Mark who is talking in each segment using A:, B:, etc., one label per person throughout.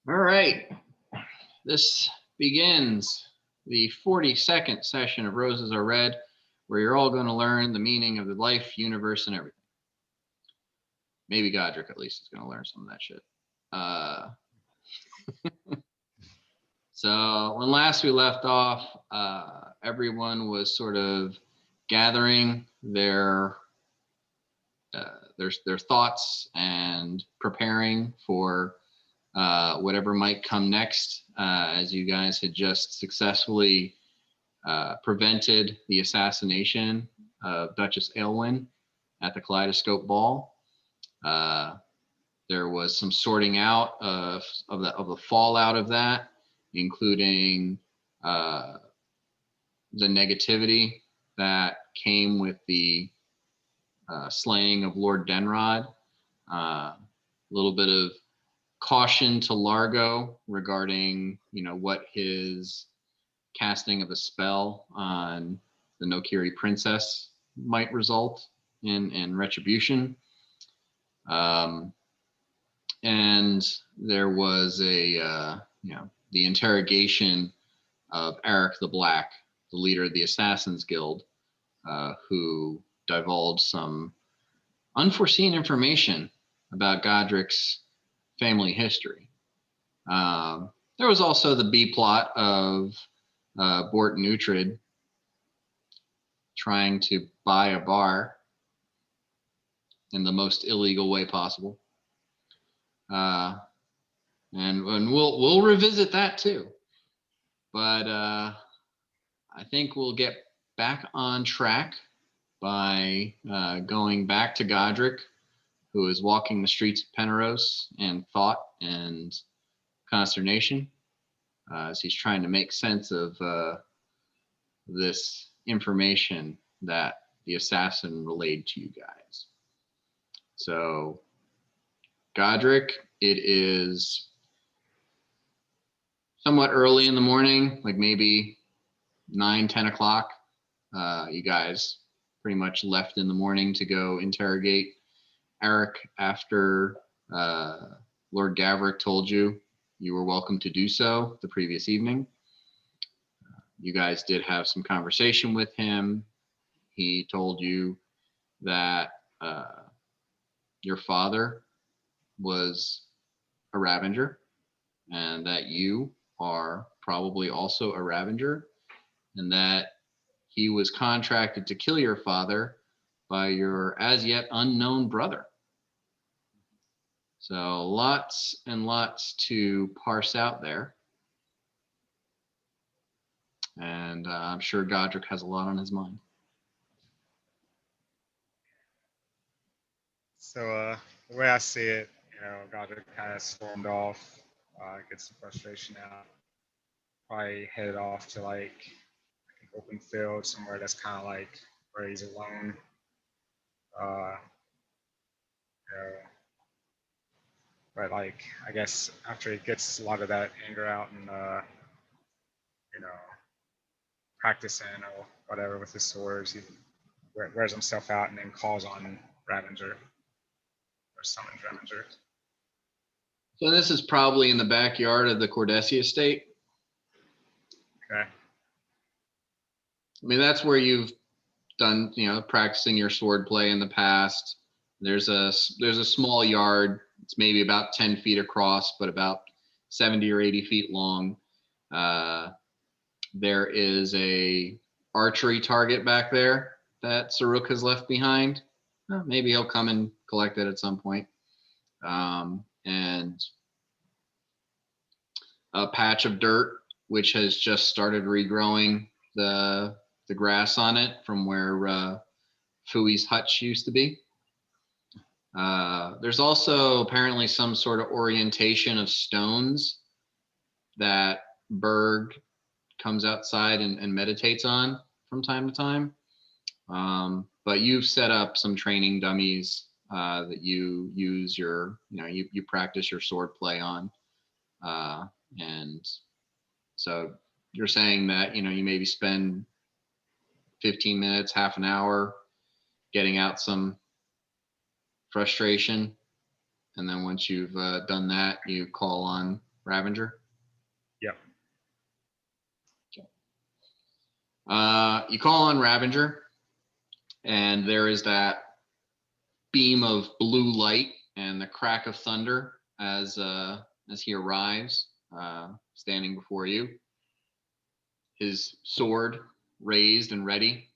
A: All right. This begins the 42nd session of Roses Are Red, where you're all going to learn the meaning of the life, universe, and everything. Maybe Godric at least is going to learn some of that shit. So when last we left off, everyone was sort of gathering their thoughts and preparing for whatever might come next, as you guys had just successfully prevented the assassination of Duchess Aylwyn at the Kaleidoscope Ball. There was some sorting out of the fallout of that, including the negativity that came with the slaying of Lord Denrod. A little bit of caution to Largo regarding, what his casting of a spell on the Nokiri princess might result in retribution. And there was the interrogation of Eric the Black, the leader of the Assassin's Guild, who divulged some unforeseen information about Godric's family history. There was also the B plot of Bort Neutrid trying to buy a bar in the most illegal way possible. And we'll revisit that too. But I think we'll get back on track by going back to Godric, who is walking the streets of Penrose in thought and consternation, as he's trying to make sense of this information that the assassin relayed to you guys. So, Godric, it is somewhat early in the morning, like maybe 9-10 o'clock. You guys pretty much left in the morning to go interrogate Eric after Lord Gavric told you were welcome to do so the previous evening. You guys did have some conversation with him. He told you that your father was a Ravager, and that you are probably also a Ravager, and that he was contracted to kill your father by your as yet unknown brother. So lots and lots to parse out there. And I'm sure Godric has a lot on his mind.
B: So the way I see it, Godric kind of stormed off, get some frustration out, probably headed off to like an open field somewhere that's kind of like where he's alone. But like I guess after he gets a lot of that anger out and practicing or whatever with his swords, he wears himself out and then calls on Ravager or summons Ravager.
A: So this is probably in the backyard of the Cordessi estate.
B: Okay.
A: I mean, that's where you've done, practicing your sword play in the past. There's a small yard. It's maybe about 10 feet across, but about 70 or 80 feet long. There is a archery target back there that Saruk has left behind. Maybe he'll come and collect it at some point. And a patch of dirt, which has just started regrowing the grass on it from where Fui's hutch used to be. There's also apparently some sort of orientation of stones that Berg comes outside and meditates on from time to time. But you've set up some training dummies that you use you practice your sword play on. And so you're saying that, you maybe spend 15 minutes, half an hour getting out some frustration. And then once you've done that, you call on Ravenger?
B: Yep.
A: You call on Ravenger, and there is that beam of blue light and the crack of thunder as he arrives, standing before you. His sword raised and ready.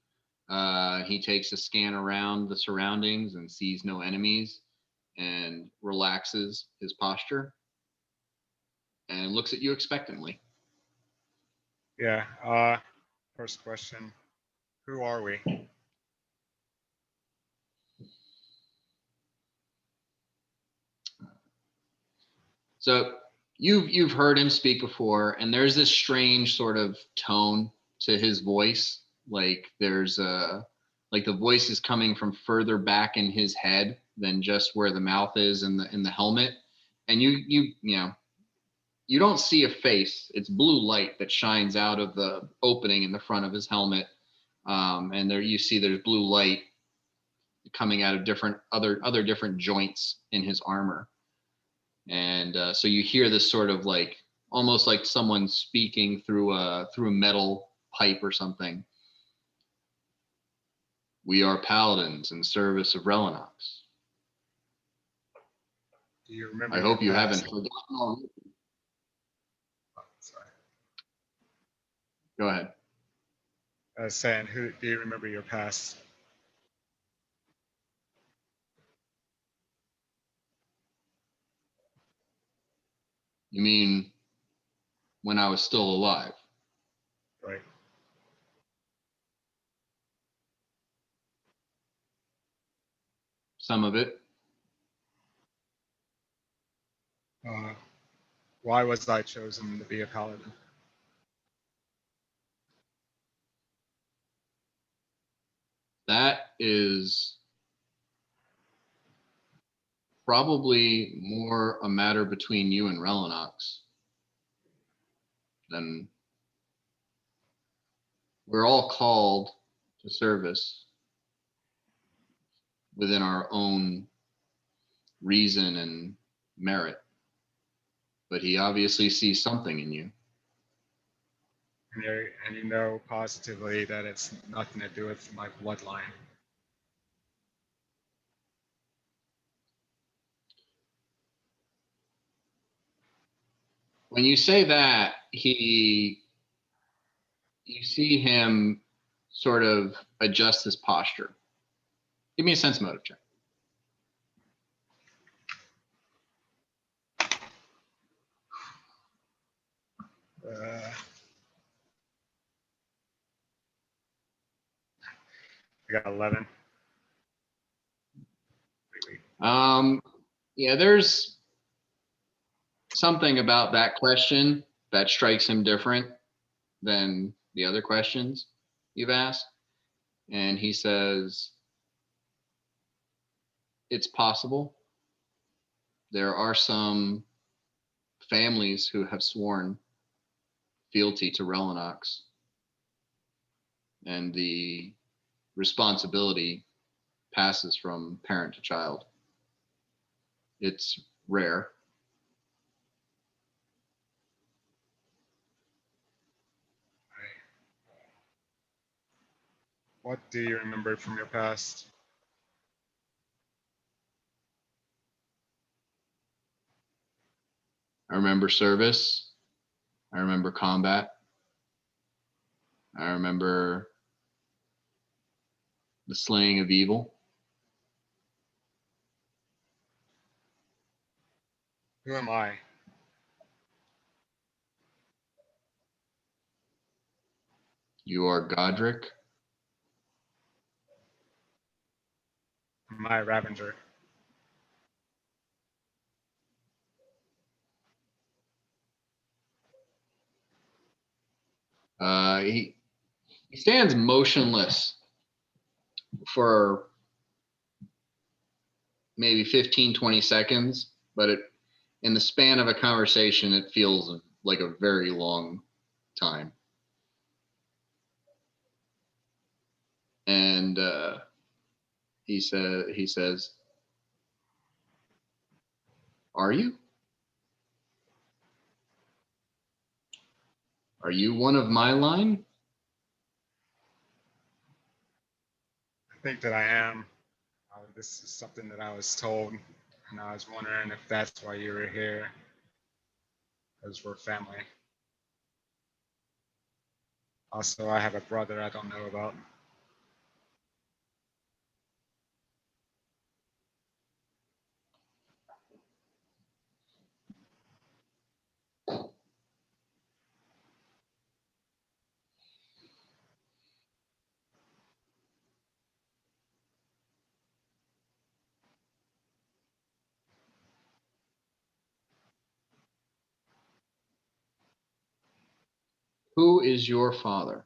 A: He takes a scan around the surroundings and sees no enemies, and relaxes his posture and looks at you expectantly.
B: Yeah. First question. Who are we?
A: So you've heard him speak before, and there's this strange sort of tone to his voice. Like there's like the voice is coming from further back in his head than just where the mouth is in the helmet. And you know, you don't see a face. It's blue light that shines out of the opening in the front of his helmet. And there you see there's blue light coming out of different other different joints in his armor. And so you hear this sort of like almost like someone speaking through a metal pipe or something. We are paladins in service of Relinox.
B: Do you remember?
A: I hope you haven't
B: past?
A: forgotten already.
B: Oh, sorry.
A: Go ahead.
B: I was saying, who do you remember your past?
A: You mean when I was still alive?
B: Right.
A: Some of it.
B: Why was I chosen to be a paladin?
A: That is probably more a matter between you and Relinox than we're all called to service within our own reason and merit. But he obviously sees something in you.
B: And you know positively that it's nothing to do with my bloodline.
A: When you say that, you see him sort of adjust his posture. Give me a sense motive check.
B: I got 11.
A: Yeah, there's something about that question that strikes him different than the other questions you've asked. And he says, it's possible. There are some families who have sworn fealty to Relinox, and the responsibility passes from parent to child. It's rare.
B: What do you remember from your past?
A: I remember service. I remember combat. I remember the slaying of evil.
B: Who am I?
A: You are Godric.
B: Am I a Ravenger?
A: He stands motionless for maybe 15, 20 seconds, but in the span of a conversation, it feels like a very long time. And he says, "Are you?" Are you one of my line?
B: I think that I am. This is something that I was told, and I was wondering if that's why you were here, because we're family. Also, I have a brother I don't know about.
A: Who is your father?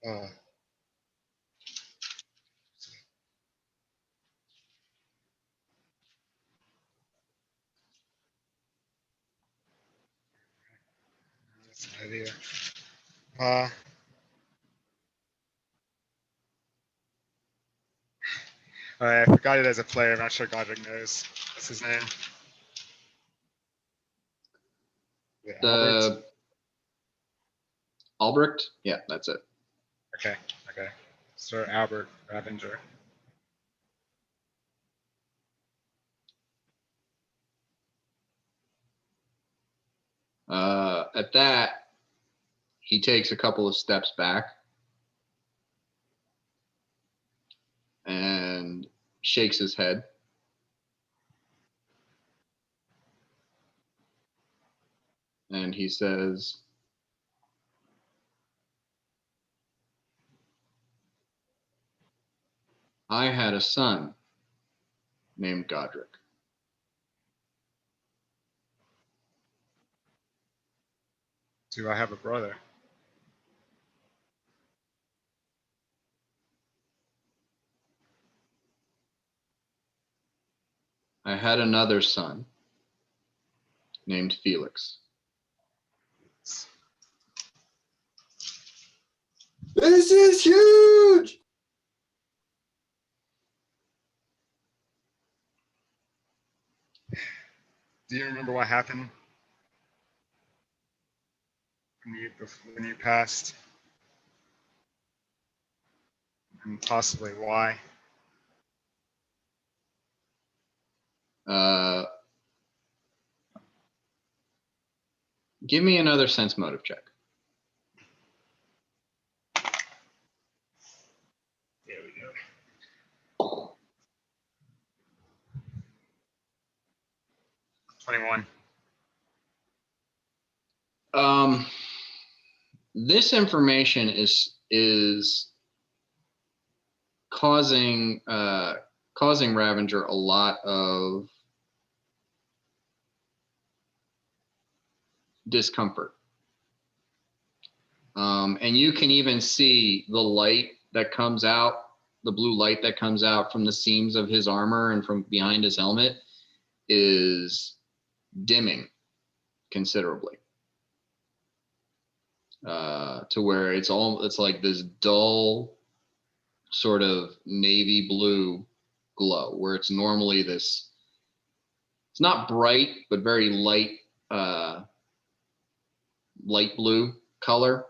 B: Uh, that's an idea. I forgot it as a player. I'm not sure Godric knows. What's his name? Is it Albert?
A: Albrecht? Yeah, that's it.
B: Okay. Sir Albert Ravenger.
A: At that, he takes a couple of steps back and shakes his head. And he says, I had a son named Godric.
B: Do I have a brother?
A: I had another son named Felix.
C: This is huge.
B: Do you remember what happened when you passed? And possibly why?
A: Give me another sense motive check.
B: There we go. 21.
A: This information is causing Ravenger a lot of discomfort. And you can even see the light that comes out, the blue light that comes out from the seams of his armor and from behind his helmet is dimming considerably. To where it's like this dull sort of navy blue glow, where it's normally this, it's not bright, but very light, light blue color.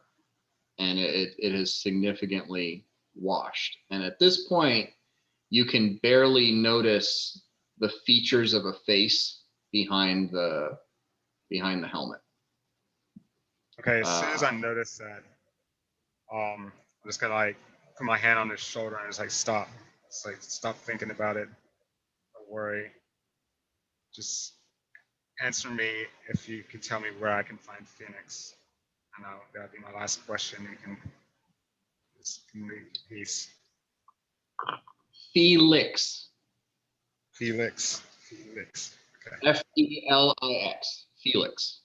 A: And it has significantly washed. And at this point, you can barely notice the features of a face behind the helmet.
B: Okay, as soon as I noticed that, I'm just gonna like put my hand on his shoulder and just like stop. It's like stop thinking about it. Don't worry. Just answer me if you can tell me where I can find Phoenix. And that'll be my last question. You can just leave peace.
A: Felix.
B: Felix. Okay.
A: Felix. Felix.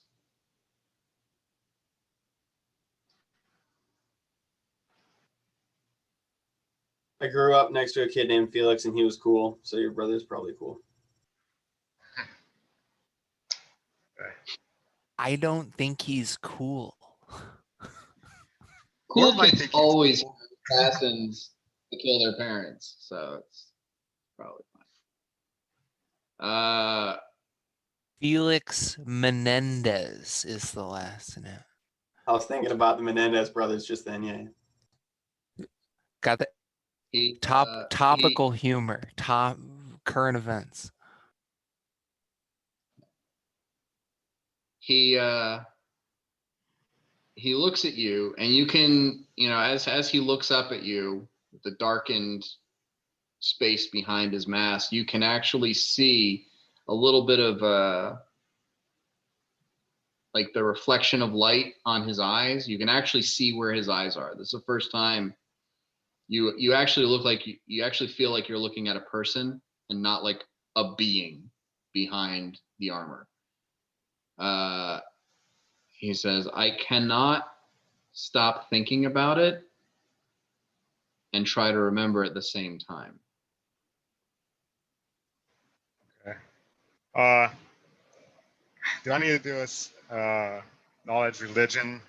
C: I grew up next to a kid named Felix, and he was cool. So your brother's probably cool.
D: I don't think he's cool.
A: Cool kids always have assassins to kill their parents, so it's probably fine. Uh,
D: Felix Menendez is the last name.
C: I was thinking about the Menendez brothers just then. Yeah.
D: Got the
A: he
D: topical humor, top current events.
A: he looks at you, and you can, as he looks up at you, the darkened space behind his mask, you can actually see a little bit of like the reflection of light on his eyes. You can actually see where his eyes are. This is the first time you actually look like you actually feel like you're looking at a person and not like a being behind the armor. He says, I cannot stop thinking about it and try to remember at the same time.
B: Okay. Do I need to do a knowledge religion?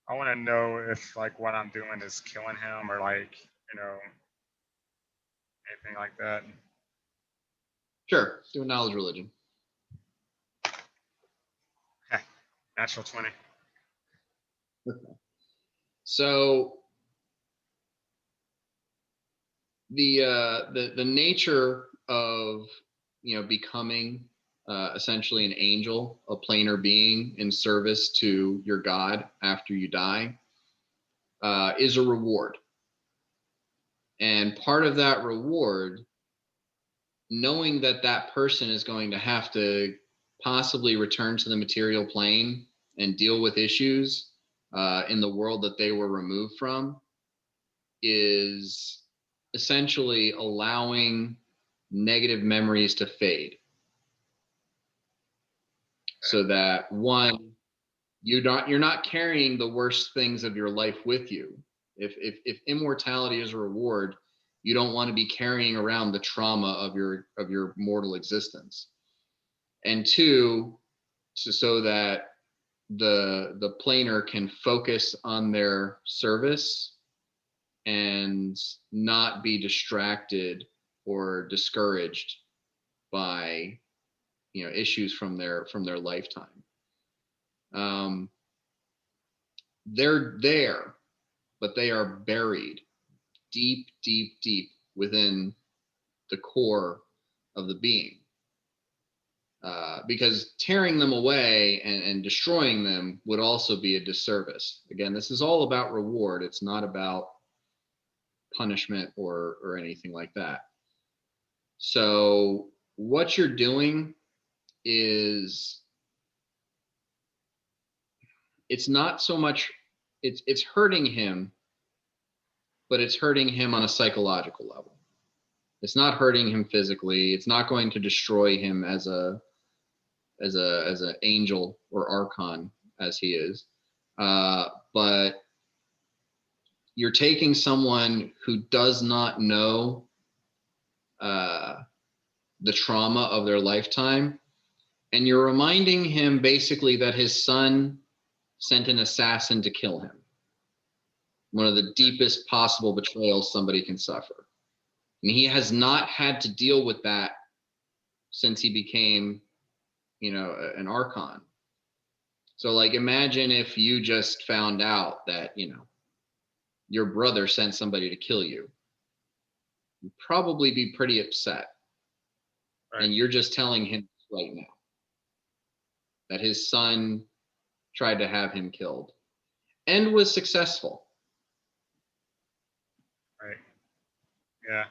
B: I want to know if like what I'm doing is killing him or like anything like that.
A: Sure, do a knowledge religion.
B: Natural 20.
A: So the nature of becoming essentially an angel, a planar being in service to your God after you die, is a reward. And part of that reward, knowing that that person is going to have to possibly return to the material plane and deal with issues in the world that they were removed from, is essentially allowing negative memories to fade. So that one, you're not carrying the worst things of your life with you. If immortality is a reward, you don't want to be carrying around the trauma of your mortal existence. And two, so that the planer can focus on their service and not be distracted or discouraged by issues from their lifetime. They're there, but they are buried deep, deep, deep within the core of the being. Because tearing them away and destroying them would also be a disservice. Again, this is all about reward. It's not about punishment or anything like that. So what you're doing is, it's not so much, it's hurting him, but it's hurting him on a psychological level. It's not hurting him physically. It's not going to destroy him as an angel or archon as he is. But you're taking someone who does not know the trauma of their lifetime, and you're reminding him basically that his son sent an assassin to kill him. One of the deepest possible betrayals somebody can suffer. And he has not had to deal with that since he became, an archon. So like, imagine if you just found out that, your brother sent somebody to kill you. You'd probably be pretty upset.
B: Right.
A: And you're just telling him right now that his son tried to have him killed and was successful.
B: Right. Yeah.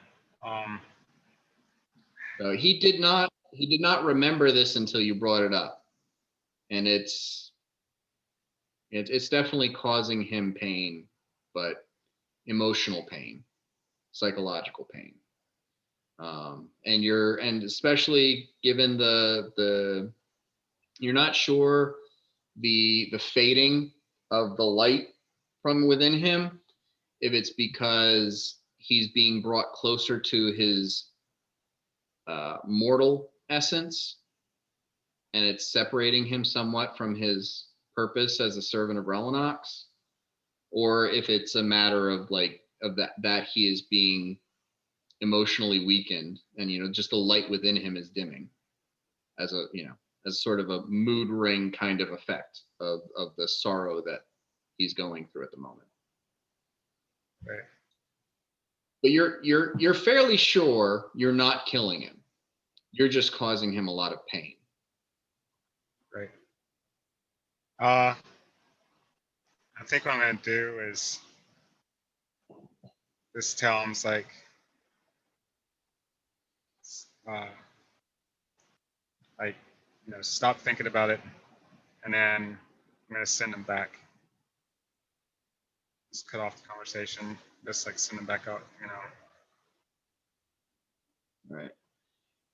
A: So he did not remember this until you brought it up. And it's definitely causing him pain, but emotional pain, psychological pain. And especially given the you're not sure the fading of the light from within him, if it's because he's being brought closer to his mortal essence, and it's separating him somewhat from his purpose as a servant of Relinox, or if it's a matter of that he is being emotionally weakened, and just the light within him is dimming, as a as sort of a mood ring kind of effect of the sorrow that he's going through at the moment.
B: Right.
A: But you're fairly sure you're not killing him. You're just causing him a lot of pain.
B: Right. I think what I'm gonna do is just tell him, it's like, like, stop thinking about it, and then I'm gonna send him back. Just cut off the conversation. Just like send him back out,
A: Right.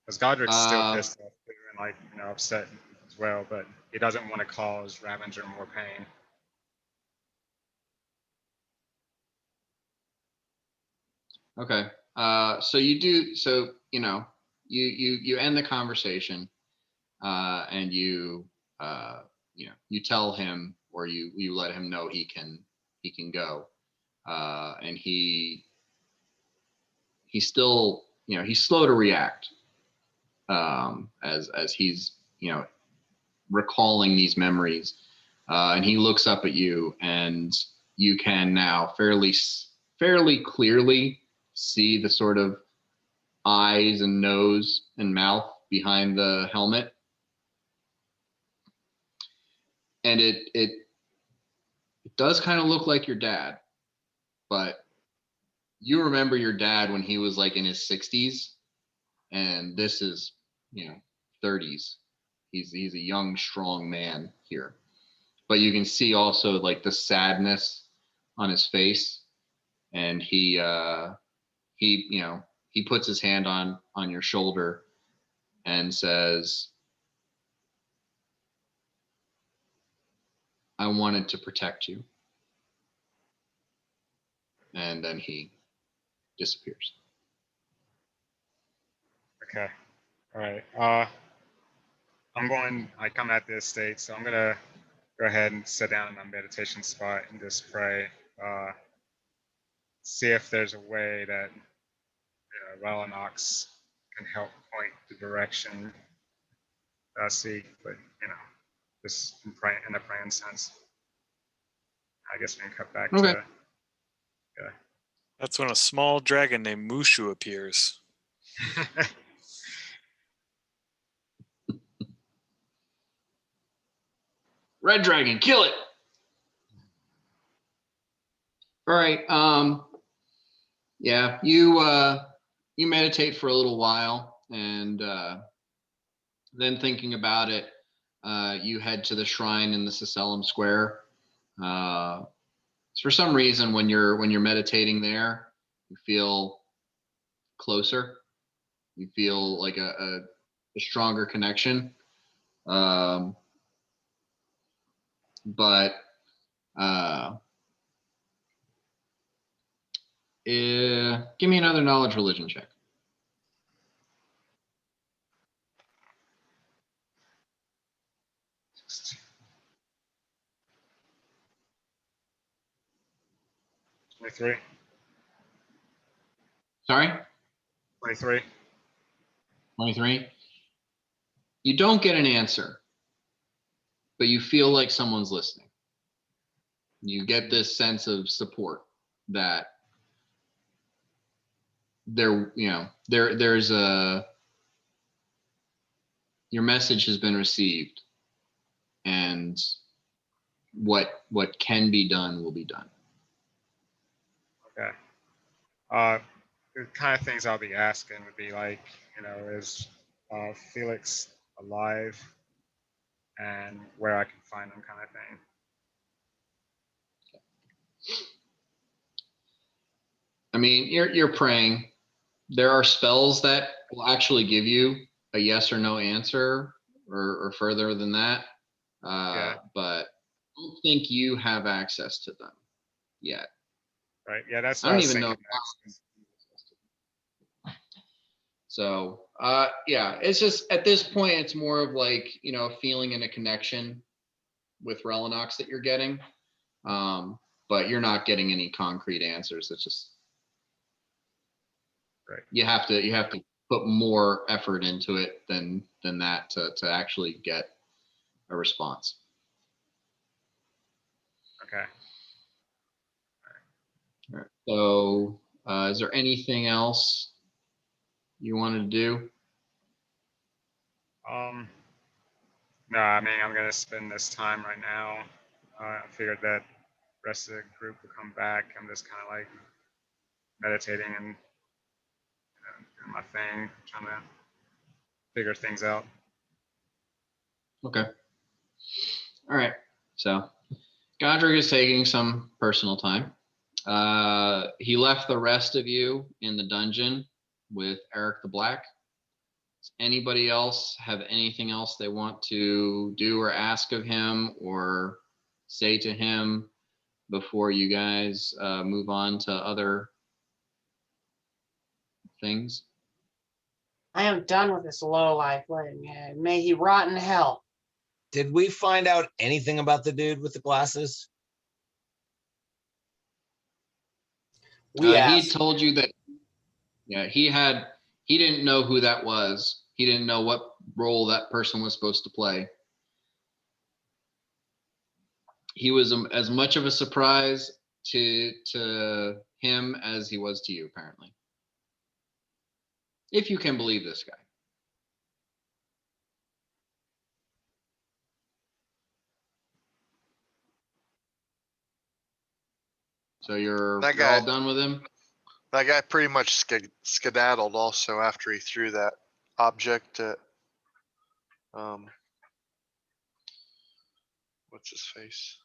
B: Because Godric's still pissed off too, and like upset as well, but he doesn't want to cause Ravager more pain.
A: Okay. So you do. So you end the conversation, and you you tell him, or you let him know he can go, and he's still he's slow to react, as he's recalling these memories, and he looks up at you, and you can now fairly clearly see the sort of eyes and nose and mouth behind the helmet, and it does kind of look like your dad, but you remember your dad when he was like in his 60s, and this is 30s. He's a young, strong man here, but you can see also like the sadness on his face, and he puts his hand on your shoulder and says, "I wanted to protect you," and then he disappears.
B: Okay. All right. I come at this state, so I'm gonna go ahead and sit down in my meditation spot and just pray. See if there's a way that Relinox can help point the direction that I seek, but just in a praying sense. I guess we can cut back
A: Okay.
B: to
E: That's when a small dragon named Mushu appears.
A: Red dragon, kill it. All right. Yeah, you meditate for a little while, and then thinking about it, you head to the shrine in the Sicellum Square. For some reason, when you're meditating there, you feel closer. You feel like a stronger connection. But give me another knowledge religion check.
B: '23.
A: Sorry?
B: 23.
A: 23. You don't get an answer, but you feel like someone's listening. You get this sense of support that there's your message has been received, and what can be done will be done.
B: Okay. The kind of things I'll be asking would be like, is Felix alive, and where I can find him, kind of thing.
A: I mean, you're praying. There are spells that will actually give you a yes or no answer, or further than that.
B: Yeah.
A: But I don't think you have access to them yet.
B: Right. Yeah, that's
A: I
B: what I
A: don't
B: was
A: even know.
B: thinking next.
A: So yeah, it's just at this point, it's more of like a feeling and a connection with Relinox that you're getting, but you're not getting any concrete answers. It's just you have to put more effort into it than that to actually get a response.
B: Okay.
A: All right. So, is there anything else you wanted to do?
B: No, I mean, I'm gonna spend this time right now. I figured that the rest of the group will come back. I'm just kind of like meditating and doing my thing, trying to figure things out.
A: Okay. All right. So, Godric is taking some personal time. He left the rest of you in the dungeon with Eric the Black. Does anybody else have anything else they want to do or ask of him or say to him before you guys move on to other things?
F: I am done with this lowlife. May he rot in hell.
G: Did we find out anything about the dude with the glasses?
C: We
A: He
C: asked.
A: told you that, yeah, he didn't know who that was. He didn't know what role that person was supposed to play. He was as much of a surprise to him as he was to you, apparently. If you can believe this guy. So you're
H: That
A: all
H: guy-
A: done with him?
H: That guy pretty much skedaddled also after he threw that object at, what's his face?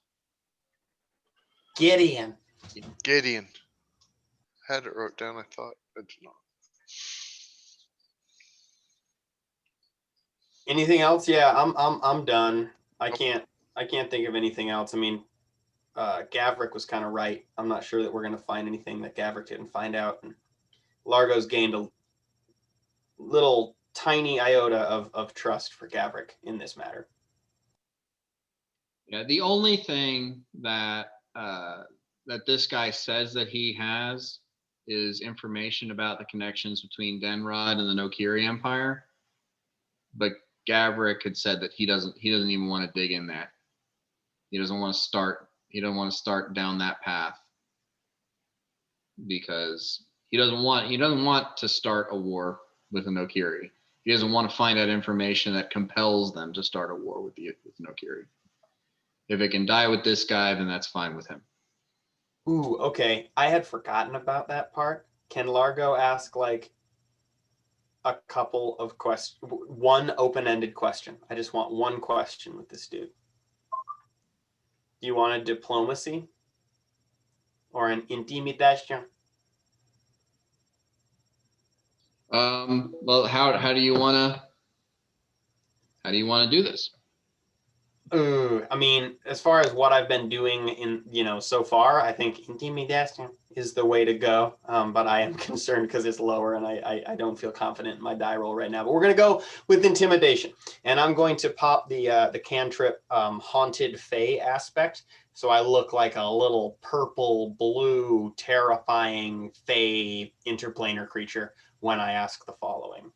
F: Gideon.
H: Gideon. Had it wrote down, I thought, but did not.
C: Anything else? Yeah, I'm done. I can't think of anything else. I mean, Gavrik was kind of right. I'm not sure that we're gonna find anything that Gavrik didn't find out. And Largo's gained a little tiny iota of trust for Gavrik in this matter.
A: Yeah, the only thing that that this guy says that he has is information about the connections between Denrod and the Nokiri Empire. But Gavrik had said that he doesn't even want to dig in that. He doesn't want to start down that path because he doesn't want to start a war with the Nokiri. He doesn't want to find out information that compels them to start a war with the Nokiri. If it can die with this guy, then that's fine with him.
C: Ooh, okay. I had forgotten about that part. Can Largo ask like a couple of questions? One open-ended question. I just want one question with this dude. Do you want a diplomacy or an intimidation?
A: Well, how do you want to do this?
C: I mean, as far as what I've been doing in, so far, I think intimidation is the way to go. But I am concerned because it's lower and I don't feel confident in my die roll right now. But we're going to go with intimidation. And I'm going to pop the cantrip Haunted Fae aspect. So I look like a little purple, blue, terrifying Fae interplanar creature when I ask the following.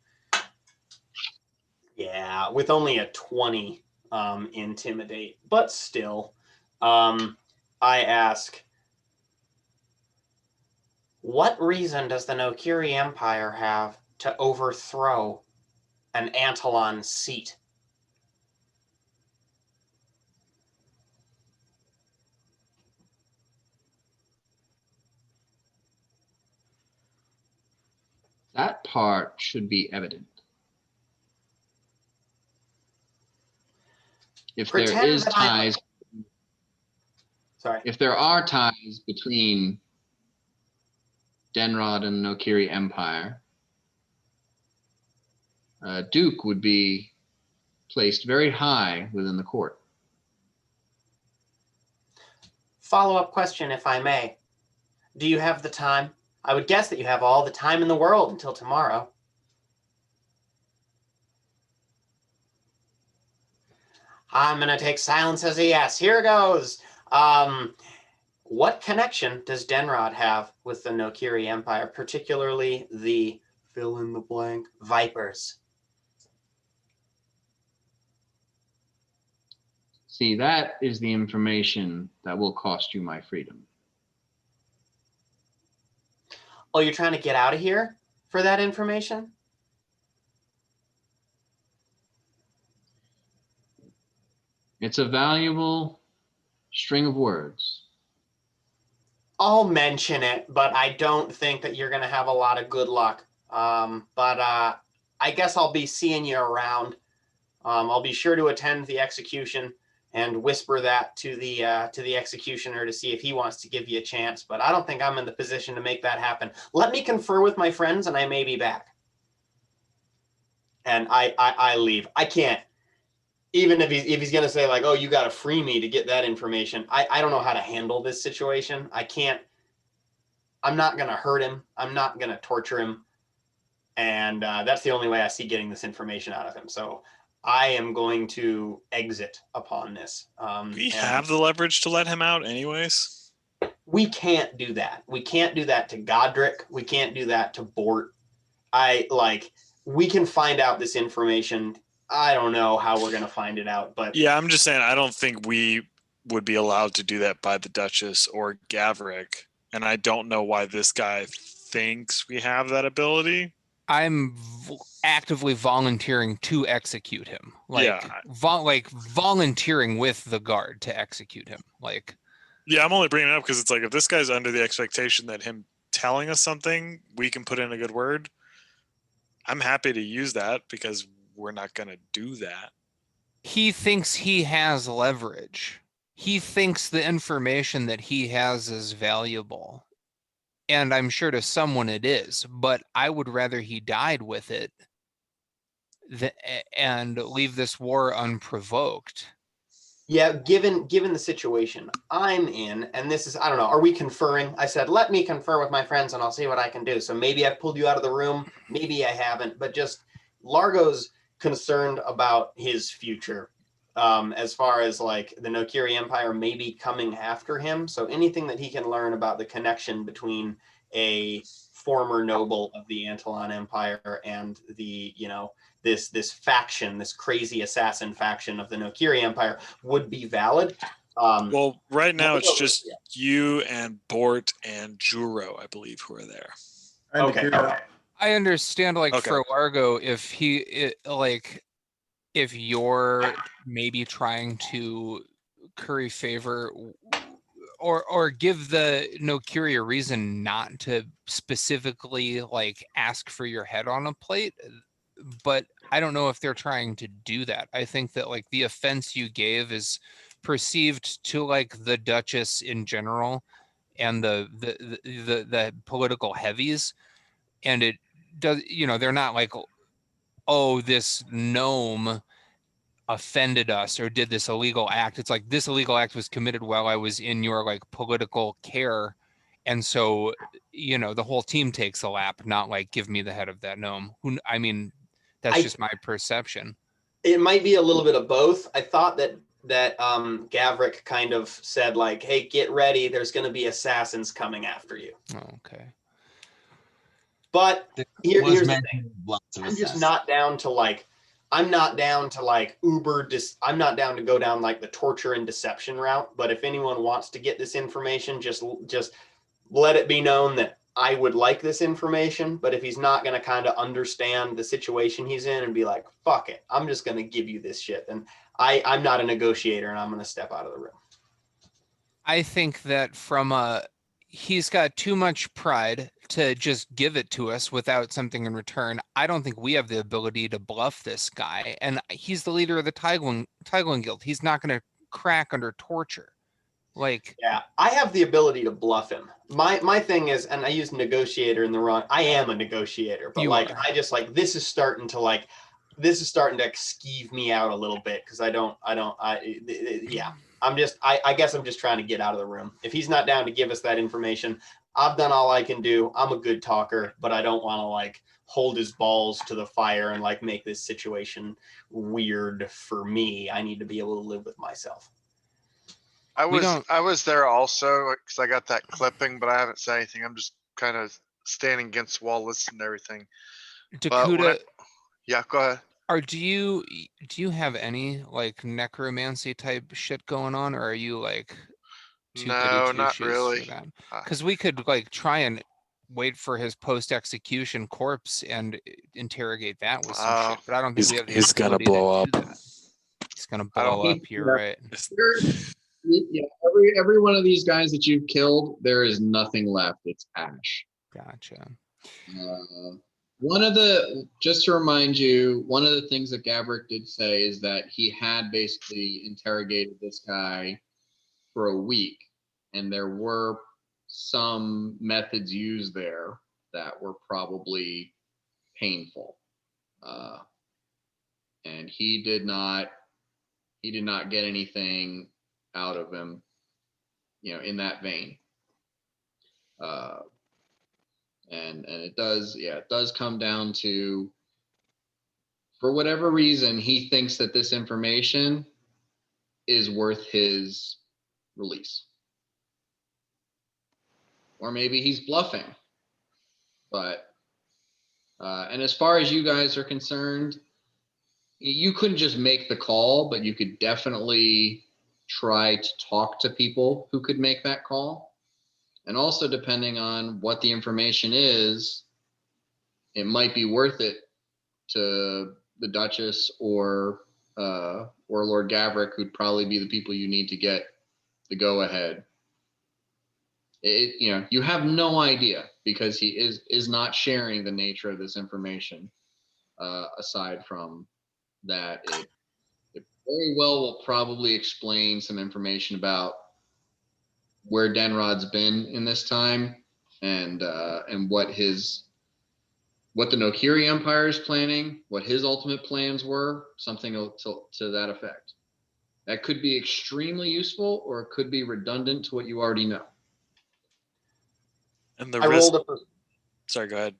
C: Yeah, with only a 20. Intimidate, but still, I ask, what reason does the Nokiri Empire have to overthrow an Antolon seat?
A: That part should be evident. If there is ties, if there are ties between Denrod and the Nokiri Empire, Duke would be placed very high within the court.
F: Follow-up question, if I may. Do you have the time? I would guess that you have all the time in the world until tomorrow. I'm going to take silence as a yes. Here goes. What connection does Denrod have with the Nokiri Empire, particularly the fill in the blank Vipers?
A: See, that is the information that will cost you my freedom.
F: Oh, you're trying to get out of here for that information?
A: It's a valuable string of words.
F: I'll mention it, but I don't think that you're going to have a lot of good luck. But I guess I'll be seeing you around. I'll be sure to attend the execution and whisper that to the executioner to see if he wants to give you a chance. But I don't think I'm in the position to make that happen. Let me confer with my friends, and I may be back. And I leave. I can't. Even if he's going to say like, oh, you got to free me to get that information. I don't know how to handle this situation. I can't. I'm not going to hurt him. I'm not going to torture him. And that's the only way I see getting this information out of him. So I am going to exit upon this.
E: We have the leverage to let him out anyways.
F: We can't do that. We can't do that to Godric. We can't do that to Bort. We can find out this information. I don't know how we're going to find it out, but
E: Yeah, I'm just saying, I don't think we would be allowed to do that by the Duchess or Gavric. And I don't know why this guy thinks we have that ability.
D: I'm actively volunteering to execute him. Volunteering with the guard to execute him.
E: Yeah, I'm only bringing it up because it's like, if this guy's under the expectation that him telling us something, we can put in a good word, I'm happy to use that because we're not going to do that.
D: He thinks he has leverage. He thinks the information that he has is valuable. And I'm sure to someone it is, but I would rather he died with it and leave this war unprovoked.
F: yeah, given the situation I'm in, and this is, I don't know, are we conferring? I said, let me confer with my friends and I'll see what I can do. So maybe I've pulled you out of the room, maybe I haven't, but just Largo's concerned about his future. As far as like the Nokiri Empire maybe coming after him. So anything that he can learn about the connection between a former noble of the Antlion Empire and the, this faction, this crazy assassin faction of the Nokiri Empire would be valid.
E: Well, right now it's just you and Bort and Juro, I believe, who are there.
F: Okay.
D: I understand,
E: Okay.
D: for Largo, if if you're maybe trying to curry favor or give the Nokiri a reason not to specifically ask for your head on a plate, but I don't know if they're trying to do that. I think that the offense you gave is perceived to the Duchess in general and the political heavies, and it does, they're not oh, this gnome offended us or did this illegal act. It's this illegal act was committed while I was in your political care, and so the whole team takes a lap, not give me the head of that gnome. That's just my perception.
F: It might be a little bit of both. I thought that Gavric kind of said hey, get ready, there's going to be assassins coming after you.
D: Oh, okay.
F: But here's the thing. I'm just not down to I'm not down to I'm not down to go down the torture and deception route. But if anyone wants to get this information, just let it be known that I would like this information. But if he's not going to kind of understand the situation he's in and be like, fuck it, I'm just going to give you this shit, then I'm not a negotiator and I'm going to step out of the room.
D: I think that he's got too much pride to just give it to us without something in return. I don't think we have the ability to bluff this guy, and he's the leader of the Tygwin Guild. He's not going to crack under torture.
F: Yeah, I have the ability to bluff him. My thing is, and I use negotiator in the wrong. I am a negotiator, but I just this is starting to skeeve me out a little bit because I guess I'm just trying to get out of the room. If he's not down to give us that information, I've done all I can do. I'm a good talker, but I don't want to hold his balls to the fire and make this situation weird for me. I need to be able to live with myself.
D: We don't-
H: I was there also because I got that clipping, but I haven't said anything. I'm just kind of standing against the wall, listening to everything. But when
D: Dakuta,
H: yeah, go ahead.
D: do you have any like necromancy type shit going on, or are you like too goody
H: No,
D: two
H: not
D: shoes for
H: really.
D: that?
H: Uh,
D: Because we could like try and wait for his post-execution corpse and interrogate that with some shit, but I don't think we have the
E: He's gonna
D: ability to
E: blow
D: do
E: up.
D: that. He's gonna
H: I don't-
D: blow up. You're right.
A: Yeah, every one of these guys that you've killed, there is nothing left. It's ash.
D: Gotcha.
A: Just to remind you, one of the things that Gabrick did say is that he had basically interrogated this guy for a week, and there were some methods used there that were probably painful. And he did not get anything out of him, in that vein. And it does come down to, for whatever reason, he thinks that this information is worth his release. Or maybe he's bluffing. But and as far as you guys are concerned, you couldn't just make the call, but you could definitely try to talk to people who could make that call. And also, depending on what the information is, it might be worth it to the Duchess or Lord Gavrick, who'd probably be the people you need to get the go ahead. You have no idea, because he is not sharing the nature of this information. Aside from that, it very well will probably explain some information about where Denrod's been in this time, and what the Nokiri Empire is planning, what his ultimate plans were, something to that effect. That could be extremely useful, or it could be redundant to what you already know.
E: And the
F: I
E: risk.
F: rolled a
E: Sorry, go ahead.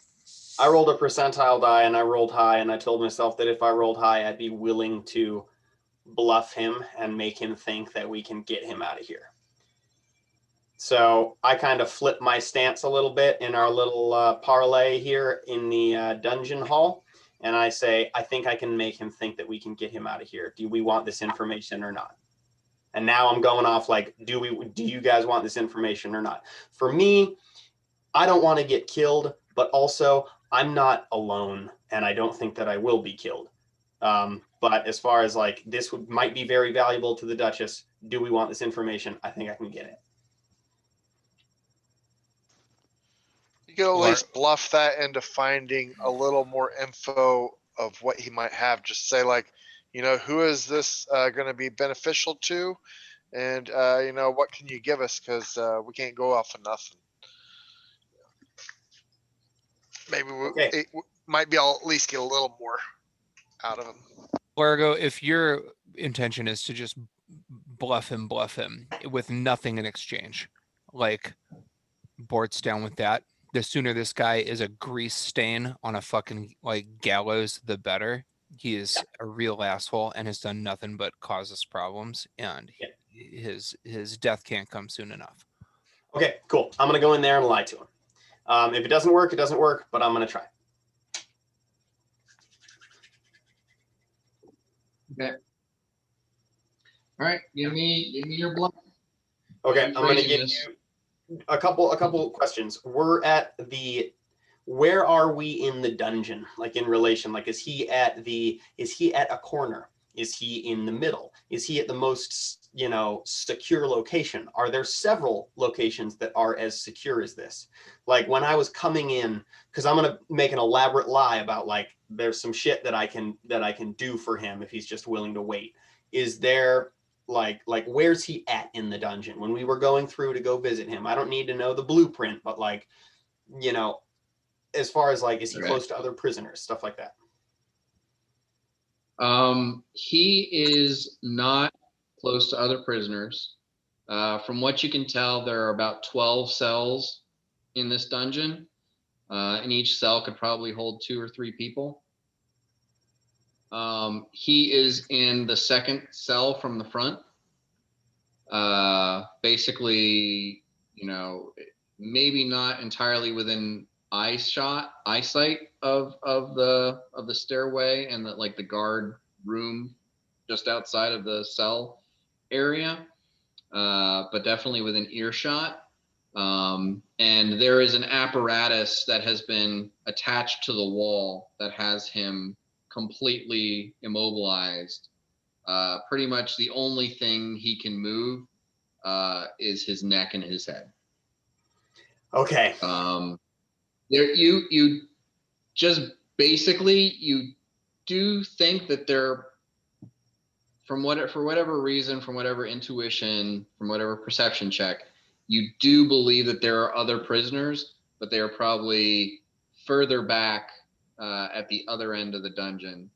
F: I rolled a percentile die and I rolled high, and I told myself that if I rolled high, I'd be willing to bluff him and make him think that we can get him out of here. So I kind of flip my stance a little bit in our little parlay here in the dungeon hall. And I say, I think I can make him think that we can get him out of here. Do we want this information or not? And now I'm going off like, do you guys want this information or not? For me, I don't want to get killed, but also I'm not alone, and I don't think that I will be killed. But as far as like, this might be very valuable to the Duchess. Do we want this information? I think I can get it.
H: You can at least bluff that into finding a little more info of what he might have. Just say like, who is this going to be beneficial to? And, what can you give us? Because we can't go off of nothing. Maybe it might be I'll at least get a little more out of him.
D: Largo, if your intention is to just bluff him with nothing in exchange, like Bort's down with that. The sooner this guy is a grease stain on a fucking like gallows, the better. He is a real asshole and has done nothing but cause us problems, and his death can't come soon enough.
F: Okay, cool. I'm gonna go in there and lie to him. If it doesn't work, it doesn't work, but I'm gonna try.
A: Okay. All right. Give me your bluff.
F: Okay, I'm gonna give you a couple questions. Where are we in the dungeon? Like in relation, like is he at a corner? Is he in the middle? Is he at the most, secure location? Are there several locations that are as secure as this? Like when I was coming in, because I'm gonna make an elaborate lie about like there's some shit that I can do for him if he's just willing to wait. Is there like where's he at in the dungeon when we were going through to go visit him? I don't need to know the blueprint, but like, as far as like, is he close to other prisoners, stuff like that?
A: He is not close to other prisoners. From what you can tell, there are about 12 cells in this dungeon, and each cell could probably hold 2 or 3 people. He is in the second cell from the front. basically, maybe not entirely within eyesight of the stairway and the guard room just outside of the cell area, but definitely within earshot. And there is an apparatus that has been attached to the wall that has him completely immobilized. Pretty much the only thing he can move is his neck and his head.
F: Okay.
A: You just basically you do think that they're for whatever reason, from whatever intuition, from whatever perception check, you do believe that there are other prisoners, but they are probably further back at the other end of the dungeon.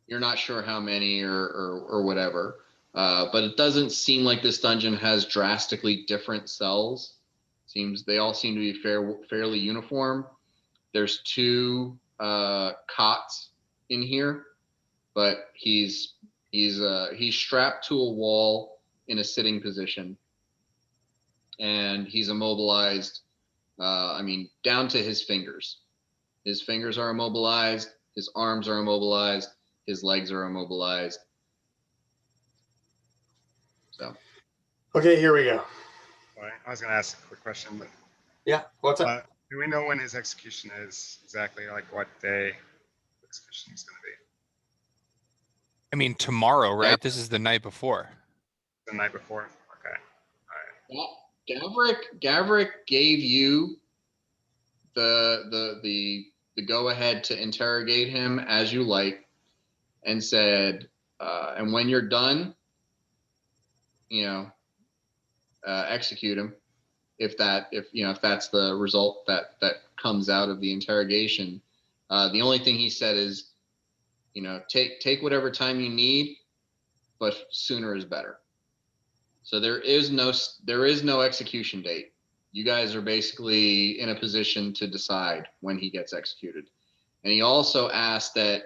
A: You're not sure how many or whatever, but it doesn't seem like this dungeon has drastically different cells. They all seem to be fairly uniform. There's 2 cots in here, but he's strapped to a wall in a sitting position, and he's immobilized. Down to his fingers. His fingers are immobilized. His arms are immobilized. His legs are immobilized. So.
F: Okay, here we go.
B: Well, I was going to ask a quick question, but
F: Yeah, what's up?
B: do we know when his execution is exactly? Like what day the execution is going to be?
D: I mean, tomorrow, right?
A: Yeah.
D: This is the night before.
B: The night before? Okay. All right.
A: Gavrick gave you the go ahead to interrogate him as you like, and said, and when you're done, execute him. If that's the result that comes out of the interrogation. The only thing he said is, take whatever time you need, but sooner is better. So there is no execution date. You guys are basically in a position to decide when he gets executed. And he also asked that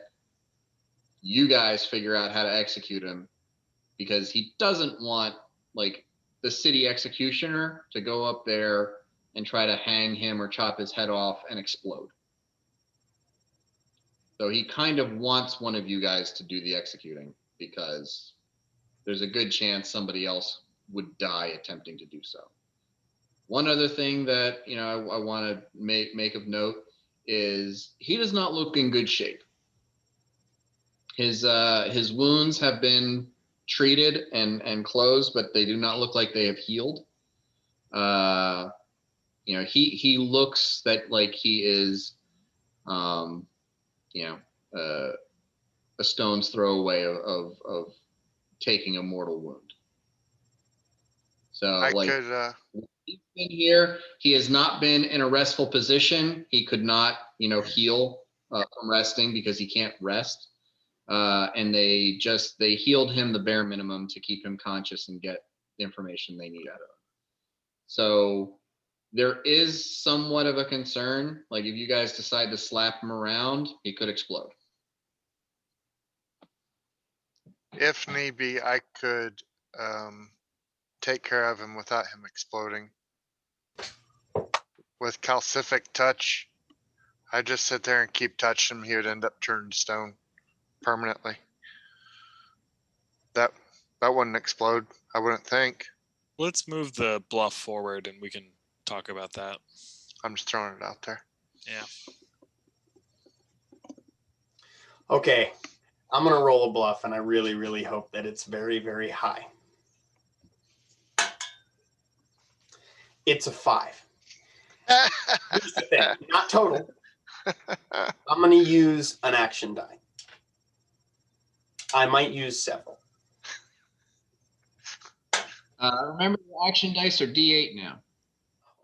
A: you guys figure out how to execute him, because he doesn't want the city executioner to go up there and try to hang him or chop his head off and explode. So he kind of wants one of you guys to do the executing, because there's a good chance somebody else would die attempting to do so. One other thing that I want to make of note is he does not look in good shape. His wounds have been treated and closed, but they do not look like they have healed. He looks that like he is, a stone's throw away of taking a mortal wound. So he's been here. He has not been in a restful position. He could not, heal from resting because he can't rest. And they healed him the bare minimum to keep him conscious and get the information they need out of him. So there is somewhat of a concern. Like if you guys decide to slap him around, he could explode.
H: If need be, I could take care of him without him exploding. With calcific touch, I just sit there and keep touching him. He would end up turning to stone permanently. That wouldn't explode, I wouldn't think.
E: Let's move the bluff forward and we can talk about that.
H: I'm just throwing it out there.
E: Yeah.
F: Okay, I'm going to roll a bluff, and I really, really hope that it's very, very high. It's a 5. Here's the thing, not total. I'm going to use an action die. I might use several.
A: Remember, the action dice are D8 now.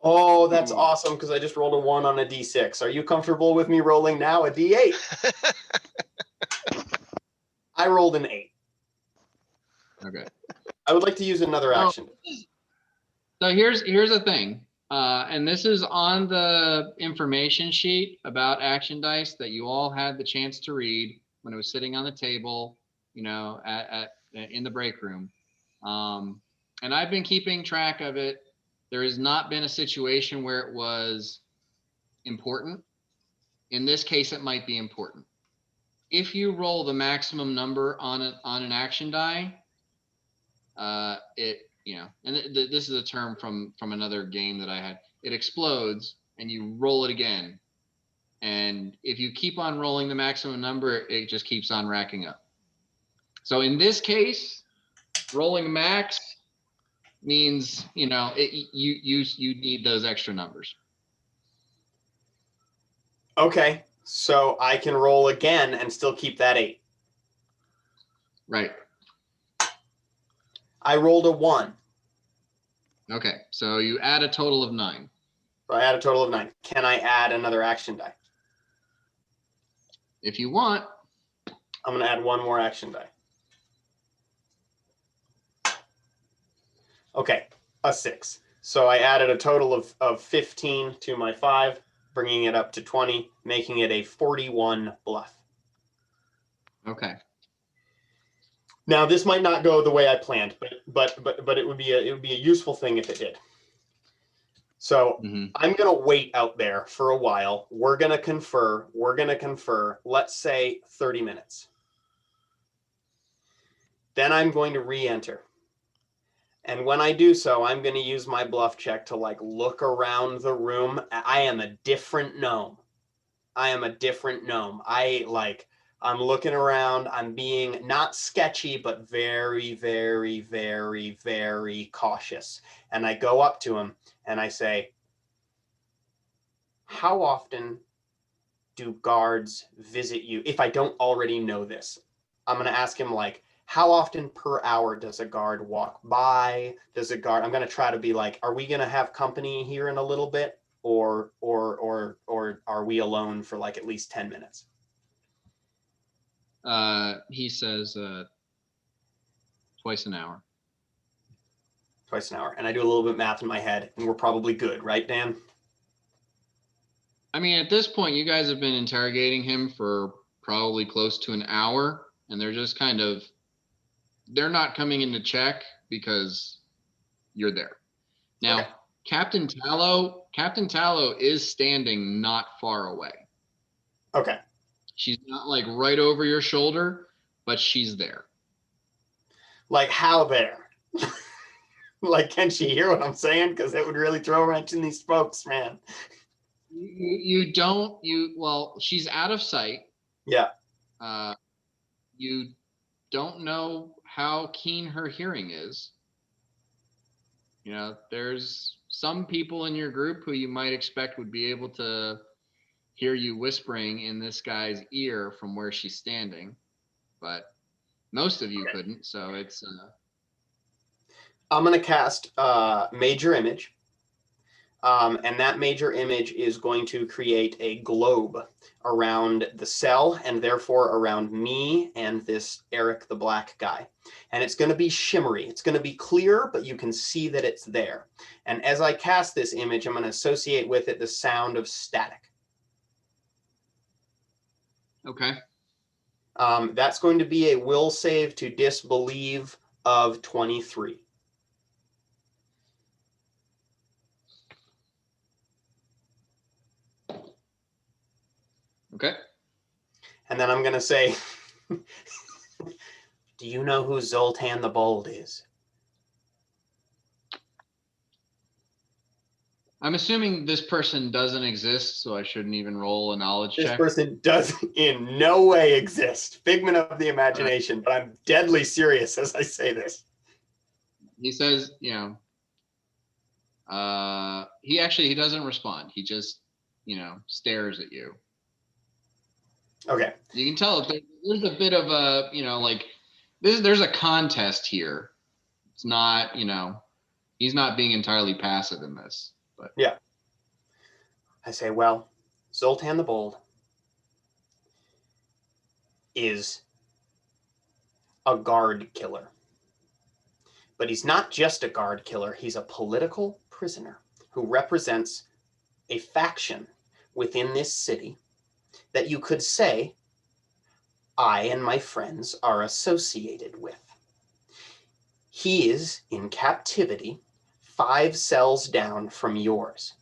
F: Oh, that's awesome, because I just rolled a 1 on a D6. Are you comfortable with me rolling now a D8? I rolled an 8.
A: Okay.
F: I would like to use another action.
A: So here's the thing, and this is on the information sheet about action dice that you all had the chance to read when it was sitting on the table, in the break room. And I've been keeping track of it. There has not been a situation where it was important. In this case, it might be important. If you roll the maximum number on an action die, this is a term from another game that I had. It explodes, and you roll it again. And if you keep on rolling the maximum number, it just keeps on racking up. So in this case, rolling max means you need those extra numbers.
F: Okay, so I can roll again and still keep that 8.
A: Right.
F: I rolled a 1.
A: Okay, so you add a total of 9.
F: So I add a total of 9. Can I add another action die?
A: If you want.
F: I'm going to add 1 more action die. Okay, a 6. So I added a total of 15 to my 5, bringing it up to 20, making it a 41 bluff.
A: Okay.
F: Now this might not go the way I planned, but it would be a useful thing if it did. So I'm going to wait out there for a while. We're going to confer. Let's say 30 minutes. Then I'm going to re-enter. And when I do so, I'm going to use my bluff check to look around the room. I am a different gnome. I'm looking around. I'm being not sketchy, but very, very, very, very cautious. And I go up to him and I say, how often do guards visit you? If I don't already know this, I'm going to ask him how often per hour does a guard walk by? I'm going to try to be are we going to have company here in a little bit? Or are we alone for at least 10 minutes?
A: He says twice an hour.
F: Twice an hour. And I do a little bit of math in my head, and we're probably good, right, Dan?
A: I mean, at this point, you guys have been interrogating him for probably close to an hour, and they're just they're not coming in to check because you're there. Now, okay. Captain Tallow is standing not far away.
F: Okay.
A: She's not right over your shoulder, but she's there.
F: How there? Can she hear what I'm saying? Because it would really throw a wrench in these spokes, man.
A: Well, she's out of sight.
F: Yeah.
A: You don't know how keen her hearing is. There's some people in your group who you might expect would be able to hear you whispering in this guy's ear from where she's standing, but most of you couldn't. So it's.
F: I'm going to cast Major Image. And that major image is going to create a globe around the cell and therefore around me and this Eric the Black guy. And it's going to be shimmery. It's going to be clear, but you can see that it's there. And as I cast this image, I'm going to associate with it the sound of static.
A: Okay.
F: That's going to be a will save to disbelieve of 23.
A: Okay.
F: And then I'm going to say, do you know who Zoltan the Bold is?
A: I'm assuming this person doesn't exist, so I shouldn't even roll a knowledge check.
F: This person does in no way exist. Figment of the imagination, but I'm deadly serious as I say this.
A: He says, he doesn't respond. He just, stares at you.
F: Okay.
A: You can tell there's a bit of a, there's a contest here. It's not, he's not being entirely passive in this. But
F: yeah. I say, well, Zoltan the Bold is a guard killer. But he's not just a guard killer. He's a political prisoner who represents a faction within this city that you could say I and my friends are associated with. He is in captivity 5 cells down from yours.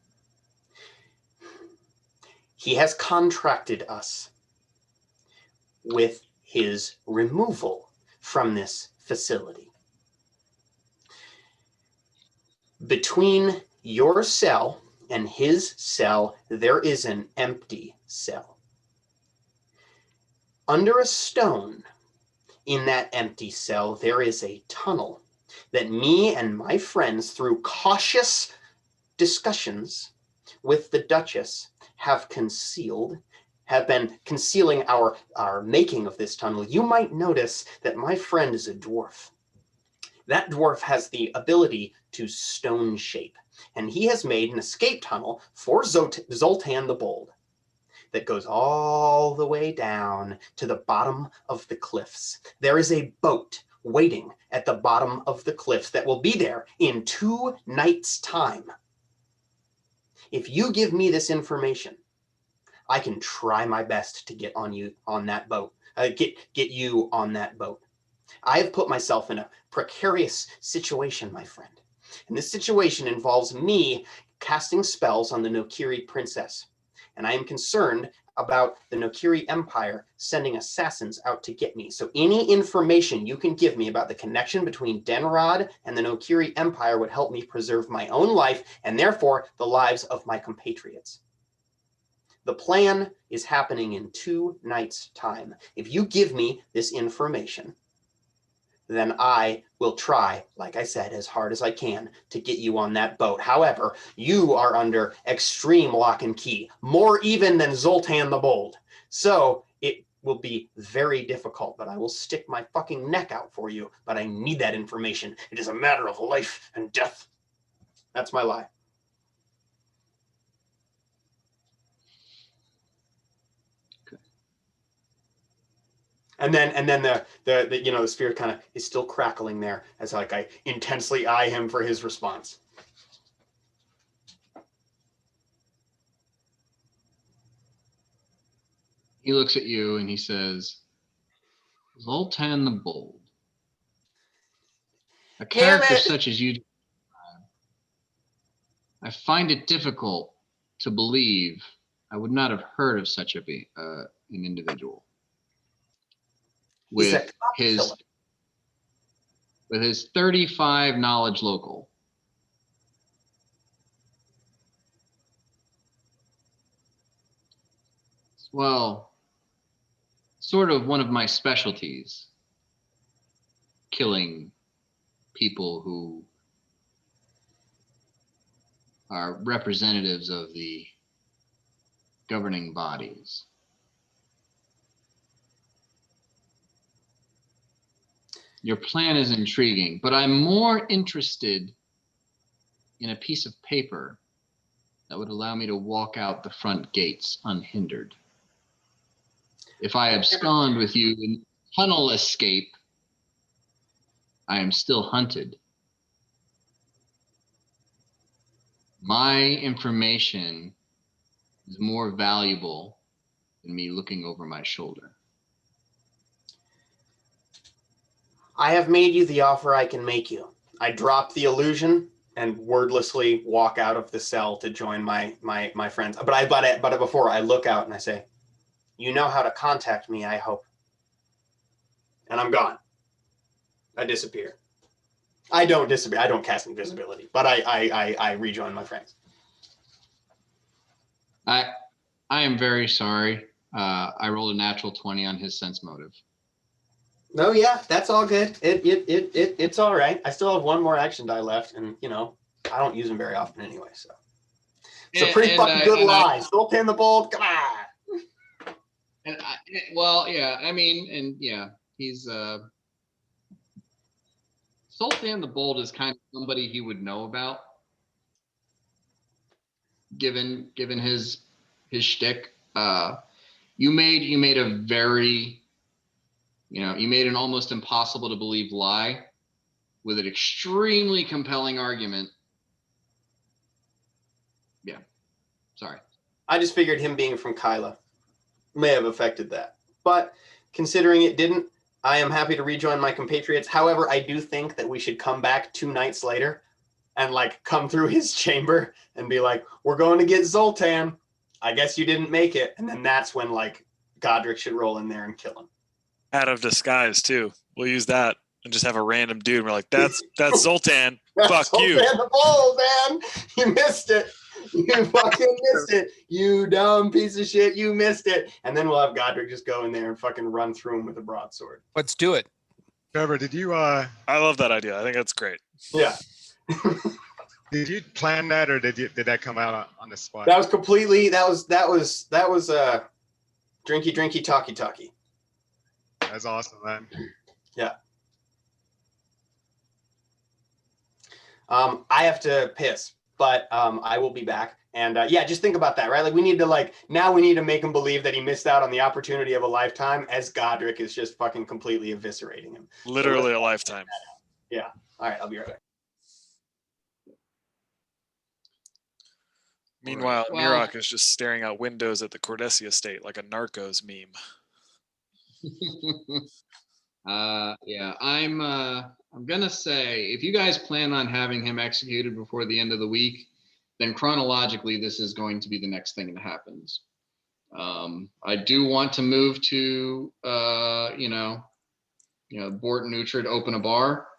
F: He has contracted us with his removal from this facility. Between your cell and his cell, there is an empty cell. Under a stone in that empty cell, there is a tunnel that me and my friends, through cautious discussions with the Duchess, have been concealing our making of this tunnel. You might notice that my friend is a dwarf. That dwarf has the ability to stone shape, and he has made an escape tunnel for Zoltan the Bold that goes all the way down to the bottom of the cliffs. There is a boat waiting at the bottom of the cliffs that will be there in 2 nights' time. If you give me this information, I can try my best to get you on that boat. Get you on that boat. I have put myself in a precarious situation, my friend. And this situation involves me casting spells on the Nokiri princess. And I am concerned about the Nokiri Empire sending assassins out to get me. So any information you can give me about the connection between Denrod and the Nokiri Empire would help me preserve my own life and therefore the lives of my compatriots. The plan is happening in 2 nights' time. If you give me this information, then I will try, like I said, as hard as I can to get you on that boat. However, you are under extreme lock and key, more even than Zoltan the Bold. So it will be very difficult, but I will stick my fucking neck out for you. But I need that information. It is a matter of life and death. That's my lie. And then the spirit kind of is still crackling there as like I intensely eye him for his response.
A: He looks at you and he says, Zoltan the Bold. A character such as you, I find it difficult to believe I would not have heard of such an individual. With his 35 knowledge local. Well, sort of one of my specialties, killing people who are representatives of the governing bodies. Your plan is intriguing, but I'm more interested in a piece of paper that would allow me to walk out the front gates unhindered. If I abscond with you in tunnel escape, I am still hunted. My information is more valuable than me looking over my shoulder.
F: I have made you the offer I can make you. I drop the illusion and wordlessly walk out of the cell to join my friends. But before I look out and I say, you know how to contact me, I hope. And I'm gone. I disappear. I don't disappear. I don't cast invisibility, but I rejoin my friends.
A: I am very sorry. I rolled a natural 20 on his sense motive.
F: No, yeah, that's all good. It's all right. I still have 1 more action die left, and I don't use them very often anyway. So it's a pretty fucking good lie. Zoltan the Bold, come on.
A: He's Zoltan the Bold is kind of somebody he would know about, given his shtick. You made a very, you made an almost impossible to believe lie with an extremely compelling argument. Yeah, sorry.
F: I just figured him being from Kyla may have affected that, but considering it didn't, I am happy to rejoin my compatriots. However, I do think that we should come back 2 nights later and like come through his chamber and be like, we're going to get Zoltan. I guess you didn't make it. And then that's when like Godric should roll in there and kill him.
E: Out of disguise too. We'll use that and just have a random dude. And we're like, that's Zoltan. Fuck
F: Zoltan
E: you.
F: the Bull, man. You missed it. You fucking missed it. You dumb piece of shit. You missed it. And then we'll have Godric just go in there and fucking run through him with a broadsword.
D: Let's do it.
B: Trevor, did you
E: I love that idea. I think that's great.
F: Yeah.
B: did you plan that, or did that come out on the spot?
F: That was completely drinky talkie.
B: That's awesome, man.
F: Yeah. I have to piss, but I will be back. And yeah, just think about that, right? Like we need to make him believe that he missed out on the opportunity of a lifetime as Godric is just fucking completely eviscerating him.
E: Literally a lifetime.
F: Yeah. All right, I'll be right back.
E: Meanwhile,
A: Well-
E: Mirok is just staring out windows at the Cordesi estate like a Narcos meme.
A: Yeah, I'm gonna say if you guys plan on having him executed before the end of the week, then chronologically this is going to be the next thing that happens. I do want to move to Bort and Uhtred open a bar,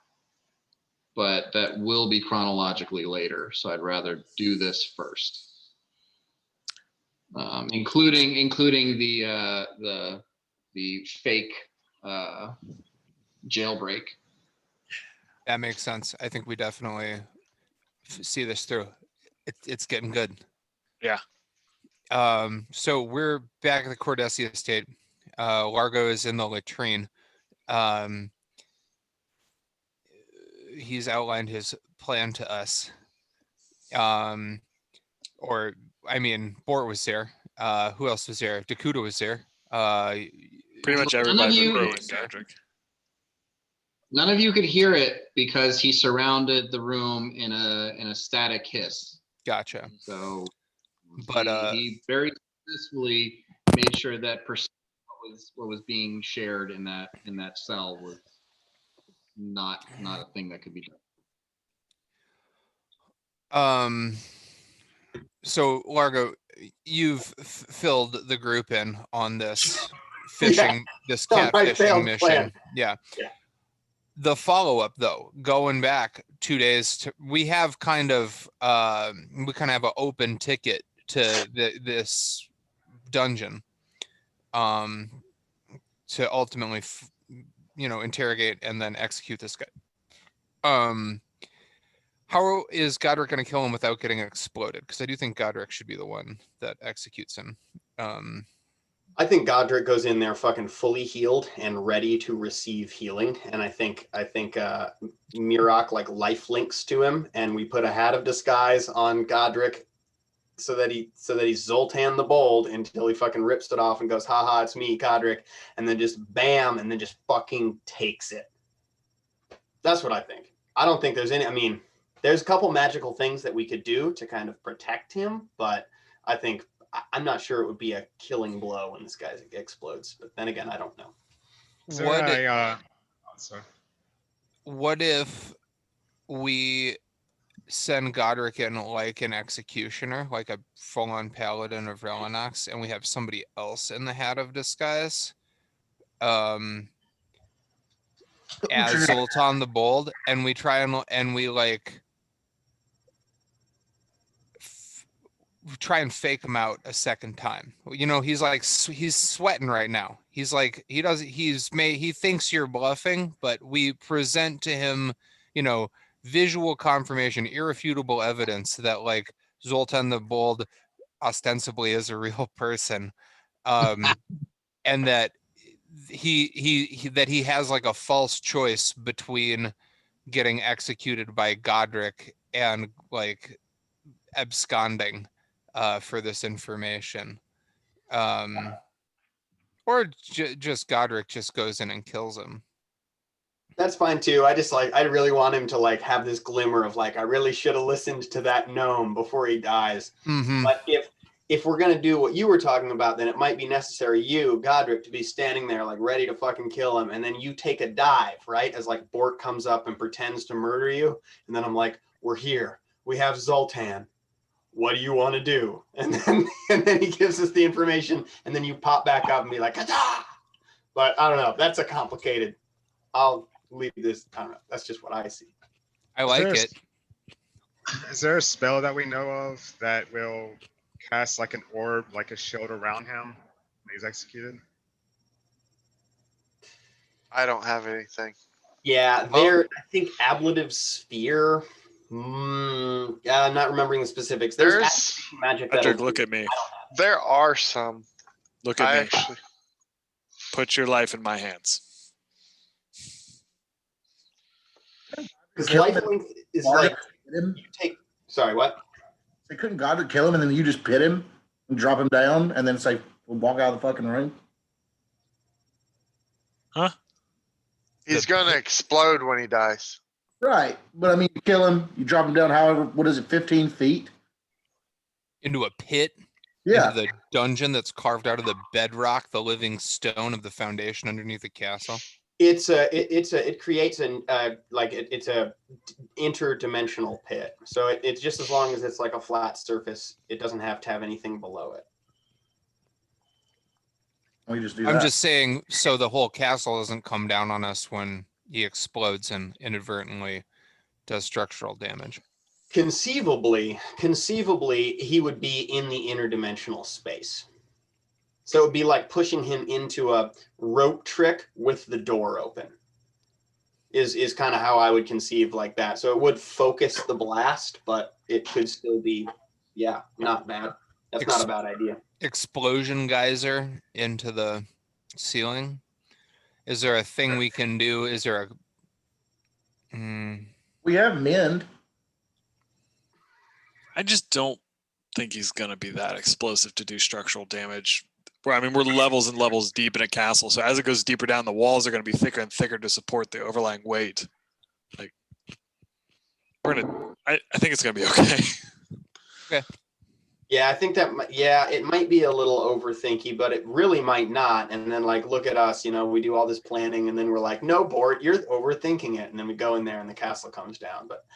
A: but that will be chronologically later. So I'd rather do this first, including the fake jailbreak.
D: That makes sense. I think we definitely see this through. It's getting good.
E: Yeah.
D: So we're back at the Cordesi estate. Largo is in the latrine. He's outlined his plan to us. Bort was there. Who else was there? Dakuta was there.
E: Pretty much
A: None of
E: everybody
A: you-
E: but Godric.
A: None of you could hear it because he surrounded the room in a static hiss.
D: Gotcha.
A: So,
D: But,
A: he very successfully made sure that what was being shared in that cell was not a thing that could be done.
D: So Largo, you've filled the group in on this fishing, this
F: On my
D: catfishing
F: failed
D: mission.
F: plan.
D: Yeah.
F: Yeah.
D: The follow-up though, going back 2 days we kind of have an open ticket to this dungeon to ultimately interrogate and then execute this guy. How is Godric going to kill him without getting exploded? Because I do think Godric should be the one that executes him.
F: I think Godric goes in there fucking fully healed and ready to receive healing. And I think Mirok like life links to him, and we put a hat of disguise on Godric so that he's Zoltan the Bold until he fucking rips it off and goes, haha, it's me, Godric, and then just bam, and then just fucking takes it. That's what I think. I don't think there's any, there's a couple magical things that we could do to kind of protect him, but I'm not sure it would be a killing blow when this guy explodes. But then again, I don't know.
D: What if we send Godric in like an executioner, like a full-on paladin of Relinox, and we have somebody else in the hat of disguise as Zoltan the Bold, and we try and we try and fake him out a second time. He's sweating right now. He's like, he thinks you're bluffing, but we present to him, visual confirmation, irrefutable evidence that like Zoltan the Bold ostensibly is a real person. And that he has like a false choice between getting executed by Godric and like absconding for this information, or just Godric just goes in and kills him.
F: That's fine too. I really want him to like have this glimmer of like, I really should have listened to that gnome before he dies.
D: Mm-hmm.
F: But if we're gonna do what you were talking about, then it might be necessary you, Godric, to be standing there like ready to fucking kill him, and then you take a dive, right? As like Bort comes up and pretends to murder you, and then I'm like, we're here. We have Zoltan. What do you want to do? And then he gives us the information, and then you pop back up and be like, "Kata!" But I don't know. That's a complicated. I'll leave this. I don't know. That's just what I see.
D: I like it.
B: Is there a spell that we know of that will cast like an orb, like a shield around him when he's executed?
H: I don't have anything.
F: Yeah, there. I think ablative sphere. Yeah, I'm not remembering the specifics. There's activation magic that.
E: Patrick, look at me.
H: There are some.
E: Look at
H: I
E: me.
H: actually.
E: Put your life in my hands.
F: Because lifelink is like you take. Sorry, what?
I: They couldn't God kill him and then you just pit him and drop him down and then say, we'll walk out of the fucking ring?
E: Huh?
H: He's gonna explode when he dies.
I: Right. But I mean, you kill him, you drop him down, however, what is it, 15 feet?
D: Into a pit.
I: Yeah.
D: Into the dungeon that's carved out of the bedrock, the living stone of the foundation underneath the castle.
F: It creates it's a interdimensional pit. So it's just as long as it's like a flat surface, it doesn't have to have anything below it.
I: We just do
D: I'm
I: that.
D: just saying, so the whole castle doesn't come down on us when he explodes and inadvertently does structural damage.
F: Conceivably, he would be in the interdimensional space. So it would be like pushing him into a rope trick with the door open. Is kind of how I would conceive like that. So it would focus the blast, but it could still be, not bad. That's not a bad idea.
D: Explosion geyser into the ceiling. Is there a thing we can do? Is there a...
I: We have mend.
E: I just don't think he's going to be that explosive to do structural damage. I mean, we're levels and levels deep in a castle, so as it goes deeper down, the walls are going to be thicker and thicker to support the overlying weight. Like, I think it's going to be okay.
D: Okay.
F: Yeah, I think that, it might be a little overthinky, but it really might not. And then like, look at us, we do all this planning and then we're like, no, Bort, you're overthinking it. And then we go in there and the castle comes down. But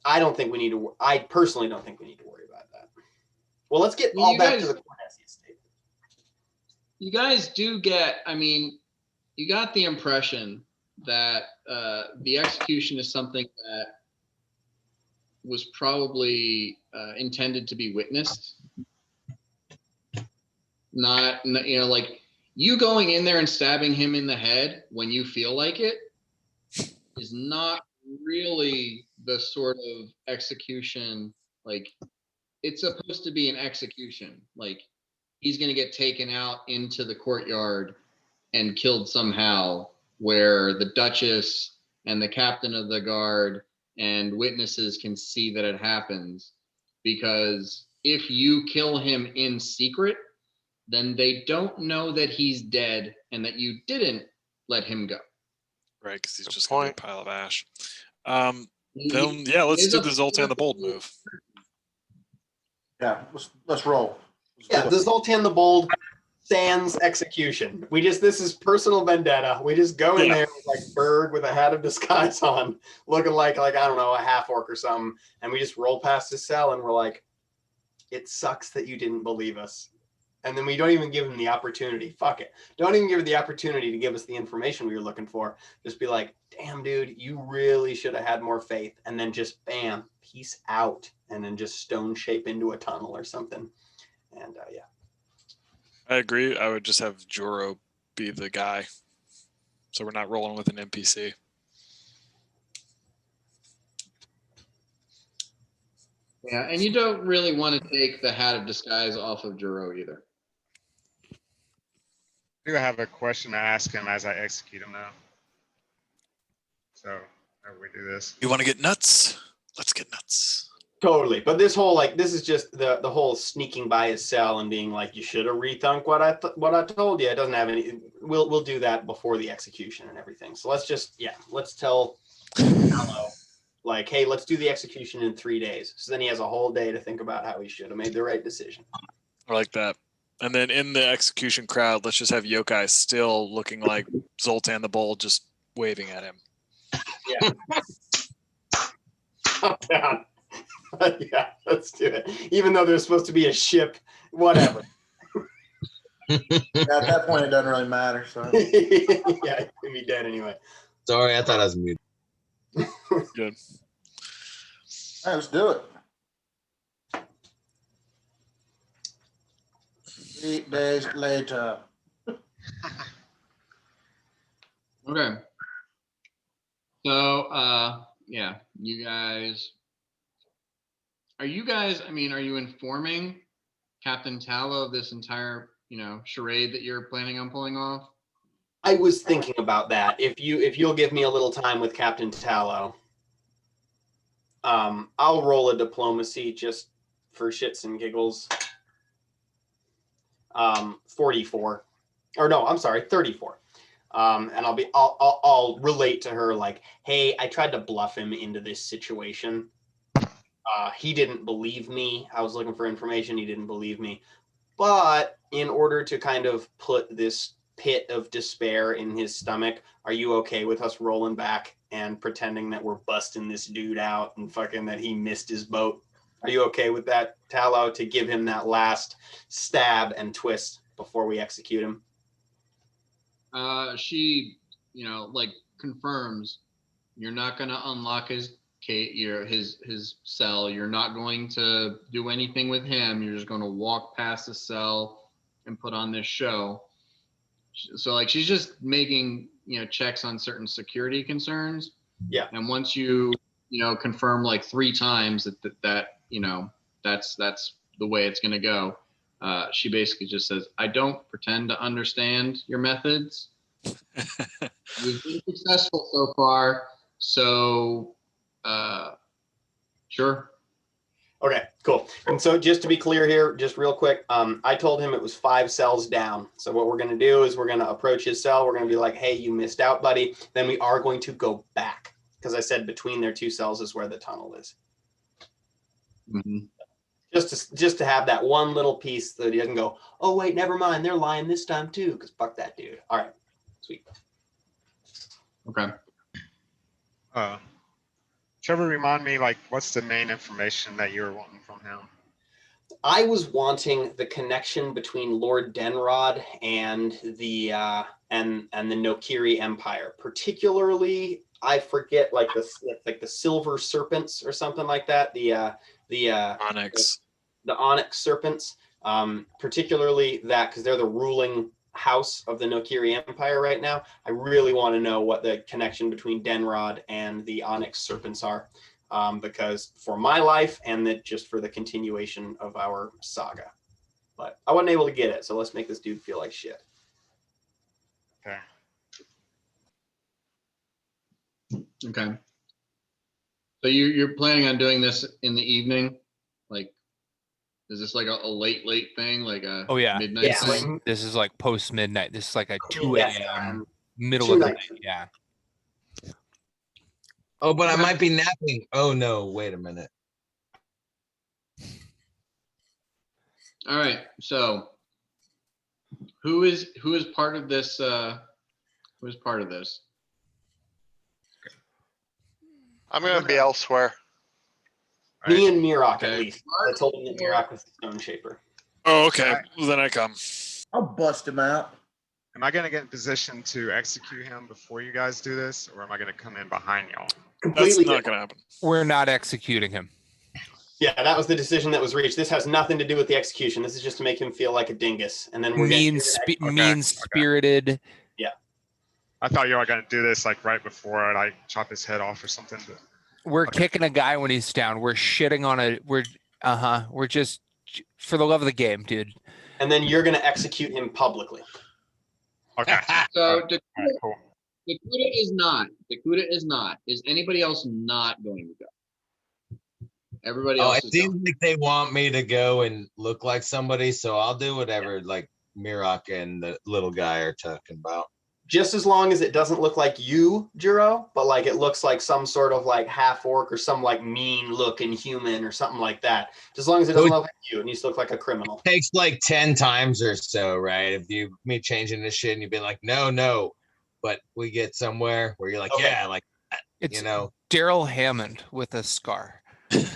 F: I personally don't think we need to worry about that. Well, let's get all back to the Cornesia state.
A: You guys do get, you got the impression that the execution is something that was probably intended to be witnessed. Not, like you going in there and stabbing him in the head when you feel like it is not really the sort of execution, like it's supposed to be an execution. Like he's going to get taken out into the courtyard and killed somehow, where the Duchess and the captain of the guard and witnesses can see that it happens. Because if you kill him in secret, then they don't know that he's dead and that you didn't let him go.
E: Right, because he's just going to be a pile of ash. Let's do the Zoltan the Bold move.
I: Yeah, let's roll.
F: The Zoltan the Bold sans execution. This is personal vendetta. We just go in there like Berg with a hat of disguise on, looking like I don't know, a half orc or something, and we just roll past his cell and we're like, it sucks that you didn't believe us. And then we don't even give him the opportunity. Fuck it. Don't even give him the opportunity to give us the information we were looking for. Just be like, damn, dude, you really should have had more faith. And then just bam, peace out. And then just stone shape into a tunnel or something. And
E: I agree. I would just have Joro be the guy. So we're not rolling with an NPC.
A: Yeah, and you don't really want to take the hat of disguise off of Joro either.
B: I do have a question to ask him as I execute him now. So, how do we do this?
E: You want to get nuts? Let's get nuts.
F: totally. But this whole, this is just the whole sneaking by his cell and being like, you should have rethunk what I told you. It doesn't have any, we'll do that before the execution and everything. So let's just, let's tell Paolo, hey, let's do the execution in 3 days. So then he has a whole day to think about how he should have made the right decision.
E: I like that. And then in the execution crowd, let's just have Yokai still looking like Zoltan the Bold, just waving at him.
C: Yeah. Up, down. Yeah, let's do it. Even though there's supposed to be a ship, whatever.
I: At that point, it doesn't really matter. So
C: Yeah, he'd be dead anyway.
G: Sorry, I thought I was muted.
E: Good.
I: all right, let's do it. 8 days later.
A: Okay. So, yeah, you guys. Are you guys? I mean, are you informing Captain Tallow of this entire, charade that you're planning on pulling off?
C: I was thinking about that. If you'll give me a little time with Captain Tallow, I'll roll a diplomacy just for shits and giggles. 44, or no, I'm sorry, 34. And I'll relate to her like, hey, I tried to bluff him into this situation. He didn't believe me. I was looking for information. He didn't believe me. But in order to kind of put this pit of despair in his stomach, are you okay with us rolling back and pretending that we're busting this dude out and fucking that he missed his boat? Are you okay with that, Tallow, to give him that last stab and twist before we execute him?
A: She, confirms you're not going to unlock his cell. You're not going to do anything with him. You're just going to walk past the cell and put on this show. So she's just making, checks on certain security concerns.
C: Yeah.
A: And once you, confirm 3 times that that's the way it's going to go. She basically just says, I don't pretend to understand your methods. You've been successful so far. So, sure.
C: Okay, cool. And so just to be clear here, just real quick, I told him it was 5 cells down. So what we're going to do is we're going to approach his cell. We're going to be like, hey, you missed out, buddy. Then we are going to go back because I said between their 2 cells is where the tunnel is.
A: Mm-hmm.
C: Just to have that one little piece that he doesn't go, oh, wait, never mind. They're lying this time, too, because fuck that dude. All right, sweet.
A: Okay.
B: Trevor, remind me, what's the main information that you were wanting from him?
C: I was wanting the connection between Lord Denrod and the Nokiri Empire. Particularly, I forget the Silver Serpents or something like that. The
E: Onyx.
C: The Onyx Serpents. Particularly that because they're the ruling house of the Nokiri Empire right now. I really want to know what the connection between Denrod and the Onyx Serpents are, because for my life and that just for the continuation of our saga. But I wasn't able to get it, so let's make this dude feel like shit.
B: Okay.
A: Okay. So you're planning on doing this in the evening? Is this a late thing?
D: Oh, yeah.
A: Midnight
C: Yeah,
A: thing?
D: This is post midnight. This is a 2
C: Yes,
D: a.m. middle of the night. Yeah.
G: Oh, but I might be napping. Oh no, wait a minute.
A: All right. So who is part of this? Who is part of this?
H: I'm gonna be elsewhere.
C: Me and Mirok, at
A: Okay.
C: least. I told him that Mirok was the Stone Shaper.
E: Oh, okay. Well, then I come.
I: I'll bust him out.
B: Am I going to get in position to execute him before you guys do this, or am I going to come in behind y'all?
E: That's
C: Completely
E: not
C: different.
E: going to happen.
D: We're not executing him.
C: Yeah, that was the decision that was reached. This has nothing to do with the execution. This is just to make him feel like a dingus. And then we're
D: Mean-spirited.
B: I thought you were going to do this right before I chop his head off or something. But
D: We're kicking a guy when he's down. We're shitting on we're just for the love of the game, dude.
C: And then you're going to execute him publicly.
B: okay.
A: So
B: All right, cool.
A: Dakuda is not. Is anybody else not going to go? Everybody
G: Oh,
A: else
G: it
A: is
G: seems
A: going.
G: like they want me to go and look like somebody, so I'll do whatever Mirok and the little guy are talking about.
F: Just as long as it doesn't look like you, Juro, but like it looks like some sort of like half orc or some like mean looking human or something like that. Just as long as it doesn't look like you, it needs to look like a criminal.
G: Takes like 10 times or so, right? If you me changing this shit and you've been like, no, but we get somewhere where you're like,
F: Okay.
G: yeah, like that,
D: It's
G: you know.
D: Daryl Hammond with a scar.
F: Like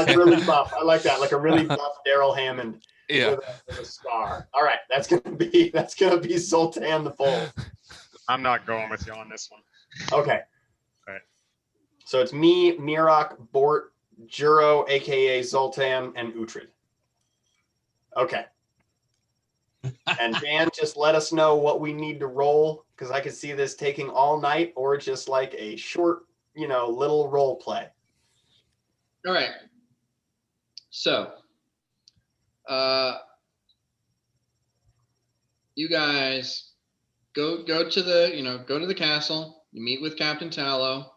F: really buff. I like that. Like a really buff Daryl Hammond.
D: Yeah.
F: With a scar. All right, that's gonna be Zoltan the Bold.
B: I'm not going with you on this one.
F: Okay.
B: Okay.
F: So it's me, Mirok, Bort, Juro, aka Zoltan, and Uhtred. Okay. And Dan, just let us know what we need to roll, because I could see this taking all night or just like a short, little role play.
A: All right. So, you guys go to the castle. You meet with Captain Tallow.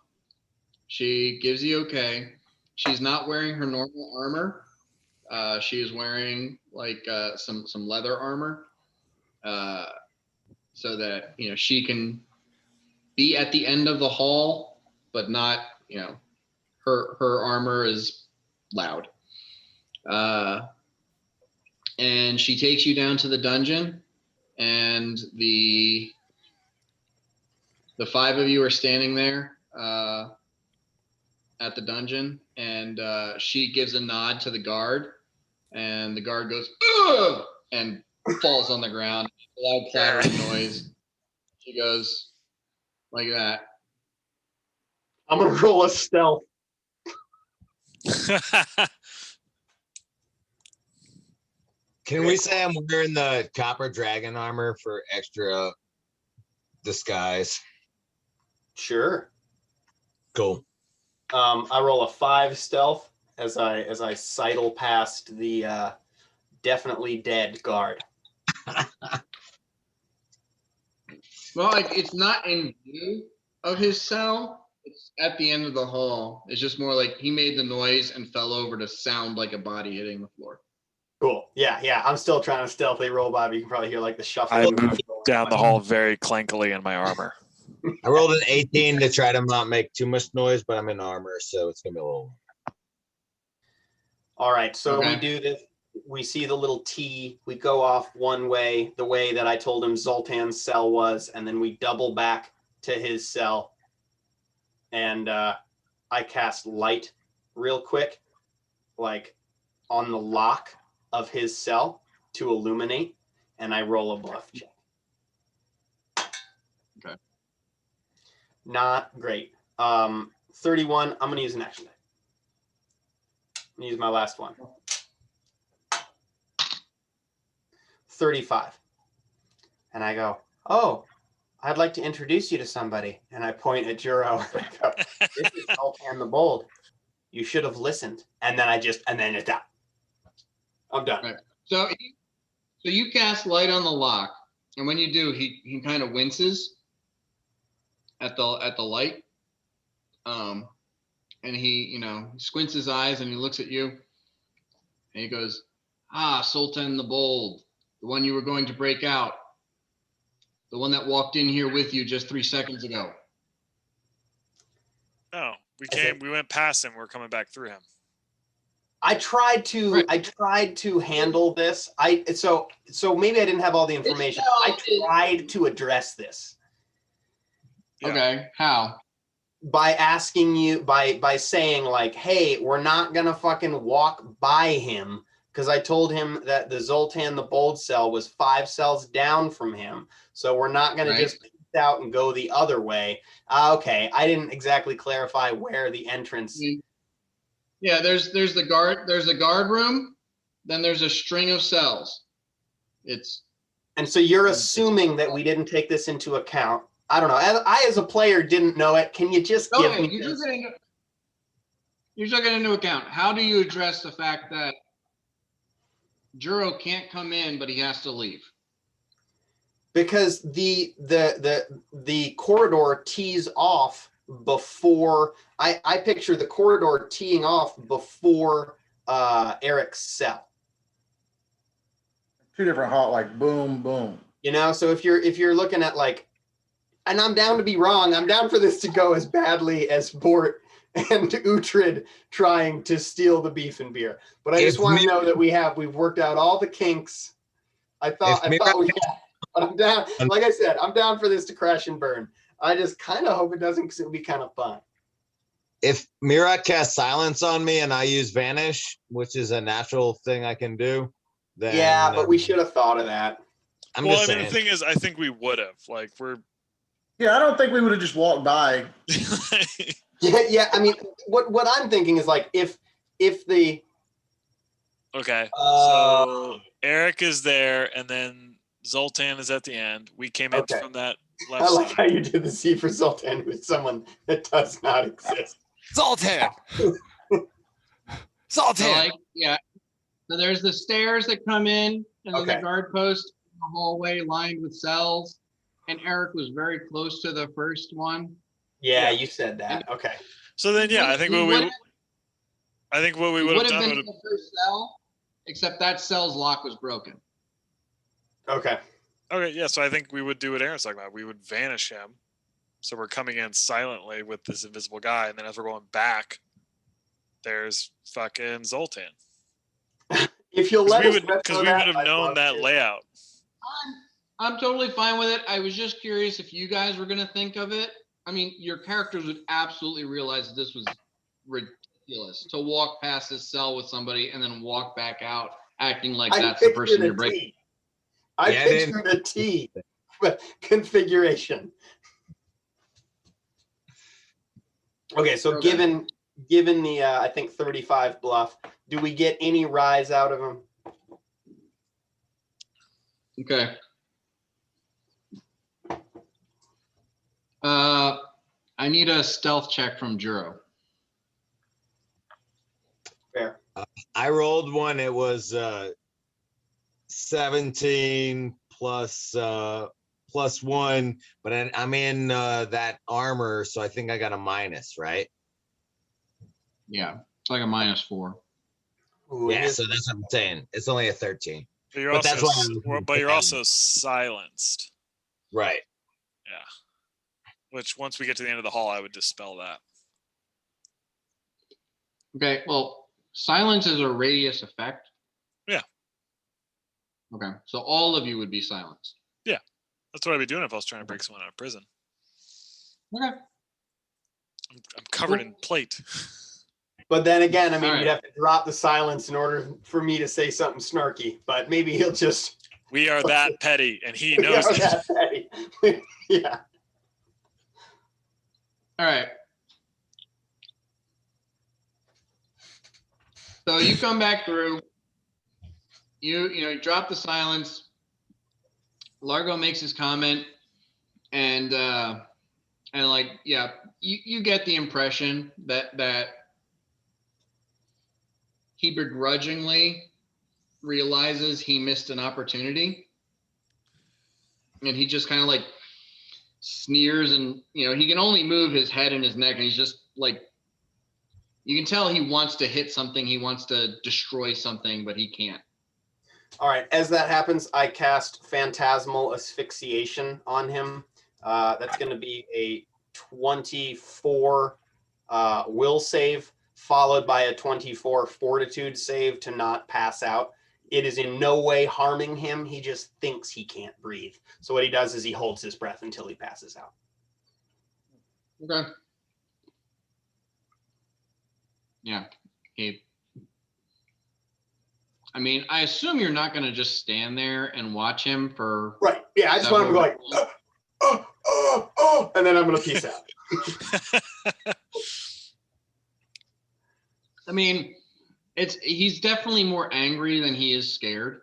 A: She gives the okay. She's not wearing her normal armor. She is wearing like some leather armor, so that she can be at the end of the hall, but not her armor is loud. And she takes you down to the dungeon, and the five of you are standing there at the dungeon, and she gives a nod to the guard, and the guard goes, "Ugh!" and falls on the ground. A loud clattering noise. She goes like that.
F: I'm gonna roll a stealth.
G: Can we say I'm wearing the copper dragon armor for extra disguise?
F: Sure.
G: Cool.
F: I roll a 5 stealth as I sidle past the definitely dead guard.
A: Well, like it's not in view of his cell. It's at the end of the hall. It's just more like he made the noise and fell over to sound like a body hitting the floor.
F: Cool. Yeah. I'm still trying to stealthily roll by, but you can probably hear like the shuffle.
E: I moved down the hall very clankily in my armor.
G: I rolled an 18 to try to not make too much noise, but I'm in armor, so it's gonna be a little.
F: All right, so
A: Okay.
F: we do this. We see the little T. We go off one way, the way that I told him Zoltan's cell was, and then we double back to his cell. And I cast light real quick, like on the lock of his cell to illuminate, and I roll a bluff check.
A: Okay.
F: Not great. 31. I'm going to use an action die. I'm going to use my last one. 35. And I go, "Oh, I'd like to introduce you to somebody." And I point at Juro. And I go, "This is Zoltan the Bold. You should have listened." And then then it's out. I'm done.
A: Right. So you cast light on the lock, and when you do, he kind of winces at the light, and he squints his eyes and he looks at you, and he goes, "Ah, Sultan the Bold, the one you were going to break out, the one that walked in here with you just 3 seconds ago."
E: No, we went past him. We're coming back through him.
F: I tried to handle this. So maybe I didn't have all the information. I tried to address this.
E: Yeah.
A: Okay, how?
F: By asking you, by saying like, "Hey, we're not gonna fucking walk by him," because I told him that the Zoltan the Bold cell was 5 cells down from him, so we're not gonna just peace out and go the other way. Okay, I didn't exactly clarify where the entrance.
A: Yeah, there's the guard room, then there's a string of cells.
F: And so you're assuming that we didn't take this into account. I don't know. I as a player didn't know it. Can you just give me this?
A: You took it into account. How do you address the fact that Juro can't come in, but he has to leave?
F: Because the corridor tees off before I picture the corridor teeing off before Eric's cell.
I: Two different hall, like boom, boom.
F: You know, so if you're looking at like, and I'm down to be wrong, I'm down for this to go as badly as Bort and Uhtred trying to steal the beef and beer. But I just want to know that we've worked out all the kinks. I thought we had, but I'm down. Like I said, I'm down for this to crash and burn. I just kind of hope it doesn't, because it would be kind of fun.
G: If Mira casts silence on me and I use vanish, which is a natural thing I can do, then
F: Yeah, but we should have thought of that.
G: I'm
E: Well,
G: just
E: I mean,
G: saying.
E: the thing is, I think we would have. Like, we're.
I: Yeah, I don't think we would have just walked by.
F: Yeah. I mean, what I'm thinking is like if the
E: Okay, so Eric is there, and then Zoltan is at the end. We came in
F: Okay.
E: from that left
F: I like
E: side.
F: how you did the C for Zoltan with someone that does not exist.
D: Zoltan.
A: So
D: Zoltan.
A: like, yeah. So there's the stairs that come in, and then
F: Okay.
A: the guard post in the hallway lined with cells. And Eric was very close to the first one.
F: Yeah, you said that. Okay.
E: So then, yeah, I think
A: He
E: what
A: would
E: we would have done
A: been
E: would
A: in the first cell, except that cell's lock was broken.
F: Okay.
E: Okay, yeah. So I think we would do what Aaron's talking about. We would vanish him, so we're coming in silently with this invisible guy, and then as we're going back, there's fucking Zoltan.
F: If you'll let us
E: Because we would have known that layout.
A: I'm totally fine with it. I was just curious if you guys were gonna think of it. I mean, your characters would absolutely realize that this was ridiculous to walk past this cell with somebody and then walk back out acting like that's the person you're breaking.
F: I pictured a T configuration. Okay, so given the I think 35 bluff, do we get any rise out of him?
A: Okay. I need a stealth check from Juro.
F: Fair.
G: I rolled one. It was 17 plus 1, but I'm in that armor, so I think I got a minus, right?
A: Yeah, it's like a -4.
F: Ooh,
G: Yeah, so that's what I'm saying. It's only a 13.
E: But you're
G: But that's
E: also,
G: why
E: but you're also silenced.
G: Right.
E: Yeah. Which once we get to the end of the hall, I would dispel that.
A: Okay, well, silence is a radius effect.
E: Yeah.
A: Okay, so all of you would be silenced.
E: Yeah, that's what I'd be doing if I was trying to break someone out of prison.
A: Okay.
E: I'm covered in plate.
F: But then again, I mean,
A: All
F: you'd
A: right.
F: have to drop the silence in order for me to say something snarky. But maybe he'll just.
E: We are that petty, and he
F: We
E: knows
F: are
E: it.
F: that petty. Yeah.
A: All right. So you come back through. You drop the silence. Largo makes his comment, and like, yeah, you get the impression that he begrudgingly realizes he missed an opportunity, and he just kind of like sneers, and he can only move his head and his neck, and he's just like, you can tell he wants to hit something, he wants to destroy something, but he can't.
F: All right. As that happens, I cast Phantasmal Asphyxiation on him. That's going to be a 24 will save, followed by a 24 fortitude save to not pass out. It is in no way harming him. He just thinks he can't breathe. So what he does is he holds his breath until he passes out.
A: Okay. Yeah. He. I mean, I assume you're not going to just stand there and watch him for.
F: Right. Yeah. I just want him to go like, and then I'm going to peace out.
A: I mean, he's definitely more angry than he is scared.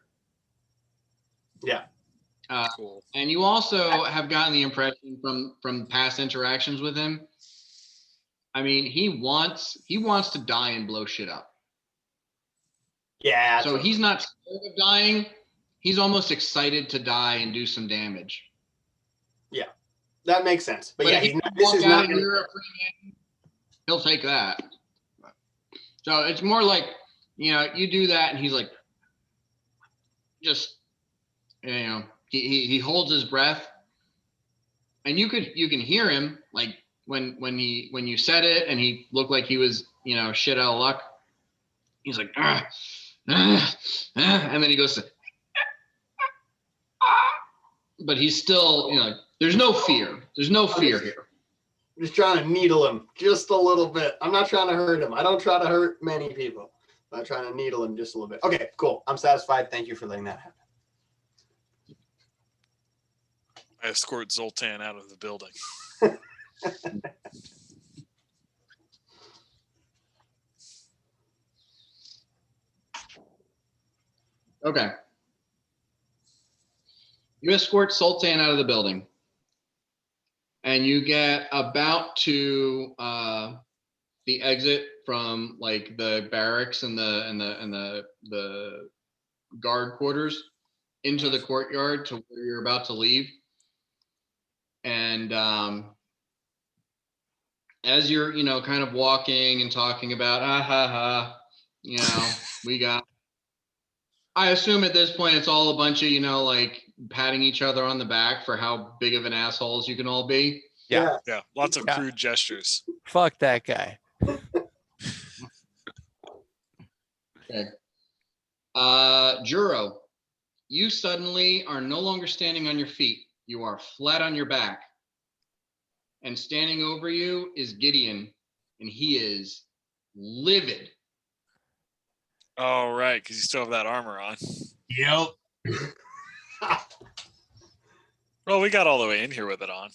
F: Yeah.
E: Cool.
A: And you also have gotten the impression from past interactions with him. I mean, he wants to die and blow shit up.
F: Yeah.
A: So he's not scared of dying. He's almost excited to die and do some damage.
F: Yeah. That makes sense. But yeah,
A: if he
F: this is not
A: going to. He'll take that. So it's more like, you do that and he's like, just, he holds his breath, and you can hear him like when you said it, and he looked like he was shit out of luck. He's like, and then he goes to, but he's still there's no fear. There's no fear here.
F: I'm just trying to needle him just a little bit. I'm not trying to hurt him. I don't try to hurt many people. I'm not trying to needle him just a little bit. Okay, cool. I'm satisfied. Thank you for letting that happen.
E: I escort Zoltan out of the building.
A: Okay. You escort Sultan out of the building, and you get about to the exit from like the barracks and the guard quarters into the courtyard to where you're about to leave. And as you're kind of walking and talking about we got. I assume at this point it's all a bunch of like patting each other on the back for how big of an assholes you can all be.
D: Yeah.
E: Yeah, lots of crude gestures.
D: Fuck that guy.
A: Okay. Juro, you suddenly are no longer standing on your feet. You are flat on your back. And standing over you is Gideon, and he is livid.
E: Oh, right, because you still have that armor on.
G: Yep.
E: Well, we got all the way in here with it on.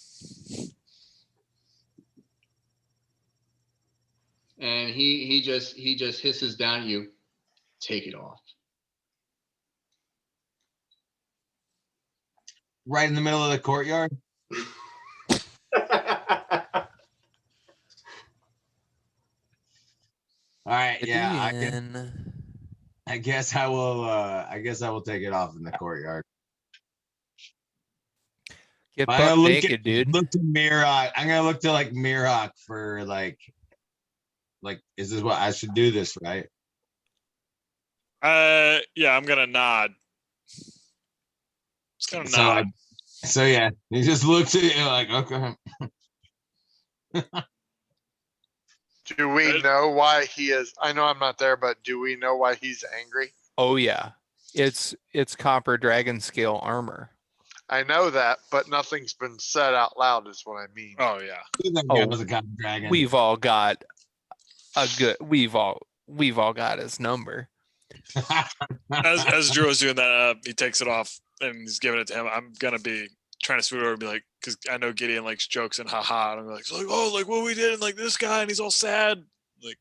A: And he just hisses down at you. Take it off.
G: Right in the middle of the courtyard. All right, yeah, I guess I will take it off in the courtyard.
D: Get
G: I'm gonna
D: butt
G: look
D: naked, dude.
G: Look to Mirok. I'm gonna look to like Mirok for like is this what I should do this, right?
E: Yeah, I'm gonna nod. Just gonna nod.
G: So yeah, he just looks at you like, okay.
H: Do we know why he is? I know I'm not there, but do we know why he's angry?
D: Oh yeah, it's copper dragon scale armor.
H: I know that, but nothing's been said out loud is what I mean.
E: Oh yeah.
G: Was a copper dragon.
D: We've all got a good. We've all got his number.
E: As Drew was doing that, he takes it off and he's giving it to him. I'm gonna be trying to swoop over and be like, because I know Gideon likes jokes and haha. And I'm like, oh, like what we did, and like this guy, and he's all sad. Like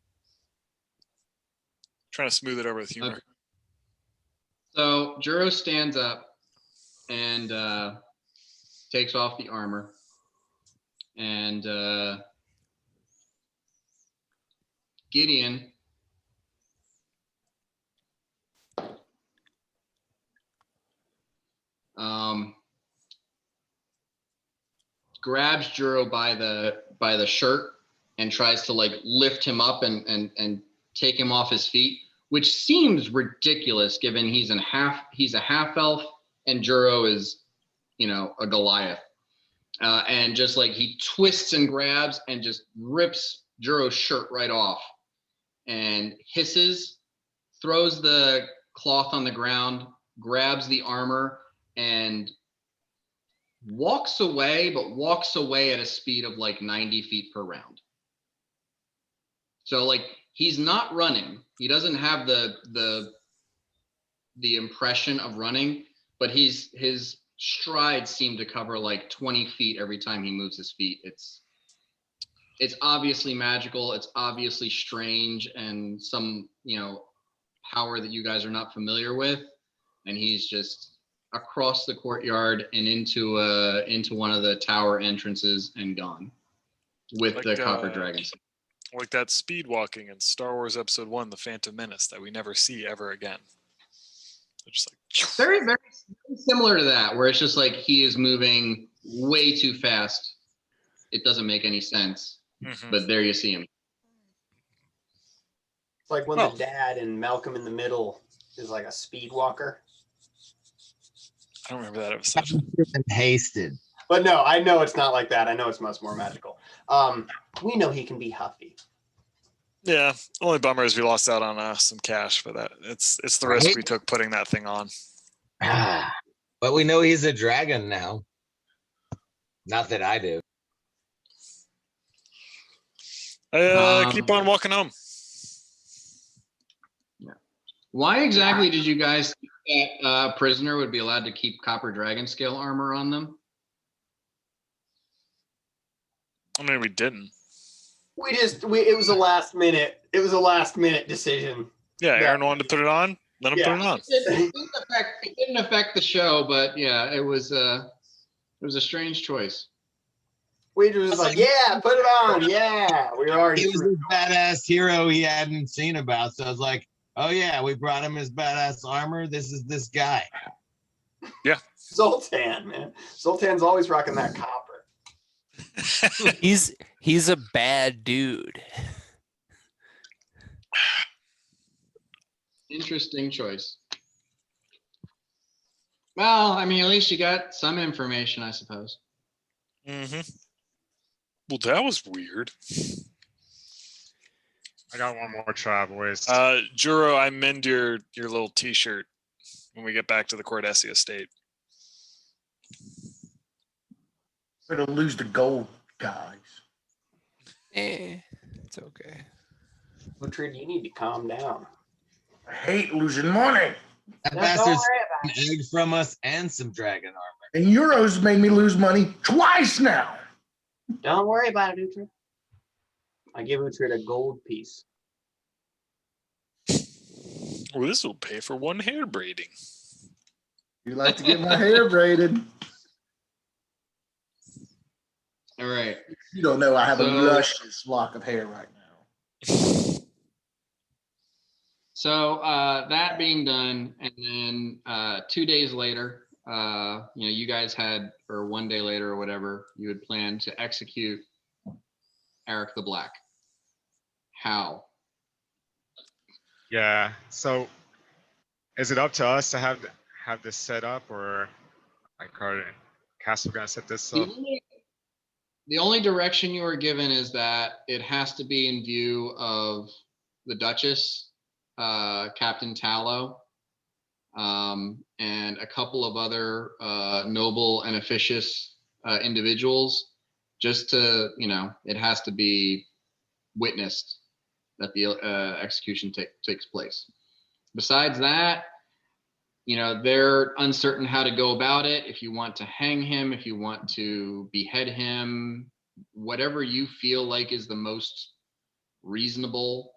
E: trying to smooth it over with humor.
A: Okay. So Juro stands up and takes off the armor, and Gideon grabs Juro by the shirt and tries to like lift him up and take him off his feet, which seems ridiculous given he's a half elf and Juro is a Goliath, and just like he twists and grabs and just rips Juro's shirt right off and hisses, throws the cloth on the ground, grabs the armor, and walks away, but walks away at a speed of like 90 feet per round. So like he's not running. He doesn't have the impression of running, but his strides seem to cover like 20 feet every time he moves his feet. It's obviously magical. It's obviously strange and some, power that you guys are not familiar with. And he's just across the courtyard and into one of the tower entrances and gone with the copper dragons.
E: Like that speed walking in Star Wars Episode 1, The Phantom Menace, that we never see ever again. They're just like
A: very, very similar to that, where it's just like he is moving way too fast. It doesn't make any sense, but there you see him.
F: It's like when the dad in Malcolm in the Middle is like a speed walker.
E: I don't remember that episode.
G: Hasted.
C: But no, I know it's not like that. I know it's much more magical. We know he can be huffy.
E: Yeah, only bummer is we lost out on some cash for that. It's the risk
G: Right?
E: we took putting that thing on.
G: But we know he's a dragon now. Not that I do.
E: Keep on walking home.
A: Why exactly did you guys think that prisoner would be allowed to keep copper dragon scale armor on them?
E: I mean, we didn't.
C: It was a last minute. It was a last minute decision.
E: Yeah, Aaron wanted to put it on. Let him put it on.
A: It didn't affect the show, but yeah, it was a strange choice.
C: We were just like, yeah, put it on. Yeah, we were already.
G: He was a badass hero he hadn't seen about. So I was like, oh yeah, we brought him his badass armor. This is this guy.
E: Yeah.
C: Zoltan, man. Zoltan's always rocking that copper.
D: He's a bad dude.
A: Interesting choice. Well, I mean, at least you got some information, I suppose.
E: Mm-hmm. Well, that was weird.
B: I got one more try, boys.
E: Juro, I mend your little T-shirt when we get back to the Cordessi estate.
I: We're gonna lose the gold, guys.
D: It's okay.
C: Lutrud, you need to calm down.
I: I hate losing money.
G: That
C: No, don't
G: bastard's
C: worry about
G: an egg from us and some dragon armor.
I: And Euros made me lose money twice now.
C: Don't worry about it, Lutrud. I give Lutrud a gold piece.
E: Well, this will pay for one hair braiding.
I: You like to get my hair braided.
A: All right.
I: You don't know I have a
A: So-
I: luscious lock of hair right now.
A: So that being done, and then 2 days later, you guys had, or 1 day later or whatever, you had planned to execute Eric the Black. How?
B: Yeah. So, is it up to us to have this set up, or like are Castle gonna set this up?
A: The only direction you were given is that it has to be in view of the Duchess, Captain Tallow, and a couple of other noble and officious individuals, just to, it has to be witnessed that the execution takes place. Besides that, they're uncertain how to go about it. If you want to hang him, if you want to behead him, whatever you feel like is the most reasonable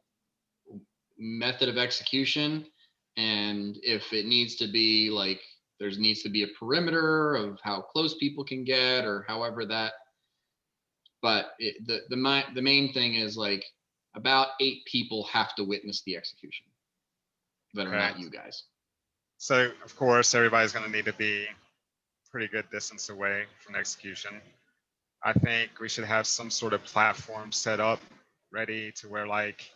A: method of execution. And if it needs to be like, there needs to be a perimeter of how close people can get, or however that, but the main thing is like about 8 people have to witness the execution that are not you guys.
B: So, of course, everybody's going to need to be pretty good distance away from the execution. I think we should have some sort of platform set up ready to where, like,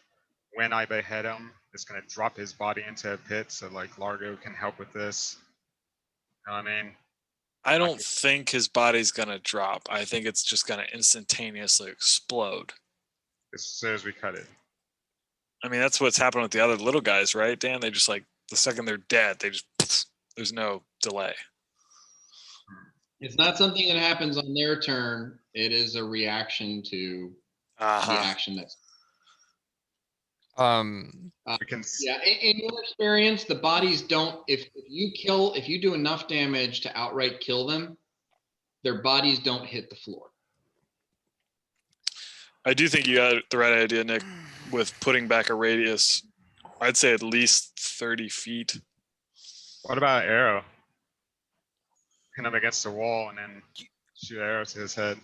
B: when I behead him, it's going to drop his body into a pit, so, like, Largo can help with this. You know what I mean?
E: I don't think his body's going to drop. I think it's just going to instantaneously explode.
B: As soon as we cut it.
E: I mean, that's what's happened with the other little guys, right, Dan? They just like, the second they're dead, they just, there's no delay.
A: It's not something that happens on their turn. It is a reaction to the action that's.
B: We can
A: Yeah, in your experience, the bodies don't. If you do enough damage to outright kill them, their bodies don't hit the floor.
E: I do think you got the right idea, Nick, with putting back a radius. I'd say at least 30 feet.
B: What about an arrow? Pin him against the wall and then shoot an arrow to his head.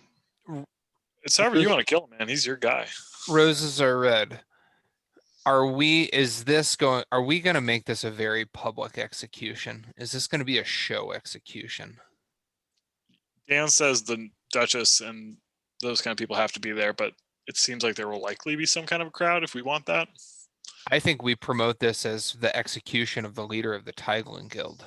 E: It's however you want to kill him, man. He's your guy.
D: Roses are red. Are we going to make this a very public execution? Is this going to be a show execution?
E: Dan says the Duchess and those kind of people have to be there, but it seems like there will likely be some kind of a crowd if we want that.
D: I think we promote this as the execution of the leader of the Tiglin Guild.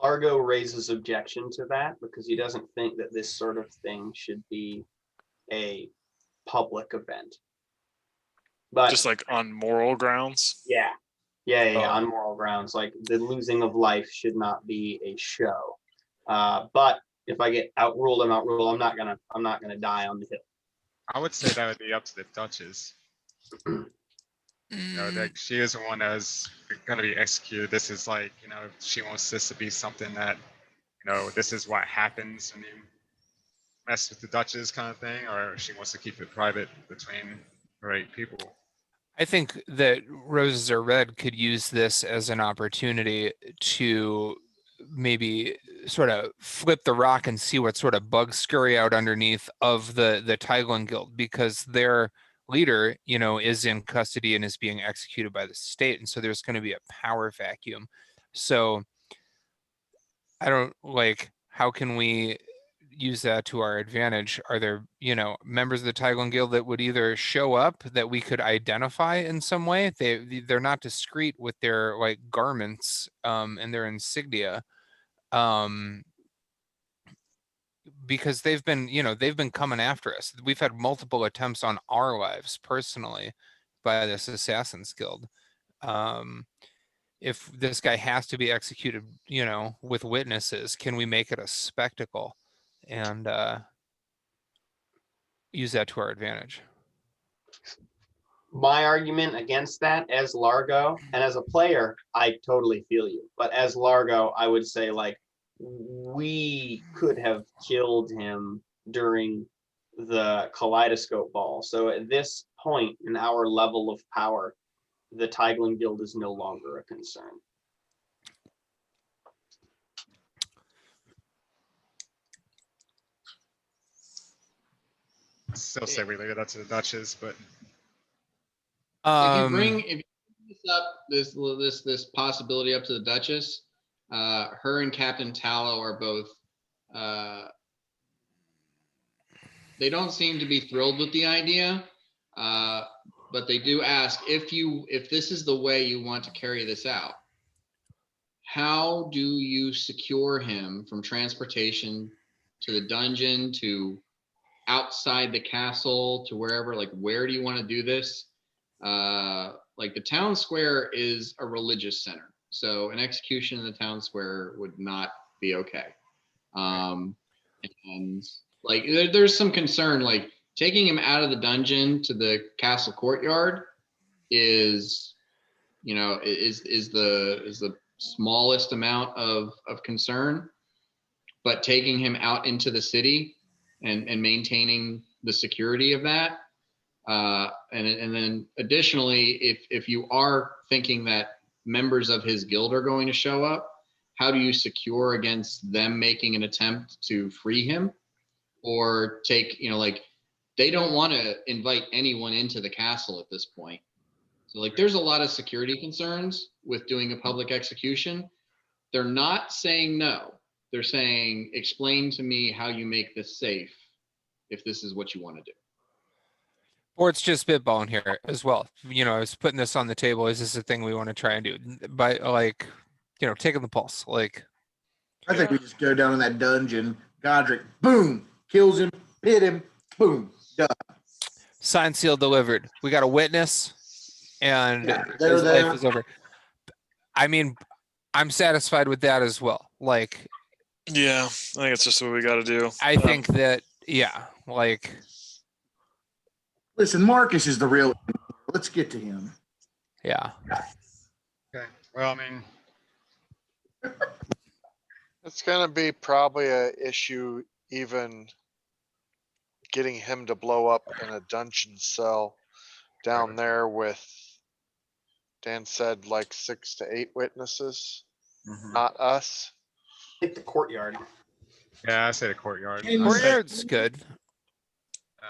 F: Argo raises objection to that because he doesn't think that this sort of thing should be a public event. But
E: Just like on moral grounds.
F: yeah,
E: Oh.
F: on moral grounds, like the losing of life should not be a show. But if I get outruled, I'm outruled. I'm not gonna die on the hill.
B: I would say that would be up to the Duchess. You know, that she is the one that's going to be executed. This is like, you know, she wants this to be something that, you know, this is what happens when you mess with the Duchess kind of thing, or she wants to keep it private between the right people.
D: I think that Roses Are Red could use this as an opportunity to maybe sort of flip the rock and see what sort of bugs scurry out underneath of the Tiglin Guild, because their leader, you know, is in custody and is being executed by the state. And so there's going to be a power vacuum. So I don't like, how can we use that to our advantage? Are there, you know, members of the Tiglin Guild that would either show up that we could identify in some way? They're not discreet with their like garments and their insignia, because they've been, you know, they've been coming after us. We've had multiple attempts on our lives personally by this Assassin's Guild. If this guy has to be executed, you know, with witnesses, can we make it a spectacle and use that to our advantage?
F: My argument against that, as Largo and as a player, I totally feel you. But as Largo, I would say, like, we could have killed him during the Kaleidoscope Ball. So at this point in our level of power, the Tiglin Guild is no longer a concern.
B: Still say we leave that to the Duchess, but
A: If you bring this possibility up to the Duchess, her and Captain Tallow are both they don't seem to be thrilled with the idea, but they do ask, if this is the way you want to carry this out, how do you secure him from transportation to the dungeon, to outside the castle, to wherever? Like, where do you want to do this? Like, the town square is a religious center, so an execution in the town square would not be okay. And like, there's some concern, like taking him out of the dungeon to the castle courtyard is, you know, is the smallest amount of concern, but taking him out into the city and maintaining the security of that, and then additionally, if you are thinking that members of his guild are going to show up, how do you secure against them making an attempt to free him or take, you know, like, they don't want to invite anyone into the castle at this point. So like, there's a lot of security concerns with doing a public execution. They're not saying no. They're saying, explain to me how you make this safe if this is what you want to do.
D: Or it's just spitballing here as well. You know, I was putting this on the table. Is this a thing we want to try and do? By, like, you know, taking the pulse. Like,
I: I think we just go down in that dungeon. Godric, boom, kills him, hit him, boom, done.
D: signed, sealed, delivered. We got a witness, and
I: Yeah,
D: his
I: there.
D: life is over. I mean, I'm satisfied with that as well. Like,
E: Yeah, I think it's just what we got to do.
D: I think that, yeah, like,
I: Listen, Marcus is the real. Let's get to him.
D: yeah.
B: okay. Well, I mean,
H: It's gonna be probably a issue even getting him to blow up in a dungeon cell down there with, Dan said, like 6 to 8 witnesses, not us.
F: Hit the courtyard.
B: yeah, I say the courtyard.
I: Can
B: I say-
D: Courtyard's good.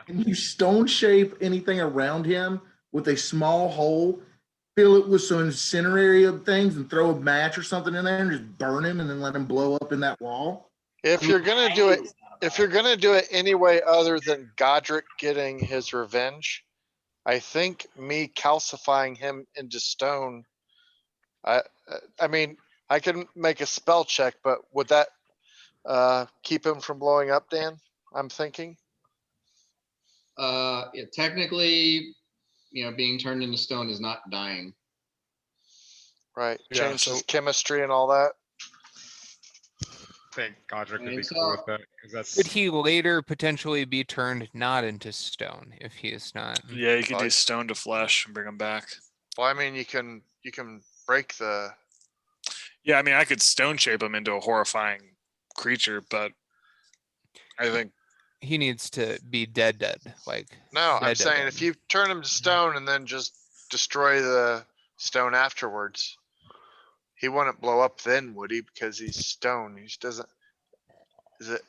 I: Can you stone shape anything around him with a small hole, fill it with some incendiary things, and throw a match or something in there and just burn him and then let him blow up in that wall?
H: If you're gonna do it, if you're gonna do it any way other than Godric getting his revenge, I think me calcifying him into stone, I mean, I can make a spell check, but would that keep him from blowing up, Dan? I'm thinking.
A: Yeah, technically, being turned into stone is not dying.
H: Right.
B: Yeah,
H: Change his
B: so-
H: chemistry and all that.
B: I think Godric would
A: And
B: be
A: so-
B: cool with that because that's
D: Could he later potentially be turned not into stone if he is not?
E: Yeah, you could do
H: Like-
E: stone to flesh and bring him back.
H: Well, I mean, you can break the.
E: Yeah, I mean, I could stone shape him into a horrifying creature, but I think
D: He needs to be dead. Like
H: No, I'm
D: dead.
H: saying if you turn him to stone and then just destroy the stone afterwards, he wouldn't blow up then, would he? Because he's stone. He just doesn't. Is it?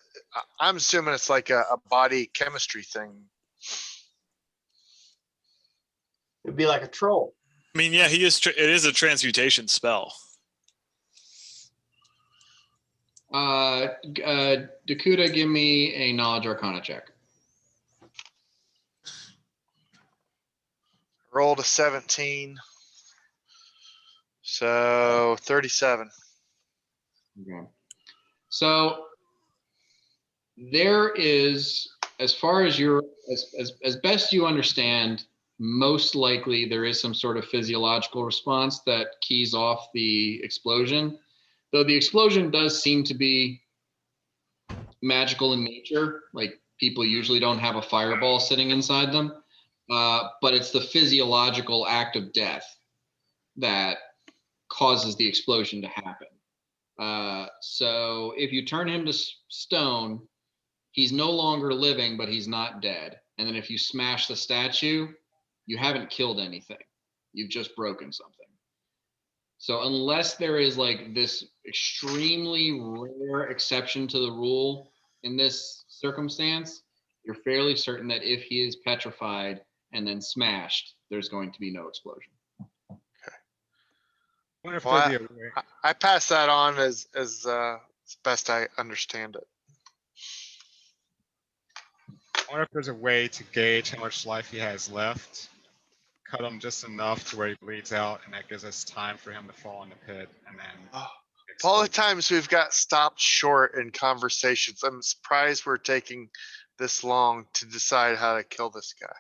H: I'm assuming it's like a body chemistry thing.
F: It'd be like a troll.
E: I mean, yeah, he is. It is a transmutation spell.
A: Dakuta, give me a knowledge arcana check.
H: Rolled a 17. So 37.
A: Okay. So there is, as far as as best you understand, most likely there is some sort of physiological response that keys off the explosion. Though the explosion does seem to be magical in nature, like people usually don't have a fireball sitting inside them, but it's the physiological act of death that causes the explosion to happen. So if you turn him to stone, he's no longer living, but he's not dead. And then if you smash the statue, you haven't killed anything. You've just broken something. So unless there is like this extremely rare exception to the rule in this circumstance, you're fairly certain that if he is petrified and then smashed, there's going to be no explosion.
B: I wonder if
H: Well,
B: there'd be a way.
H: I pass that on as best I understand it.
B: I wonder if there's a way to gauge how much life he has left. Cut him just enough to where he bleeds out, and that gives us time for him to fall in the pit, and then.
H: Oh, all the
B: explode.
H: times we've got stopped short in conversations, I'm surprised we're taking this long to decide how to kill this guy.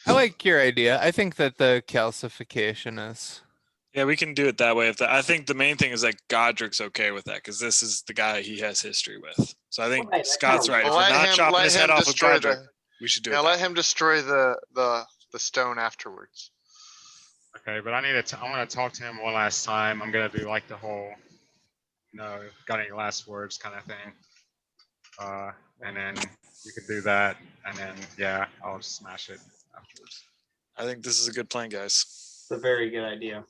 D: I like your idea. I think that the calcification is.
E: Yeah, we can do it that way. I think the main thing is that Godric's okay with that because this is the guy he has history with. So I think
F: Right, that
E: Scott's
F: kinda
E: right. If
H: Well,
E: we're not chopping
H: let
E: his head
H: him
E: off with
H: destroy
E: Godric,
H: the.
E: we should do
H: Yeah,
E: it.
H: let
E: that
H: him destroy the stone afterwards.
B: Okay, but I want to talk to him one last time. I'm gonna do like the whole, got any last words kind of thing. And then we could do that, and then yeah, I'll just smash it afterwards.
E: way. I think this is a good plan, guys.
F: It's a very good idea.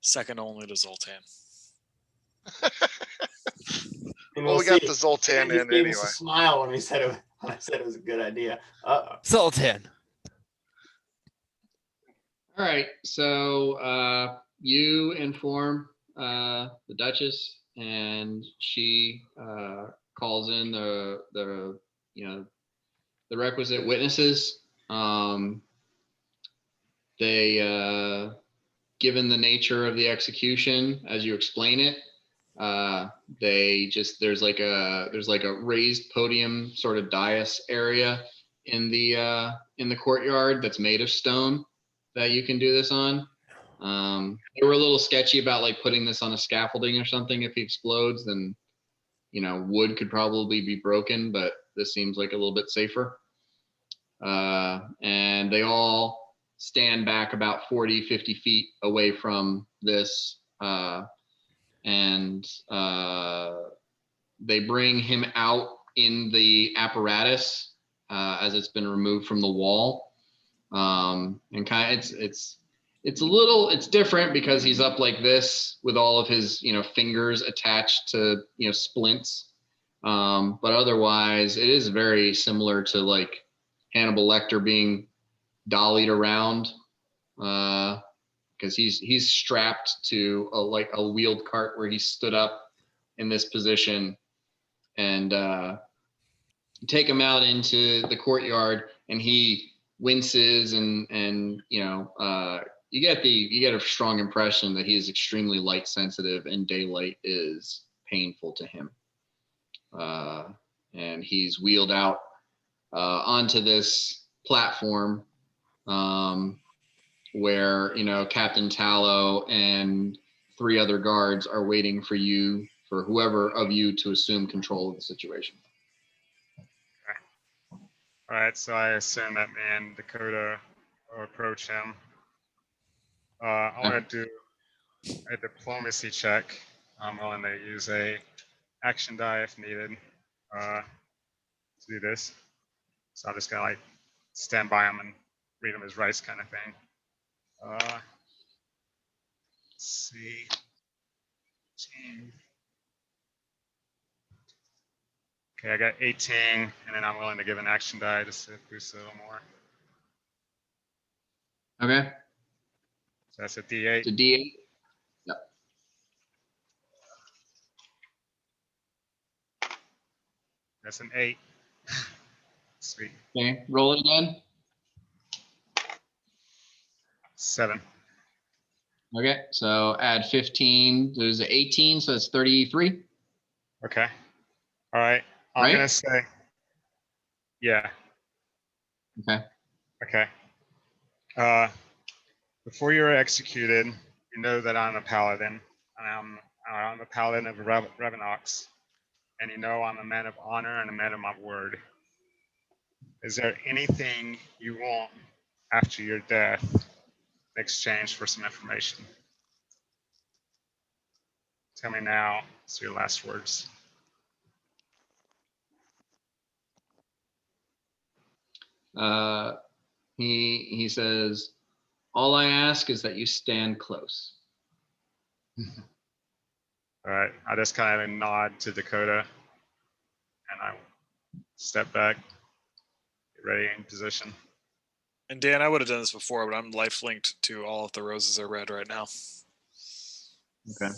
E: Second only to Zoltan.
F: And
H: Well,
F: we'll
H: we got
F: see.
H: the Zoltan
F: He
H: in
F: gave
H: anyway.
F: us a smile when we said it. When I said it was a good idea.
D: Sultan.
A: All right, so you inform the Duchess, and she calls in the requisite witnesses. They, given the nature of the execution, as you explain it, there's like a raised podium sort of dais area in the courtyard that's made of stone that you can do this on. They were a little sketchy about like putting this on a scaffolding or something. If he explodes, then wood could probably be broken, but this seems like a little bit safer. And they all stand back about 40-50 feet away from this, and they bring him out in the apparatus as it's been removed from the wall. And kind of it's different because he's up like this with all of his fingers attached to splints, but otherwise it is very similar to like Hannibal Lecter being dollied around, because he's strapped to a wheeled cart where he stood up in this position, and take him out into the courtyard, and he winces and you get a strong impression that he is extremely light sensitive and daylight is painful to him. And he's wheeled out onto this platform where, Captain Tallow and 3 other guards are waiting for whoever of you to assume control of the situation.
B: All right, so I assume that me and Dakota will approach him. I want to do a diplomacy check. I'm willing to use a action die if needed to do this. So I'm just gonna like stand by him and read him his rights, kind of thing. Let's see. 18. Okay, I got 18, and then I'm willing to give an action die just to boost it a little more.
A: Okay.
B: So that's a D8.
A: It's a D8. Yep.
B: That's an 8. Sweet.
A: Okay. Roll it again.
B: 7.
A: Okay. So add 15. There's 18. So it's 33.
B: Okay. All right. I'm gonna say. Yeah.
A: Okay.
B: Okay. Before you're executed, you know that I'm a paladin. I'm a paladin of Revenox, and you know I'm a man of honor and a man of my word. Is there anything you want after your death in exchange for some information? Tell me now. It's your last words.
A: He says, all I ask is that you stand close.
B: All right. I just kind of nod to Dakota, and I step back, get ready in position.
E: And Dan, I would have done this before, but I'm life linked to all of the roses are red right now.
A: Okay.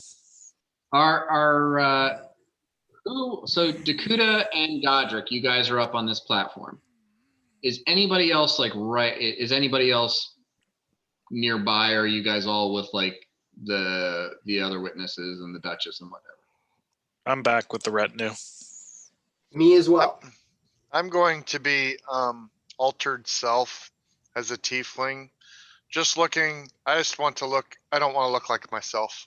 A: So Dakota and Godric, you guys are up on this platform. Is anybody else is anybody else nearby, or are you guys all with like the other witnesses and the Duchess and whatever?
E: I'm back with the retinue.
F: Me as well.
H: I'm going to be altered self as a tiefling. I just want to look, I don't want to look like myself.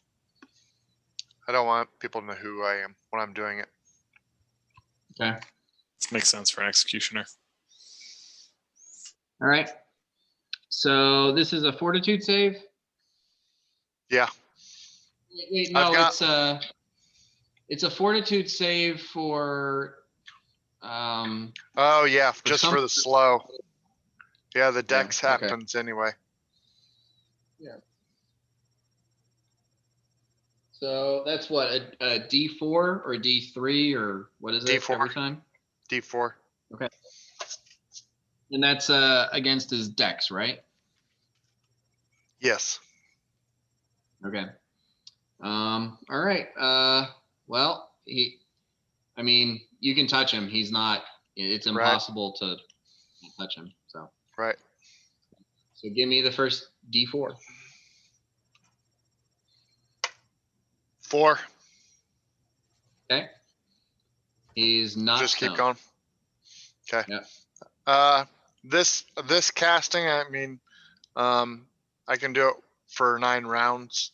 H: I don't want people to know who I am when I'm doing it.
A: Okay.
E: This makes sense for an executioner.
A: All right. So this is a fortitude save?
H: Yeah.
A: Wait, no, it's a fortitude save for
H: oh yeah, just for the slow. Yeah, the dex
A: okay.
H: happens anyway.
A: Yeah. So that's what, a D4 or a D3 or what is it
H: D4.
A: every time?
H: D4.
A: Okay. And that's against his dex, right?
H: Yes.
A: Okay. All right. Well, you can touch him. He's not, it's impossible to touch him. So.
H: Right.
A: So give me the first D4.
H: 4.
A: Okay. He's not
H: Just keep
A: stoned.
H: going. Okay.
A: Yeah.
H: This casting, I can do it for 9 rounds.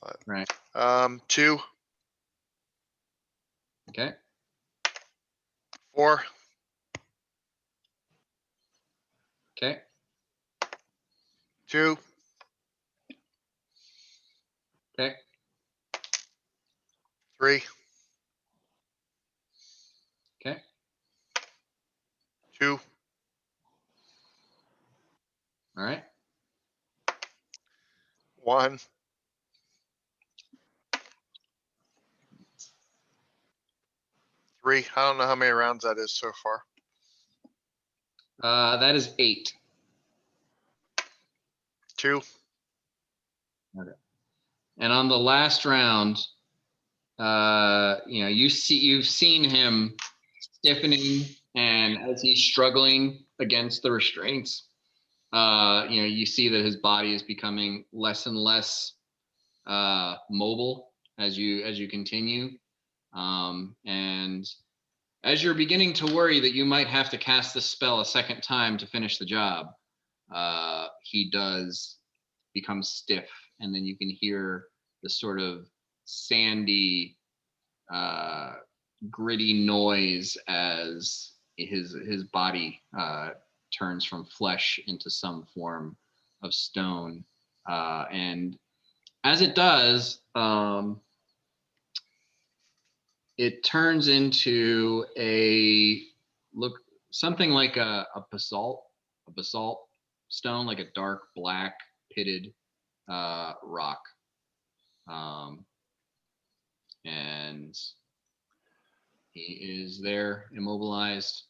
H: But,
A: right.
H: 2.
A: Okay.
H: 4.
A: Okay.
H: 2.
A: Okay.
H: 3.
A: Okay.
H: 2.
A: All right.
H: 1. 3. I don't know how many rounds that is so far.
A: That is 8.
H: 2.
A: Okay. And on the last round, you've seen him stiffening, and as he's struggling against the restraints, you see that his body is becoming less and less mobile as you continue, and as you're beginning to worry that you might have to cast this spell a second time to finish the job, he does become stiff, and then you can hear the sort of sandy, gritty noise as his body turns from flesh into some form of stone, and as it does, it turns into something like a basalt stone, like a dark black pitted rock, and he is there immobilized.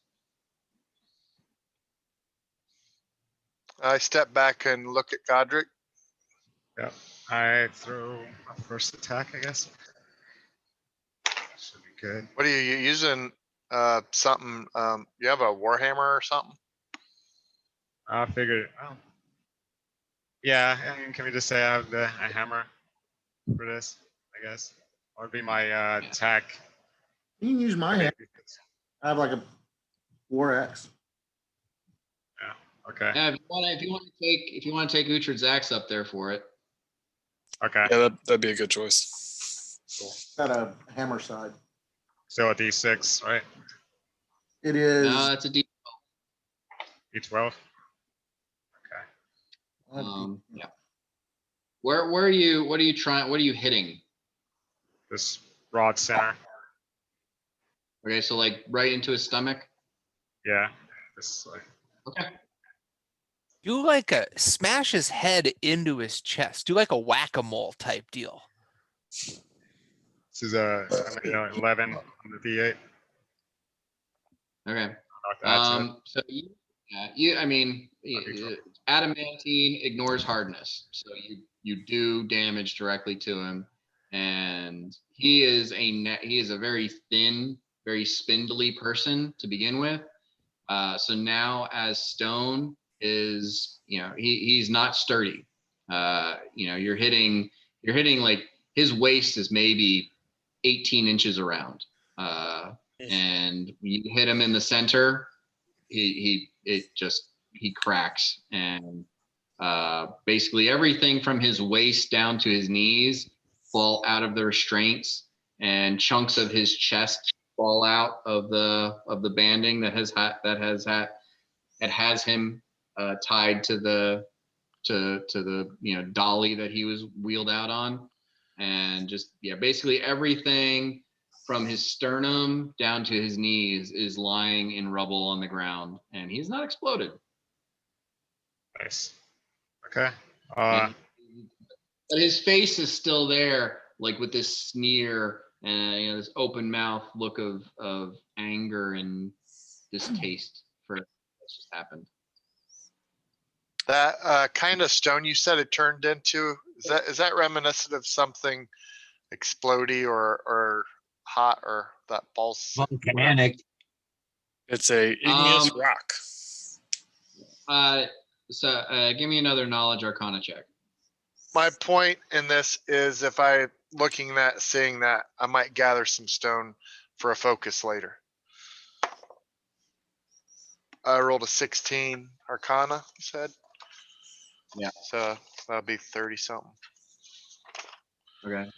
H: I step back and look at Godric.
B: Yep. I throw my first attack, I guess. Should be good.
H: What are you using? Something? You have a warhammer or something?
B: I figured. Oh. Yeah. I mean, can we just say I have a hammer for this? I guess. Or would be my attack.
I: You can use my hand. I have like a war axe.
B: Yeah. Okay.
A: Yeah, if you want to take Uhtred's axe up there for it.
B: Okay.
E: Yeah, that'd be a good choice.
B: Cool.
I: Got a hammer side.
B: So a D6, right?
I: It is.
A: No, it's a D.
B: D12. Okay.
A: Yeah. Where are you? What are you trying? What are you hitting?
B: This broad center.
A: Okay, so like right into his stomach.
B: Yeah. This like.
A: Okay.
D: Do like a smash his head into his chest. Do like a whack-a-mole type deal.
B: This is a 11 on the D8.
A: Okay.
B: So
A: I mean, adamantine ignores hardness, so you do damage directly to him, and he is a very thin, very spindly person to begin with. So now as stone is, he's not sturdy. You're hitting like his waist is maybe 18 inches around. And you hit him in the center, he cracks, and basically everything from his waist down to his knees fall out of the restraints, and chunks of his chest fall out of the banding that has him tied to the dolly that he was wheeled out on, and basically everything from his sternum down to his knees is lying in rubble on the ground, and he's not exploded.
B: nice. Okay.
A: But his face is still there, like with this sneer and this open mouth look of anger and distaste for what's just happened.
H: That kind of stone you said it turned into, is that reminiscent of something explodey or hot, or that balls?
G: Volcanic.
E: It's a igneous rock.
A: So give me another knowledge arcana check.
H: My point in this is if seeing that, I might gather some stone for a focus later. I rolled a 16 arcana, you said?
A: Yeah.
H: So that'll be 30 something.
A: Okay.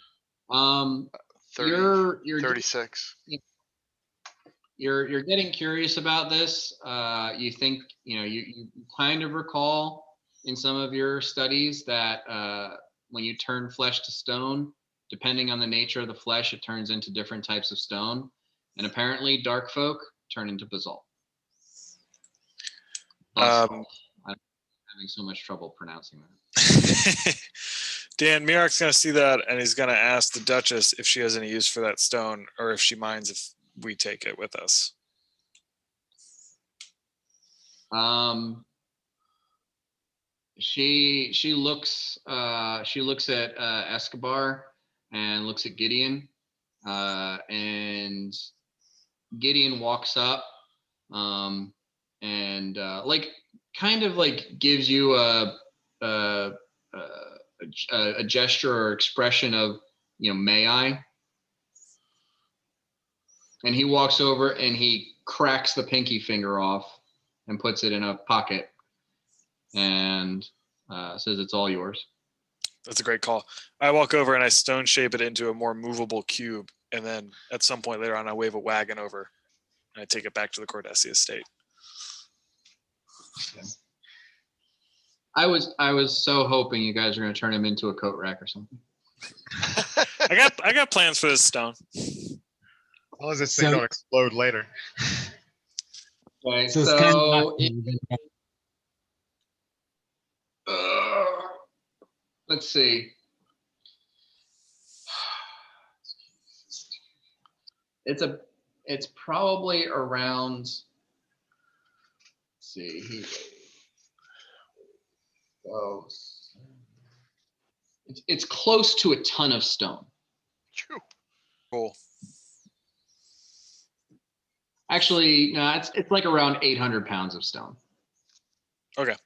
H: 30,
A: You're
H: 36.
A: You're getting curious about this. You think, you kind of recall in some of your studies that when you turn flesh to stone, depending on the nature of the flesh, it turns into different types of stone. And apparently dark folk turn into basalt. I'm having so much trouble pronouncing that.
E: Dan, Mirak's going to see that, and he's going to ask the Duchess if she has any use for that stone, or if she minds if we take it with us.
A: She looks at Escobar and looks at Gideon, and Gideon walks up, and like kind of like gives you a gesture or expression of, may I? And he walks over and he cracks the pinky finger off and puts it in a pocket and says, "It's all yours."
E: That's a great call. I walk over and I stone shape it into a more movable cube, and then at some point later on, I wave a wagon over and I take it back to the Cordesi estate.
A: I was so hoping you guys were going to turn him into a coat rack or something.
E: I got plans for this stone.
B: As long as this thing don't explode later.
A: Okay,
G: So it's
A: so
G: kind of
A: let's see. It's probably around. Let's see. It's close to a ton of stone.
E: Cool.
A: Actually, no, it's like around 800 pounds of stone.
E: Okay.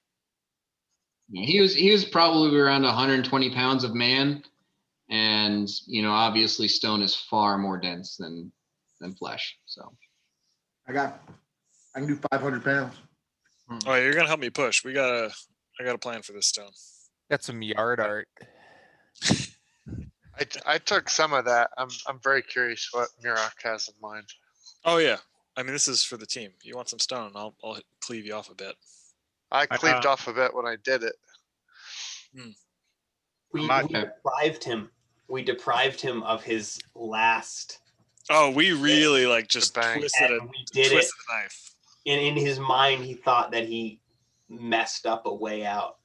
A: Yeah, he was probably around 120 pounds of man, and obviously stone is far more dense than flesh. So
I: I can do 500 pounds.
E: Oh, you're gonna help me push. I got a plan for this stone.
D: Got some yard art.
H: I took some of that. I'm very curious what Murak has in mind.
E: Oh yeah. I mean, this is for the team. You want some stone? I'll cleave you off a bit.
H: I cleaved off a bit when I did it.
C: We deprived him. We deprived him of his last.
E: Oh, we really like just twisted
C: a
E: knife.
C: In his mind, he thought that he messed up a way out.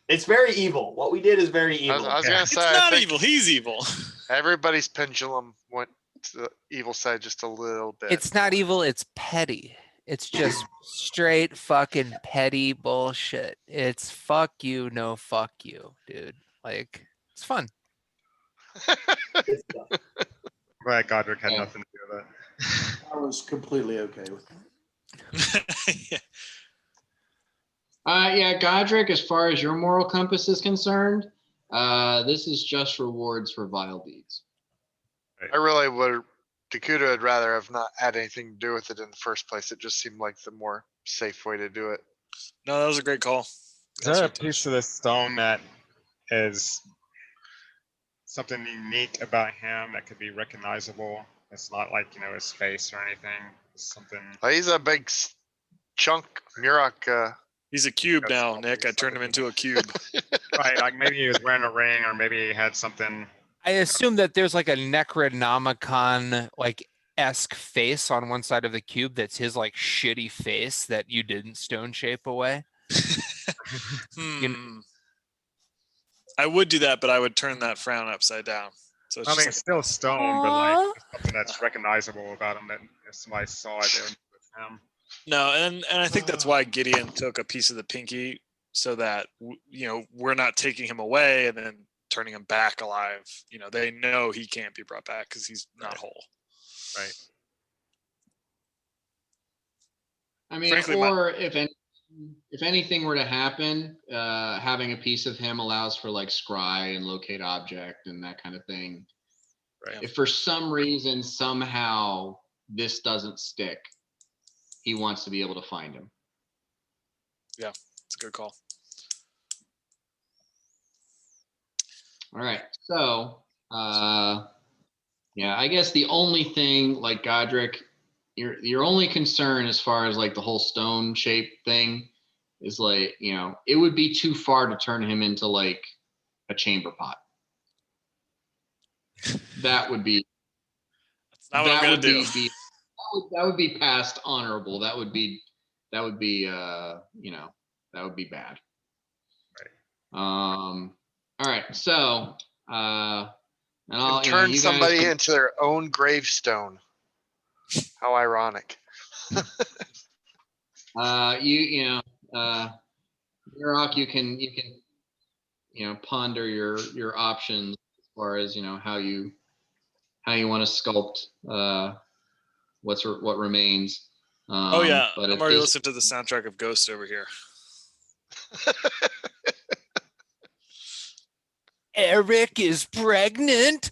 C: It's very evil. What we did is very evil.
H: I was gonna say,
E: it's not evil. He's evil.
H: Everybody's pendulum went to the evil side just a little bit.
D: It's not evil. It's petty. It's just straight fucking petty bullshit. It's fuck you, no fuck you, dude. Like, it's fun.
B: Glad Godric had nothing to do with that.
I: I was completely okay with it.
A: Yeah, Godric, as far as your moral compass is concerned, this is just rewards for vile deeds.
H: I really would. Dakuta would rather have not had anything to do with it in the first place. It just seemed like the more safe way to do it.
E: No, that was a great call.
B: Is there a piece of this stone that is something unique about him that could be recognizable? It's not like, his face or anything. It's something.
H: He's a big chunk. Murak.
E: He's a cube now, Nick. I turned him into a cube.
B: Right, like maybe he was wearing a ring, or maybe he had something.
D: I assume that there's like a Necronomicon esque face on one side of the cube that's his shitty face that you didn't stone shape away.
E: I would do that, but I would turn that frown upside down. So it's
B: it's still stone, but something that's recognizable about him that if somebody saw it, they would with him.
E: No, and I think that's why Gideon took a piece of the pinky, so that we're not taking him away and then turning him back alive. They know he can't be brought back because he's not whole.
B: Right.
A: I mean,
E: Frankly,
A: or if anything were to happen, having a piece of him allows for scry and locate object and that kind of thing.
E: Right.
A: If for some reason somehow this doesn't stick, he wants to be able to find him.
E: Yeah, it's a good call.
A: All right, so yeah, I guess the only thing, Godric, your only concern as far as the whole stone shape thing is it would be too far to turn him into a chamber pot. That would be.
E: That's not what I'm gonna do.
A: That would be past honorable. That would be that would be bad.
B: Right.
A: All right, so and I'll
H: turn
A: you
H: somebody
A: guys
H: into their own gravestone. How ironic.
A: Murak, you can ponder your options as far as how you want to sculpt what remains.
E: Oh yeah,
A: but
E: I'm already listening to the soundtrack of Ghost over here.
D: Eric is pregnant.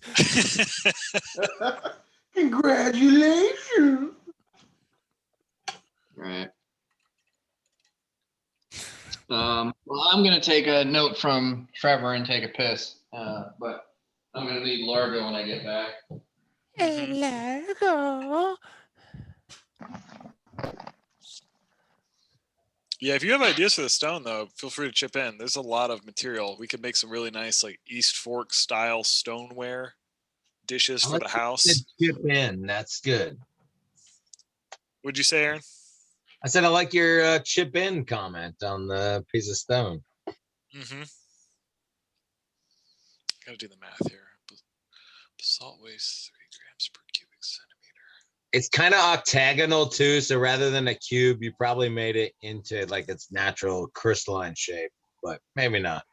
I: Congratulations.
A: All right. Well, I'm gonna take a note from Trevor and take a piss, but I'm gonna need Largo when I get back.
D: Hey, Largo.
E: Yeah, if you have ideas for the stone, though, feel free to chip in. There's a lot of material. We could make some really nice, like East Fork style stoneware dishes
G: I
E: for
G: like
E: the
G: the
E: house.
G: chip in. That's good.
E: Would you say, Aaron?
G: I said I like your chip in comment on the piece of stone.
E: Mm-hmm. Gotta do the math here. Basalt weighs 3 grams per cubic centimeter.
G: It's kind of octagonal too, so rather than a cube, you probably made it into like its natural crystalline shape, but maybe not.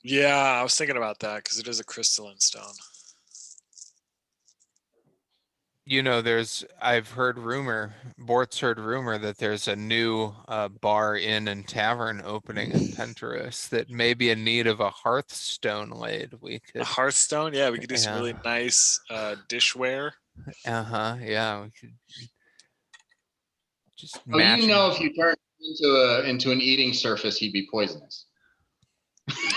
E: Yeah, I was thinking about that because it is a crystalline stone.
D: You know, I've heard Bort's heard rumor that there's a new bar, inn, and tavern opening in Penteris that may be in need of a hearthstone laid. We
E: A
D: could,
E: hearthstone? Yeah, we could do some really
D: Yeah.
E: nice dishware.
D: yeah, we could just
A: Oh,
D: match.
A: you know, if you turn into an eating surface, he'd be poisonous.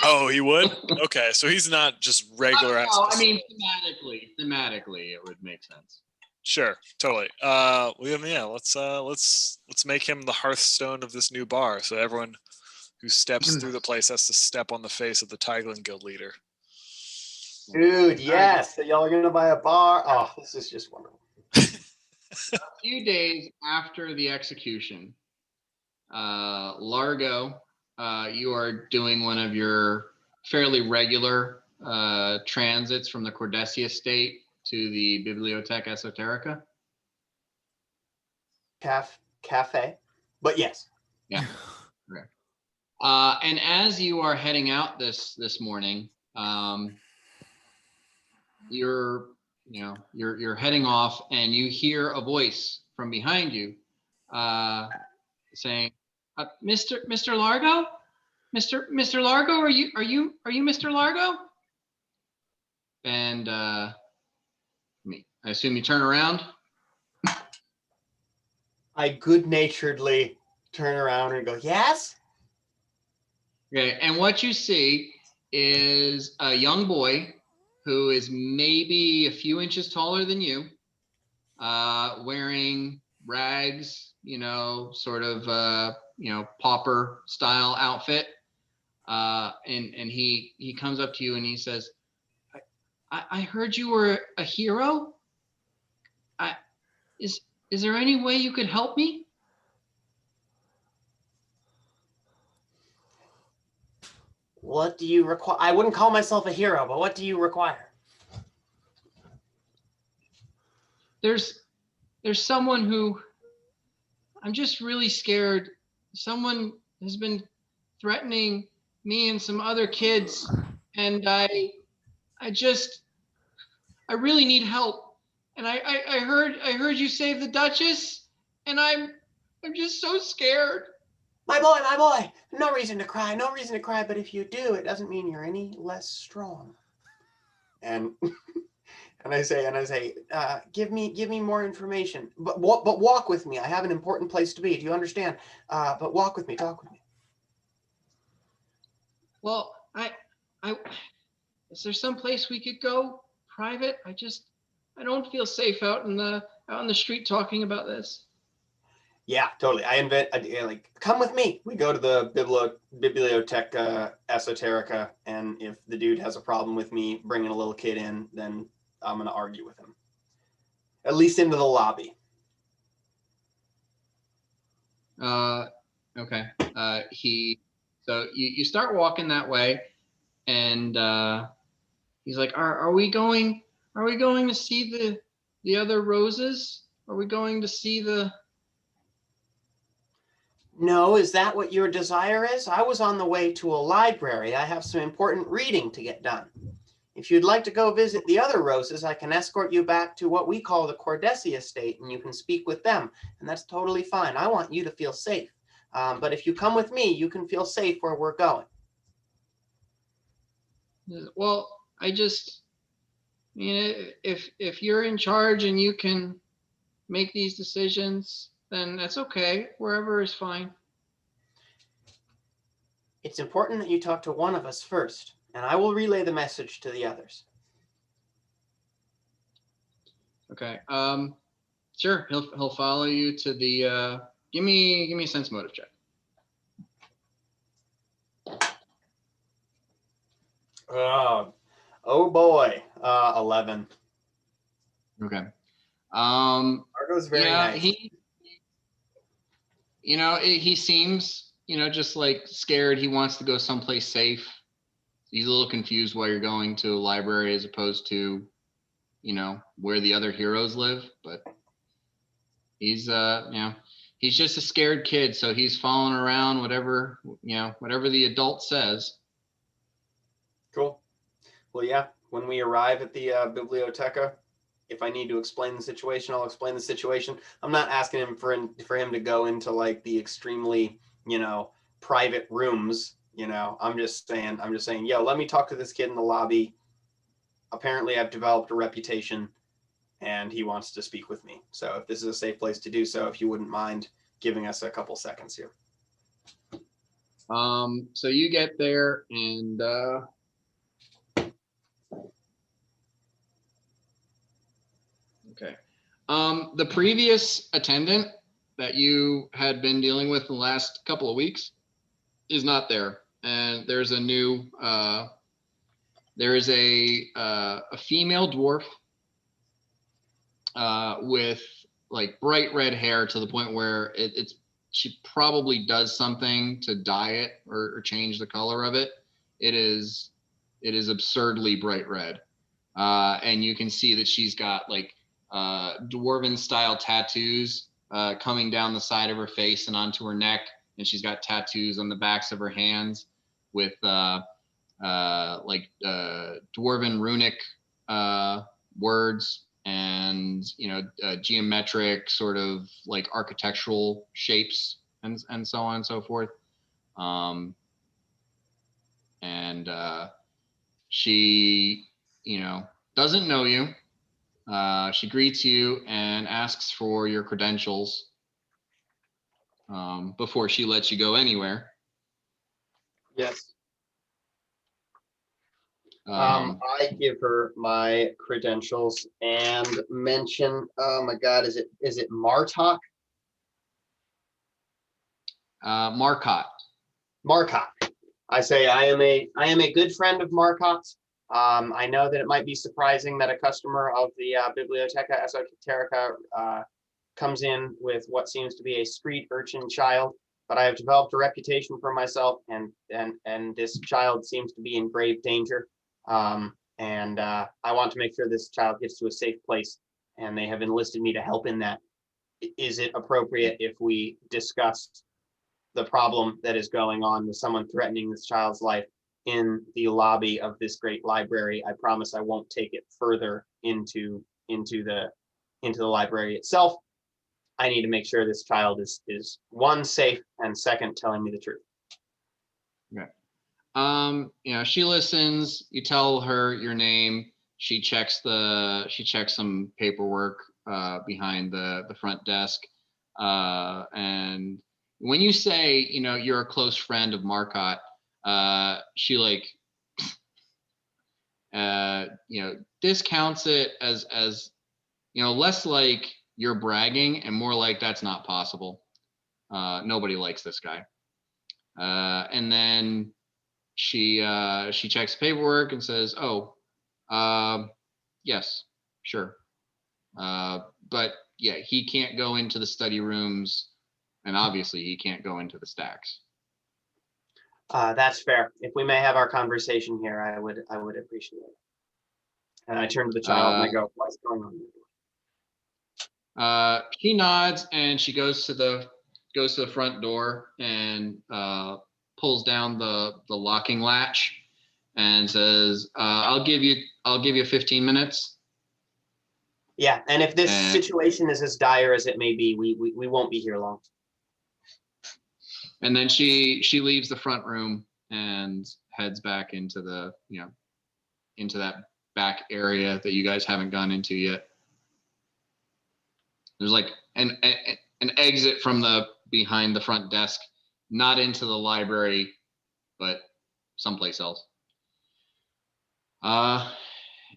E: Oh, he would? Okay, so he's not just regular.
A: No, I mean thematically, it would make sense.
E: Sure, totally. Well, yeah, let's make him the hearthstone of this new bar, so everyone who steps through the place has to step on the face of the Tiglin Guild leader.
F: Dude, yes. So y'all are gonna buy a bar. Oh, this is just wonderful.
A: A few days after the execution, Largo, you are doing one of your fairly regular transits from the Cordessi estate to the Bibliotheca Esoterica.
F: Cafe, but yes.
A: Yeah, correct. And as you are heading out this morning, you're heading off, and you hear a voice from behind you saying, "Mr. Largo, Mr. Largo, are you Mr. Largo?" And I assume you turn around.
F: I good-naturedly turn around and go, yes?
A: Okay, and what you see is a young boy who is maybe a few inches taller than you, wearing rags, sort of, pauper style outfit. And he comes up to you and he says, I heard you were a hero. Is there any way you could help me?
F: What do you require? I wouldn't call myself a hero, but what do you require?
A: There's someone who, I'm just really scared. Someone has been threatening me and some other kids, and I really need help. And I heard you save the Duchess, and I'm just so scared.
F: My boy, no reason to cry, but if you do, it doesn't mean you're any less strong. And and I say, give me more information, but walk with me. I have an important place to be. Do you understand? But walk with me, talk with me.
A: Well, is there some place we could go private? I don't feel safe out in the street talking about this.
F: Yeah, totally. Come with me. We go to the Bibliotheca Esoterica, and if the dude has a problem with me bringing a little kid in, then I'm going to argue with him. At least into the lobby.
A: Okay. So you start walking that way, and he's like, "Are we going to see the other roses? Are we going to see the?"
F: No, is that what your desire is? I was on the way to a library. I have some important reading to get done. If you'd like to go visit the other roses, I can escort you back to what we call the Cordessi estate, and you can speak with them, and that's totally fine. I want you to feel safe. But if you come with me, you can feel safe where we're going.
A: Well, if you're in charge and you can make these decisions, then that's okay. Wherever is fine.
F: It's important that you talk to one of us first, and I will relay the message to the others.
A: Okay. Sure. He'll follow you to the. Give me a sense motive check.
F: Oh boy, 11.
A: Okay.
F: Argo's very nice.
A: He seems, just like scared. He wants to go someplace safe. He's a little confused why you're going to a library as opposed to, where the other heroes live. But he's, he's just a scared kid. So he's following around whatever the adult says.
F: Cool. Well, yeah, when we arrive at the biblioteca, if I need to explain the situation, I'll explain the situation. I'm not asking him for him to go into like the extremely, private rooms. I'm just saying, yo, let me talk to this kid in the lobby. Apparently I've developed a reputation and he wants to speak with me. So if this is a safe place to do so, if you wouldn't mind giving us a couple seconds here.
A: So you get there and, okay. The previous attendant that you had been dealing with the last couple of weeks is not there. And there's a new, there is a female dwarf with like bright red hair to the point where she probably does something to dye it or change the color of it. It is absurdly bright red. And you can see that she's got like dwarven style tattoos coming down the side of her face and onto her neck, and she's got tattoos on the backs of her hands with dwarven runic words and geometric sort of like architectural shapes and so on and so forth. She doesn't know you. She greets you and asks for your credentials before she lets you go anywhere.
F: Yes. I give her my credentials and mention, oh my God, is it Martok?
A: Marcotte.
F: Marcotte. I say I am a good friend of Marcotte's. I know that it might be surprising that a customer of the Biblioteca Esoterica comes in with what seems to be a street urchin child, but I have developed a reputation for myself, and this child seems to be in grave danger. I want to make sure this child gets to a safe place, and they have enlisted me to help in that. Is it appropriate if we discuss the problem that is going on with someone threatening this child's life in the lobby of this great library? I promise I won't take it further into the library itself. I need to make sure this child is one, safe, and second, telling me the truth.
A: Okay. She listens, you tell her your name, she checks some paperwork behind the front desk. And when you say, you're a close friend of Marcotte, she discounts it as less like you're bragging and more like that's not possible. Nobody likes this guy. And then she checks paperwork and says, yes, sure. But yeah, he can't go into the study rooms, and obviously he can't go into the stacks.
F: That's fair. If we may have our conversation here, I would appreciate it. And I turn to the child and I go, what's going on?
A: She nods and she goes to the front door and pulls down the locking latch and says, I'll give you 15 minutes.
F: Yeah, and if this situation is as dire as it may be, we won't be here long.
A: And then she leaves the front room and heads back into the, into that back area that you guys haven't gone into yet. There's like an exit from the behind the front desk, not into the library, but someplace else.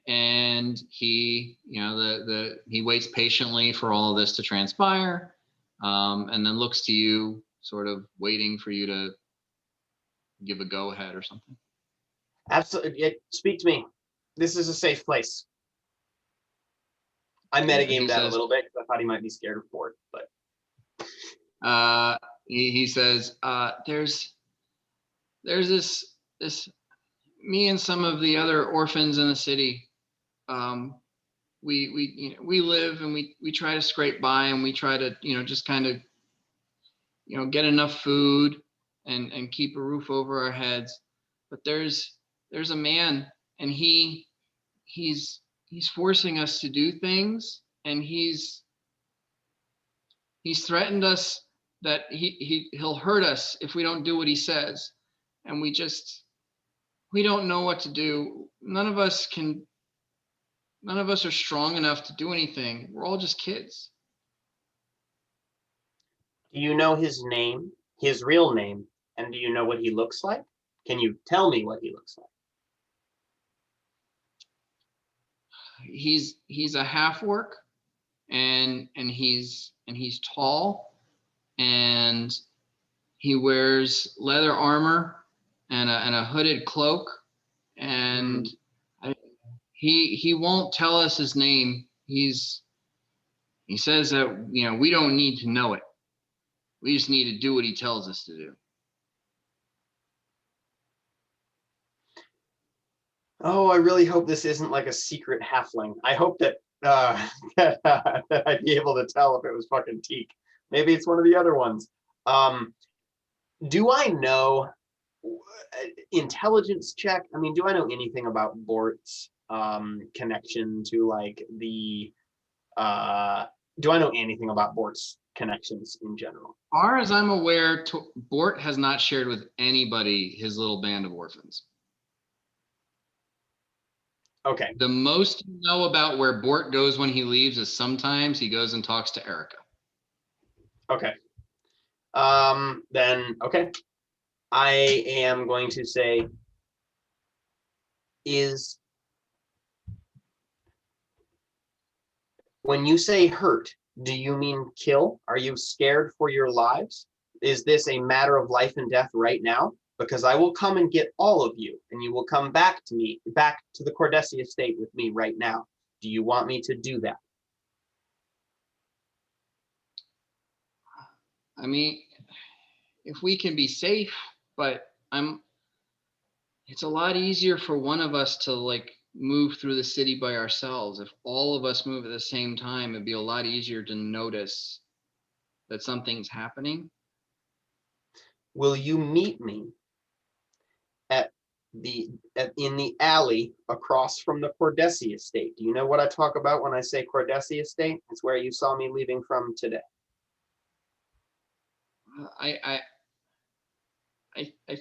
A: And he, he waits patiently for all of this to transpire, and then looks to you, sort of waiting for you to give a go ahead or something.
F: Absolutely. Speak to me. This is a safe place. I metagamed that a little bit because I thought he might be scared of Bort, but
A: he says, there's this me and some of the other orphans in the city. We live and we try to scrape by, and we try to, just kind of, get enough food and keep a roof over our heads. But there's a man, and he's forcing us to do things, and he's threatened us that he'll hurt us if we don't do what he says. And we don't know what to do. None of us are strong enough to do anything. We're all just kids.
F: do you know his name, his real name, and do you know what he looks like? Can you tell me what he looks like?
A: He's a half orc, and he's tall, and he wears leather armor and a hooded cloak, and he won't tell us his name. He says that, we don't need to know it. We just need to do what he tells us to do.
F: Oh, I really hope this isn't like a secret halfling. I hope that that I'd be able to tell if it was fucking Teak. Maybe it's one of the other ones. Do I know intelligence check? I mean, do I know anything about Bort's connection to like the do I know anything about Bort's connections in general?
A: As far as I'm aware, Bort has not shared with anybody his little band of orphans.
F: Okay.
A: The most you know about where Bort goes when he leaves is sometimes he goes and talks to Erica.
F: Okay. Then, okay. I am going to say, when you say hurt, do you mean kill? Are you scared for your lives? Is this a matter of life and death right now? Because I will come and get all of you, and you will come back to me, back to the Cordessi estate with me right now. Do you want me to do that?
A: I mean, if we can be safe, but it's a lot easier for one of us to like move through the city by ourselves. If all of us move at the same time, it'd be a lot easier to notice that something's happening.
F: Will you meet me in the alley across from the Cordessi estate? Do you know what I talk about when I say Cordessi estate? It's where you saw me leaving from today.
A: I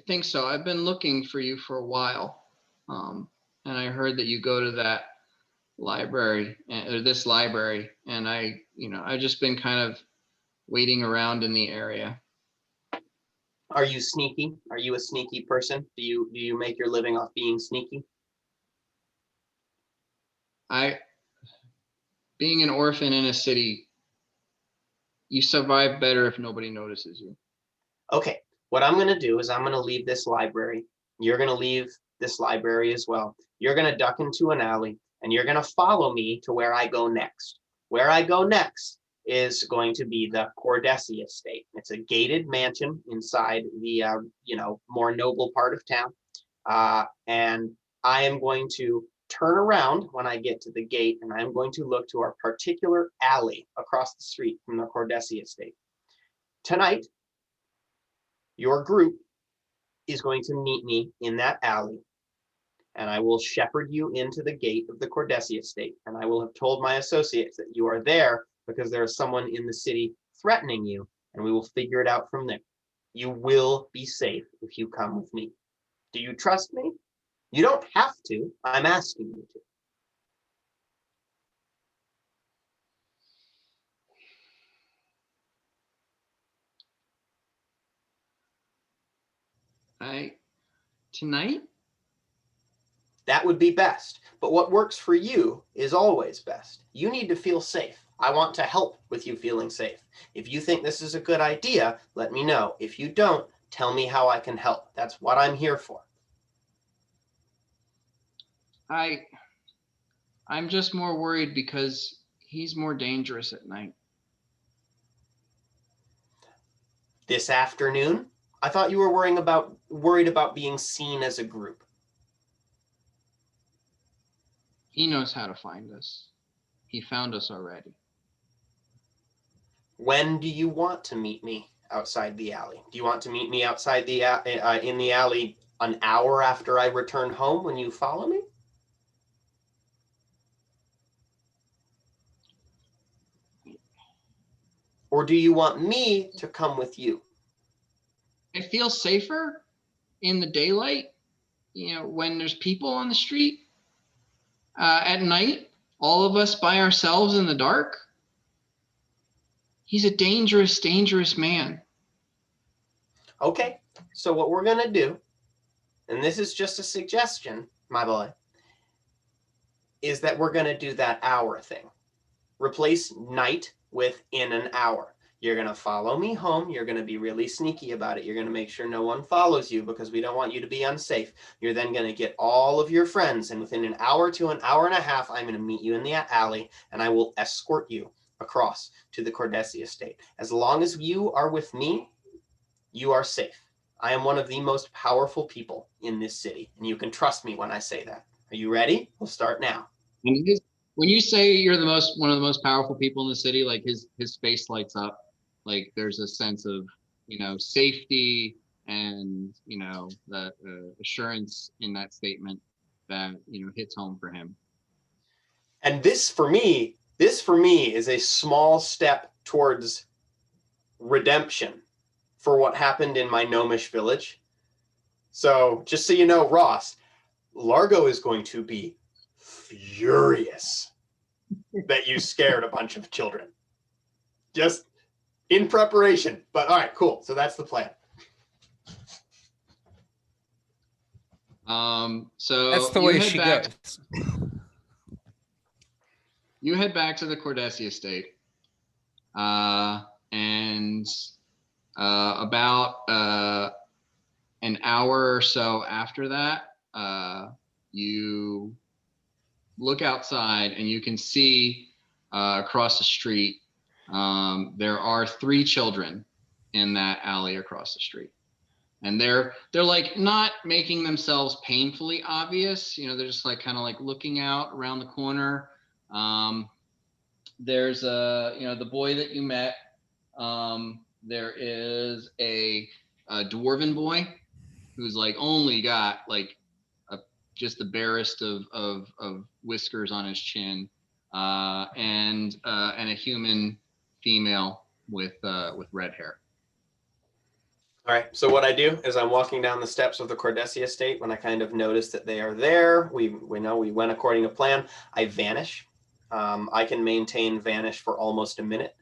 A: think so. I've been looking for you for a while, and I heard that you go to that library, or this library, and I've just been kind of waiting around in the area.
F: Are you sneaky? Are you a sneaky person? Do you make your living off being sneaky?
A: Being an orphan in a city, you survive better if nobody notices you.
F: Okay, what I'm going to do is I'm going to leave this library. You're going to leave this library as well. You're going to duck into an alley, and you're going to follow me to where I go next. Where I go next is going to be the Cordessi estate. It's a gated mansion inside the more noble part of town. And I am going to turn around when I get to the gate, and I'm going to look to our particular alley across the street from the Cordessi estate. Tonight, your group is going to meet me in that alley, and I will shepherd you into the gate of the Cordessi estate, and I will have told my associates that you are there because there is someone in the city threatening you, and we will figure it out from there. You will be safe if you come with me. Do you trust me? You don't have to. I'm asking you to.
A: Tonight?
F: That would be best. But what works for you is always best. You need to feel safe. I want to help with you feeling safe. If you think this is a good idea, let me know. If you don't, tell me how I can help. That's what I'm here for.
A: I'm just more worried because he's more dangerous at night.
F: This afternoon? I thought you were worried about being seen as a group.
A: He knows how to find us. He found us already.
F: When do you want to meet me outside the alley? Do you want to meet me outside the in the alley an hour after I return home when you follow me? Or do you want me to come with you?
A: I feel safer in the daylight, when there's people on the street. At night, all of us by ourselves in the dark. He's a dangerous, dangerous man.
F: Okay, so what we're going to do, and this is just a suggestion, my boy, is that we're going to do that hour thing. Replace night with in an hour. You're going to follow me home. You're going to be really sneaky about it. You're going to make sure no one follows you because we don't want you to be unsafe. You're then going to get all of your friends, and within an hour to an hour and a half, I'm going to meet you in the alley, and I will escort you across to the Cordessi estate. As long as you are with me, you are safe. I am one of the most powerful people in this city, and you can trust me when I say that. Are you ready? We'll start now.
A: And when you say you're one of the most powerful people in the city, like his face lights up. Like there's a sense of, safety and, the assurance in that statement that, hits home for him.
F: And this for me is a small step towards redemption for what happened in my gnomish village. So just so you know, Ross, Largo is going to be furious that you scared a bunch of children. Just in preparation. But all right, cool. So that's the plan.
A: So
D: That's the way she goes.
A: You head back to the Cordessi estate. And about an hour or so after that, you look outside and you can see across the street, there are 3 children in that alley across the street. And they're like not making themselves painfully obvious. They're just like kind of like looking out around the corner. There's the boy that you met. There is a dwarven boy who's like only got like just the barest of whiskers on his chin, and a human female with red hair.
F: All right, so what I do is I'm walking down the steps of the Cordessi estate. When I kind of notice that they are there, we know we went according to plan. I vanish. I can maintain vanish for almost a minute.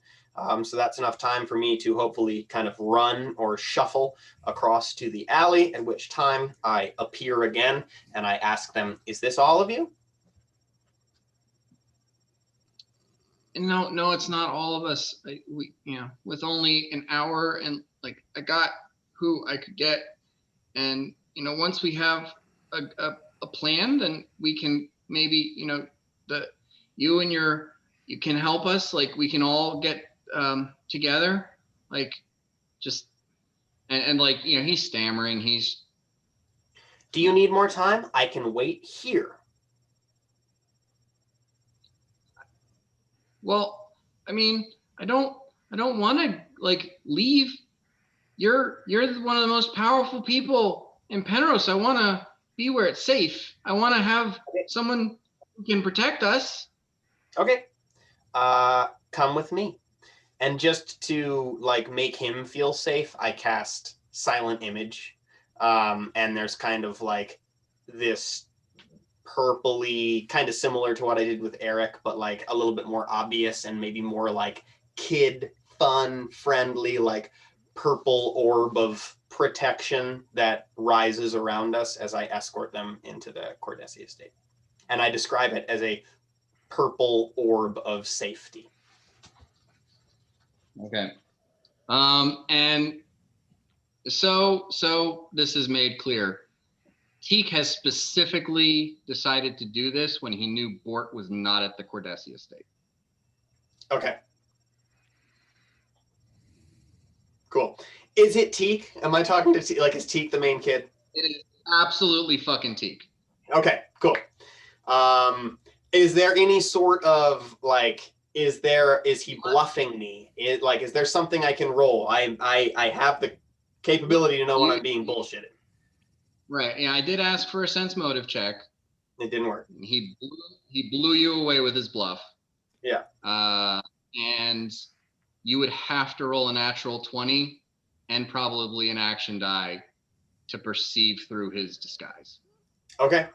F: So that's enough time for me to hopefully kind of run or shuffle across to the alley, at which time I appear again and I ask them, is this all of you?
A: No, it's not all of us. With only an hour and like I got who I could get. And, once we have a plan, then we can maybe, you can help us. Like we can all get together, like just, and like, he's stammering.
F: Do you need more time? I can wait here.
A: Well, I don't want to like leave. You're one of the most powerful people in Penrose. I want to be where it's safe. I want to have someone who can protect us.
F: Okay. Come with me. And just to like make him feel safe, I cast Silent Image. And there's kind of like this purpley, kind of similar to what I did with Eric, but like a little bit more obvious and maybe more like kid fun, friendly, like purple orb of protection that rises around us as I escort them into the Cordessi estate. And I describe it as a purple orb of safety.
A: Okay. And so this is made clear. Teak has specifically decided to do this when he knew Bort was not at the Cordessi estate.
F: Okay. Cool. Is it Teak? Am I talking to Teak? Like, is Teak the main kid?
A: It is absolutely fucking Teak.
F: Okay, cool. Is there any sort of like, is he bluffing me? Is there something I can roll? I have the capability to know when I'm being bullshitted.
A: Right. Yeah, I did ask for a sense motive check.
F: It didn't work.
A: He blew you away with his bluff.
F: Yeah.
A: And you would have to roll a natural 20 and probably an action die to perceive through his disguise.
F: Okay,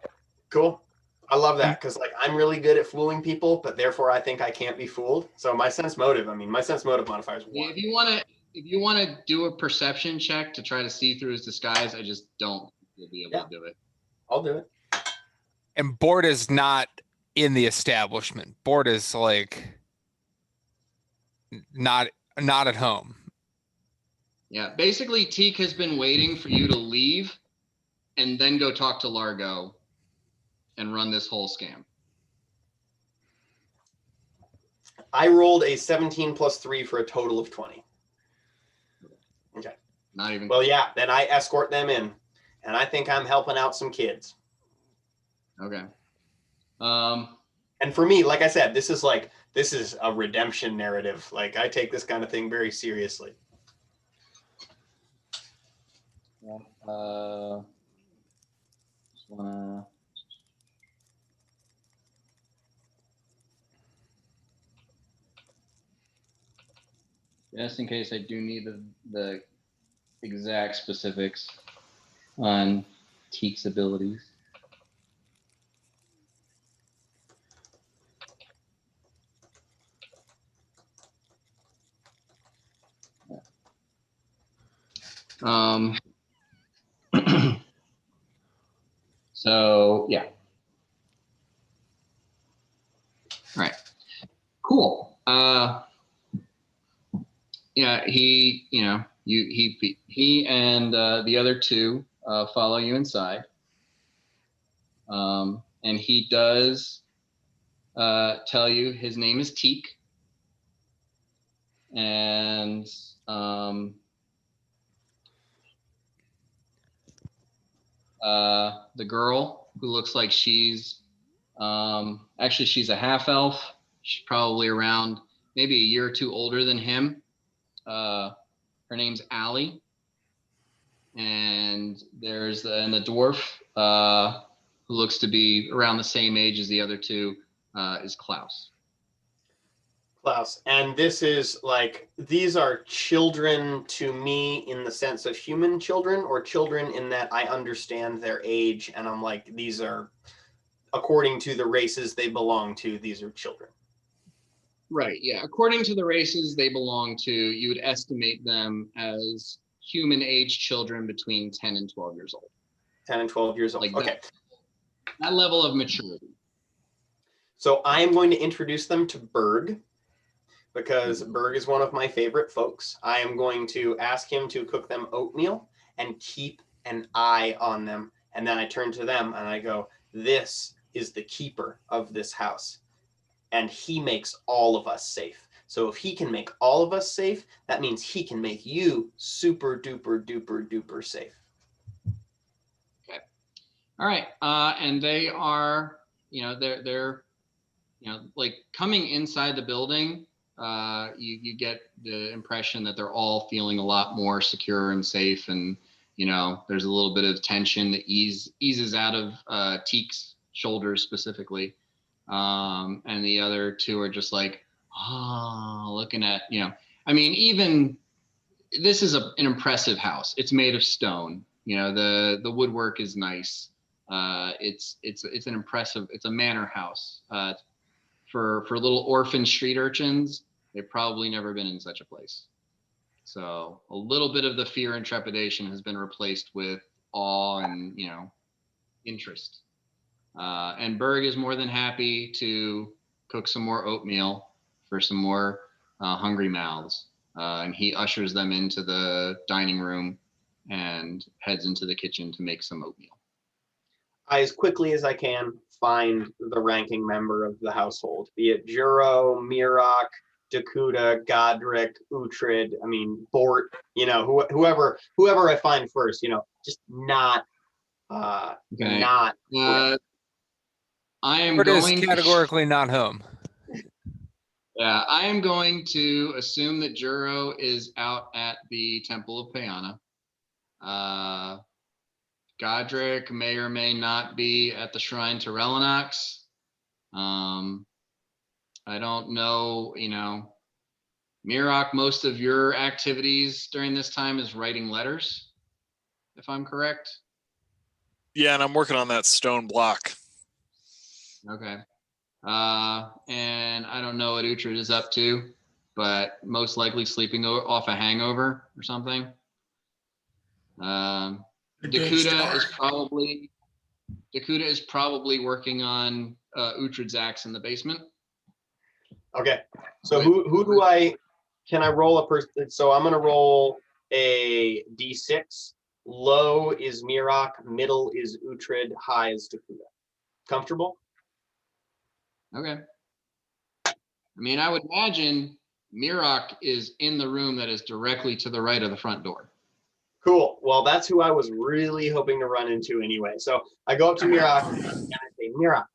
F: cool. I love that because like I'm really good at fooling people, but therefore I think I can't be fooled. So my sense motive modifier is 1.
A: Yeah, if you want to do a perception check to try to see through his disguise, I just don't think you'll be able to do it.
F: I'll do it.
D: And Bort is not in the establishment. Bort is like not at home.
A: Yeah, basically Teak has been waiting for you to leave and then go talk to Largo and run this whole scam.
F: I rolled a 17 plus 3 for a total of 20. Okay.
A: Not even.
F: Well, yeah, then I escort them in, and I think I'm helping out some kids.
A: Okay.
F: And for me, like I said, this is a redemption narrative. Like I take this kind of thing very seriously.
A: Just wanna. Just in case I do need the exact specifics on Teak's abilities. So yeah. All right. Cool. Yeah, he and the other two follow you inside. And he does tell you his name is Teak. And the girl who looks like she's actually she's a half elf. She's probably around maybe a year or two older than him. Her name's Allie. And there's the dwarf who looks to be around the same age as the other two is Klaus.
F: Klaus, and this is like, these are children to me in the sense of human children, or children in that I understand their age and I'm like, these are, according to the races they belong to, these are children.
A: Right, yeah. According to the races they belong to, you would estimate them as human age children between 10 and 12 years old.
F: 10 and 12 years old,
A: Like
F: okay.
A: That level of maturity.
F: So I am going to introduce them to Berg, because Berg is one of my favorite folks. I am going to ask him to cook them oatmeal and keep an eye on them. And then I turn to them and I go, this is the keeper of this house. And he makes all of us safe. So if he can make all of us safe, that means he can make you super duper duper duper safe.
A: Okay. All right. And they are, they're like coming inside the building. You get the impression that they're all feeling a lot more secure and safe, and there's a little bit of tension that eases out of Teak's shoulders specifically, and the other two are just like looking at I mean, even this is an impressive house. It's made of stone. You know, the woodwork is nice. It's an impressive. It's a manor house. For little orphan street urchins, they've probably never been in such a place. So a little bit of the fear and trepidation has been replaced with awe and, you know, interest. And Berg is more than happy to cook some more oatmeal for some more hungry mouths. And he ushers them into the dining room and heads into the kitchen to make some oatmeal.
F: I, as quickly as I can, find the ranking member of the household, be it Juro, Mirok, Dakuta, Godric, Uhtred, I mean, Bort, you know, whoever I find first, you know, just not,
A: Okay.
F: not.
A: I am
D: Bort is
A: going
D: categorically not home.
A: Yeah, I am going to assume that Juro is out at the Temple of Payana. Godric may or may not be at the Shrine to Relinox. I don't know, you know, Mirok, most of your activities during this time is writing letters, if I'm correct.
E: Yeah, and I'm working on that stone block.
A: Okay. And I don't know what Uhtred is up to, but most likely sleeping off a hangover or something. Dakuta is probably working on Uhtred's axe in the basement.
F: Okay, so who do can I roll a person? So I'm gonna roll a d6. Low is Mirok, middle is Uhtred, high is Dakuta. Comfortable?
A: Okay. I mean, I would imagine Mirok is in the room that is directly to the right of the front door.
F: Cool. Well, that's who I was really hoping to run into anyway. So I go up to Mirok and I say, Mirok,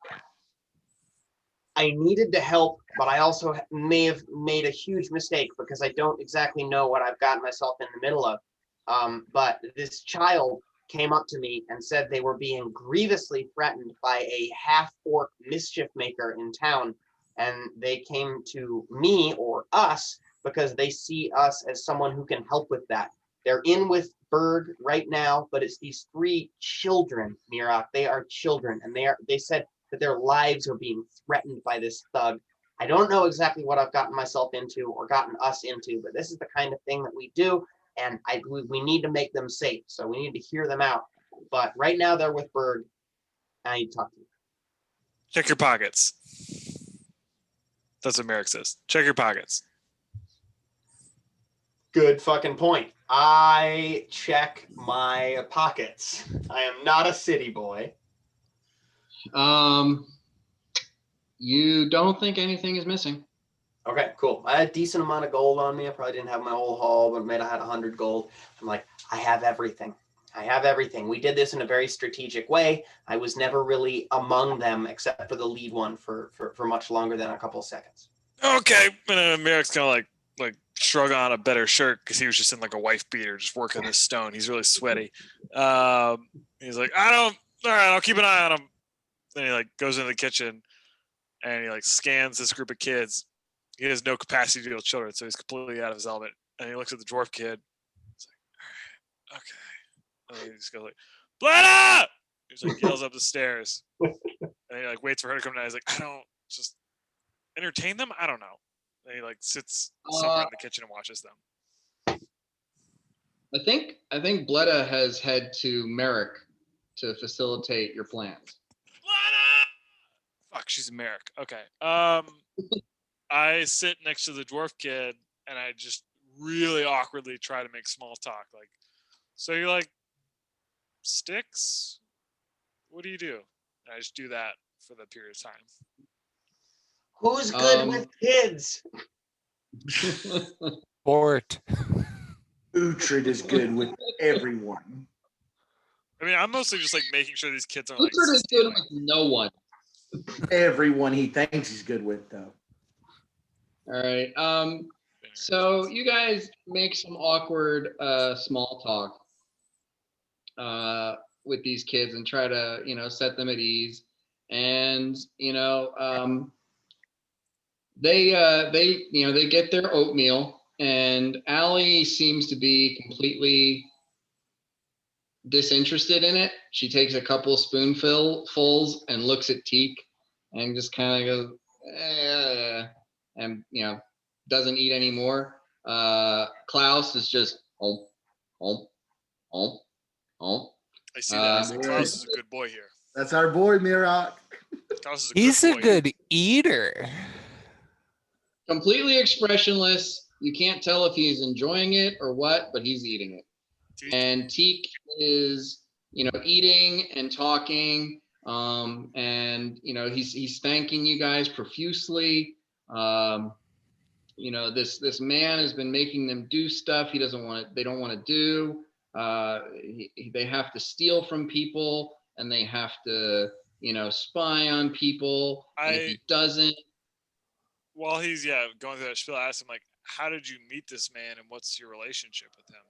F: I needed to help, but I also may have made a huge mistake because I don't exactly know what I've gotten myself in the middle of. But this child came up to me and said they were being grievously threatened by a half-orc mischief maker in town. And they came to me or us because they see us as someone who can help with that. They're in with Berg right now, but it's these 3 children, Mirok. They are children, and they said that their lives are being threatened by this thug. I don't know exactly what I've gotten myself into or gotten us into, but this is the kind of thing that we do, and we need to make them safe, so we need to hear them out. But right now they're with Berg, and I need to talk to you.
E: Check your pockets. That's what Merrick says. Check your pockets.
F: Good fucking point. I check my pockets. I am not a city boy.
A: You don't think anything is missing?
F: Okay, cool. I had a decent amount of gold on me. I probably didn't have my whole haul, but I had 100 gold. I'm like, I have everything. I have everything. We did this in a very strategic way. I was never really among them except for the lead one for much longer than a couple of seconds.
E: Okay, and Merrick's kind of like shrug on a better shirt because he was just in like a wife beater, just working this stone. He's really sweaty. He's like, all right, I'll keep an eye on him. Then he like goes into the kitchen and he like scans this group of kids. He has no capacity to deal with children, so he's completely out of his element. And he looks at the dwarf kid. He's like, all right, okay. And he just goes like, Blana! He's like yells up the stairs. And he like waits for her to come down. He's like, I don't just entertain them. I don't know. And he like sits somewhere in the kitchen and watches them.
A: I think Bleda has head to Merrick to facilitate your plans.
E: Fuck, she's a Merrick. Okay. I sit next to the dwarf kid and I just really awkwardly try to make small talk. Like, so you like sticks? What do you do? And I just do that for the period of time.
F: Who's good with kids?
D: Bort.
I: Uhtred is good with everyone.
E: I mean, I'm mostly just like making sure these kids aren't like
A: Uhtred is good with no one.
I: Everyone he thinks he's good with, though.
A: All right. So you guys make some awkward small talk with these kids and try to, you know, set them at ease. And, you know, they get their oatmeal and Allie seems to be completely disinterested in it. She takes a couple spoonfuls and looks at Teak and just kind of goes, and doesn't eat anymore. Klaus is just oh.
E: I see that. I see Klaus is a good boy here.
I: That's our boy, Mirok.
E: Klaus is
D: He's
E: good
D: a
E: boy.
D: good eater.
A: Completely expressionless. You can't tell if he's enjoying it or what, but he's eating it.
E: Teak.
A: And Teak is, eating and talking, and he's thanking you guys profusely. This man has been making them do stuff they don't want to do. They have to steal from people, and they have to, spy on people. And if he doesn't,
E: while he's going through that spiel, I asked him like, how did you meet this man and what's your relationship with him?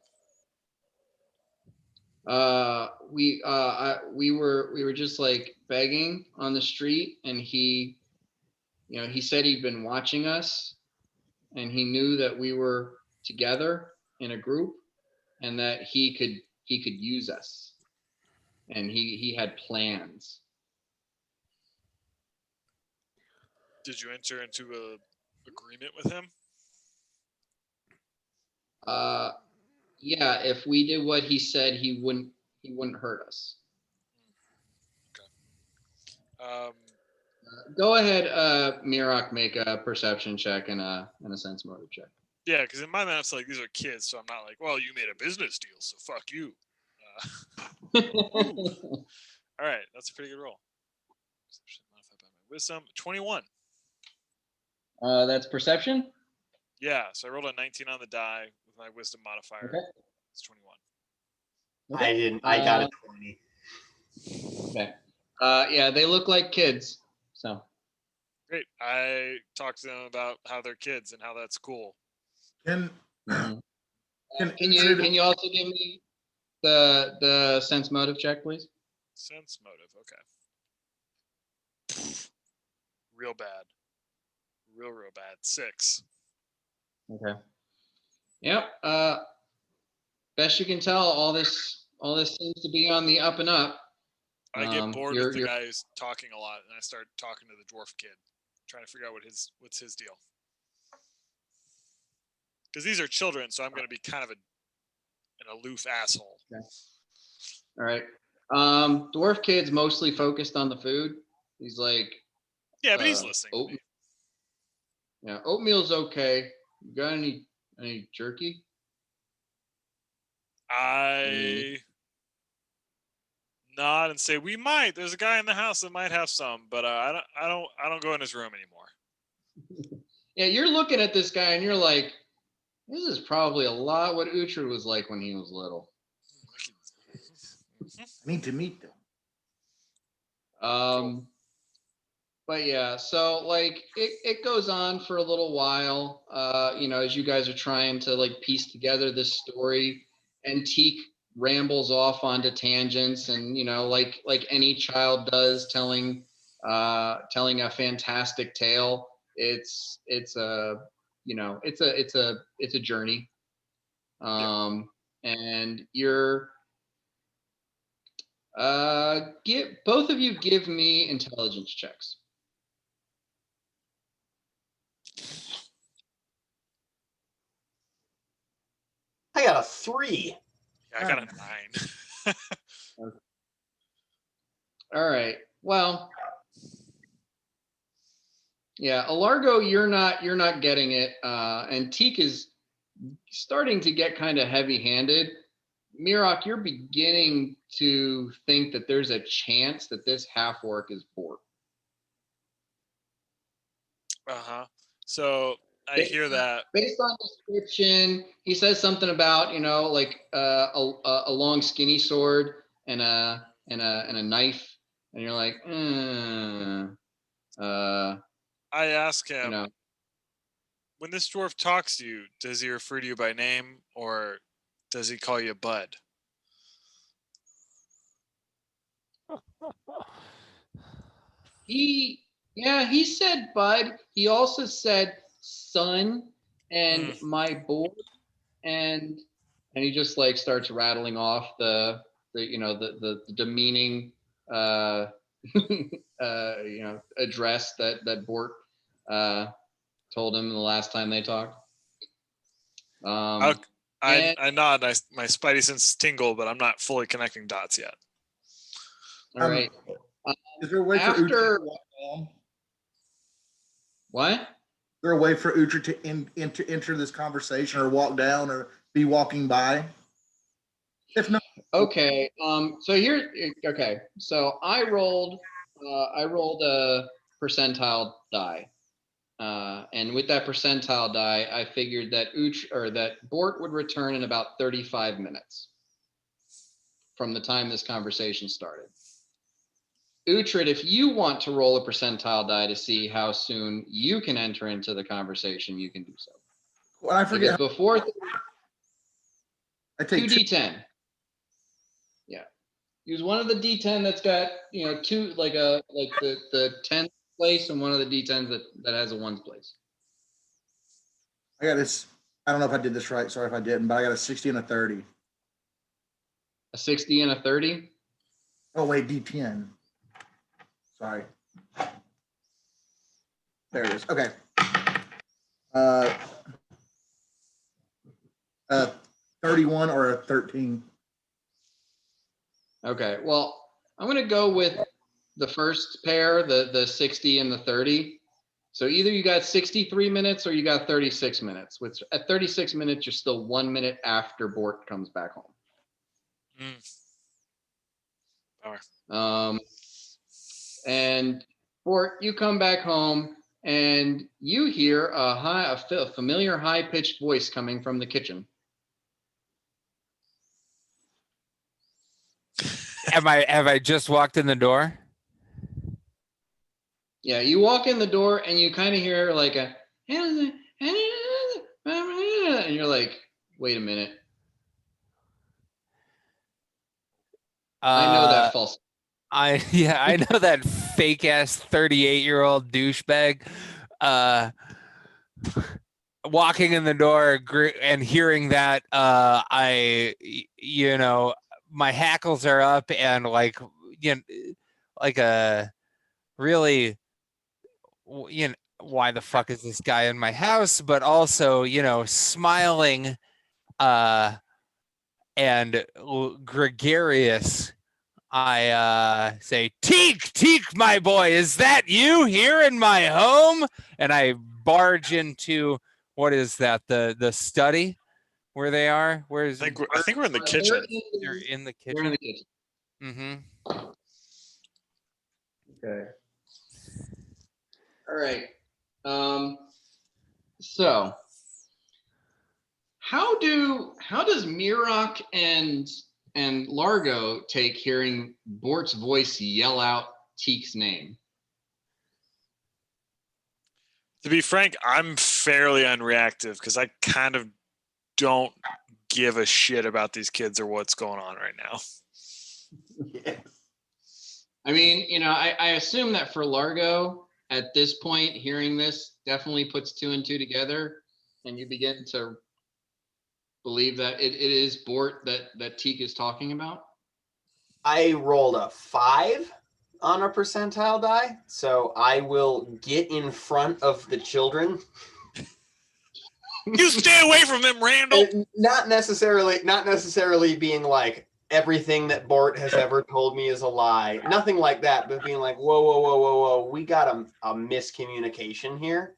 A: we were just like begging on the street, and he said he'd been watching us, and he knew that we were together in a group, and that he could use us, and he had plans.
E: Did you enter into a agreement with him?
A: Yeah, if we did what he said, he wouldn't hurt us.
E: Okay.
A: Go ahead, Mirok, make a perception check and a sense motive check.
E: Yeah, because in my mind it's like these are kids, so I'm not like, well, you made a business deal, so fuck you. All right, that's a pretty good roll. Modified by my wisdom. 21.
A: That's perception?
E: Yeah, so I rolled a 19 on the die with my wisdom modifier.
A: Okay.
E: It's 21.
A: Okay.
F: I got a 20.
A: Okay. Yeah, they look like kids. So
E: great. I talked to them about how they're kids and how that's cool.
I: Can
A: you also give me the sense motive check, please?
E: Sense motive, okay. Real bad. Real bad. 6.
A: Okay. Yep. Best you can tell, all this seems to be on the up and up.
E: I get bored with the guy who's talking a lot, and I start talking to the dwarf kid, trying to figure out what's his deal. Because these are children, so I'm going to be kind of an aloof asshole.
A: Okay. All right. Dwarf kid's mostly focused on the food. He's like,
E: yeah, but he's listening to me.
A: Yeah, oatmeal's okay. You got any jerky?
E: I nod and say we might. There's a guy in the house that might have some, but I don't go in his room anymore.
A: Yeah, you're looking at this guy and you're like, this is probably a lot what Uhtred was like when he was little.
I: I need to meet them.
E: Cool.
A: But yeah, so like it goes on for a little while, as you guys are trying to like piece together this story, and Teak rambles off onto tangents, and like any child does, telling a fantastic tale. It's a journey, and you're both of you give me intelligence checks.
F: I got a 3.
E: Yeah, I got a 9.
A: All right. Well, yeah, Alargo, you're not getting it, and Teak is starting to get kind of heavy-handed. Mirok, you're beginning to think that there's a chance that this half-orc is Bork.
E: So I hear that.
A: Based on description, he says something about like a long skinny sword and a knife, and you're like,
E: I ask him, when this dwarf talks to you, does he refer to you by name or does he call you Bud?
A: He said Bud. He also said son, and my board, and he just like starts rattling off the demeaning address that Bort told him the last time they talked.
E: I
A: and-
E: nod. My spidey senses tingle, but I'm not fully connecting dots yet.
A: all right.
I: Is there a way for
A: After-
I: Uhtred to walk down?
A: What?
I: Is there a way for Uhtred to enter this conversation or walk down or be walking by? If not,
A: Okay. Okay. So I rolled a percentile die. And with that percentile die, I figured that that Bort would return in about 35 minutes from the time this conversation started. Uhtred, if you want to roll a percentile die to see how soon you can enter into the conversation, you can do so.
I: well, I forget.
A: Because before
I: I take
A: 2d10. Yeah. Use one of the d10 that's got, two, like the 10th place, and one of the d10s that has a ones place.
I: I got this. I don't know if I did this right. Sorry if I didn't, but I got a 60 and a 30.
A: A 60 and a 30?
I: Oh wait, D10. Sorry. There it is. Okay. 31 or a 13.
A: Okay. Well, I'm going to go with the first pair, the 60 and the 30. So either you got 63 minutes or you got 36 minutes, which at 36 minutes, you're still 1 minute after Bort comes back home.
E: Power.
A: And Bort, you come back home and you hear a familiar high-pitched voice coming from the kitchen.
D: Have I just walked in the door?
A: Yeah, you walk in the door and you kind of hear like a, and you're like, wait a minute. I know that false.
D: I know that fake ass 38-year-old douchebag walking in the door and hearing that my hackles are up and like a really why the fuck is this guy in my house, but also smiling and gregarious. I say, Teak, my boy, is that you here in my home? And I barge into, what is that? The study where they are?
E: I think we're in the kitchen.
D: They're in the kitchen.
A: We're in the kitchen.
D: Mm-hmm.
A: Okay. All right. So how does Mirok and Largo take hearing Bort's voice yell out Teek's name?
E: To be frank, I'm fairly unreactive because I kind of don't give a shit about these kids or what's going on right now.
A: Yes. I mean, I assume that for Largo, at this point, hearing this definitely puts 2 and 2 together, and you begin to believe that it is Bort that Teek is talking about.
F: I rolled a 5 on a percentile die, so I will get in front of the children.
E: You stay away from them, Randall.
F: Not necessarily being like, everything that Bort has ever told me is a lie. Nothing like that, but being like, whoa. We got a miscommunication here.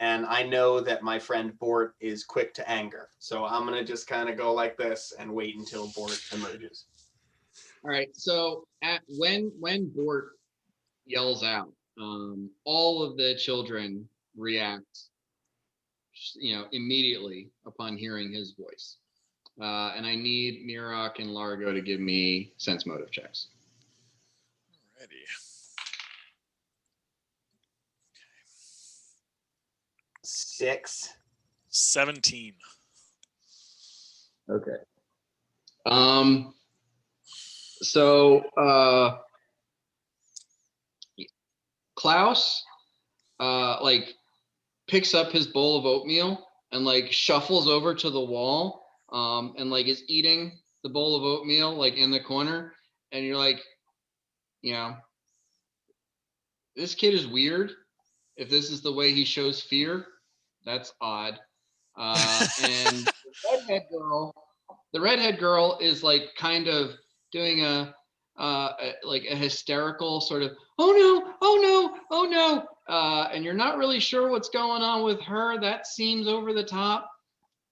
F: And I know that my friend Bort is quick to anger. So I'm going to just kind of go like this and wait until Bort emerges.
A: All right. So when Bort yells out, all of the children react, immediately upon hearing his voice. And I need Mirok and Largo to give me sense motive checks.
E: Alrighty.
F: 6.
E: 17.
A: Okay. So Klaus picks up his bowl of oatmeal and like shuffles over to the wall, and like is eating the bowl of oatmeal like in the corner, and you're like, you know, this kid is weird. If this is the way he shows fear, that's odd. And the redhead girl is like kind of doing like a hysterical sort of, oh no, oh no, oh no. And you're not really sure what's going on with her. That seems over the top.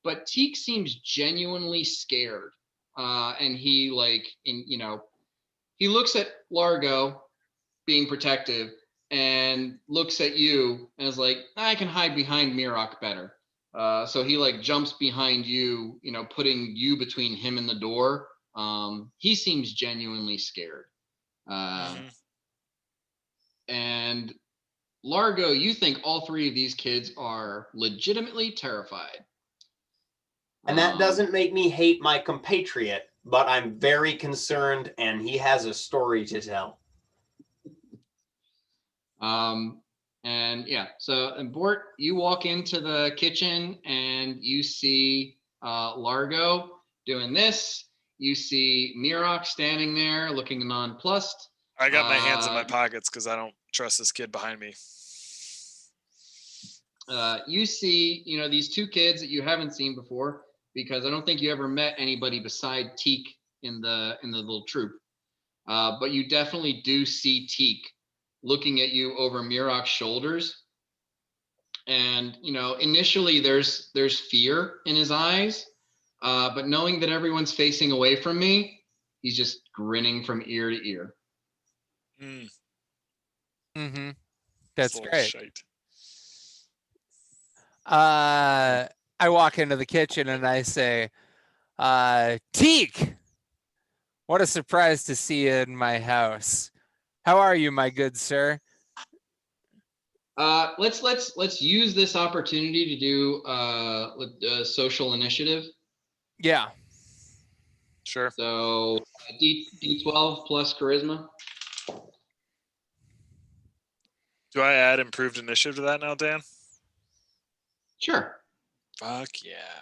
A: But Teak seems genuinely scared. And he he looks at Largo being protective and looks at you and is like, I can hide behind Mirok better. So he like jumps behind you, putting you between him and the door. He seems genuinely scared. And Largo, you think all three of these kids are legitimately terrified.
F: And that doesn't make me hate my compatriot, but I'm very concerned and he has a story to tell.
A: And yeah, and Bort, you walk into the kitchen and you see Largo doing this. You see Mirok standing there looking nonplussed.
E: I got my hands in my pockets because I don't trust this kid behind me.
A: You see, these two kids that you haven't seen before, because I don't think you ever met anybody beside Teak in the little troop. But you definitely do see Teak looking at you over Mirok's shoulders. And, initially there's fear in his eyes. But knowing that everyone's facing away from me, he's just grinning from ear to ear.
D: Mm-hmm. That's great.
E: Shite.
D: I walk into the kitchen and I say, Teak, what a surprise to see you in my house. How are you, my good sir?
A: Let's use this opportunity to do a social initiative.
D: Yeah.
E: Sure.
A: So D12 plus charisma.
E: Do I add improved initiative to that now, Dan?
A: Sure.
E: Fuck yeah.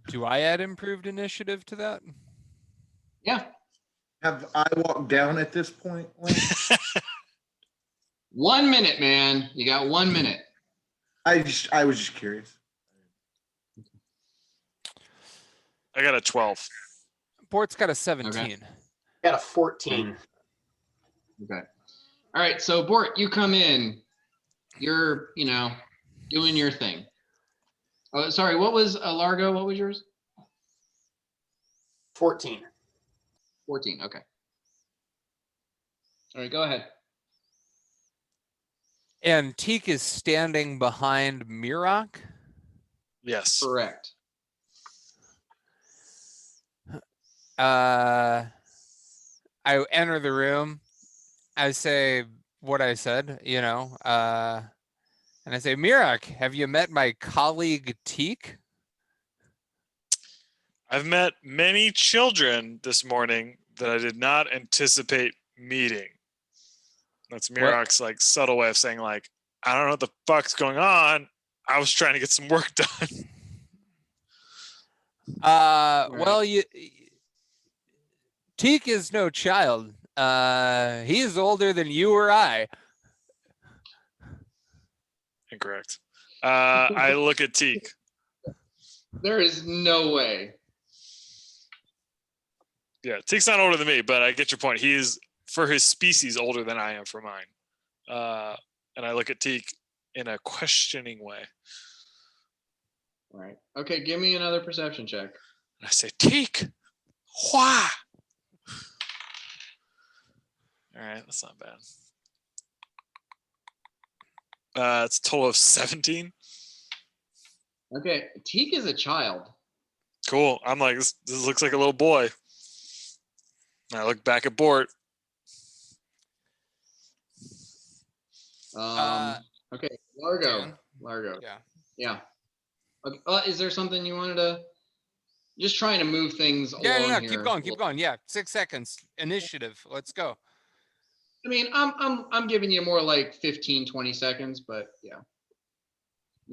D: Do I add improved initiative to that?
A: Yeah.
I: Have I walked down at this point, Link?
A: 1 minute, man. You got 1 minute.
I: I was just curious.
E: I got a 12.
D: Bort's got a 17.
A: Okay.
F: Got a 14.
A: Okay. All right. So Bort, you come in. You're, doing your thing. Oh, sorry. What was Largo? What was yours?
F: 14.
A: 14. Okay. All right. Go ahead.
D: And Teak is standing behind Mirok?
E: Yes.
A: Correct.
D: I enter the room. I say what I said, and I say, Mirok, have you met my colleague Teak?
E: I've met many children this morning that I did not anticipate meeting. That's Mirok's like subtle way of saying like, I don't know what the fuck's going on. I was trying to get some work done.
D: Well, Teak is no child. He is older than you or I.
E: Incorrect. I look at Teak.
A: There is no way.
E: Yeah, Teak's not older than me, but I get your point. He is, for his species, older than I am for mine. And I look at Teak in a questioning way.
A: All right. Okay, give me another perception check.
E: And I say, Teak, why? All right, that's not bad. It's a total of 17.
A: Okay, Teak is a child.
E: Cool. I'm like, this looks like a little boy. And I look back at Bort.
A: Okay, Largo.
D: Dan?
A: Largo.
D: Yeah.
A: Yeah. Okay, is there something you wanted to? Just trying to move things along
D: Yeah.
A: here.
D: Keep going. Yeah, 6 seconds. Initiative. Let's go.
A: I mean, I'm giving you more like 15, 20 seconds, but yeah.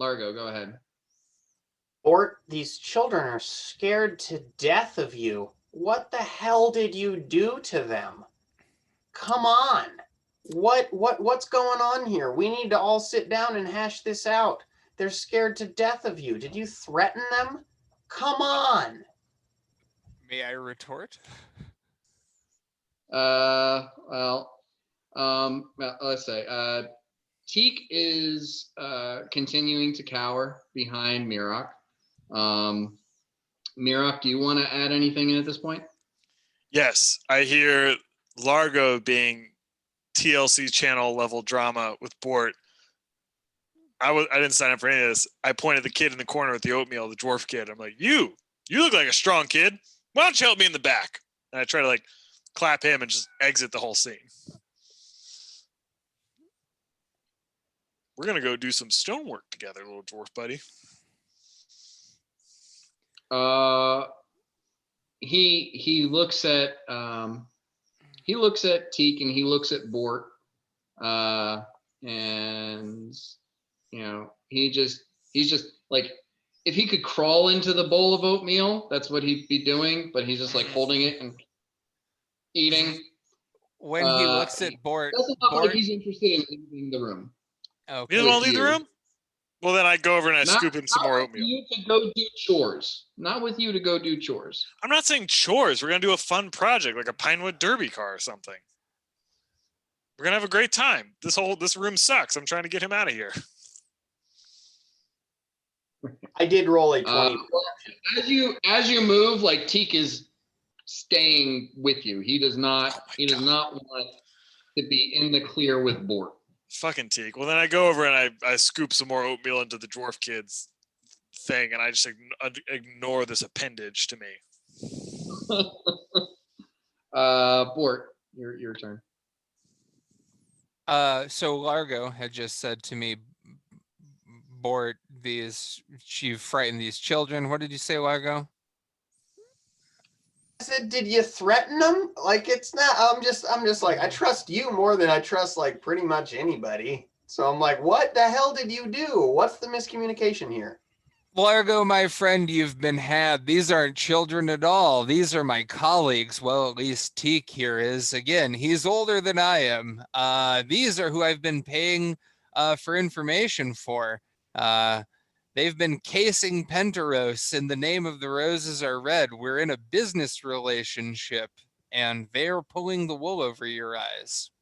A: Largo, go ahead.
F: Bort, these children are scared to death of you. What the hell did you do to them? Come on. What's going on here? We need to all sit down and hash this out. They're scared to death of you. Did you threaten them? Come on.
D: May I retort?
A: Well, let's say, Teak is continuing to cower behind Mirok. Mirok, do you want to add anything in at this point?
E: Yes, I hear Largo being TLC channel level drama with Bort. I didn't sign up for any of this. I pointed the kid in the corner with the oatmeal, the dwarf kid. I'm like, you look like a strong kid. Why don't you help me in the back? And I try to like clap him and just exit the whole scene. We're gonna go do some stonework together, little dwarf buddy.
A: He looks at Teak and he looks at Bort, and you know he's just like, if he could crawl into the bowl of oatmeal, that's what he'd be doing. But he's just like holding it and eating.
D: When he looks at Bort,
A: Doesn't look like he's interested in leaving the room.
D: Okay.
E: You don't want to leave the room? Well, then I go over and I scoop him some more oatmeal.
A: You to go do chores. Not with you to go do chores.
E: I'm not saying chores. We're gonna do a fun project like a Pinewood Derby car or something. We're gonna have a great time. This room sucks. I'm trying to get him out of here.
F: I did roll a 20.
A: As you move, like Teak is staying with you. He does not want to be in the clear with Bort.
E: Fucking Teak. Well, then I go over and I scoop some more oatmeal into the dwarf kid's thing, and I just ignore this appendage to me.
A: Bort, your turn.
D: So Largo had just said to me, Bort, she frightened these children. What did you say, Largo?
F: I said, did you threaten them? Like, it's not, I'm just like, I trust you more than I trust like pretty much anybody. So I'm like, what the hell did you do? What's the miscommunication here?
D: Largo, my friend, you've been had. These aren't children at all. These are my colleagues. Well, at least Teak here is. Again, he's older than I am. These are who I've been paying for information for. They've been casing Penteros in the name of the Roses Are Red. We're in a business relationship, and they're pulling the wool over your eyes.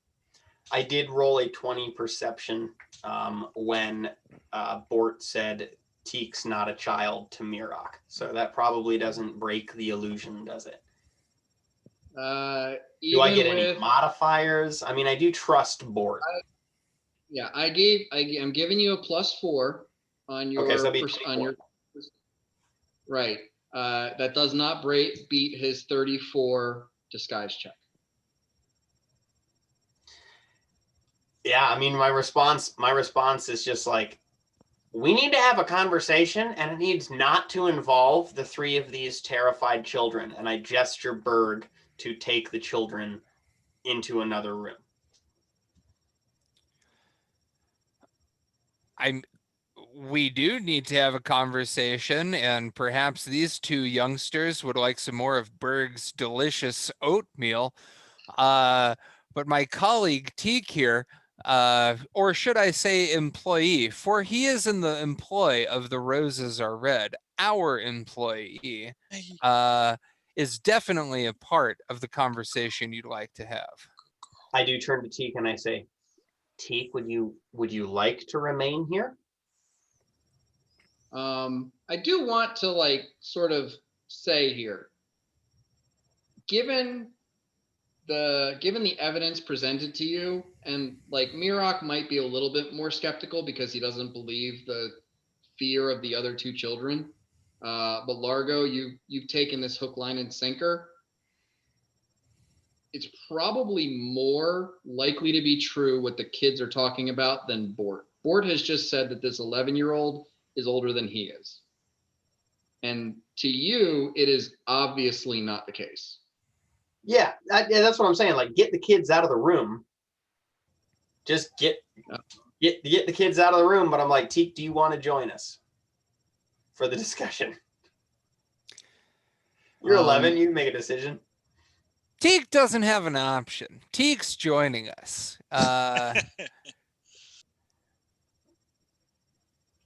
F: I did roll a 20 perception when Bort said Teak's not a child to Mirok. So that probably doesn't break the illusion, does it? Do I get any modifiers? I mean, I do trust Bort.
A: I'm giving you a +4 on your right. That does not beat his 34 disguise check.
F: Yeah, I mean, my response is just like, we need to have a conversation, and it needs not to involve the three of these terrified children. And I gesture Berg to take the children into another room.
D: We do need to have a conversation, and perhaps these two youngsters would like some more of Berg's delicious oatmeal. But my colleague Teak here, or should I say employee, for he is in the employ of the Roses Are Red, our employee, is definitely a part of the conversation you'd like to have.
F: I do turn to Teak and I say, Teak, would you like to remain here?
A: I do want to like sort of say here, given the evidence presented to you, and like Mirok might be a little bit more skeptical because he doesn't believe the fear of the other two children. But Largo, you've taken this hook, line, and sinker. It's probably more likely to be true what the kids are talking about than Bort. Bort has just said that this 11-year-old is older than he is. And to you, it is obviously not the case.
F: Yeah, that's what I'm saying. Like, get the kids out of the room. Just get get the kids out of the room, but I'm like, Teak, do you want to join us for the discussion? You're 11. You can make a decision.
D: Teak doesn't have an option. Teak's joining us.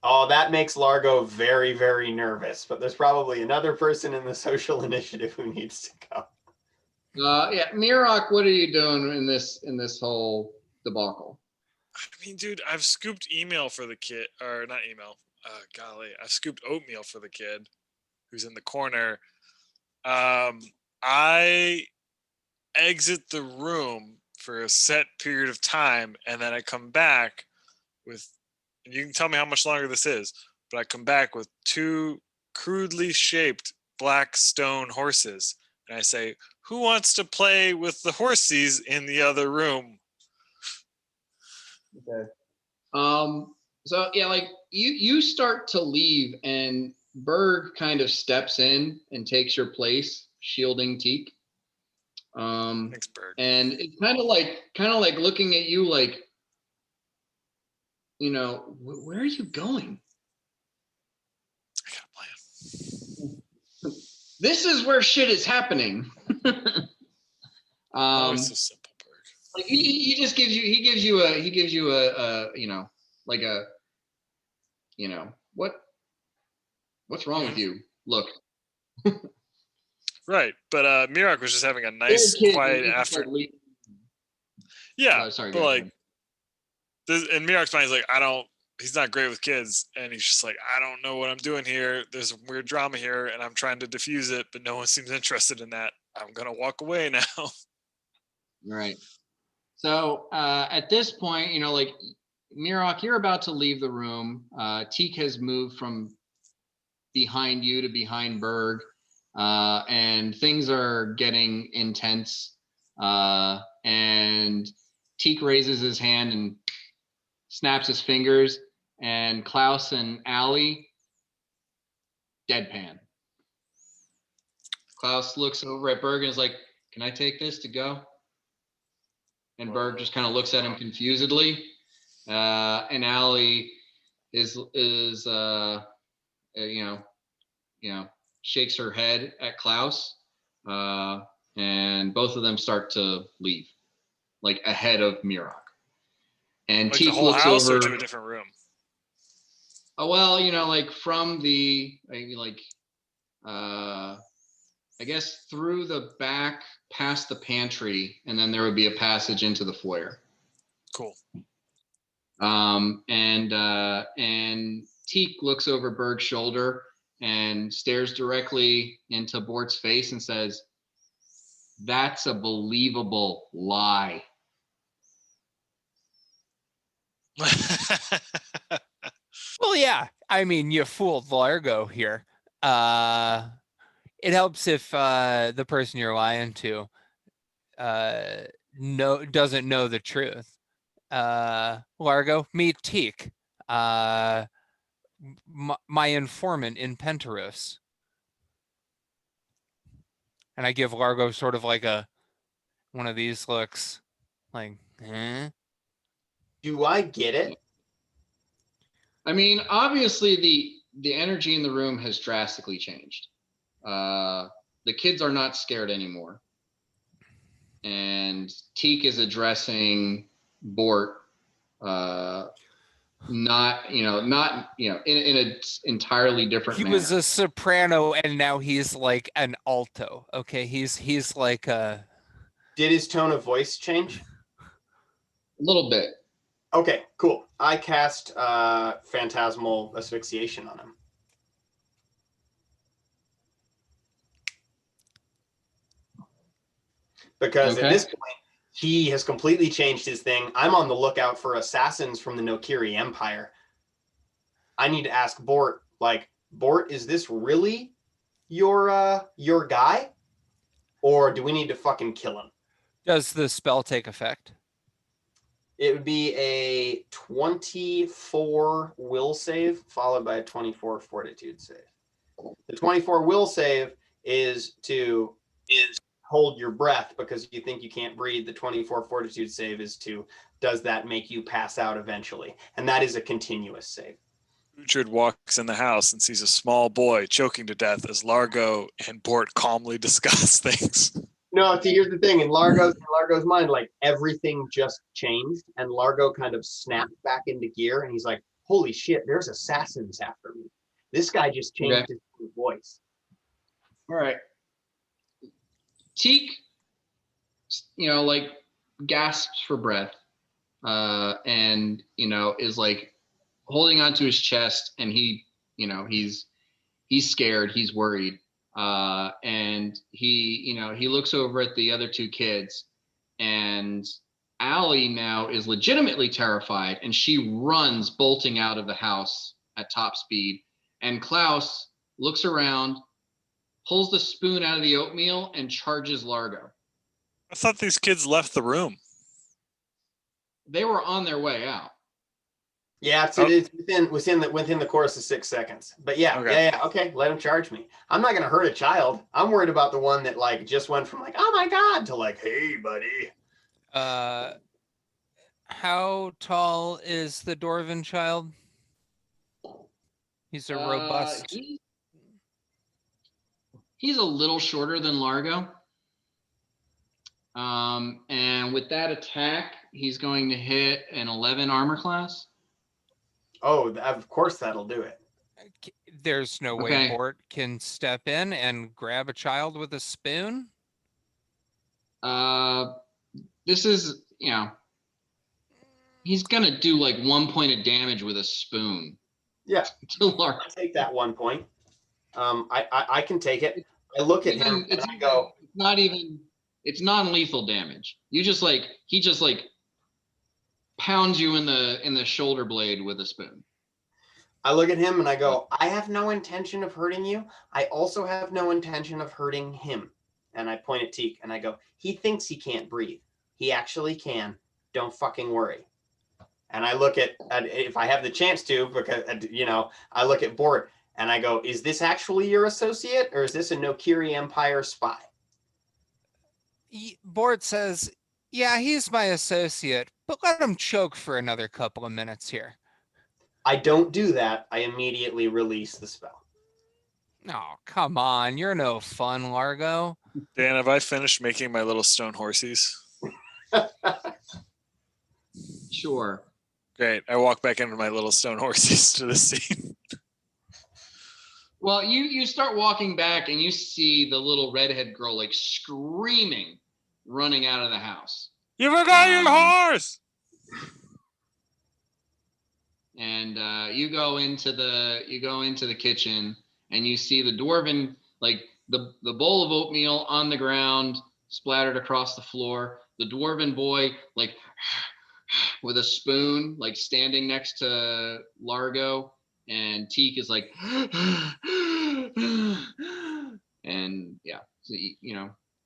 F: Oh, that makes Largo very, very nervous. But there's probably another person in the social initiative who needs to go.
A: Yeah, Mirok, what are you doing in this whole debacle?
E: I mean, dude, I've scooped email for the kid, or not email. Golly, I've scooped oatmeal for the kid who's in the corner. I exit the room for a set period of time, and then I come back with, and you can tell me how much longer this is, but I come back with 2 crudely shaped black stone horses, and I say, who wants to play with the horsies in the other room?
A: Okay. So yeah, like you start to leave, and Berg kind of steps in and takes your place, shielding Teak.
E: Thanks, Berg.
A: And it's kind of like looking at you like, you know, where are you going?
E: I got a plan.
A: This is where shit is happening.
E: Oh, it's so simple, Berg.
A: Like he just gives you a you know, like a, you know, what's wrong with you? Look.
E: Right, but Mirok was just having a nice, quiet after. Yeah,
A: sorry,
E: but like, this, and Mirok's mind is like, he's not great with kids, and he's just like, I don't know what I'm doing here. There's some weird drama here, and I'm trying to diffuse it, but no one seems interested in that. I'm gonna walk away now.
A: Right. So at this point, you know, like Mirok, you're about to leave the room. Teak has moved from behind you to behind Berg, and things are getting intense. And Teak raises his hand and snaps his fingers, and Klaus and Allie deadpan. Klaus looks over at Berg and is like, "Can I take this to go?" And Berg just kind of looks at him confusedly. And Allie is you know, shakes her head at Klaus, and both of them start to leave, like ahead of Mirok. And
E: Like
A: Teak
E: the whole
A: looks
E: house
A: over
E: or to a different room?
A: Oh, well, you know, like from the, I guess through the back, past the pantry, and then there would be a passage into the foyer.
E: Cool.
A: And Teak looks over Berg's shoulder and stares directly into Bort's face and says, "That's a believable lie."
D: Well, yeah. I mean, you fooled Largo here. It helps if the person you're lying to doesn't know the truth. Largo, meet Teak, my informant in Penteros. And I give Largo sort of like one of these looks, like, eh?
F: Do I get it?
A: I mean, obviously the energy in the room has drastically changed. The kids are not scared anymore. And Teak is addressing Bort, not in an entirely different
D: He
A: manner.
D: was a soprano and now he's like an alto. Okay, he's like a.
F: Did his tone of voice change?
A: A little bit.
F: Okay, cool. I cast Phantasmal Asphyxiation on him. Because at this point, he has completely changed his thing. I'm on the lookout for assassins from the Nokiri Empire. I need to ask Bort, like, Bort, is this really your guy? Or do we need to fucking kill him?
D: Does the spell take effect?
F: It would be a 24 will save followed by a 24 fortitude save. The 24 will save is hold your breath because you think you can't breathe, the 24 fortitude save is to, does that make you pass out eventually? And that is a continuous save.
E: Richard walks in the house and sees a small boy choking to death as Largo and Bort calmly discuss things.
F: No, see, here's the thing. In Largo's mind, like everything just changed, and Largo kind of snapped back into gear, and he's like, "Holy shit! There's assassins after me. This guy just changed his voice."
A: All right. Teak, like gasps for breath, and is like holding onto his chest, and he's scared, he's worried. And he looks over at the other two kids, and Allie now is legitimately terrified, and she runs bolting out of the house at top speed. And Klaus looks around, pulls the spoon out of the oatmeal, and charges Largo.
E: I thought these kids left the room.
A: They were on their way out.
F: Yeah, so it's within the course of 6 seconds. But okay, let him charge me. I'm not gonna hurt a child. I'm worried about the one that like just went from like, oh my god, to like, hey buddy.
D: How tall is the dwarven child? He's a robust.
A: He's a little shorter than Largo. And with that attack, he's going to hit an 11 armor class.
F: Oh, of course that'll do it.
D: There's no way Bort can step in and grab a child with a spoon.
A: This is, he's gonna do like 1 point of damage with a spoon.
F: Yeah,
A: to Largo.
F: I'll take that 1 point. I can take it. I look at him and I go,
A: it's non-lethal damage. He just pounds you in the shoulder blade with a spoon.
F: I look at him and I go, I have no intention of hurting you. I also have no intention of hurting him. And I point at Teak and I go, he thinks he can't breathe. He actually can. Don't fucking worry. And I look at if I have the chance to, because, I look at Bort and I go, is this actually your associate or is this a Nokiri Empire spy?
D: Bort says, yeah, he's my associate, but let him choke for another couple of minutes here.
F: I don't do that. I immediately release the spell.
D: Oh, come on. You're no fun, Largo.
E: Dan, have I finished making my little stone horsies?
A: Sure.
E: Great. I walk back into my little stone horsies to the scene.
A: Well, you start walking back and you see the little redhead girl like screaming, running out of the house.
E: You forgot your horse!
A: And you go into the kitchen and you see the dwarven, like the bowl of oatmeal on the ground, splattered across the floor. The dwarven boy, like with a spoon, like standing next to Largo, and Teak is like, and yeah, so,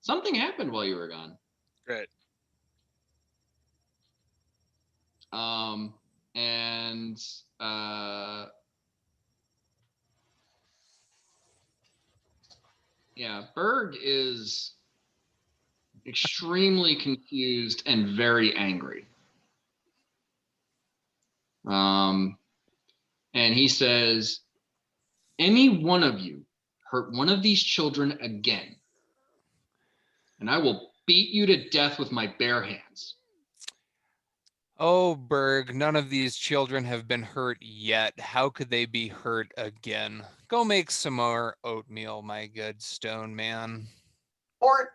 A: something happened while you were gone.
E: Great.
A: And Berg is extremely confused and very angry. And he says, any one of you hurt one of these children again, and I will beat you to death with my bare hands.
D: Oh, Berg, none of these children have been hurt yet. How could they be hurt again? Go make some more oatmeal, my good stone man.
F: Bort,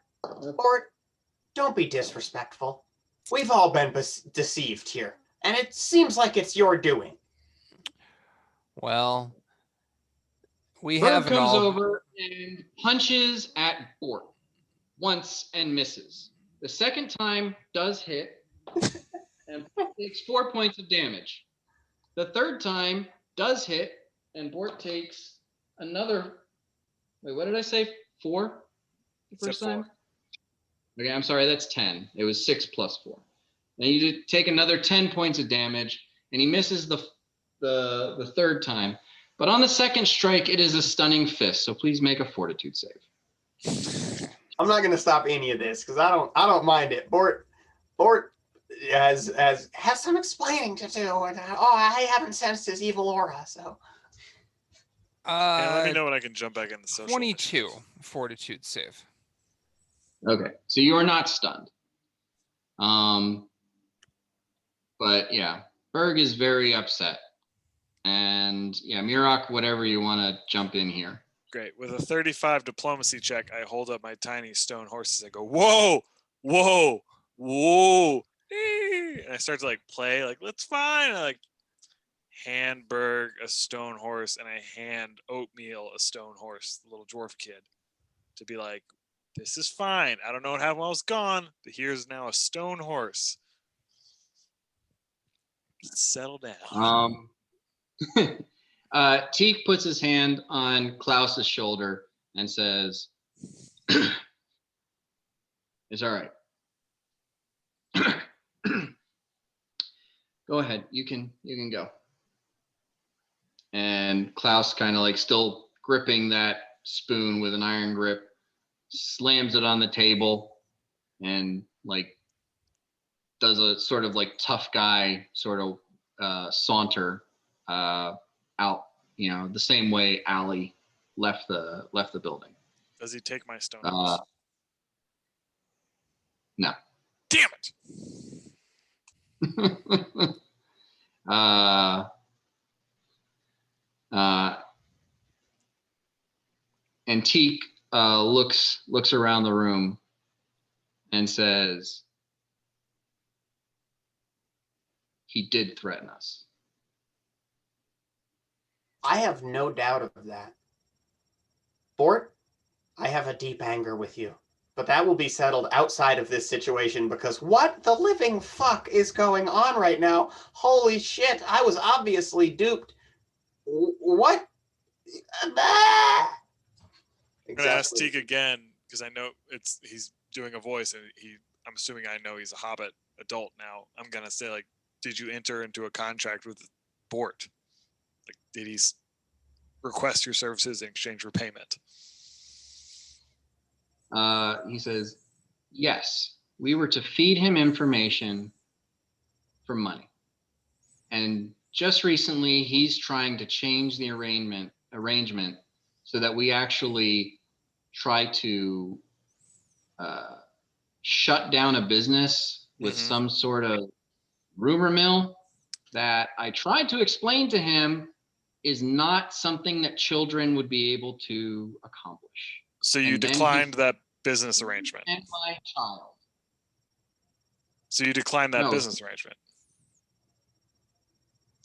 F: don't be disrespectful. We've all been deceived here, and it seems like it's your doing.
D: Well, we
A: Berg
D: have
A: comes over and punches at Bort once and misses. The second time does hit and takes 4 points of damage. The third time does hit and Bort takes another. Wait, what did I say? 4? The first time? Okay, I'm sorry, that's 10. It was 6 plus 4. Then you take another 10 points of damage, and he misses the third time. But on the second strike, it is a stunning fist. So please make a fortitude save.
F: I'm not gonna stop any of this because I don't mind it. Bort has some explaining to do, and I haven't sensed his evil aura, so.
E: And let me know when I can jump back in the social.
D: 22
E: initiative.
D: fortitude save.
A: Okay, so you are not stunned. But yeah, Berg is very upset. And yeah, Mirok, whatever you want to jump in here.
E: Great. With a 35 diplomacy check, I hold up my tiny stone horses. I go, whoa, whoa, whoa. And I start to like play, like, let's fine. I like hand Berg a stone horse and I hand Oatmeal a stone horse, the little dwarf kid, to be like, this is fine. I don't know what happened while I was gone, but here's now a stone horse. Settle down.
A: Teak puts his hand on Klaus's shoulder and says, it's all right. Go ahead. You can go. And Klaus, kind of like still gripping that spoon with an iron grip, slams it on the table and like does a sort of like tough guy sort of saunter out, the same way Allie left the building.
E: Does he take my stone horse?
A: No.
E: Damn it.
A: And Teak looks around the room and says, he did threaten us.
F: I have no doubt of that. Bort, I have a deep anger with you, but that will be settled outside of this situation because what the living fuck is going on right now? Holy shit, I was obviously duped. What?
E: I'm gonna ask Teak again because I know he's doing a voice and I'm assuming I know he's a Hobbit adult now. I'm gonna say like, did you enter into a contract with Bort? Like, did he request your services in exchange for payment?
A: He says, yes, we were to feed him information for money. And just recently, he's trying to change the arrangement so that we actually try to shut down a business with some sort of rumor mill that I tried to explain to him is not something that children would be able to accomplish.
E: So you declined that business arrangement.
A: And my child.
E: So you declined that business arrangement.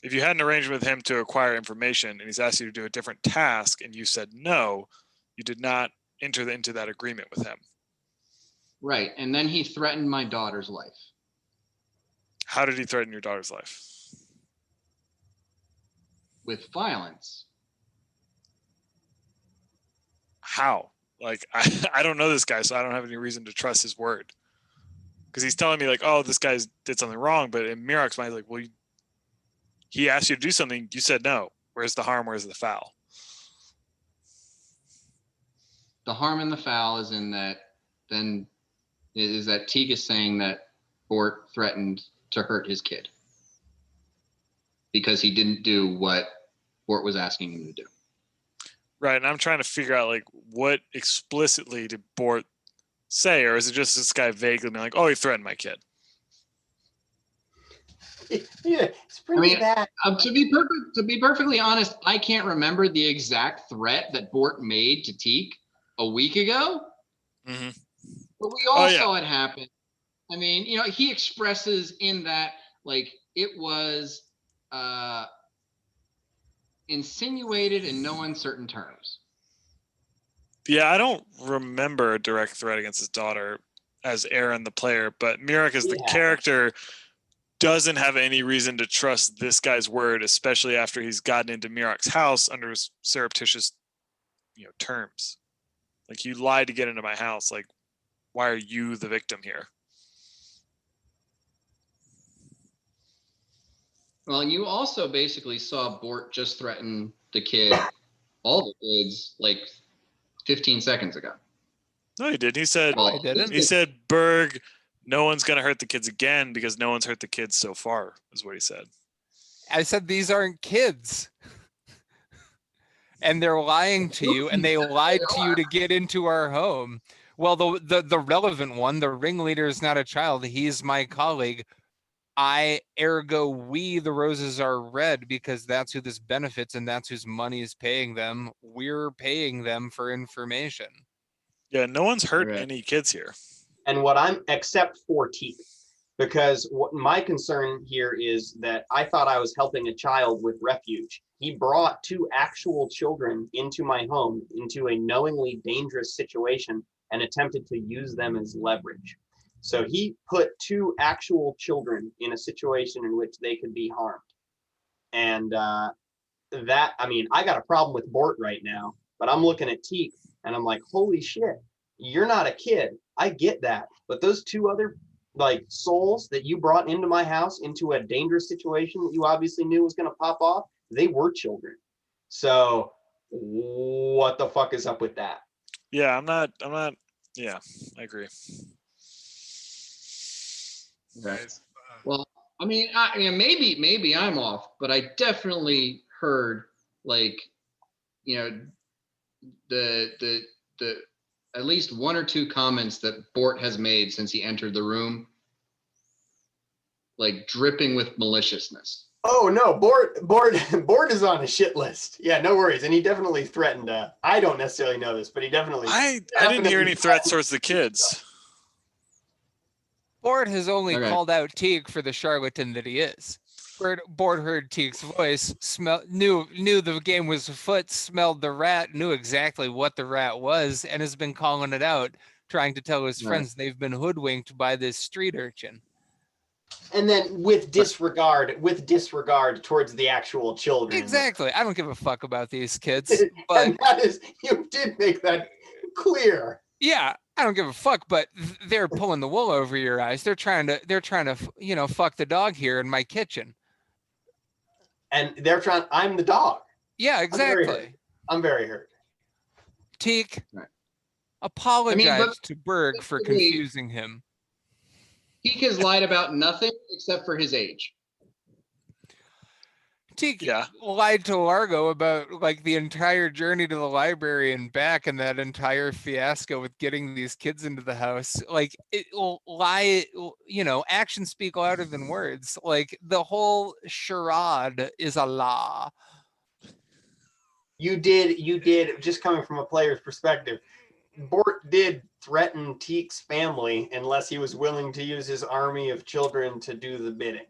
E: If you had an arrangement with him to acquire information and he's asked you to do a different task and you said no, you did not enter into that agreement with him.
A: Right. And then he threatened my daughter's life.
E: How did he threaten your daughter's life?
A: With violence.
E: How? Like, I don't know this guy, so I don't have any reason to trust his word. Because he's telling me like, oh, this guy did something wrong. But in Mirok's mind, like, well, he asked you to do something. You said no. Where's the harm? Where's the foul?
A: The harm and the foul is in that Teague is saying that Bort threatened to hurt his kid because he didn't do what Bort was asking him to do.
E: Right. And I'm trying to figure out like what explicitly did Bort say, or is it just this guy vaguely being like, oh, he threatened my kid?
F: Yeah, it's pretty bad.
A: To be perfectly honest, I can't remember the exact threat that Bort made to Teak a week ago.
E: Mm-hmm.
A: But we all saw it happen. I mean, he expresses in that like it was insinuated in no uncertain terms.
E: Yeah, I don't remember a direct threat against his daughter as Aaron the player, but Mirok as the character doesn't have any reason to trust this guy's word, especially after he's gotten into Mirok's house under surreptitious, terms. Like, you lied to get into my house. Like, why are you the victim here?
A: Well, and you also basically saw Bort just threaten the kid, all the kids, like 15 seconds ago.
E: No, he didn't. He said,
D: No, I didn't.
E: he said, Berg, no one's going to hurt the kids again because no one's hurt the kids so far, is what he said.
D: I said these aren't kids. And they're lying to you, and they lied to you to get into our home. Well, the relevant one, the ringleader is not a child. He's my colleague. Ergo, we, the Roses, are red because that's who this benefits and that's whose money is paying them. We're paying them for information.
E: Yeah, no one's hurt
A: Okay.
E: any kids here.
C: And what I'm, except for teeth, because what my concern here is that I thought I was helping a child with refuge. He brought 2 actual children into my home, into a knowingly dangerous situation, and attempted to use them as leverage. So he put 2 actual children in a situation in which they could be harmed. And that, I mean, I got a problem with Bort right now, but I'm looking at Teak and I'm like, holy shit, you're not a kid. I get that. But those 2 other like souls that you brought into my house into a dangerous situation that you obviously knew was going to pop off, they were children. So what the fuck is up with that?
E: Yeah, I'm not, yeah, I agree.
A: Okay. Well, I mean, maybe I'm off, but I definitely heard like, the at least 1 or 2 comments that Bort has made since he entered the room, like dripping with maliciousness.
C: Oh no, Bort is on a shit list. Yeah, no worries. And he definitely threatened. I don't necessarily know this, but he definitely.
E: I didn't hear any threats towards the kids.
D: Bort has only
A: Okay.
D: called out Teague for the charlatan that he is. Bort heard Teague's voice, knew the game was afoot, smelled the rat, knew exactly what the rat was, and has been calling it out, trying to tell his friends they've been hoodwinked by this street urchin.
C: And then with disregard towards the actual children.
D: Exactly. I don't give a fuck about these kids. But
C: And that is, you did make that clear.
D: yeah, I don't give a fuck, but they're pulling the wool over your eyes. They're trying to, fuck the dog here in my kitchen.
C: And they're trying, I'm the dog.
D: Yeah, exactly.
C: I'm very hurt.
D: Teak,
A: Right.
D: apologize to Berg for
A: basically-
D: confusing him.
A: Teak has lied about nothing except for his age.
D: Teak
E: Yeah.
D: lied to Largo about like the entire journey to the library and back, and that entire fiasco with getting these kids into the house. Like it will lie, actions speak louder than words. Like the whole charade is a lie.
C: You did, just coming from a player's perspective, Bort did threaten Teak's family unless he was willing to use his army of children to do the bidding.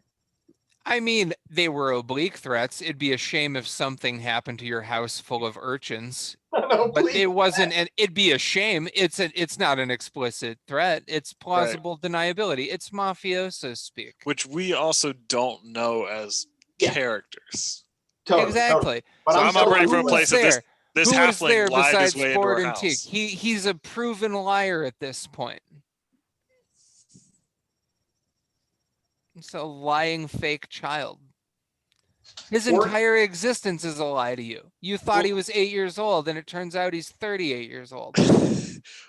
D: I mean, they were oblique threats. It'd be a shame if something happened to your house full of urchins. But it wasn't, and it'd be a shame. It's not an explicit threat. It's plausible deniability. It's mafioso speak.
E: Which we also don't know as characters.
C: Totally.
D: Exactly.
C: But
E: So I'm operating
D: who
E: from a place
D: was
E: of this
D: Who was there
E: halfling lied his
D: besides
E: way into
D: Ford
E: our
D: and Teak?
E: house.
D: He's a proven liar at this point. It's a lying fake child. His
C: Ford-
D: entire existence is a lie to you. You thought he was 8 years old, and it turns out he's 38 years old.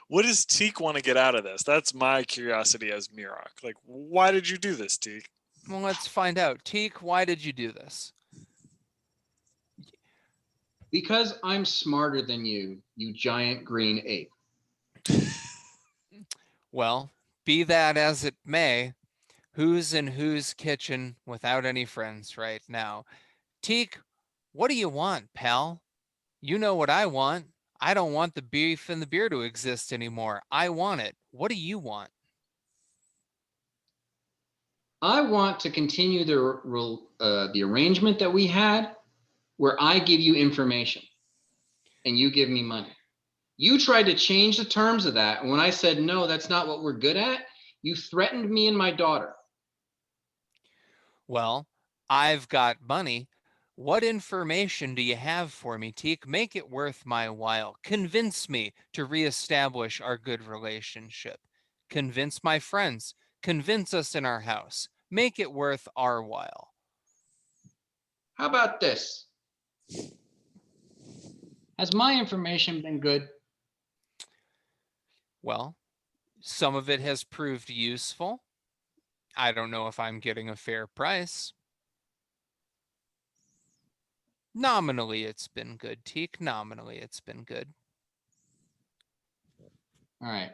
E: What does Teak want to get out of this? That's my curiosity as Mirok. Like, why did you do this, Teak?
D: Well, let's find out. Teak, why did you do this?
A: Because I'm smarter than you, you giant green ape.
D: Well, be that as it may, who's in whose kitchen without any friends right now? Teak, what do you want, pal? You know what I want. I don't want the beef and the beer to exist anymore. I want it. What do you want?
A: I want to continue the arrangement that we had, where I give you information and you give me money. You tried to change the terms of that, and when I said no, that's not what we're good at, you threatened me and my daughter.
D: Well, I've got money. What information do you have for me, Teak? Make it worth my while. Convince me to reestablish our good relationship. Convince my friends. Convince us in our house. Make it worth our while.
A: How about this? Has my information been good?
D: Well, some of it has proved useful. I don't know if I'm getting a fair price. Nominally, it's been good, Teak. Nominally, it's been good.
A: All right.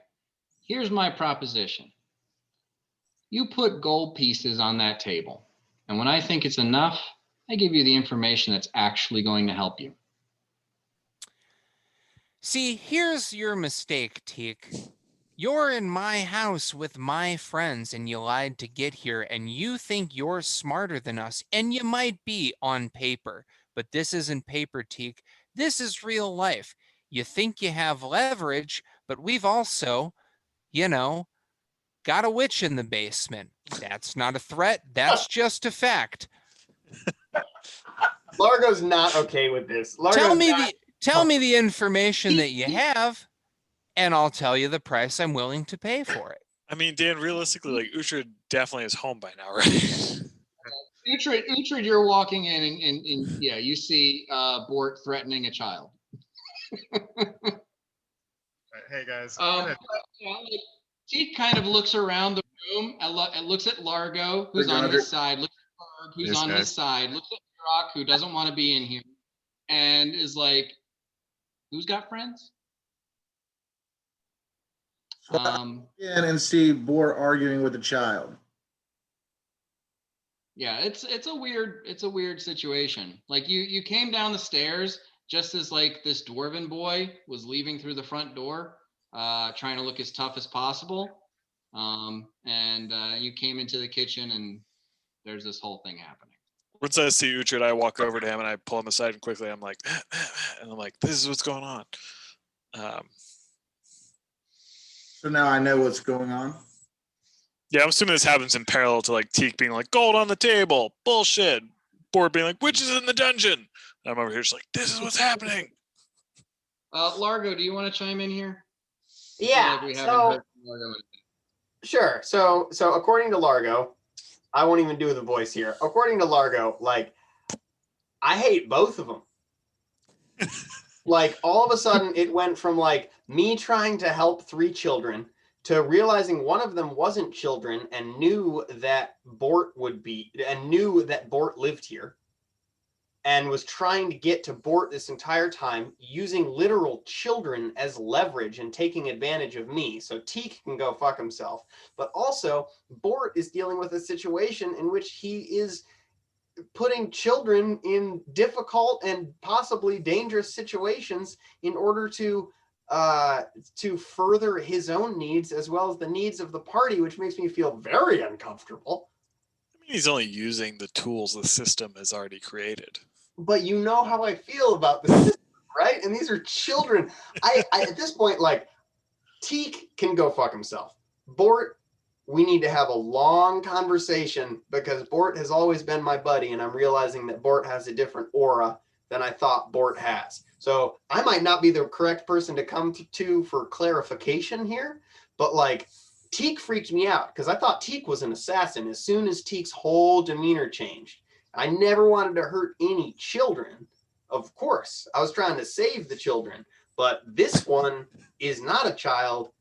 A: Here's my proposition. You put gold pieces on that table, and when I think it's enough, I give you the information that's actually going to help you.
D: See, here's your mistake, Teak. You're in my house with my friends and you lied to get here and you think you're smarter than us, and you might be on paper, but this isn't paper, Teak. This is real life. You think you have leverage, but we've also, got a witch in the basement. That's not a threat. That's just a fact.
F: Largo's not okay with this.
D: Tell
F: Largo's
D: me
F: not,
D: the information that you have, and I'll tell you the price I'm willing to pay for it.
E: I mean, Dan, realistically, like Uhtred definitely is home by now, right?
A: Uhtred, you're walking in and yeah, you see Bort threatening a child.
B: Hey guys.
A: Teak kind of looks around the room and looks at Largo, who's on his side, looks at Berg, who's
B: Yes,
A: on
B: guys.
A: his side, looks at Rock, who doesn't want to be in here, and is like, who's got friends?
I: And see Bort arguing with a child.
A: Yeah, it's a weird situation. Like you came down the stairs just as like this dwarven boy was leaving through the front door, trying to look as tough as possible. And you came into the kitchen and there's this whole thing happening.
E: Once I see Uhtred, I walk over to him and I pull him aside and quickly I'm like, and I'm like, this is what's going on.
I: So now I know what's going on.
E: Yeah, I'm assuming this happens in parallel to like Teak being like, gold on the table, bullshit. Bort being like, witches in the dungeon. And I'm over here just like, this is what's happening.
A: Largo, do you want to chime in here?
F: yeah.
A: We haven't
F: So
A: heard from Largo in-
F: sure. So according to Largo, I won't even do the voice here. According to Largo, like I hate both of them. Like all of a sudden it went from like me trying to help 3 children to realizing one of them wasn't children and knew that Bort lived here and was trying to get to Bort this entire time using literal children as leverage and taking advantage of me. So Teak can go fuck himself. But also Bort is dealing with a situation in which he is putting children in difficult and possibly dangerous situations in order to further his own needs as well as the needs of the party, which makes me feel very uncomfortable.
E: I mean, he's only using the tools the system has already created.
F: But you know how I feel about the system, right? And these are children. I at this point, like, Teak can go fuck himself. Bort, we need to have a long conversation because Bort has always been my buddy, and I'm realizing that Bort has a different aura than I thought Bort has. So I might not be the correct person to come to for clarification here, but like Teak freaked me out because I thought Teak was an assassin as soon as Teak's whole demeanor changed. I never wanted to hurt any children. Of course, I was trying to save the children, but this one is not a child,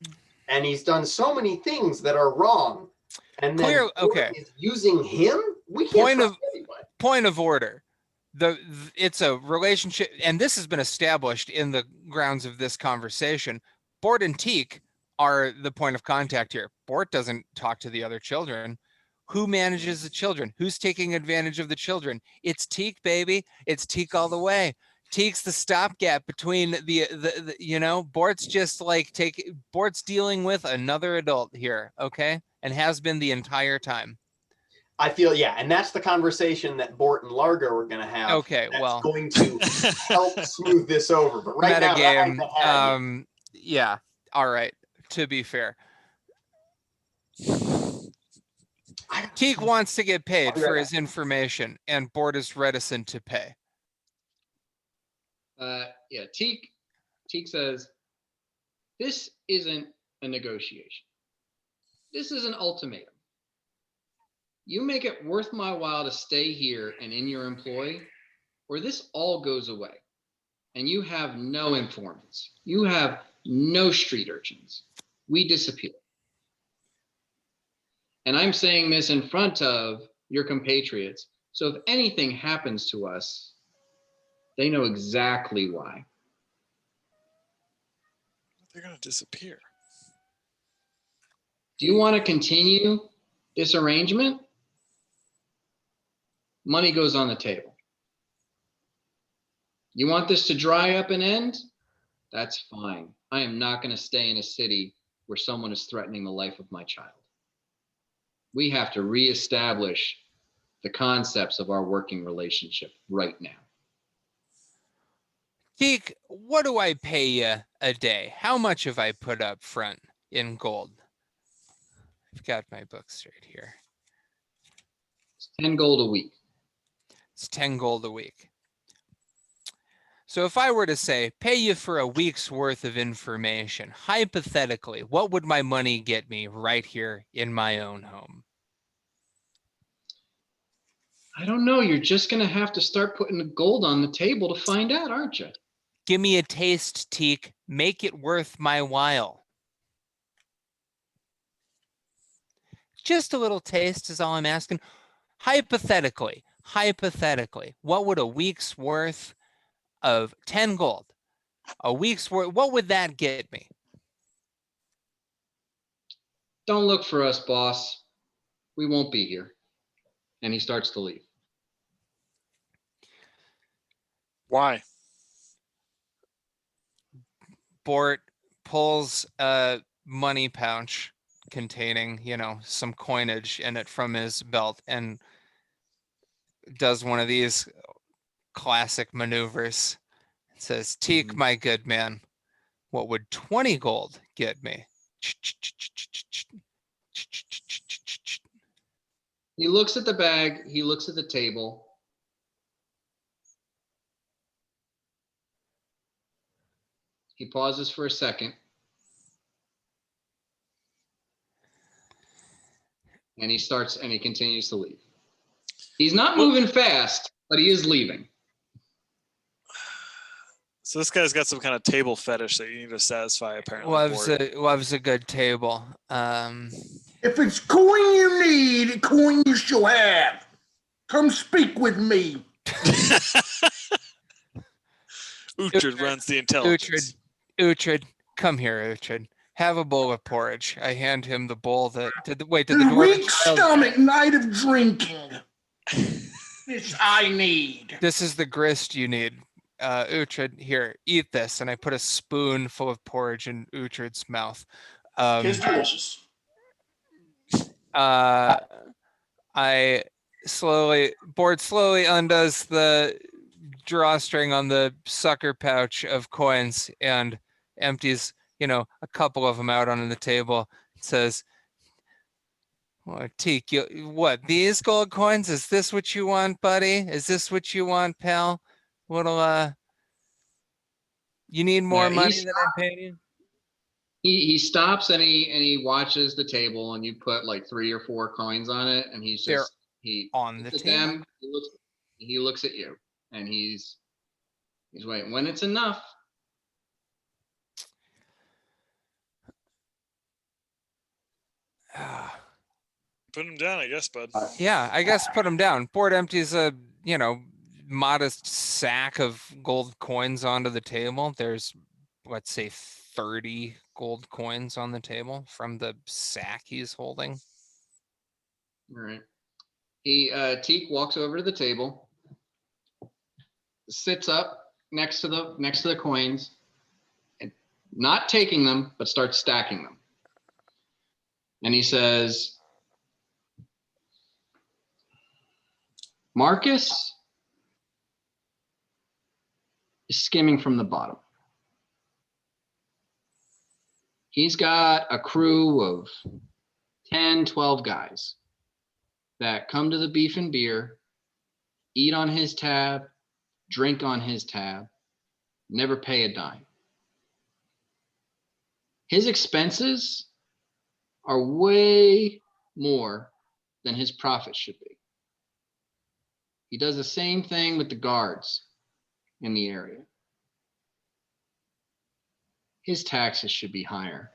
F: and he's done so many things that are wrong. And then
D: Clear, okay.
F: Is using him. We can't trust anybody.
D: Point of order. It's a relationship, and this has been established in the grounds of this conversation. Bort and Teak are the point of contact here. Bort doesn't talk to the other children. Who manages the children? Who's taking advantage of the children? It's Teak, baby. It's Teak all the way. Teak's the stopgap between the Bort's just like Bort's dealing with another adult here, okay? And has been the entire time.
F: I feel, yeah, and that's the conversation that Bort and Largo are going to have.
D: Okay,
F: that's
D: well,
F: going to help smooth this over. But right
D: metagame,
F: now,
D: yeah, all right. To be fair, Teak wants to get paid for his information, and Bort is reticent to pay.
A: Yeah, Teak says, this isn't a negotiation. This is an ultimatum. You make it worth my while to stay here and in your employ, or this all goes away. And you have no informants. You have no street urchins. we disappear. And I'm saying this in front of your compatriots. So if anything happens to us, they know exactly why.
E: They're gonna disappear.
A: Do you want to continue this arrangement? Money goes on the table. You want this to dry up and end? That's fine. I am not going to stay in a city where someone is threatening the life of my child. We have to reestablish the concepts of our working relationship right now.
D: Teak, what do I pay you a day? How much have I put up front in gold? I've got my book straight here.
A: It's 10 gold a week.
D: It's 10 gold a week. So if I were to say, pay you for a week's worth of information, hypothetically, what would my money get me right here in my own home?
A: I don't know. You're just going to have to start putting the gold on the table to find out, aren't you?
D: Give me a taste, Teak. Make it worth my while. Just a little taste is all I'm asking. Hypothetically, what would a week's worth of 10 gold, a week's worth, what would that get me?
A: Don't look for us, boss. We won't be here. And he starts to leave.
E: Why?
D: Bort pulls a money pouch containing, some coinage in it from his belt and does one of these classic maneuvers. It says, Teak, my good man, what would 20 gold get me?
A: He looks at the bag. He looks at the table. He pauses for a second. And he continues to leave. He's not moving fast, but he is leaving.
E: So this guy's got some kind of table fetish that you need to satisfy, apparently.
D: Loves a good table.
I: If it's coin you need, coin you shall have. Come speak with me.
E: Uhtred runs the intelligence.
D: Uhtred, come here, Uhtred. Have a bowl of porridge. I hand him the bowl that. Did the
I: The
D: dwarven
I: weak
D: child-
I: stomach night of drinking. This I need.
D: This is the grist you need. Uhtred, here, eat this. And I put a spoon full of porridge in Uhtred's mouth.
I: It's delicious.
D: Bort slowly undoes the drawstring on the sucker pouch of coins and empties, a couple of them out on the table. It says, "Oh, Teak, what, these gold coins? Is this what you want, buddy? Is this what you want, pal? You need more money than I'm paying you?"
A: He stops and he watches the table, and you put like 3 or 4 coins on it, and he
D: on the
A: looks at
D: table.
A: them. He looks at you, and he's waiting. When it's enough,
E: Put him down, I guess, bud.
D: Yeah, I guess put him down. Bort empties a, modest sack of gold coins onto the table. There's, let's say, 30 gold coins on the table from the sack he's holding.
A: all right. Teak walks over to the table, sits up next to the coins, and not taking them, but starts stacking them. And he says, Marcus is skimming from the bottom. He's got a crew of 10, 12 guys that come to the beef and beer, eat on his tab, drink on his tab, never pay a dime. His expenses are way more than his profit should be. He does the same thing with the guards in the area. His taxes should be higher.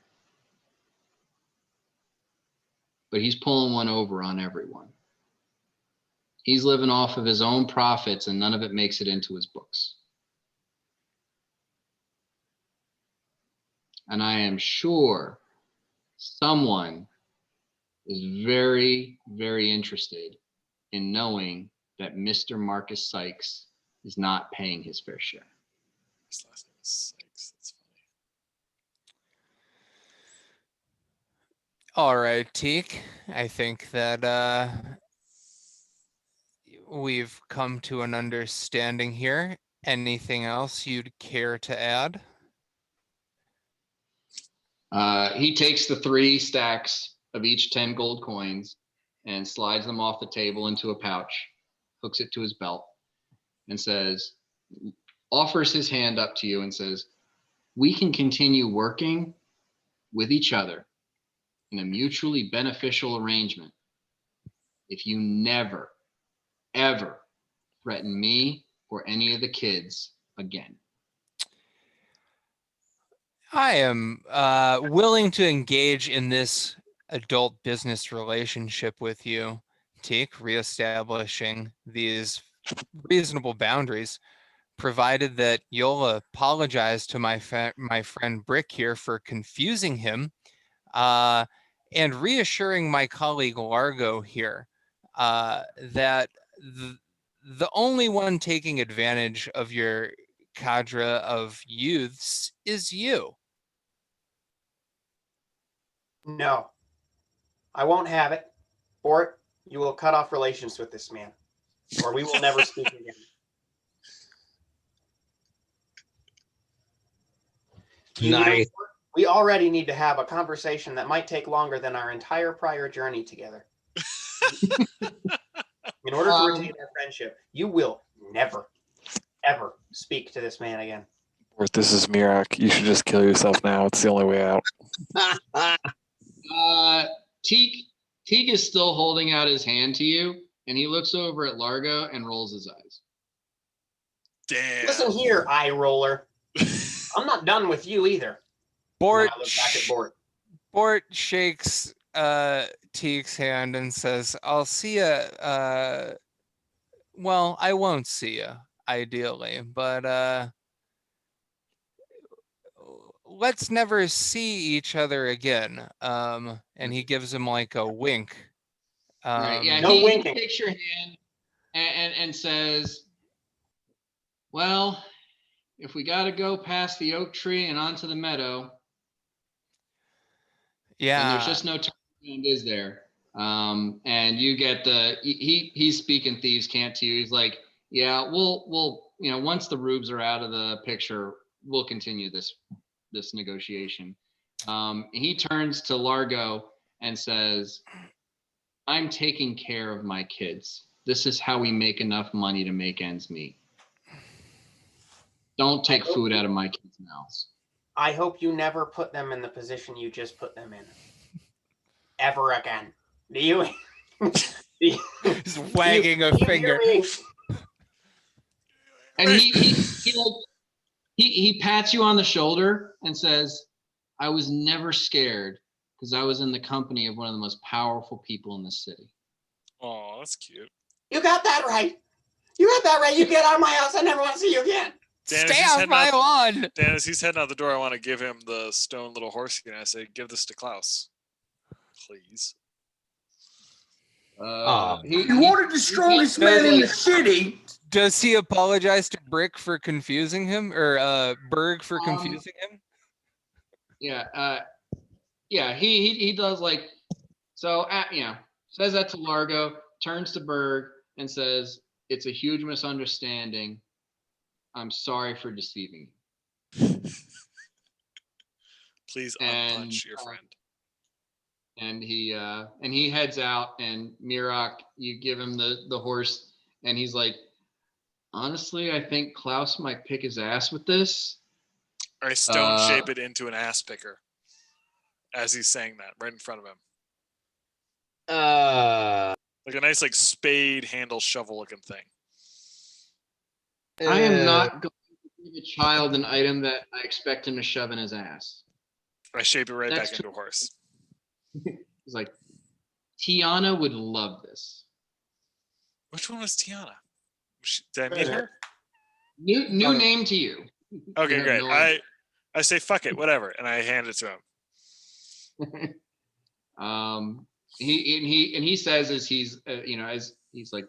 A: but he's pulling one over on everyone. He's living off of his own profits, and none of it makes it into his books. And I am sure someone is very, very interested in knowing that Mr. Marcus Sykes is not paying his fair share.
E: His last name is Sykes. That's funny.
D: All right, Teak. I think that we've come to an understanding here. Anything else you'd care to add?
A: He takes the 3 stacks of each 10 gold coins and slides them off the table into a pouch, hooks it to his belt, and says, offers his hand up to you and says, we can continue working with each other in a mutually beneficial arrangement if you never, ever threaten me or any of the kids again.
D: I am willing to engage in this adult business relationship with you, Teak, reestablishing these reasonable boundaries, provided that you'll apologize to my friend Brick here for confusing him, and reassuring my colleague Largo here that the only one taking advantage of your cadre of youths is you.
F: No, I won't have it. Bort, you will cut off relations with this man, or we will never speak again. You know,
G: Nice.
F: we already need to have a conversation that might take longer than our entire prior journey together. In order to retain our friendship, you will never, ever speak to this man again.
E: Or this is Mirak. You should just kill yourself now. It's the only way out.
A: Teak is still holding out his hand to you, and he looks over at Largo and rolls his eyes.
E: Damn.
F: Listen here, eye roller. I'm not done with you either.
D: Bort,
F: I look back at Bort.
D: Bort shakes Teak's hand and says, I'll see you. Well, I won't see you, ideally, but let's never see each other again. And he gives him like a wink.
A: Right. Yeah.
F: No
A: He
F: winking.
A: takes your hand and says, well, if we got to go past the oak tree and onto the meadow,
D: Yeah.
A: and there's just no turn around, is there? And you get he's speaking thieves' cant to you. He's like, yeah, we'll once the rubes are out of the picture, we'll continue this negotiation. He turns to Largo and says, I'm taking care of my kids. This is how we make enough money to make ends meet. Don't take food out of my kids' mouths.
F: I hope you never put them in the position you just put them in. Ever again. Do you?
D: He's wagging a finger.
A: And he pats you on the shoulder and says, I was never scared because I was in the company of one of the most powerful people in the city.
E: Oh, that's cute.
F: You got that right. You got that right. You get out of my house. I never want to see you again.
D: Stay off my lawn.
E: Dan, as he's heading out the door, I want to give him the stone little horsey, and I say, give this to Klaus. Please.
I: He wanted the strongest man in the city.
D: Does he apologize to Brick for confusing him, or Berg for confusing him?
A: Yeah, he does like so. Says that to Largo, turns to Berg and says, "It's a huge misunderstanding. I'm sorry for deceiving you."
E: Please unpunch your friend.
A: And he heads out, and Mirak, you give him the horse, and he's like, honestly, I think Klaus might pick his ass with this.
E: I stone shape it into an ass picker as he's saying that right in front of him. Like a nice spade handle shovel looking thing.
A: I am not going to give a child an item that I expect him to shove in his ass.
E: I shape it right back into a horse.
A: He's like, Tiana would love this.
E: Which one was Tiana? Did I meet her?
A: New name to you.
E: Okay,
A: have
E: great.
A: no idea.
E: I say fuck it, whatever, and I hand it to him.
A: He says as he's as he's like,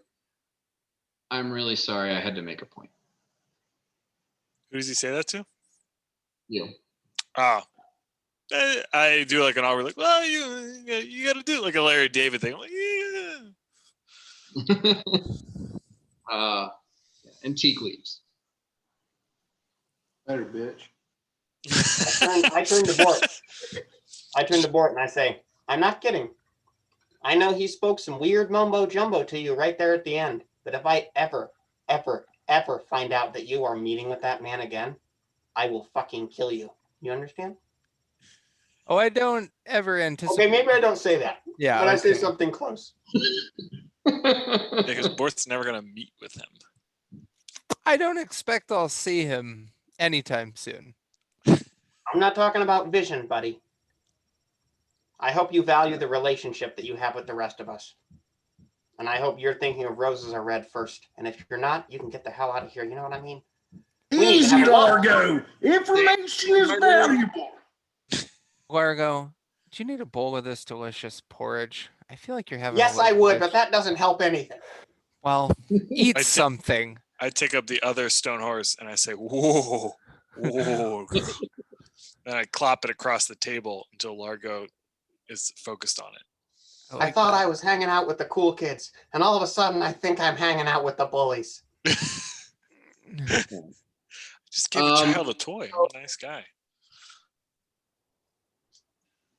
A: I'm really sorry, I had to make a point.
E: Who does he say that to?
A: You.
E: Oh. I do like an awkward, like, well, you got to do it like a Larry David thing. I'm like, yeah.
A: And Teak leaves.
I: Better bitch.
F: I turn to Bort. I turn to Bort and I say, I'm not kidding. I know he spoke some weird mumbo jumbo to you right there at the end. But if I ever find out that you are meeting with that man again, I will fucking kill you. You understand?
D: Oh, I don't ever anticipate.
F: Okay, maybe I don't say that.
D: Yeah,
F: but I say
D: okay.
F: something close.
E: Because Bort's never going to meet with him.
D: I don't expect I'll see him anytime soon.
F: I'm not talking about vision, buddy. I hope you value the relationship that you have with the rest of us. And I hope you're thinking of roses are red first. And if you're not, you can get the hell out of here. You know what I mean?
I: Easy, Largo. Information is valuable.
D: Largo, do you need a bowl of this delicious porridge? I feel like you're having.
F: Yes, I would, but that doesn't help anything.
D: Well, eat something.
E: I take up the other stone horse and I say, whoa, whoa. And I clop it across the table until Largo is focused on it.
F: I thought I was hanging out with the cool kids, and all of a sudden I think I'm hanging out with the bullies.
E: Just give a child a toy. I'm a nice guy.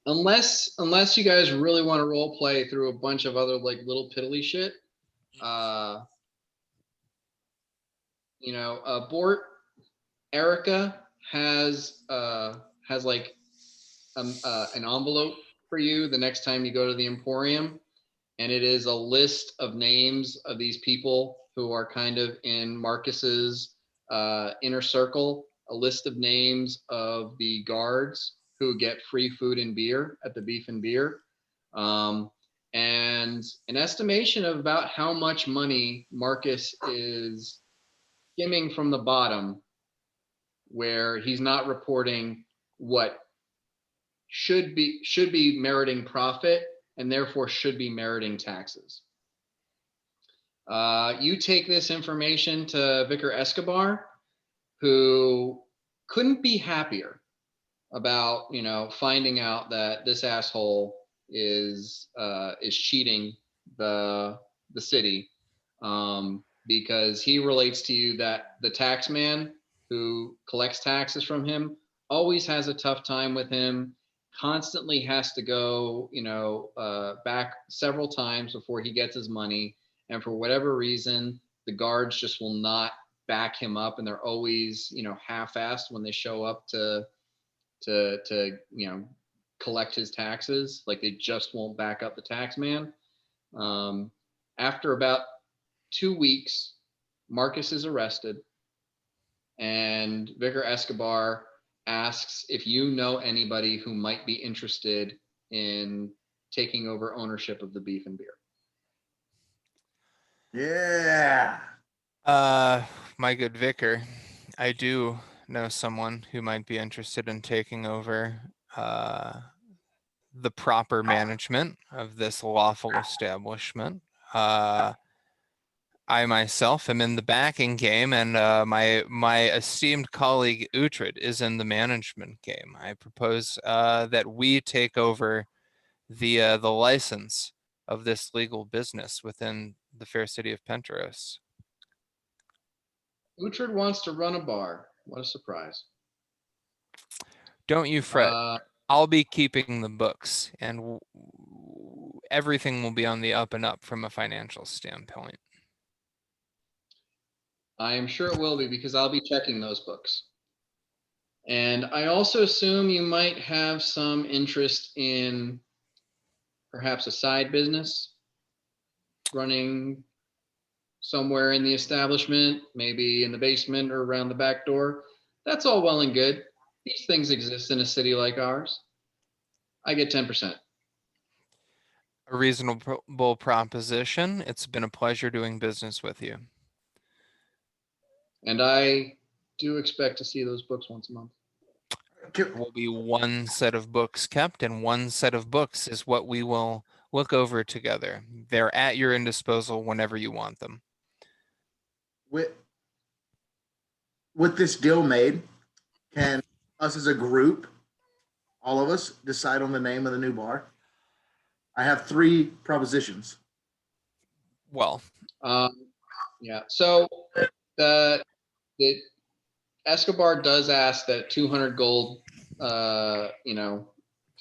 A: Unless you guys really want to role play through a bunch of other like little piddly shit, Bort, Erica has like an envelope for you the next time you go to the Emporium, and it is a list of names of these people who are kind of in Marcus's inner circle, a list of names of the guards who get free food and beer at the Beef and Beer, and an estimation of about how much money Marcus is skimming from the bottom, where he's not reporting what should be meriting profit and therefore should be meriting taxes. You take this information to Vicar Escobar, who couldn't be happier about finding out that this asshole is cheating the city, because he relates to you that the tax man who collects taxes from him always has a tough time with him, constantly has to go back several times before he gets his money, and for whatever reason the guards just will not back him up, and they're always half-assed when they show up to collect his taxes. Like, they just won't back up the tax man. After about 2 weeks, Marcus is arrested, and Vicar Escobar asks if you know anybody who might be interested in taking over ownership of the Beef and Beer.
I: Yeah.
D: My good vicar, I do know someone who might be interested in taking over the proper management of this lawful establishment. I myself am in the backing game, and my esteemed colleague Uhtred is in the management game. I propose that we take over the license of this legal business within the fair city of Penteros.
A: Uhtred wants to run a bar. What a surprise.
D: Don't you fret. I'll be keeping the books, and everything will be on the up and up from a financial standpoint.
A: I am sure it will be, because I'll be checking those books. And I also assume you might have some interest in perhaps a side business running somewhere in the establishment, maybe in the basement or around the back door. That's all well and good. These things exist in a city like ours. I get 10%.
D: A reasonable proposition. It's been a pleasure doing business with you.
A: And I do expect to see those books once a month.
D: There will be one set of books kept, and one set of books is what we will look over together. They're at your disposal whenever you want them.
I: With this deal made, can us as a group, all of us, decide on the name of the new bar? I have 3 propositions.
D: Well,
A: Yeah. So the Escobar does ask that 200 gold,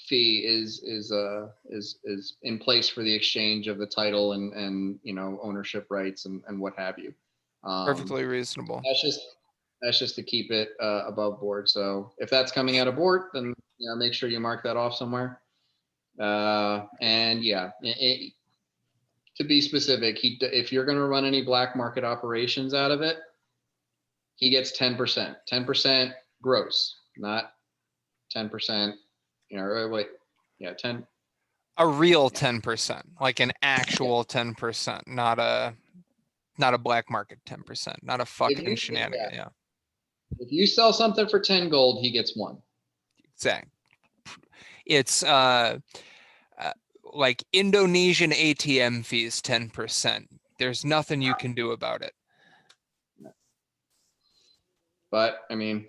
A: fee is in place for the exchange of the title and ownership rights and what have you.
D: perfectly reasonable.
A: That's just to keep it above board. So if that's coming out of board, then make sure you mark that off somewhere. And yeah, to be specific, if you're going to run any black market operations out of it, he gets 10%. 10% gross, not 10%. Wait, yeah, 10.
D: A real 10%, like an actual 10%, not a black market 10%, not a fucking shenanigan. Yeah,
A: If you sell something for 10 gold, he gets 1.
D: exactly. It's like Indonesian ATM fees, 10%. There's nothing you can do about it.
A: But I mean,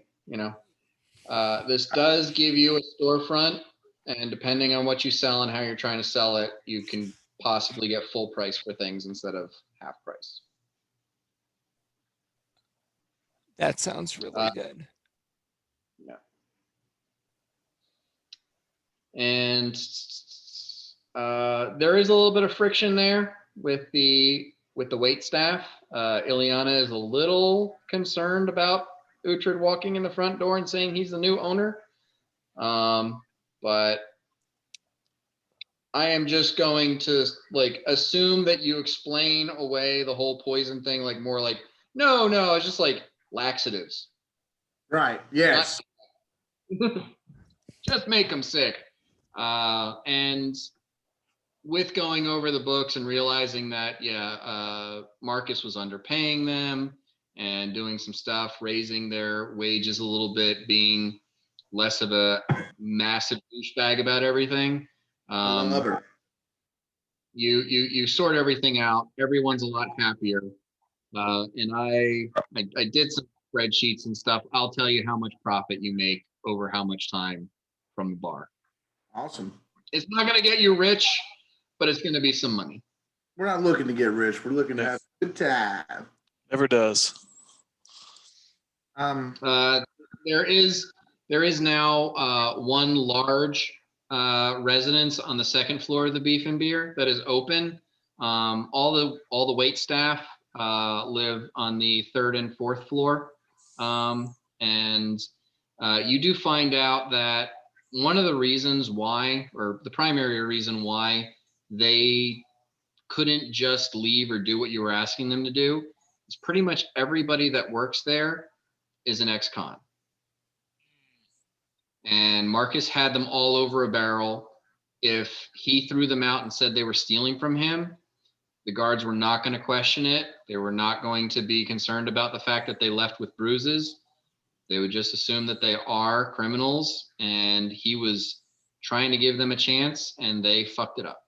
A: this does give you a storefront, and depending on what you sell and how you're trying to sell it, you can possibly get full price for things instead of half price.
D: That sounds really good.
A: Yeah. And there is a little bit of friction there with the wait staff. Ileana is a little concerned about Uhtred walking in the front door and saying he's the new owner. But I am just going to assume that you explain away the whole poison thing, more like, no, it's just like laxatives.
I: Right. Yes.
A: Just make them sick. And with going over the books and realizing that, Marcus was underpaying them and doing some stuff, raising their wages a little bit, being less of a massive douchebag about everything. You sort everything out. Everyone's a lot happier. And I did some spreadsheets and stuff. I'll tell you how much profit you make over how much time from the bar.
I: Awesome.
A: It's not going to get you rich, but it's going to be some money.
I: We're not looking to get rich. We're looking to have a good time.
E: Never does.
A: There is now one large residence on the second floor of the Beef and Beer that is open. All the wait staff live on the 3rd and 4th floor, and you do find out that one of the reasons why, or the primary reason why, they couldn't just leave or do what you were asking them to do is pretty much everybody that works there is an ex-con. And Marcus had them all over a barrel. If he threw them out and said they were stealing from him, the guards were not going to question it. They were not going to be concerned about the fact that they left with bruises. They would just assume that they are criminals, and he was trying to give them a chance, and they fucked it up.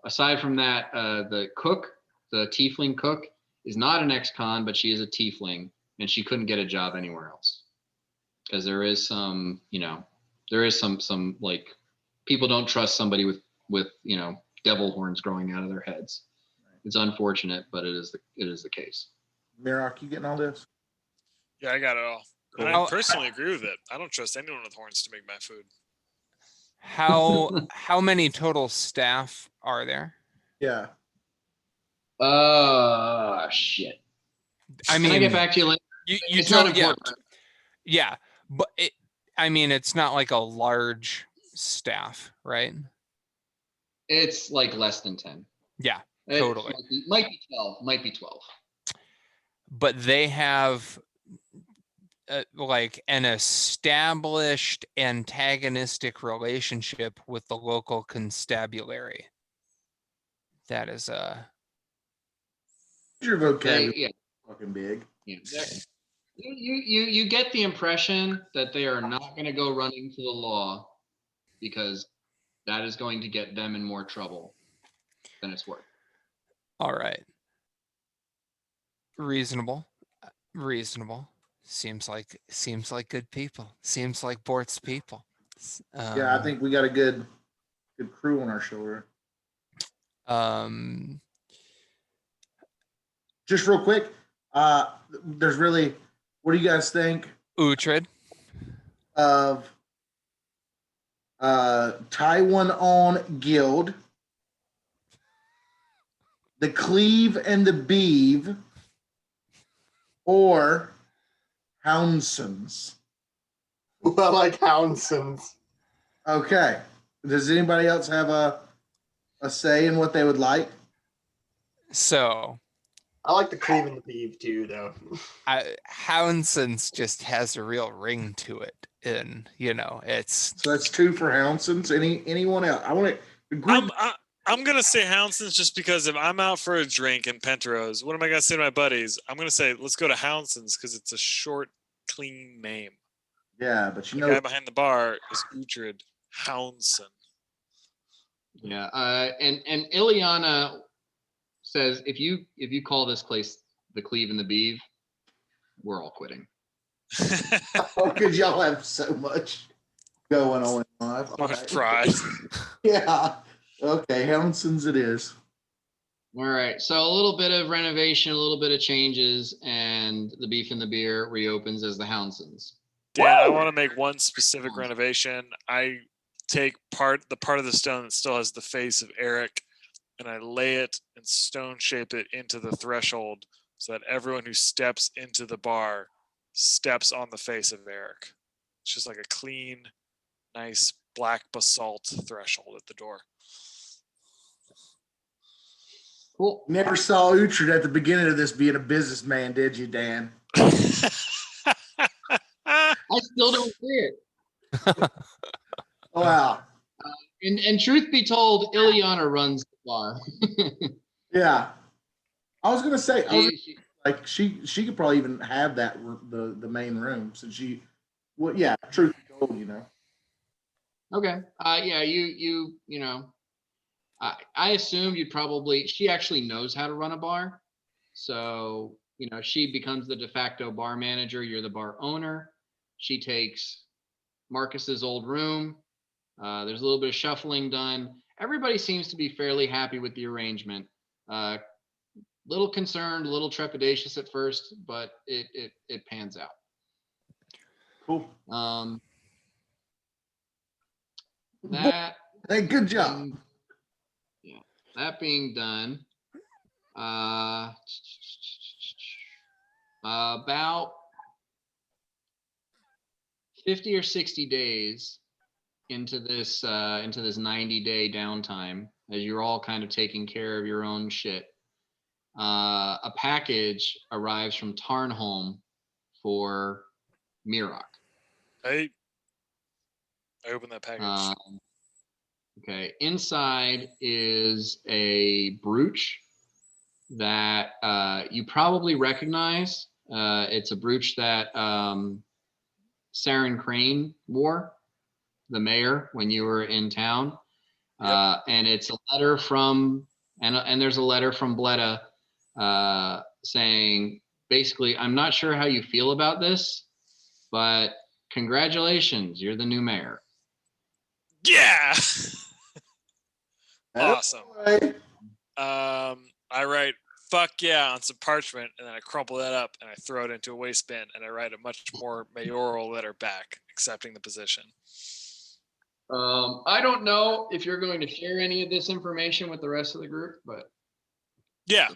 A: Aside from that, the cook, the tiefling cook, is not an ex-con, but she is a tiefling, and she couldn't get a job anywhere else. Because there is some like, people don't trust somebody with devil horns growing out of their heads. It's unfortunate, but it is the case.
I: Mirok, you getting all this?
E: Yeah, I got it all. And I personally agree with it. I don't trust anyone with horns to make my food.
D: How many total staff are there?
I: Yeah.
A: Shit.
D: I mean,
A: can I get back to you later?
D: It's not important. Yeah, but it's not like a large staff, right?
A: It's like less than 10.
D: Yeah, totally.
A: Might be 12. But
D: they have like an established antagonistic relationship with the local constabulary. That is
I: Your vocabulary
A: Yeah.
I: fucking big.
A: Yeah. You get the impression that they are not going to go running to the law because that is going to get them in more trouble than it's worth.
D: all right. Reasonable. Seems like good people. Seems like Bort's people.
I: Yeah, I think we got a good crew on our shoulder. Just real quick, there's really, what do you guys think
D: Uhtred.
I: of Taiwan on Guild, the Cleave and the Beeve, or Houndsons?
F: I like Houndsons.
I: Okay. Does anybody else have a say in what they would like?
D: So
F: I like the Cleave and the Beeve too, though.
D: Houndsons just has a real ring to it, and it's.
I: So that's 2 for Houndsons. Anyone else? I want to group.
E: I'm gonna say Houndsons just because if I'm out for a drink in Pentarose, what am I gonna say to my buddies? I'm gonna say let's go to Houndsons because it's a short, clean name.
I: Yeah, but
E: the guy behind the bar is Uhtred Houndson.
A: Yeah, and Ileana says if you call this place the Cleave and the Beeve, we're all quitting.
I: Because y'all have so much going on in life.
E: So much pride.
I: Yeah. Okay, Houndsons it is.
A: All right, so a little bit of renovation, a little bit of changes, and the Beef and the Beer reopens as the Houndsons.
E: Dan, I want to make one specific renovation. I take the part of the stone that still has the face of Eric, and I lay it and stone shape it into the threshold so that everyone who steps into the bar steps on the face of Eric. It's just like a clean, nice black basalt threshold at the door.
A: Cool.
I: Never saw Uhtred at the beginning of this being a businessman, did you, Dan?
A: I still don't see it.
I: Wow.
A: And truth be told, Ileana runs the bar.
I: Yeah. I was gonna say, she could probably even have that the main room since yeah, truth be told,
A: Okay. Yeah, you know, I assume she actually knows how to run a bar. So, she becomes the de facto bar manager. You're the bar owner. She takes Marcus's old room. There's a little bit of shuffling done. Everybody seems to be fairly happy with the arrangement. Little concerned, a little trepidatious at first, but it pans out.
I: Cool.
A: That
I: Hey, good job.
A: Yeah. That being done, about 50 or 60 days into this 90-day downtime, as you're all kind of taking care of your own shit, a package arrives from Tarnholm for Mirok.
E: I open that package.
A: Okay, inside is a brooch that you probably recognize. It's a brooch that Saren Crane wore, the mayor, when you were in town. Yep. And it's a letter from, and there's a letter from Bleda saying, basically, I'm not sure how you feel about this, but congratulations, you're the new mayor.
E: Yeah. Awesome. I write "fuck yeah" on some parchment, and then I crumple that up and I throw it into a waste bin, and I write a much more mayoral letter back, accepting the position.
A: I don't know if you're going to share any of this information with the rest of the group, but
E: yeah,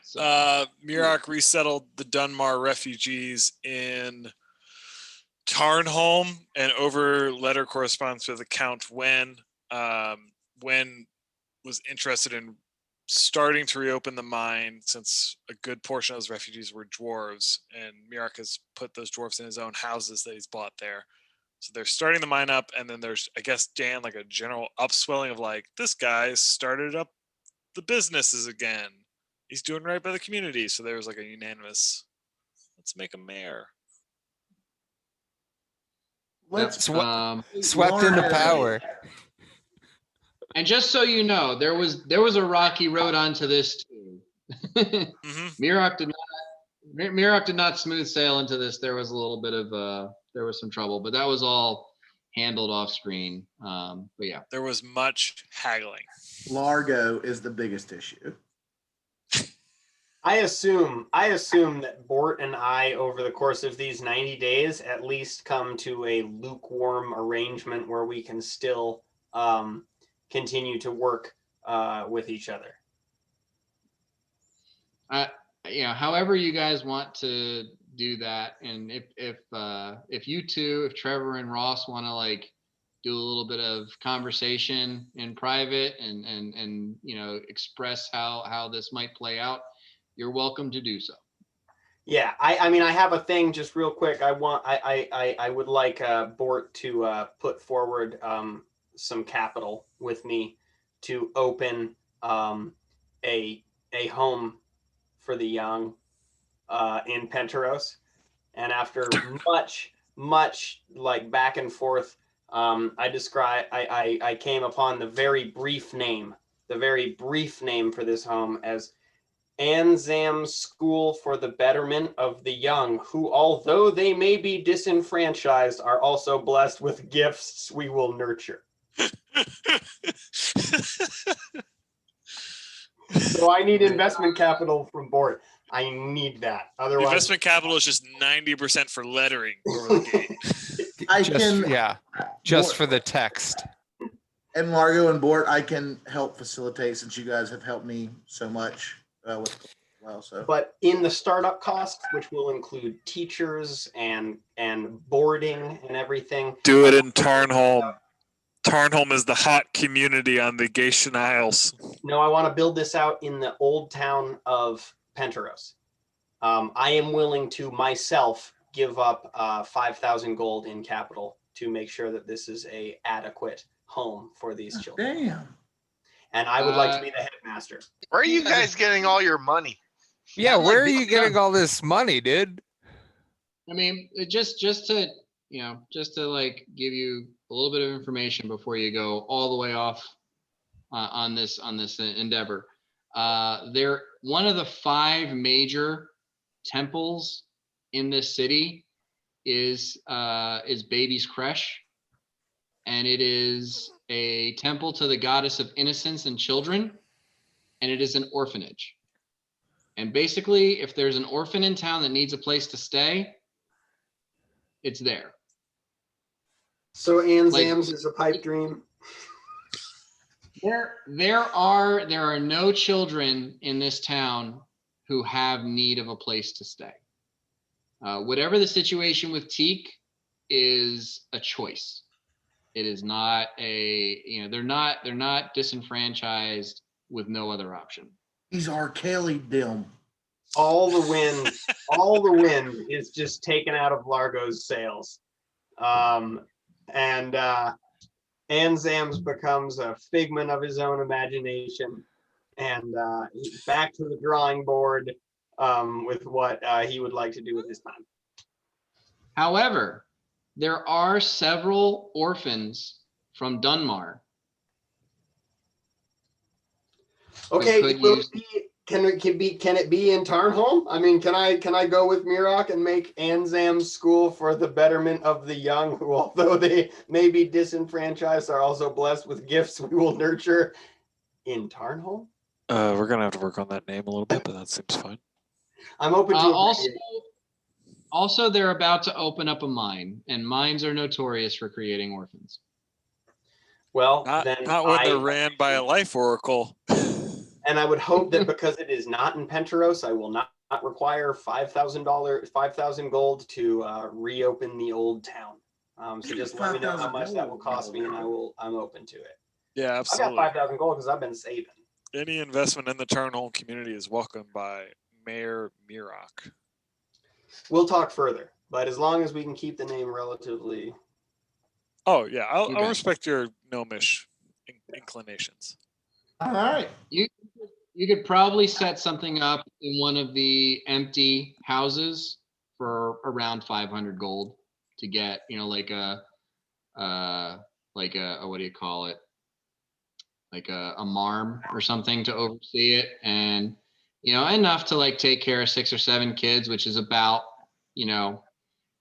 E: Mirok resettled the Dunmar refugees in Tarnholm, and over letter correspondence with the Count Wen. Wen was interested in starting to reopen the mine since a good portion of those refugees were dwarves, and Mirak has put those dwarves in his own houses that he's bought there. So they're starting the mine up, and then there's, I guess, Dan, like a general upswelling of like, this guy started up the businesses again. He's doing right by the community. So there was like a unanimous, let's make him mayor.
I: Let's
D: Swept into power.
A: And just so you know, there was a rocky road onto this too. Mirak did not smooth sail into this. There was a little bit of there was some trouble, but that was all handled off screen. But yeah,
E: there was much haggling.
I: Largo is the biggest issue.
C: I assume that Bort and I, over the course of these 90 days, at least come to a lukewarm arrangement where we can still continue to work with each other.
A: However you guys want to do that, and if you two, if Trevor and Ross want to like do a little bit of conversation in private and express how this might play out, you're welcome to do so.
C: Yeah, I mean, I have a thing just real quick. I would like Bort to put forward some capital with me to open a home for the young in Penteros. And after much like back and forth, I came upon the very brief name for this home as Anzam's School for the Betterment of the Young, who, although they may be disenfranchised, are also blessed with gifts we will nurture. So I need investment capital from Bort. I need that. Otherwise,
E: the investment capital is just 90% for lettering over the gate.
D: Just for the text.
I: And Largo and Bort, I can help facilitate since you guys have helped me so much so.
C: But in the startup cost, which will include teachers and boarding and everything,
E: do it in Tarnholm. Tarnholm is the hot community on the Gatian Isles.
C: No, I want to build this out in the old town of Penteros. I am willing to myself give up 5,000 gold in capital to make sure that this is a adequate home for these children.
I: Damn.
C: And I would like to be the headmaster.
H: Where are you guys getting all your money?
D: Yeah, where are you getting all this money, dude?
A: I mean, just to like give you a little bit of information before you go all the way off on this endeavor. They're one of the 5 major temples in this city is Baby's Creche, and it is a temple to the goddess of innocence and children, and it is an orphanage. And basically, if there's an orphan in town that needs a place to stay, it's there.
C: So Anzam's is a pipe dream.
A: There are no children in this town who have need of a place to stay. Whatever the situation with Teak is a choice. It is not they're not disenfranchised with no other option.
I: He's our Kelly Dim.
C: All the wind is just taken out of Largo's sails. And Anzam's becomes a figment of his own imagination, and back to the drawing board with what he would like to do with his time.
A: However, there are several orphans from Dunmar.
C: Okay, can it be in Tarnholm? I mean, can I go with Mirak and make Anzam's School for the Betterment of the Young, who, although they may be disenfranchised, are also blessed with gifts we will nurture in Tarnholm?
E: We're gonna have to work on that name a little bit, but that seems fine.
C: I'm open to
A: Also, they're about to open up a mine, and mines are notorious for creating orphans.
C: Well,
E: not when they're ran by a life oracle.
C: And I would hope that because it is not in Penteros, I will not require $5,000 gold to reopen the old town. So just let me know how much that will cost me, and I'm open to it.
E: Yeah, absolutely.
C: I got 5,000 gold because I've been saving.
E: Any investment in the Turnholm community is welcomed by Mayor Mirock.
F: We'll talk further, but as long as we can keep the name relatively.
E: Oh yeah, I'll
A: Okay.
E: respect your gnomish inclinations.
I: All right.
A: You could probably set something up in one of the empty houses for around 500 gold to get, like a what do you call it? Like a marm or something to oversee it, and enough to like take care of 6 or 7 kids, which is about,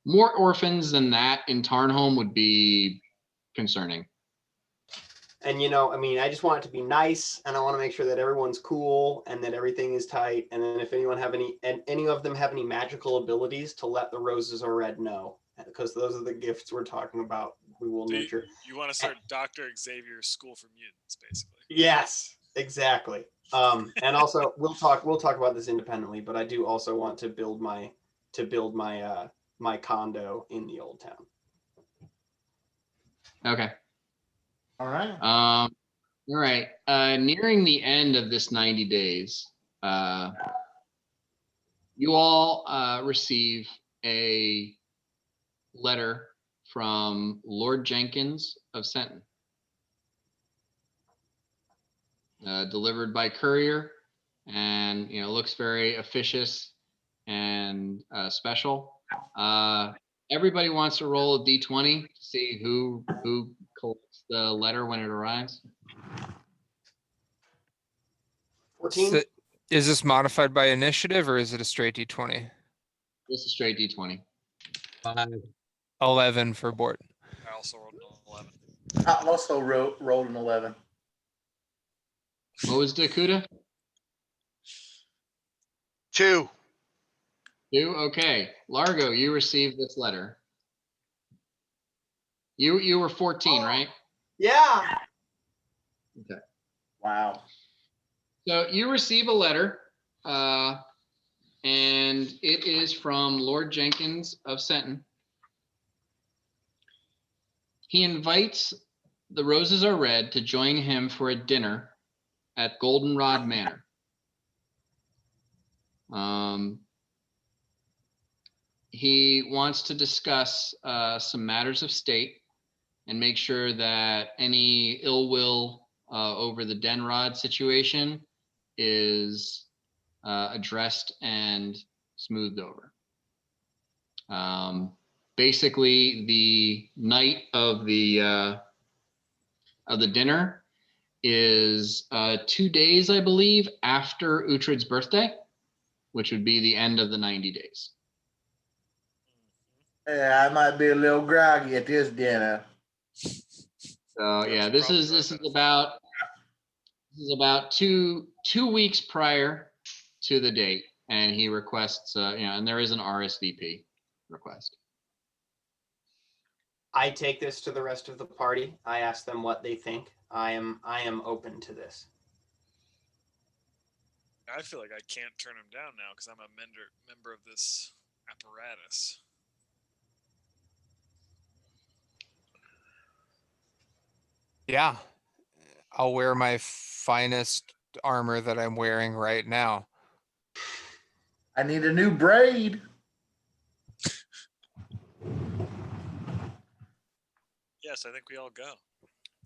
A: more orphans than that in Tarnholm would be concerning.
F: And I just want it to be nice, and I want to make sure that everyone's cool and that everything is tight. And then if any of them have any magical abilities, to let the Roses Are Red know, because those are the gifts we're talking about. We will nurture.
E: You want to start Dr. Xavier's School for Mutants, basically.
F: Yes, exactly. And also we'll talk about this independently, but I do also want to build my my condo in the old town.
A: Okay.
I: All right.
A: All right. Nearing the end of this 90 days, you all receive a letter from Lord Jenkins of Senton, delivered by courier, and looks very officious and special. Everybody wants to roll a d20 to see who collects the letter when it arrives.
F: 14.
D: So, is this modified by initiative or is it a straight d20?
A: This is straight d20.
D: 11 for Bort.
E: I also rolled an 11.
I: I also rolled an 11.
A: What was Dakuta?
H: 2.
A: 2? Okay. Largo, you received this letter. You were 14, right?
F: Yeah.
A: Okay.
I: Wow.
A: So you receive a letter, and it is from Lord Jenkins of Senton. He invites the Roses Are Red to join him for a dinner at Goldenrod Manor. He wants to discuss some matters of state and make sure that any ill will over the Denrod situation is addressed and smoothed over. Basically, the night of the dinner is 2 days, I believe, after Uhtred's birthday, which would be the end of the 90 days.
I: Yeah, I might be a little groggy at this dinner.
A: So yeah, this is about 2 weeks prior to the date, and he requests and there is an RSVP request.
F: I take this to the rest of the party. I ask them what they think. I am open to this.
E: I feel like I can't turn him down now because I'm a member of this apparatus.
D: Yeah. I'll wear my finest armor that I'm wearing right now.
I: I need a new braid.
E: Yes, I think we all go.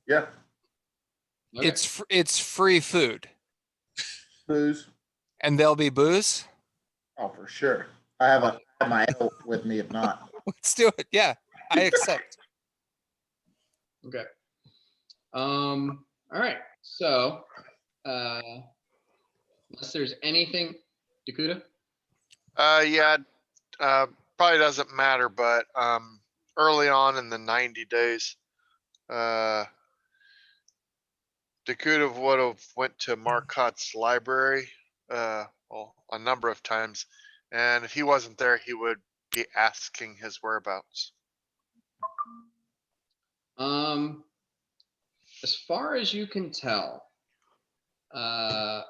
I: Yeah.
A: Okay.
D: It's free food.
I: Booze.
D: And there'll be booze?
I: Oh, for sure. I have my elf with me if not.
D: Let's do it. Yeah, I accept.
A: Okay. All right. So, unless there's anything, Dakuta?
H: Yeah, probably doesn't matter, but early on in the 90 days, Dakuta would have went to Marcotte's library a number of times, and if he wasn't there, he would be asking his whereabouts.
A: As far as you can tell, the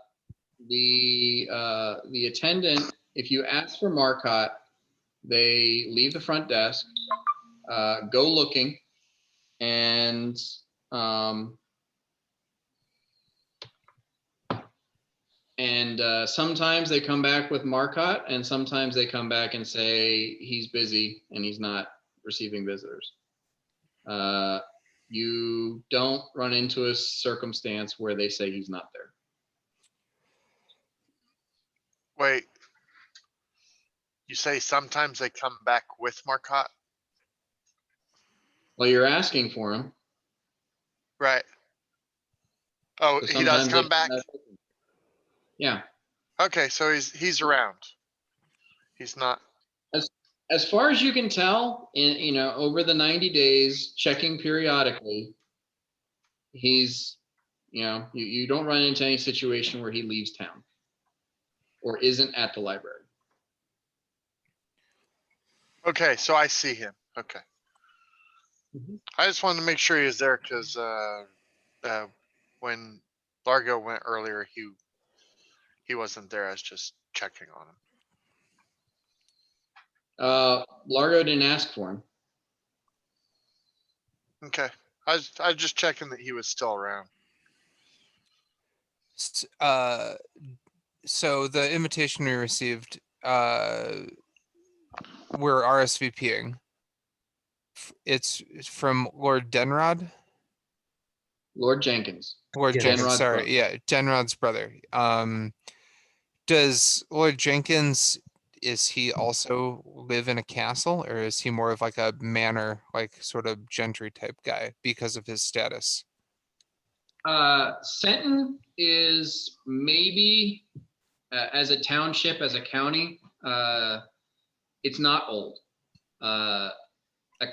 A: attendant, if you ask for Marcotte, they leave the front desk, go looking, and And sometimes they come back with Marcotte, and sometimes they come back and say he's busy and he's not receiving visitors. You don't run into a circumstance where they say he's not there.
H: Wait, you say sometimes they come back with Marcotte?
A: Well, you're asking for him.
H: Right. Oh,
A: So
H: he does
A: sometimes
H: come
A: they
H: back?
A: with him. Yeah.
H: Okay, so he's around. He's not.
A: As far as you can tell, over the 90 days, checking periodically, he's, you don't run into any situation where he leaves town or isn't at the library.
H: Okay, so I see him. Okay. I just wanted to make sure he was there because when Largo went earlier, he wasn't there. I was just checking on him.
A: Largo didn't ask for him.
H: Okay. I was just checking that he was still around.
D: So the invitation we received, we're RSVPing. It's from Lord Denrod.
A: Lord Jenkins.
D: Lord
G: Yeah,
D: Jenkins,
A: Denrod's
D: sorry,
A: brother.
D: yeah, Denrod's brother. Does Lord Jenkins, is he also live in a castle, or is he more of like a manor, like sort of gentry type guy because of his status?
A: Senton is maybe as a township, as a county, it's not old. A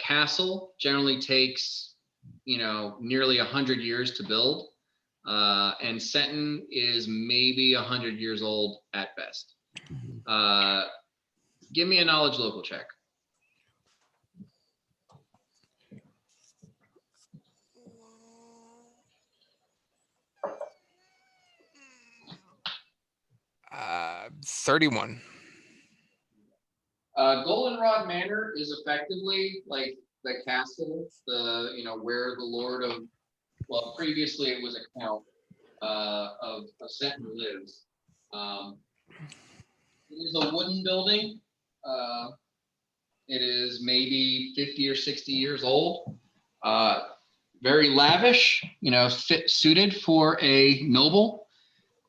A: castle generally takes, nearly 100 years to build. And Senton is maybe 100 years old at best. Give me a knowledge local check.
D: Uh, 31.
A: Goldenrod Manor is effectively like the castle, where the Lord of, well, previously it was a count of Senton lives. It is a wooden building. It is maybe 50 or 60 years old. Very lavish, suited for a noble,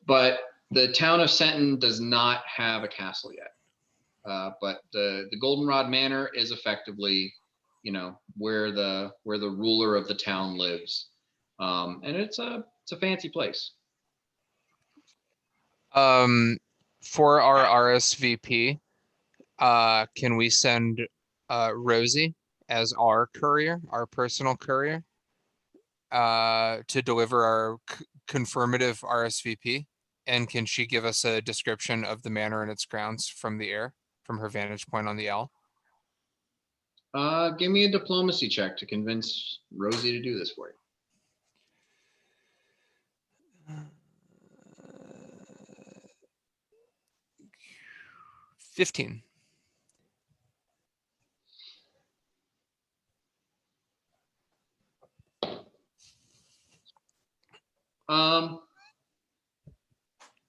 A: but the town of Senton does not have a castle yet. But the Goldenrod Manor is effectively, where the ruler of the town lives, and it's a fancy place.
D: For our RSVP, can we send Rosie as our courier, our personal courier, to deliver our confirmative RSVP? And can she give us a description of the manor and its grounds from the air, from her vantage point on the L?
A: Give me a diplomacy check to convince Rosie to do this for you.
D: 15.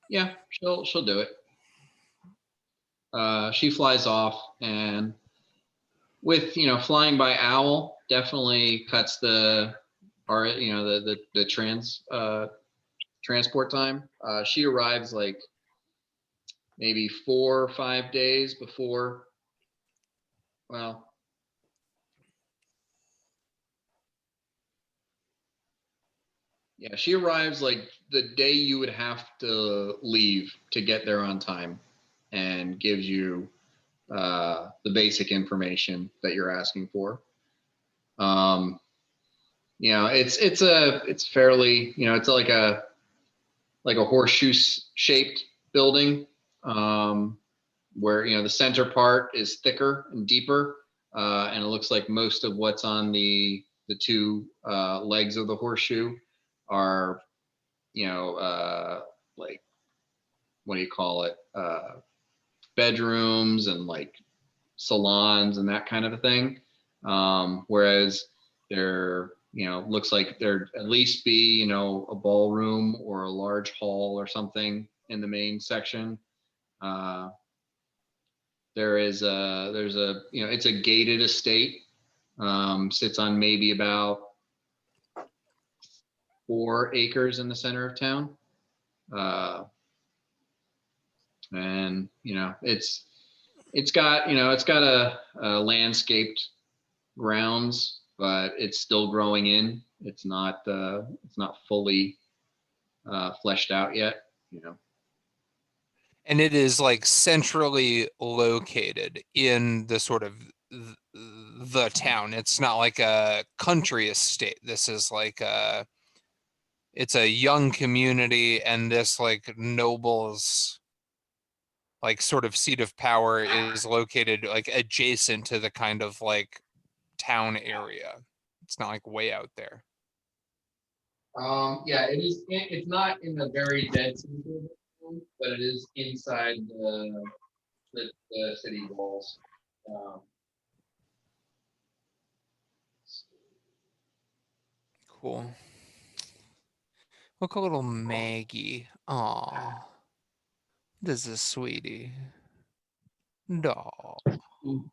A: Yeah, she'll do it. She flies off, and with flying by owl definitely cuts the transport time. She arrives like maybe 4 or 5 days before. Well, yeah, she arrives like the day you would have to leave to get there on time, and gives you the basic information that you're asking for. It's fairly, it's like a horseshoe shaped building, where the center part is thicker and deeper, and it looks like most of what's on the two legs of the horseshoe are like, what do you call it, bedrooms and like salons and that kind of a thing, whereas there looks like there'd at least be a ballroom or a large hall or something in the main section. There's a, you know, it's a gated estate, sits on maybe about 4 acres in the center of town. And, you know, it's got a landscaped grounds, but it's still growing in. It's not fully fleshed out yet, you know.
D: And it is like centrally located in the sort of the town. It's not like a country estate. This is like it's a young community, and this like noble's like sort of seat of power is located like adjacent to the kind of like town area. It's not like way out there.
A: Yeah, it is. It's not in the very dead center of the town, but it is inside the city walls.
D: Cool. Look, a little Maggie. Aw. This is sweetie. Doll.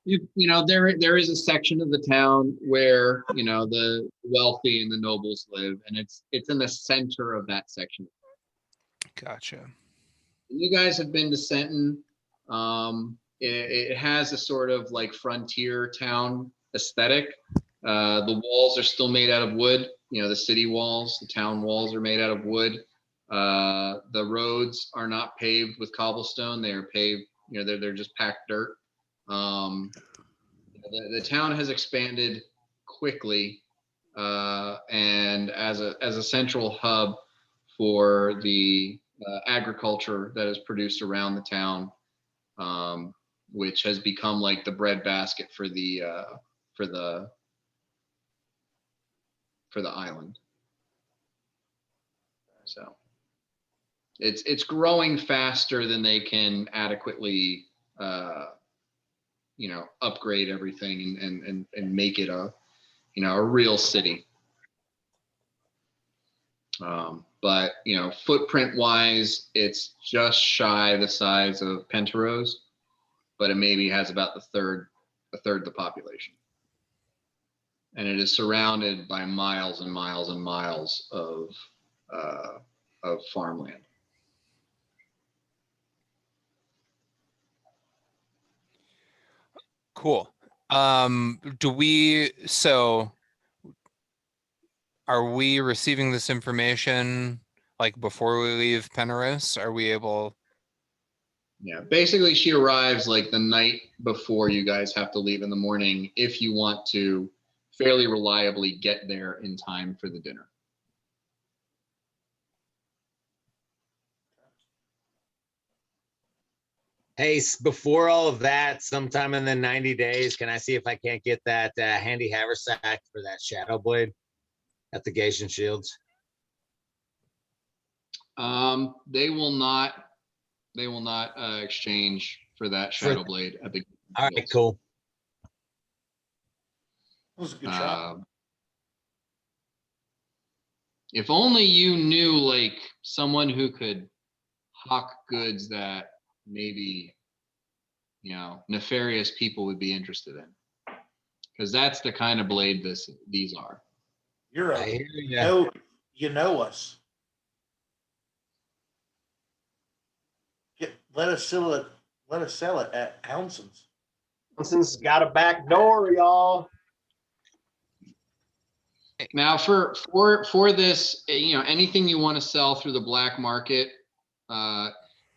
A: You know, there is a section of the town where, you know, the wealthy and the nobles live, and it's in the center of that section.
D: Gotcha.
A: You guys have been to Senton. It has a sort of like frontier town aesthetic. The walls are still made out of wood. You know, the city walls, the town walls are made out of wood. The roads are not paved with cobblestone. They are paved, you know, they're just packed dirt. The town has expanded quickly, and as a central hub for the agriculture that is produced around the town, which has become like the breadbasket for the island. So it's growing faster than they can adequately you know, upgrade everything and make it a, you know, a real city. But, you know, footprint wise, it's just shy the size of Pentarose, but it maybe has about a third the population. And it is surrounded by miles and miles and miles of farmland.
D: Cool. So are we receiving this information like before we leave Penrose? Are we able?
A: Yeah, basically she arrives like the night before you guys have to leave in the morning, if you want to fairly reliably get there in time for the dinner.
G: Hey, before all of that, sometime in the 90 days, can I see if I can't get that handy haversack for that shadow blade at the Gation Shields?
A: They will not exchange for that shadow blade at the.
G: All right, cool.
I: That was a good shot.
A: If only you knew like someone who could hawk goods that maybe, you know, nefarious people would be interested in, because that's the kind of blade these are.
I: You're
G: I
I: a,
G: hear ya.
I: you know us. Let us sell it. Let us sell it at Townsend's.
F: Townsend's got a back door, y'all.
A: Now for this, you know, anything you want to sell through the black market,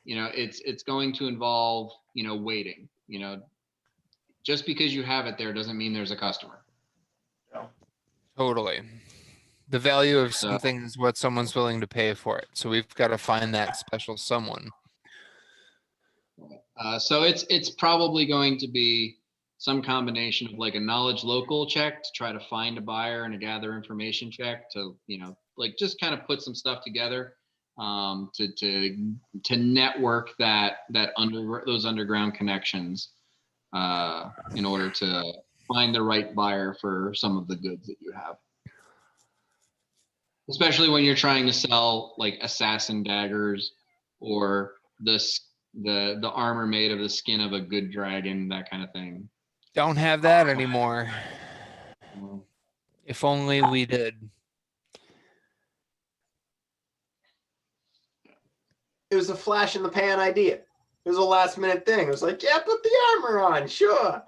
A: you know, it's going to involve, you know, waiting. You know, just because you have it there doesn't mean there's a customer.
I: No.
D: Totally. The value of something is what someone's willing to pay for it. So we've got to find that special someone.
A: So it's probably going to be some combination of like a knowledge local check to try to find a buyer and a gather information check to, you know, like just kind of put some stuff together to network those underground connections in order to find the right buyer for some of the goods that you have. Especially when you're trying to sell like assassin daggers or the armor made of the skin of a good dragon, that kind of thing.
D: Don't have that anymore.
A: Well,
D: If only we did.
F: It was a flash in the pan idea. It was a last minute thing. It was like, yeah, put the armor on, sure.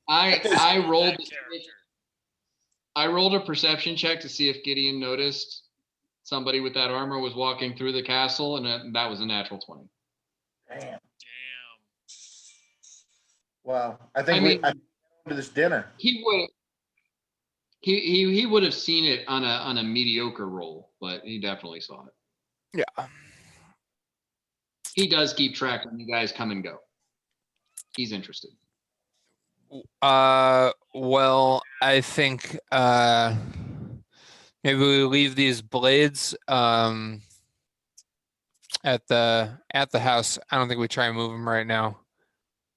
A: I rolled
E: That character.
A: I rolled a perception check to see if Gideon noticed somebody with that armor was walking through the castle, and that was a natural 20.
I: Damn.
E: Damn.
I: Wow. I think
A: I mean,
I: I to this dinner.
A: he would have seen it on a mediocre roll, but he definitely saw it.
D: Yeah.
A: He does keep track when you guys come and go. He's interested.
D: Well, I think maybe we leave these blades at the house. I don't think we try and move them right now.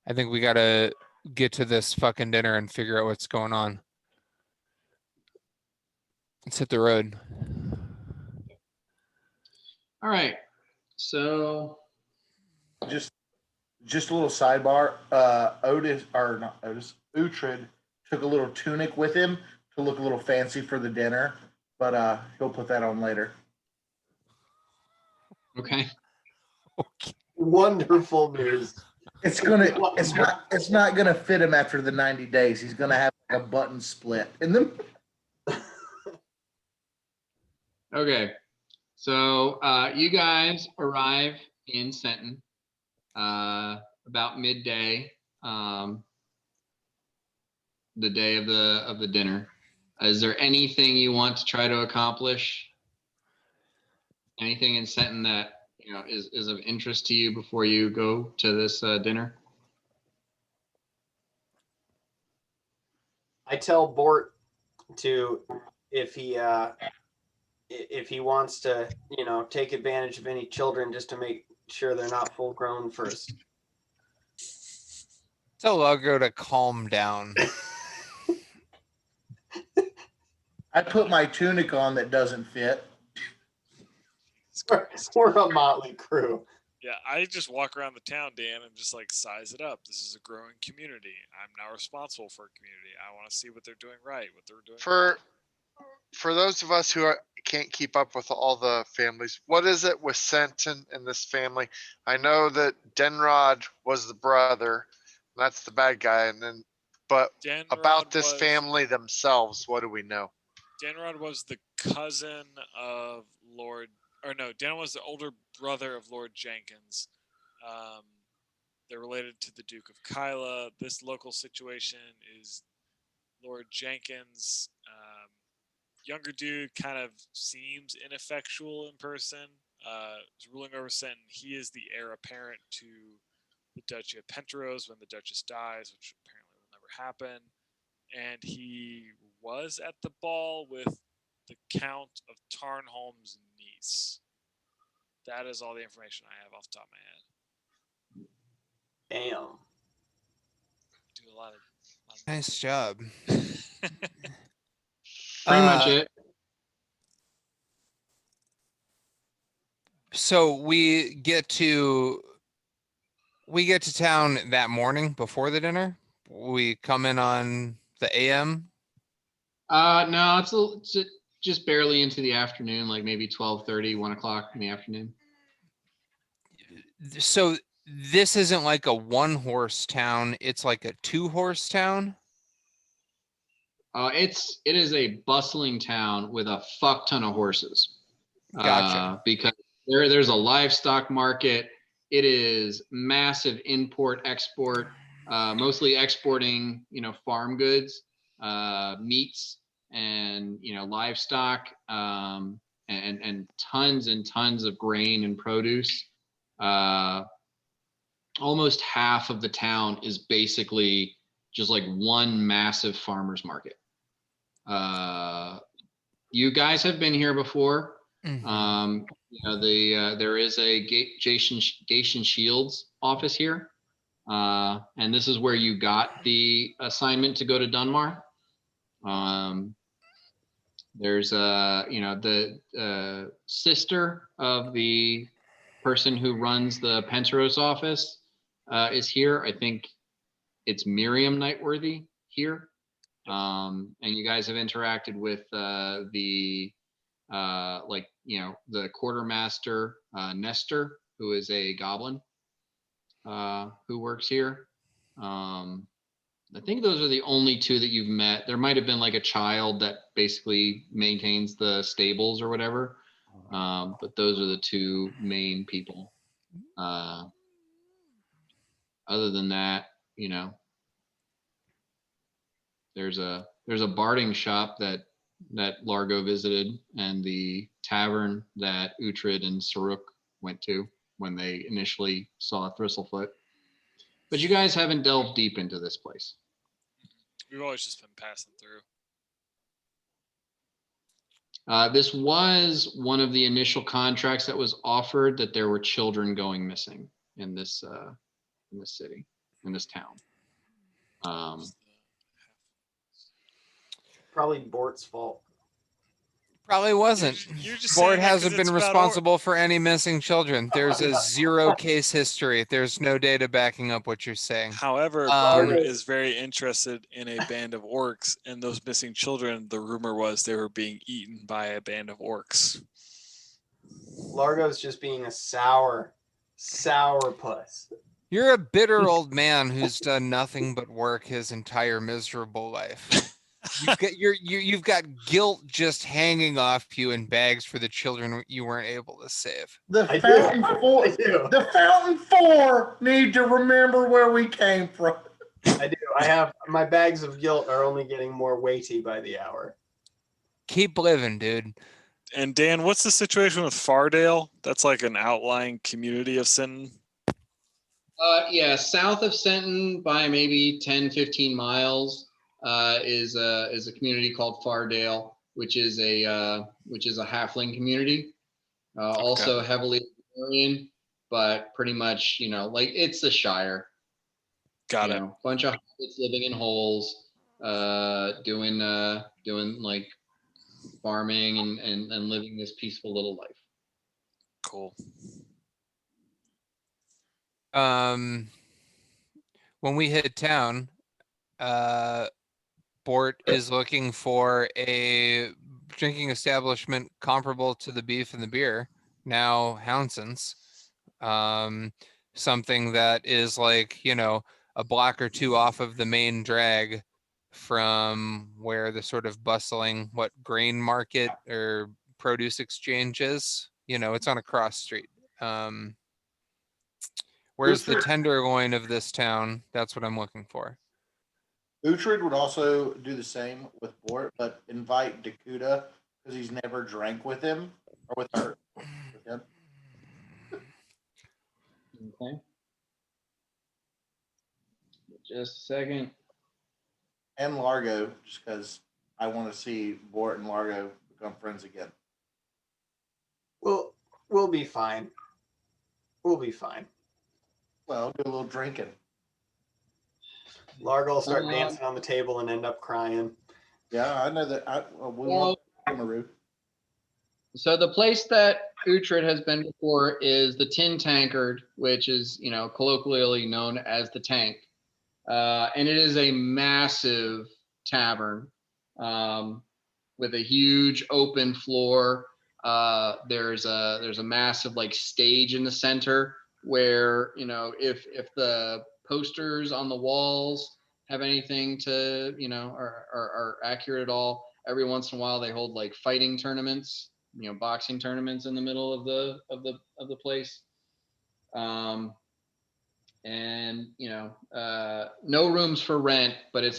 D: I think we gotta get to this fucking dinner and figure out what's going on. Let's hit the road.
A: All right. So
I: Just a little sidebar. Uhtred took a little tunic with him to look a little fancy for the dinner, but he'll put that on later.
A: okay.
F: Wonderful news.
I: It's not gonna fit him after the 90 days. He's gonna have like a button split. And then
A: Okay. So you guys arrive in Senton about midday, the day of the dinner. Is there anything you want to try to accomplish? Anything in Senton that is of interest to you before you go to this dinner?
F: I tell Bort to if he wants to, take advantage of any children just to make sure they're not full grown first.
D: Tell Luggo to calm down.
I: I put my tunic on that doesn't fit.
F: We're a motley crew.
E: Yeah, I just walk around the town, Dan, and just like size it up. This is a growing community. I'm now responsible for a community. I want to see what they're doing right, what they're doing wrong.
H: For those of us who can't keep up with all the families, what is it with Senton and this family? I know that Denrod was the brother. That's the bad guy. But
E: Denrod
H: about this
E: was-
H: family themselves, what do we know?
E: Denrod was the cousin of Denrod was the older brother of Lord Jenkins. They're related to the Duke of Kyla. This local situation is Lord Jenkins' younger dude, kind of seems ineffectual in person. Is ruling over Senton. He is the heir apparent to the Duchy of Penteros when the Duchess dies, which apparently will never happen. And he was at the ball with the Count of Tarnholm's niece. That is all the information I have off the top of my head.
F: Damn.
E: Do a lot of
D: Nice job.
A: Pretty much it.
D: So we get to town that morning before the dinner. We come in on the AM.
A: No, it's just barely into the afternoon, like maybe 12:30, 1 o'clock in the afternoon.
D: So this isn't like a one-horse town. It's like a two-horse town.
A: It is a bustling town with a fuck ton of horses.
D: Gotcha.
A: Because there's a livestock market. It is massive import export, mostly exporting farm goods, meats, and livestock, and tons of grain and produce. Almost half of the town is basically just like one massive farmer's market. You guys have been here before.
D: Mhm.
A: There is a Gation Shields office here, and this is where you got the assignment to go to Dunmar. There's the sister of the person who runs the Penteros office is here. I think it's Miriam Nightworthy here. And you guys have interacted with the the quartermaster Nestor, who is a goblin who works here. I think those are the only two that you've met. There might have been like a child that basically maintains the stables or whatever. But those are the two main people. Other than that, there's a barding shop that Largo visited, and the tavern that Uhtred and Saruk went to when they initially saw Thistlefoot. But you guys haven't delved deep into this place.
E: We've always just been passing through.
A: This was one of the initial contracts that was offered, that there were children going missing in this city, in this town.
F: Probably Bort's fault.
D: Probably wasn't.
E: You're just
D: Board
E: saying that 'cause
D: hasn't
E: it's
D: been
E: about
D: responsible for any missing children. There's a 0 case history. There's no data backing up what you're saying.
E: However, Bard is very interested in a band of orcs, and those missing children, the rumor was they were being eaten by a band of orcs.
F: Largo's just being a sour puss.
D: You're a bitter old man who's done nothing but work his entire miserable life. You've got guilt just hanging off you in bags for the children you weren't able to save.
I: The Fountain Four need to remember where we came from.
F: I do. I have my bags of guilt are only getting more weighty by the hour.
D: Keep living, dude.
E: And Dan, what's the situation with Fardale? That's like an outlying community of Sinton.
A: Yeah, south of Senton by maybe 10, 15 miles is a community called Fardale, which is a halfling community, also heavily Aryan, but pretty much like it's the Shire.
E: Got it.
A: Bunch of hobbits living in holes, doing like farming and living this peaceful little life.
E: Cool.
D: When we hit town, Bort is looking for a drinking establishment comparable to the Beef and the Beer, now Hounson's. Something that is like, a block or two off of the main drag from where the sort of bustling, grain market or produce exchange is. It's on a cross street. Where's the tenderloin of this town? That's what I'm looking for.
I: Uhtred would also do the same with Bort, but invite Dakuta because he's never drank with him or with her. With him.
A: Okay. Just a second.
I: And Largo, just because I want to see Bort and Largo become friends again.
F: We'll be fine. We'll be fine.
I: Well, do a little drinking.
F: Largo will start dancing on the table and end up crying.
I: Yeah, I know that. We want Maru.
A: So the place that Uhtred has been before is the Tin Tankard, which is, colloquially known as the Tank. And it is a massive tavern with a huge open floor. There's a massive stage in the center where, if the posters on the walls have anything to, are accurate at all, every once in a while they hold fighting tournaments, boxing tournaments in the middle of the place. And no rooms for rent, but it's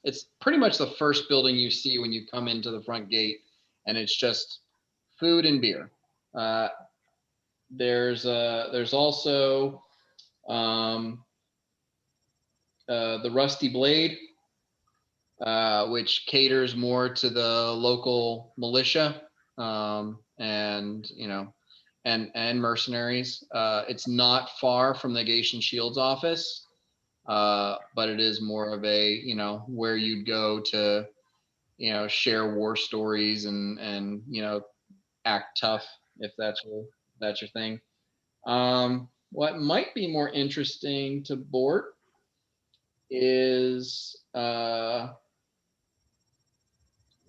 A: it's pretty much the first building you see when you come into the front gate, and it's just food and beer. There's also the Rusty Blade, which caters more to the local militia, and mercenaries. It's not far from the Gation Shields office, but it is more of a where you'd go to share war stories and act tough if that's that's your thing. What might be more interesting to Bort is the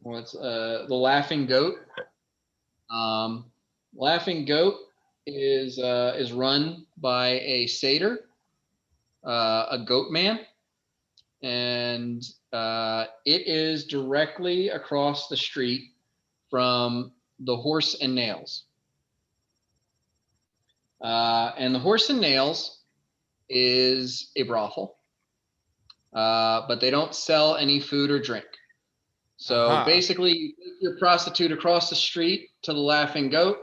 A: Laughing Goat. Laughing Goat is run by a satyr, a goat man, and it is directly across the street from the Horse and Nails. And the Horse and Nails is a brothel, but they don't sell any food or drink. So basically, you take your prostitute across the street to the Laughing Goat,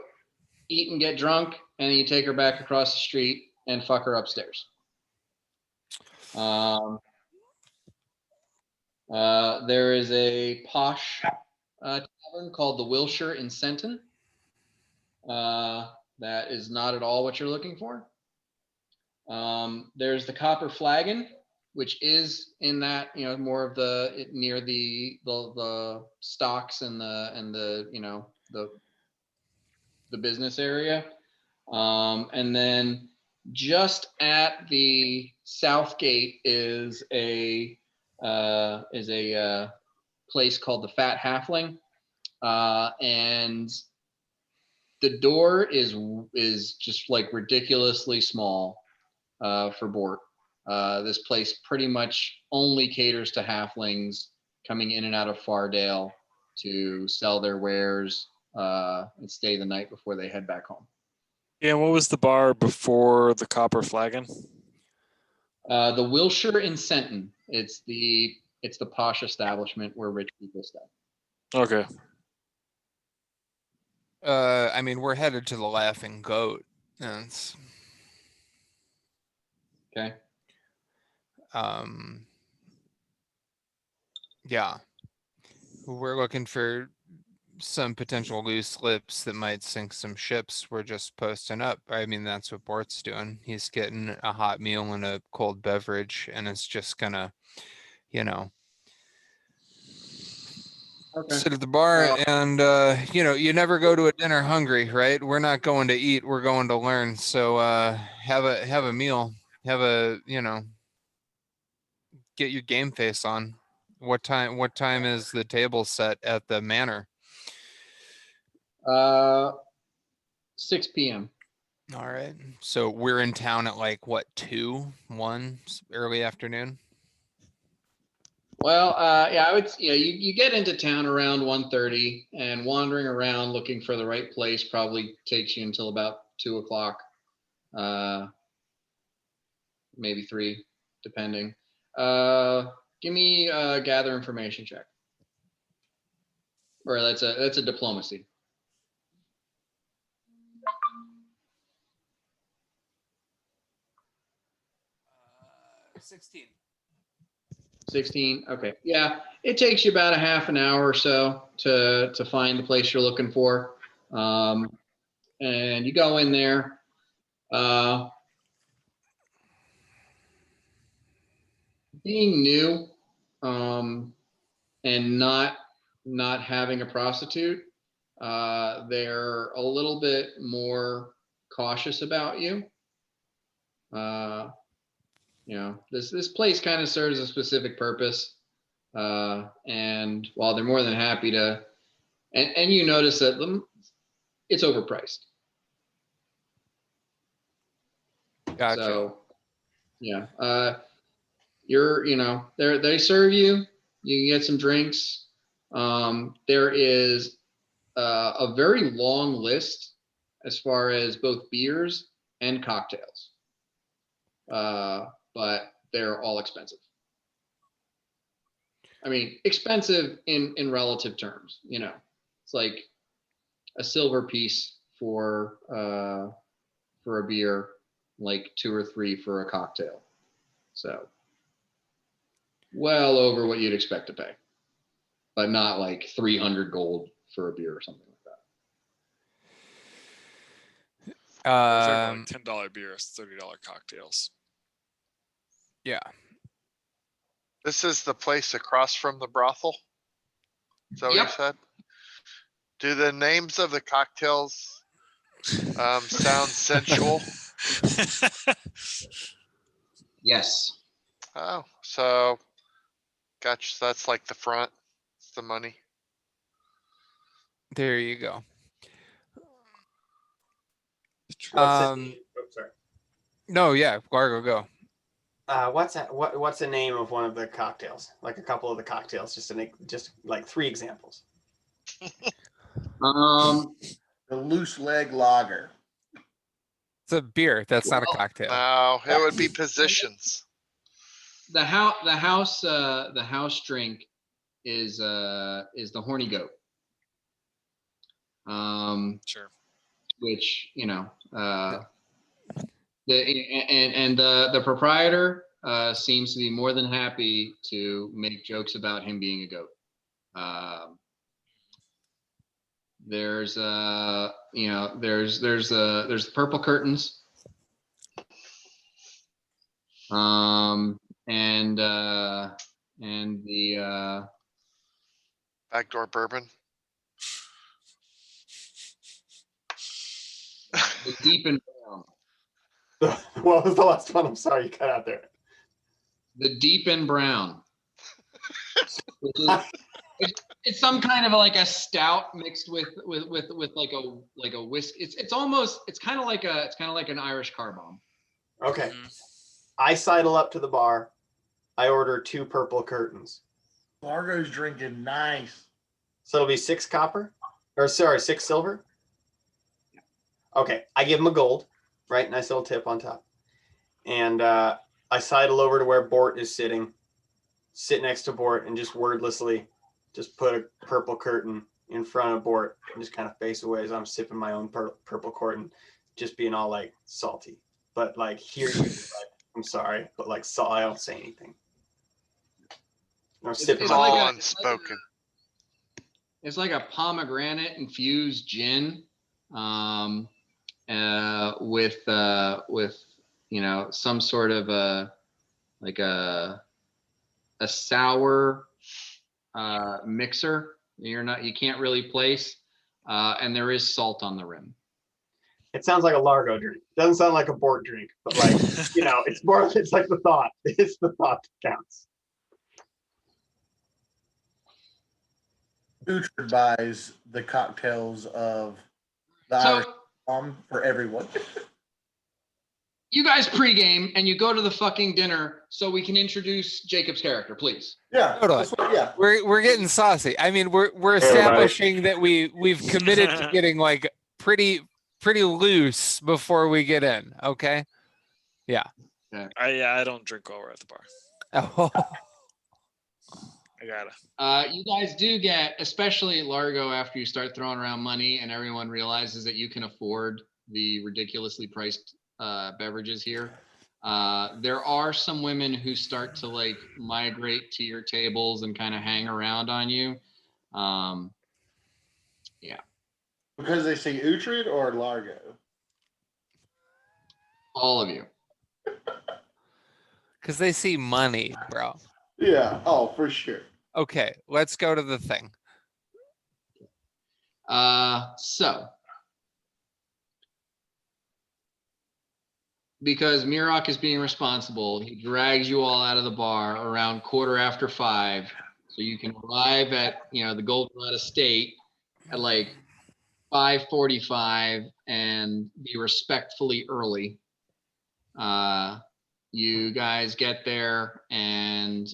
A: eat and get drunk, and then you take her back across the street and fuck her upstairs. There is a posh tavern called the Wilshire in Senton. That is not at all what you're looking for. There's the Copper Flagon, which is in that, more of the near the stocks and the the business area. And then just at the south gate is a place called the Fat Halfling, and the door is just like ridiculously small for Bort. This place pretty much only caters to halflings coming in and out of Fardale to sell their wares and stay the night before they head back home.
E: Yeah, what was the bar before the Copper Flagon?
A: The Wilshire in Senton. It's the posh establishment where rich people stay.
E: Okay.
D: I mean, we're headed to the Laughing Goat. That's
A: okay.
D: Yeah, we're looking for some potential loose lips that might sink some ships. We're just posting up. I mean, that's what Bort's doing. He's getting a hot meal and a cold beverage, and it's just gonna, sit at the bar. And you never go to a dinner hungry, right? We're not going to eat, we're going to learn. So have a meal, get your game face on. What time is the table set at the manor?
A: 6 p.m.
D: All right. So we're in town at like what, 1 early afternoon?
A: Well, yeah, I would. You get into town around 1:30, and wandering around looking for the right place probably takes you until about 2 o'clock, maybe 3, depending. Give me a gather information check, or that's a diplomacy.
D: 16.
A: 16. Okay. Yeah. It takes you about a half an hour or so to find the place you're looking for. And you go in there. Being new, and not having a prostitute, they're a little bit more cautious about you. This place kind of serves a specific purpose, and while they're more than happy to, and you notice that it's overpriced.
D: Gotcha.
A: So, yeah, they serve you. You can get some drinks. There is a very long list as far as both beers and cocktails. But they're all expensive. I mean, expensive in relative terms, it's like a silver piece for a beer, like 2 or 3 for a cocktail. So well over what you'd expect to pay, but not like 300 gold for a beer or something like that.
E: Like $10 beers, $30 cocktails.
D: Yeah.
H: This is the place across from the brothel. Is that what you said? Do the names of the cocktails Sounds sensual.
A: Yes.
H: Oh, so gotcha. So that's like the front. It's the money.
D: There you go.
C: What's the
D: Um,
C: name? Oh, sorry.
D: No, yeah, Largo, go.
C: What's that? What's the name of one of the cocktails? Like a couple of the cocktails, just like 3 examples.
A: Um,
I: The loose leg lager.
D: It's a beer. That's not a
A: Well,
D: cocktail.
H: No, it would be positions.
A: the house drink is the horny goat.
E: Sure.
A: Which the proprietor seems to be more than happy to make jokes about him being a goat. There's the purple curtains, and the
H: Backdoor bourbon.
A: the deep and brown.
C: What was the last one? I'm sorry, you cut out there.
A: The deep and brown. Which is, it's some kind of like a stout mixed with like a whiskey. It's kind of like an Irish car bomb.
C: Okay.
E: Mhm.
C: I sidle up to the bar. I order 2 purple curtains.
I: Largo's drinking nice.
C: So it'll be 6 copper, or sorry, 6 silver. Okay, I give him a gold, right? Nice little tip on top. And I sidle over to where Bort is sitting, sit next to Bort, and just wordlessly just put a purple curtain in front of Bort and just kind of face away as I'm sipping my own purple curtain, just being all like salty. But like, here you, like, I'm sorry, but like, I don't say anything. I'm sipping
H: It's
C: my
H: all
A: like
H: unspoken.
A: It's like a pomegranate infused gin, with some sort of a sour mixer. You can't really place, and there is salt on the rim.
C: It sounds like a Largo drink. Doesn't sound like a Bort drink, but like, it's more, it's like the thought. It's the thought that counts.
I: Uhtred buys the cocktails of the
A: So
I: Irish bomb for everyone.
A: you guys pregame and you go to the fucking dinner so we can introduce Jacob's character, please.
I: Yeah.
D: Totally.
I: Yeah.
D: We're getting saucy. I mean, we're establishing that we've committed to getting like pretty loose before we get in. Okay.
E: I don't drink while we're at the bar.
D: Oh,
E: I gotta.
A: You guys do get, especially at Largo, after you start throwing around money and everyone realizes that you can afford the ridiculously priced beverages here. There are some women who start to like migrate to your tables and kind of hang around on you.
I: Because they see Uhtred or Largo.
A: All of you.
D: because they see money, bro.
I: Yeah. Oh, for sure.
D: Okay, let's go to the thing.
A: So because Mirok is being responsible, he drags you all out of the bar around 5:15, so you can arrive at the Golden Estate at like 5:45 and be respectfully early. You guys get there and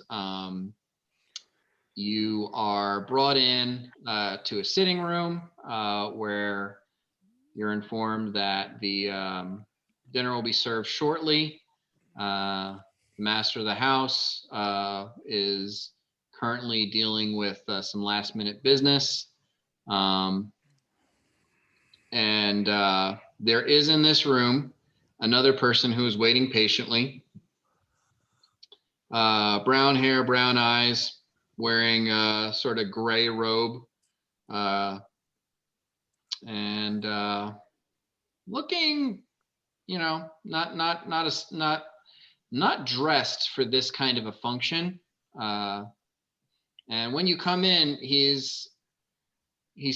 A: you are brought in to a sitting room where you're informed that the dinner will be served shortly. The master of the house is currently dealing with some last minute business. And there is in this room another person who is waiting patiently. Brown hair, brown eyes, wearing a sort of gray robe, and looking, not dressed for this kind of a function. And when you come in, he's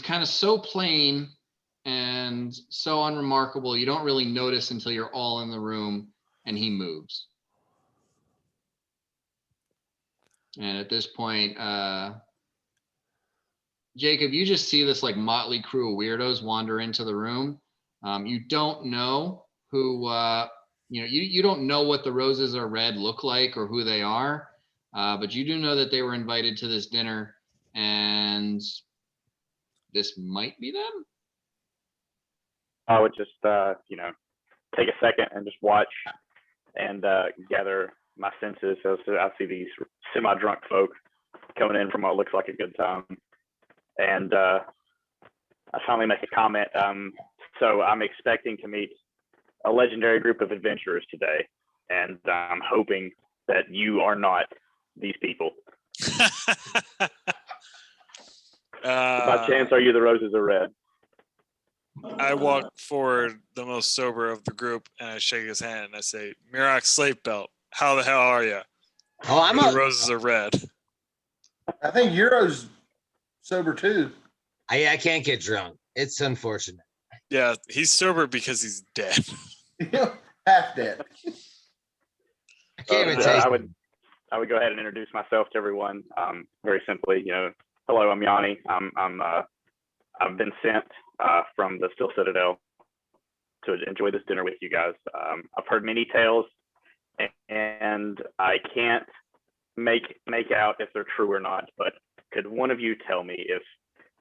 A: kind of so plain and so unremarkable, you don't really notice until you're all in the room and he moves. And at this point, Jacob, you just see this like motley crew of weirdos wander into the room. You don't know who, you don't know what the Roses Are Red look like or who they are, but you do know that they were invited to this dinner, and this might be them.
J: I would just, take a second and just watch and gather my senses. So I see these semi-drunk folk coming in from what looks like a good time. And I finally make a comment. So I'm expecting to meet a legendary group of adventurers today. And I'm hoping that you are not these people. By chance, are you the Roses Are Red?
E: I walk forward, the most sober of the group, and I shake his hand and I say, Mirak Slate Belt, how the hell are you?
G: Oh, I'm
E: The
G: a,
E: Roses Are Red.
I: I think Euro's sober too.
G: I can't get drunk. It's unfortunate.
E: Yeah, he's sober because he's dead.
I: Half dead.
G: I can't even
J: I
G: taste
J: would
G: it.
J: I would go ahead and introduce myself to everyone. Very simply, hello, I'm Yanni. I've been sent from the Steel Citadel to enjoy this dinner with you guys. I've heard many tales, and I can't make out if they're true or not. But could one of you tell me if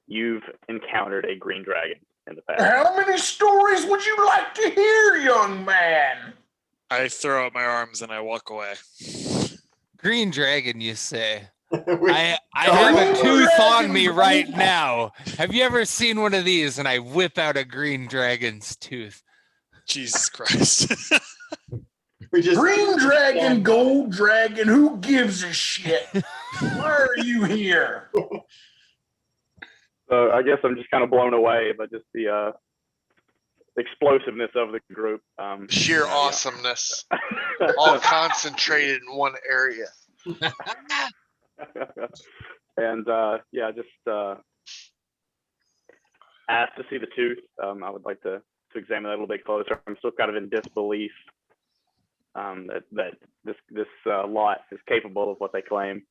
J: you've encountered a green dragon in the past?
I: How many stories would you like to hear, young man?
E: I throw up my arms and I walk away.
D: Green dragon, you say?
C: We-
D: I have a
I: Green
D: tooth on
I: dragon,
D: me right
I: green-
D: now. Have you ever seen one of these? And I whip out a green dragon's tooth.
E: Jesus Christ.
C: we just
I: Green dragon, gold dragon, who gives a shit? Why are you here?
J: So I guess I'm just kind of blown away by just the explosiveness of the group.
H: Sheer awesomeness, all concentrated in one area.
J: And just asked to see the tooth. I would like to examine that a little bit closer. I'm still kind of in disbelief that this lot is capable of what they claim.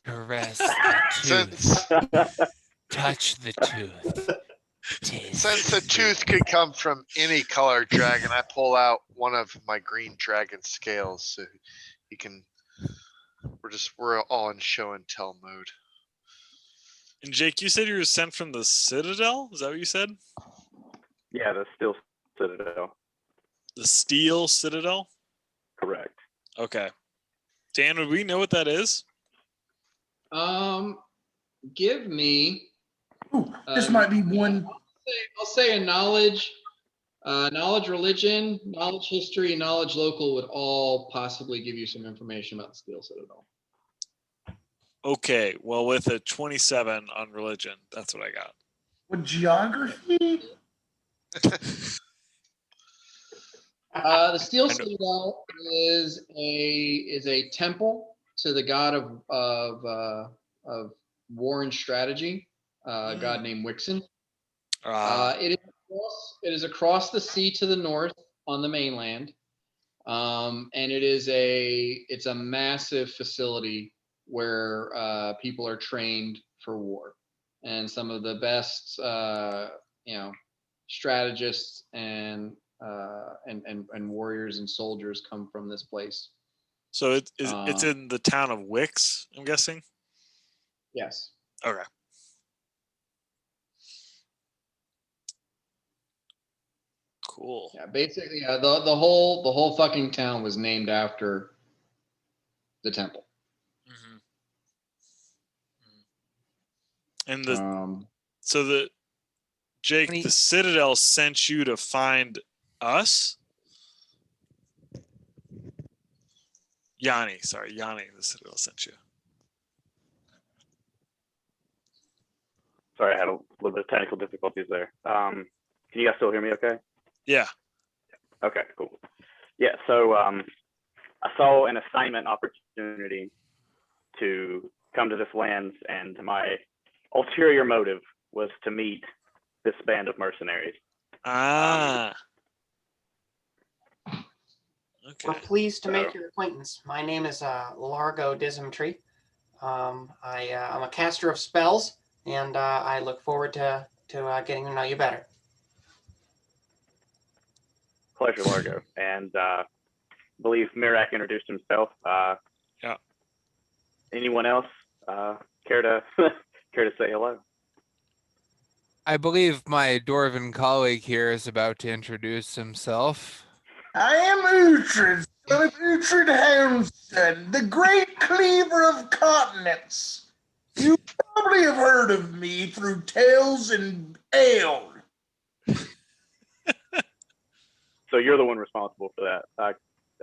D: Caress the tooth.
H: Since
D: Touch the tooth. Taste
H: since the
D: the
H: tooth could come from any colored dragon, I pull out one of my green dragon scales so he can. We're all in show and tell mode.
E: And Jake, you said you were sent from the Citadel? Is that what you said?
J: Yeah, the Steel Citadel.
E: The Steel Citadel?
J: Correct.
E: Okay. Dan, would we know what that is?
A: Give me.
I: This might be one.
A: I'll say a knowledge, religion, knowledge history, and knowledge local would all possibly give you some information about the Steel Citadel.
E: Okay. Well, with a 27 on religion, that's what I got.
I: What, geography?
A: The Steel
E: I know.
A: Citadel is a temple to the god of war and strategy, a god named Wixen. It is across the sea to the north on the mainland, and it's a massive facility where people are trained for war, and some of the best strategists and warriors and soldiers come from this place.
E: So it's in the town of Wix, I'm guessing?
A: Yes.
E: Okay. Cool.
A: Yeah, basically, the whole fucking town was named after the temple.
E: Mm-hmm. And Jake, the Citadel sent you to find us? Yanni, the Citadel sent you.
J: Sorry, I had a little bit of technical difficulties there. Can you guys still hear me okay?
E: Yeah.
J: Okay, cool. Yeah, so I saw an assignment opportunity to come to this land, and my ulterior motive was to meet this band of mercenaries.
E: Ah.
F: We're
E: Okay.
F: pleased to make
J: So-
F: your acquaintance. My name is Largo Dismtree. I'm a caster of spells, and I look forward to getting to know you better.
J: Pleasure, Largo. And I believe Mirak introduced himself.
E: Yeah.
J: Anyone else care to care to say hello?
D: I believe my dwarven colleague here is about to introduce himself.
I: I am Uhtred, son of Uhtred Houndson, the great cleaver of continents. You probably have heard of me through tales and ale.
J: So you're the one responsible for that.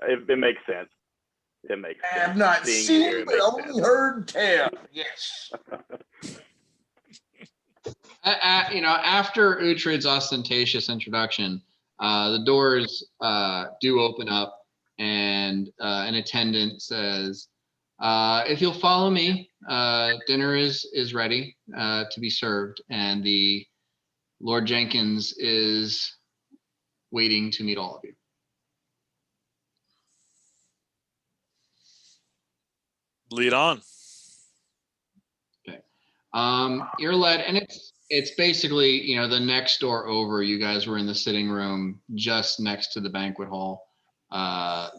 J: It makes sense. It makes
I: I
J: sense.
I: have not
J: Seeing you
I: seen,
J: here, it
I: but
J: makes
I: only
J: sense.
I: heard tell. Yes.
A: After Uhtred's ostentatious introduction, the doors do open up, and an attendant says, "If you'll follow me, dinner is ready to be served, and the Lord Jenkins is waiting to meet all of you."
E: Lead on.
A: You're led, and it's basically, the next door over. You guys were in the sitting room just next to the banquet hall.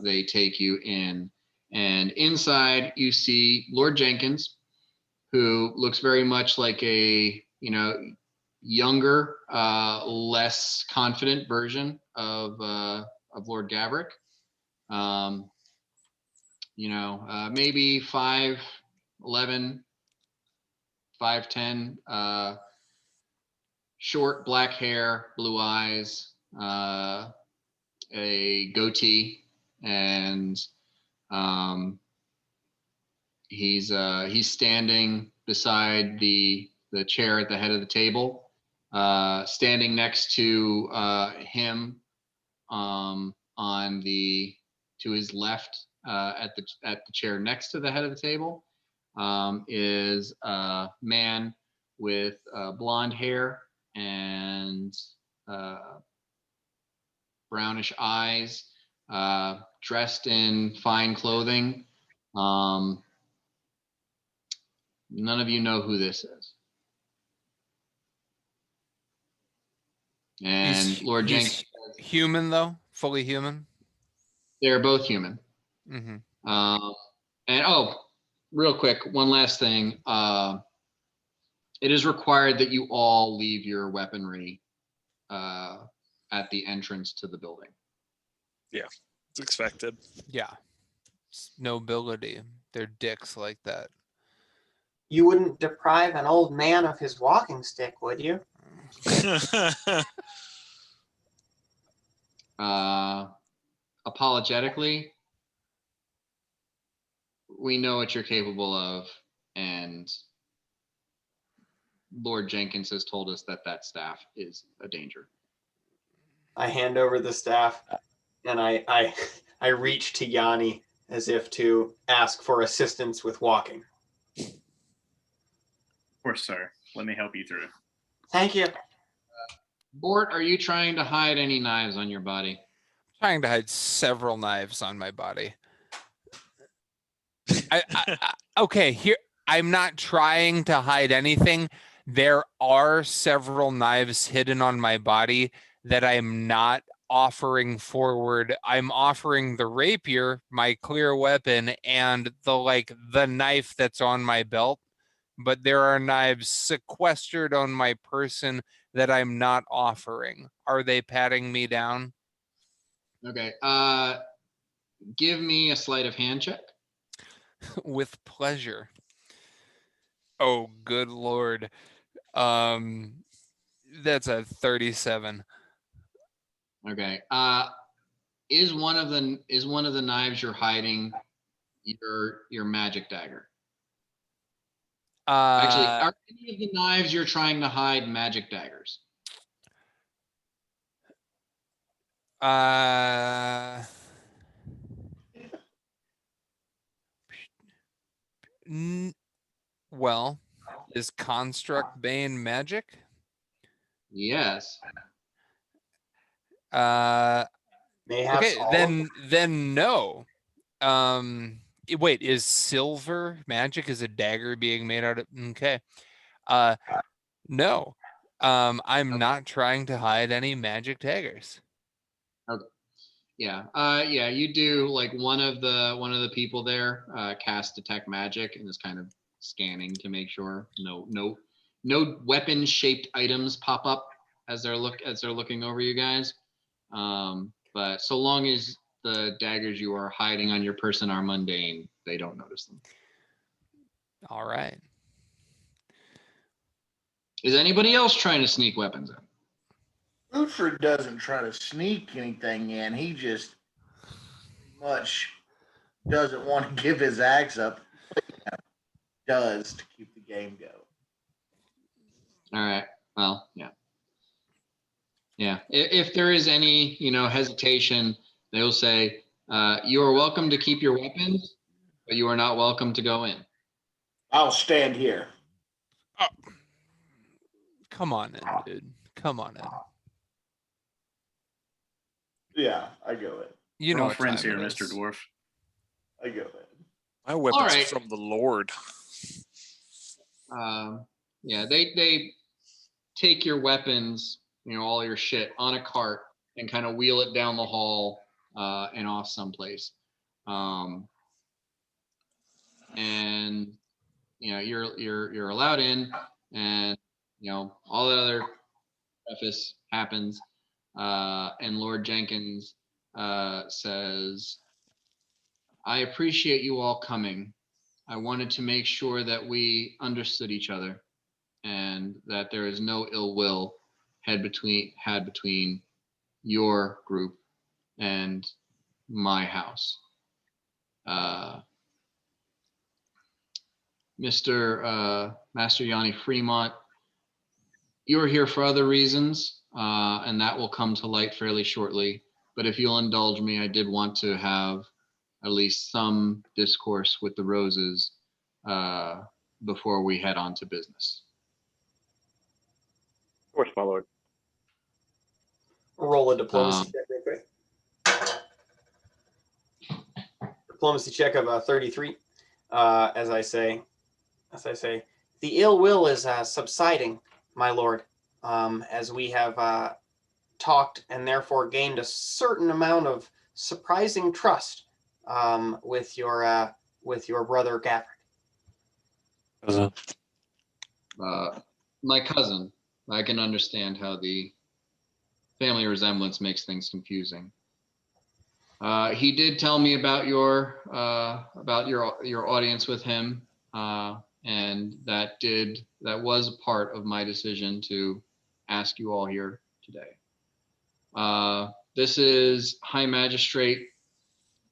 A: They take you in, and inside you see Lord Jenkins, who looks very much like a younger, less confident version of Lord Gavrick. Maybe 5'11", 5'10", short black hair, blue eyes, a goatee, and he's standing beside the chair at the head of the table. Standing next to him, to his left, at the chair next to the head of the table, is a man with blonde hair and brownish eyes, dressed in fine clothing. None of you know who this is. And Lord Jenkins,
D: Human though, fully human.
A: they're both human.
D: Mm-hmm.
A: And real quick, one last thing. It is required that you all leave your weaponry at the entrance to the building.
E: It's expected.
D: Yeah. Nobility. They're dicks like that.
F: You wouldn't deprive an old man of his walking stick, would you?
A: Apologetically, we know what you're capable of, and Lord Jenkins has told us that staff is a danger.
F: I hand over the staff, and I reach to Yanni as if to ask for assistance with walking.
K: Of course, sir. Let me help you through.
F: Thank you.
A: Bort, are you trying to hide any knives on your body?
D: Trying to hide several knives on my body. Okay, here I'm not trying to hide anything. There are several knives hidden on my body that I'm not offering forward. I'm offering the rapier, my clear weapon, and the knife that's on my belt. But there are knives sequestered on my person that I'm not offering. Are they patting me down?
A: Okay. Give me a sleight of hand check.
D: With pleasure. Oh, good Lord. That's a 37.
A: Okay. Is one of the knives you're hiding your magic dagger? Actually, are any of the knives you're trying to hide magic daggers?
D: Well, is Construct Bane magic?
A: Yes.
C: Mayhaps
D: Okay,
C: all of
D: then no. Wait, is silver magic? Is a dagger being made out of? Okay. No. I'm not trying to hide any magic daggers.
A: Okay. Yeah. Yeah. You do like one of the people there cast detect magic and is kind of scanning to make sure no weapon shaped items pop up as they're looking over you guys. But so long as the daggers you are hiding on your person are mundane, they don't notice them.
D: All right.
A: Is anybody else trying to sneak weapons in?
I: Uhtred doesn't try to sneak anything in. He just much doesn't want to give his axe up. But, does to keep the game going.
A: All right. Well, yeah. Yeah. If there is any, hesitation, they'll say, you are welcome to keep your weapons, but you are not welcome to go in.
I: I'll stand here.
D: Come on in, dude. Come on in.
I: Yeah, I go in.
D: You
K: We're
D: know
K: all
D: what
K: friends
D: time
K: here,
D: it
K: Mr.
D: is.
K: Dwarf.
I: I go in.
E: My weapon's
A: right.
E: from the Lord.
A: Yeah, they take your weapons, all your shit on a cart and kind of wheel it down the hall and off someplace. And you're allowed in, and all that other preface happens. And Lord Jenkins says, I appreciate you all coming. I wanted to make sure that we understood each other and that there is no ill will had between your group and my house. Mr. Master Yanni Fremont, you're here for other reasons, and that will come to light fairly shortly. But if you'll indulge me, I did want to have at least some discourse with the Roses before we head on to business.
J: Of course, my lord.
C: roll a diplomacy check real quick. Diplomacy check of 33. As I say, the ill will is subsiding, my lord, as we have talked and therefore gained a certain amount of surprising trust with your brother Gavric.
A: My cousin, I can understand how the family resemblance makes things confusing. He did tell me about your audience with him, and that was a part of my decision to ask you all here today. This is High Magistrate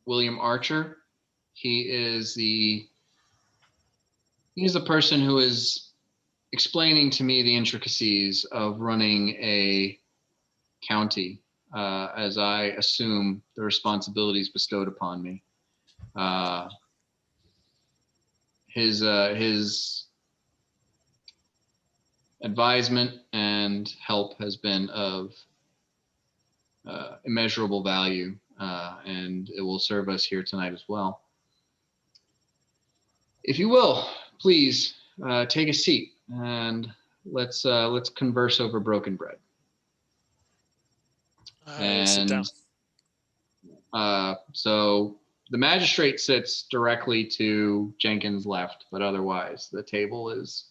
A: William Archer. He's the person who is explaining to me the intricacies of running a county, as I assume the responsibilities bestowed upon me. His advisement and help has been of immeasurable value, and it will serve us here tonight as well. If you will, please take a seat and let's converse over broken bread.
E: Sit down.
A: So the magistrate sits directly to Jenkins' left, but otherwise the table is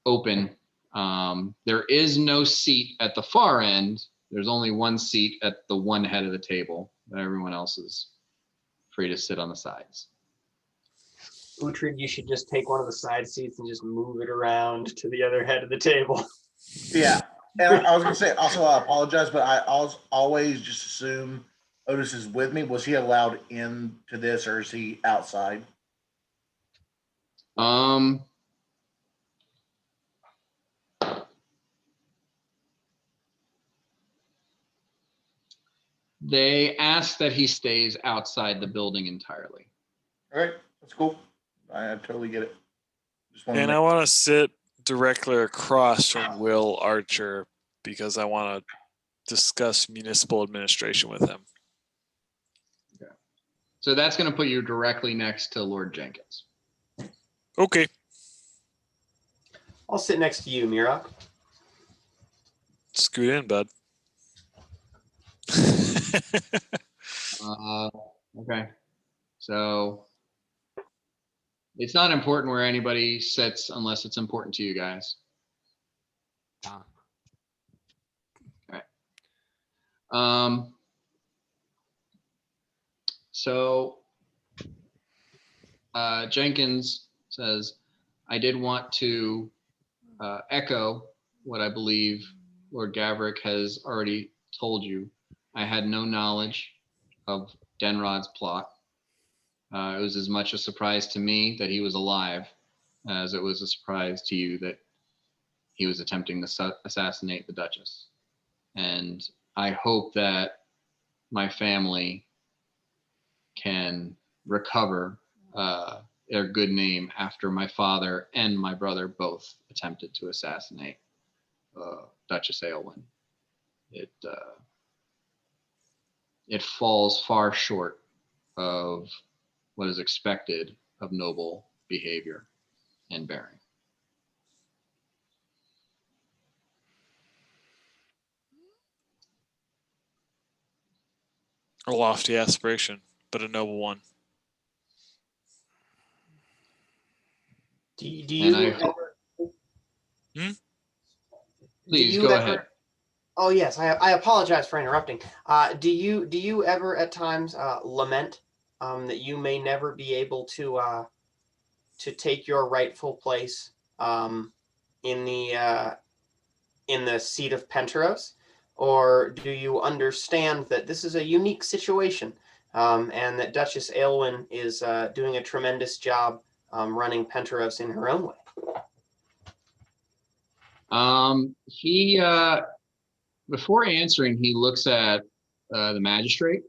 A: open. There is no seat at the far end. There's only one seat at the one head of the table. Everyone else is free to sit on the sides.
C: Uhtred, you should just take one of the side seats and just move it around to the other head of the table.
I: Yeah. And I was going to say, also, I apologize, but I always just assume Otis is with me. Was he allowed into this, or is he outside?
A: They ask that he stays outside the building entirely.
I: All right. That's cool. I totally get it. Just
E: And I want to sit directly across from Will Archer because I want to discuss municipal administration with him.
A: So that's going to put you directly next to Lord Jenkins.
E: Okay.
F: I'll sit next to you, Mirok.
E: Scoot in, bud.
A: Okay. So it's not important where anybody sits unless it's important to you guys.
D: Ah.
A: Okay. So Jenkins says, I did want to echo what I believe Lord Gavrick has already told you. I had no knowledge of Denrod's plot. It was as much a surprise to me that he was alive as it was a surprise to you that he was attempting to assassinate the Duchess. And I hope that my family can recover their good name after my father and my brother both attempted to assassinate Duchess Aylwin. It falls far short of what is expected of noble behavior and bearing.
E: A lofty aspiration, but a noble one.
F: Do you
A: And I
F: ever?
E: Hmm?
A: Please
F: do you
A: go
F: ever,
A: ahead.
F: Oh yes, I apologize for interrupting. Do you ever at times lament that you may never be able to take your rightful place in the seat of Penteros, or do you understand that this is a unique situation and that Duchess Aylwin is doing a tremendous job running Penteros in her own way?
A: He before answering, he looks at the magistrate,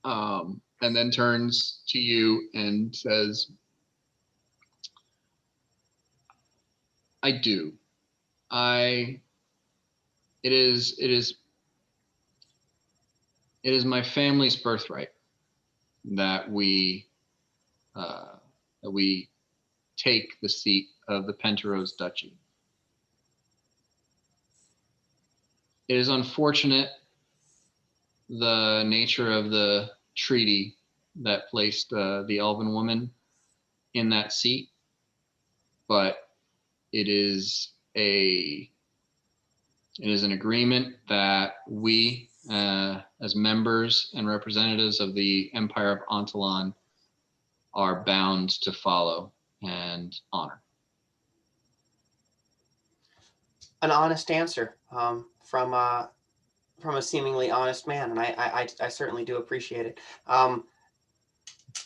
A: and then turns to you and says, I do. It is my family's birthright that we take the seat of the Penteros Duchy. It is unfortunate the nature of the treaty that placed the Elven woman in that seat, but it is an agreement that we, as members and representatives of the Empire of Antolon, are bound to follow and honor.
F: An honest answer from a seemingly honest man, and I certainly do appreciate it.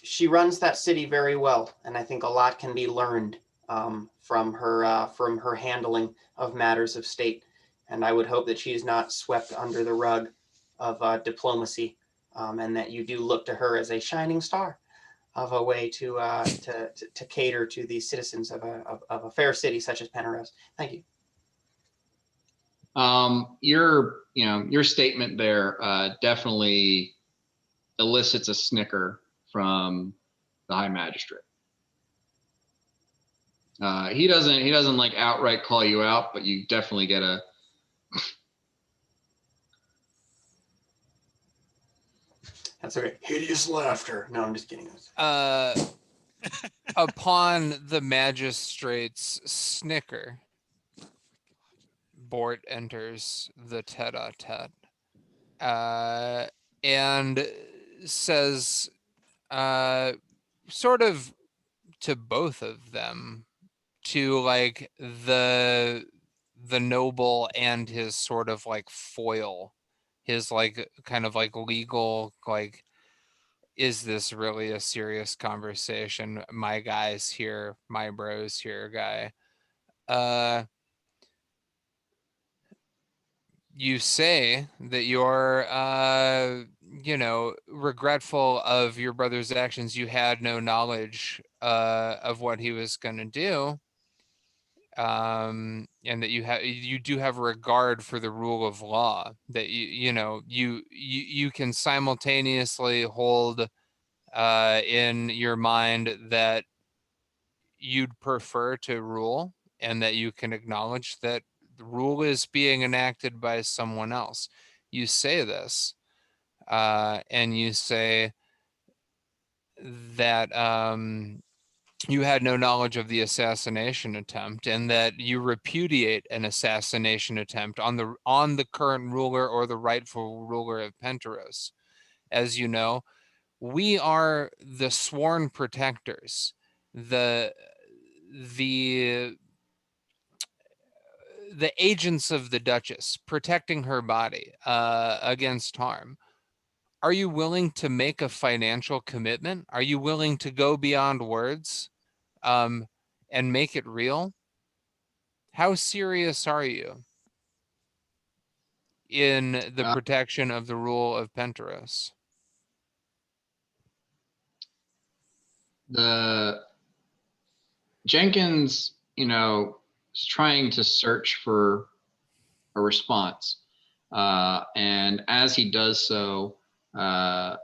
F: She runs that city very well, and I think a lot can be learned from her handling of matters of state. And I would hope that she is not swept under the rug of diplomacy, and that you do look to her as a shining star of a way to cater to the citizens of a fair city such as Penteros. Thank you.
A: Your statement there definitely elicits a snicker from the High Magistrate. He doesn't like outright call you out, but you definitely get a
F: That's okay. Hideous laughter. No, I'm just kidding.
D: Upon the magistrate's snicker, Bort enters the tete-a-tete and says, sort of to both of them, to like the noble and his sort of like foil, his like kind of like legal, like, is this really a serious conversation? My guys here, my bros here, guy. You say that you're, regretful of your brother's actions. You had no knowledge of what he was going to do. and that you do have regard for the rule of law, that you can simultaneously hold in your mind that you'd prefer to rule, and that you can acknowledge that the rule is being enacted by someone else. You say this, and you say that you had no knowledge of the assassination attempt, and that you repudiate an assassination attempt on the current ruler or the rightful ruler of Penteros. As you know, we are the sworn protectors, the the the agents of the Duchess, protecting her body against harm. Are you willing to make a financial commitment? Are you willing to go beyond words, and make it real? How serious are you in the protection of the rule of Penteros?
A: The Jenkins, is trying to search for a response. And as he does so,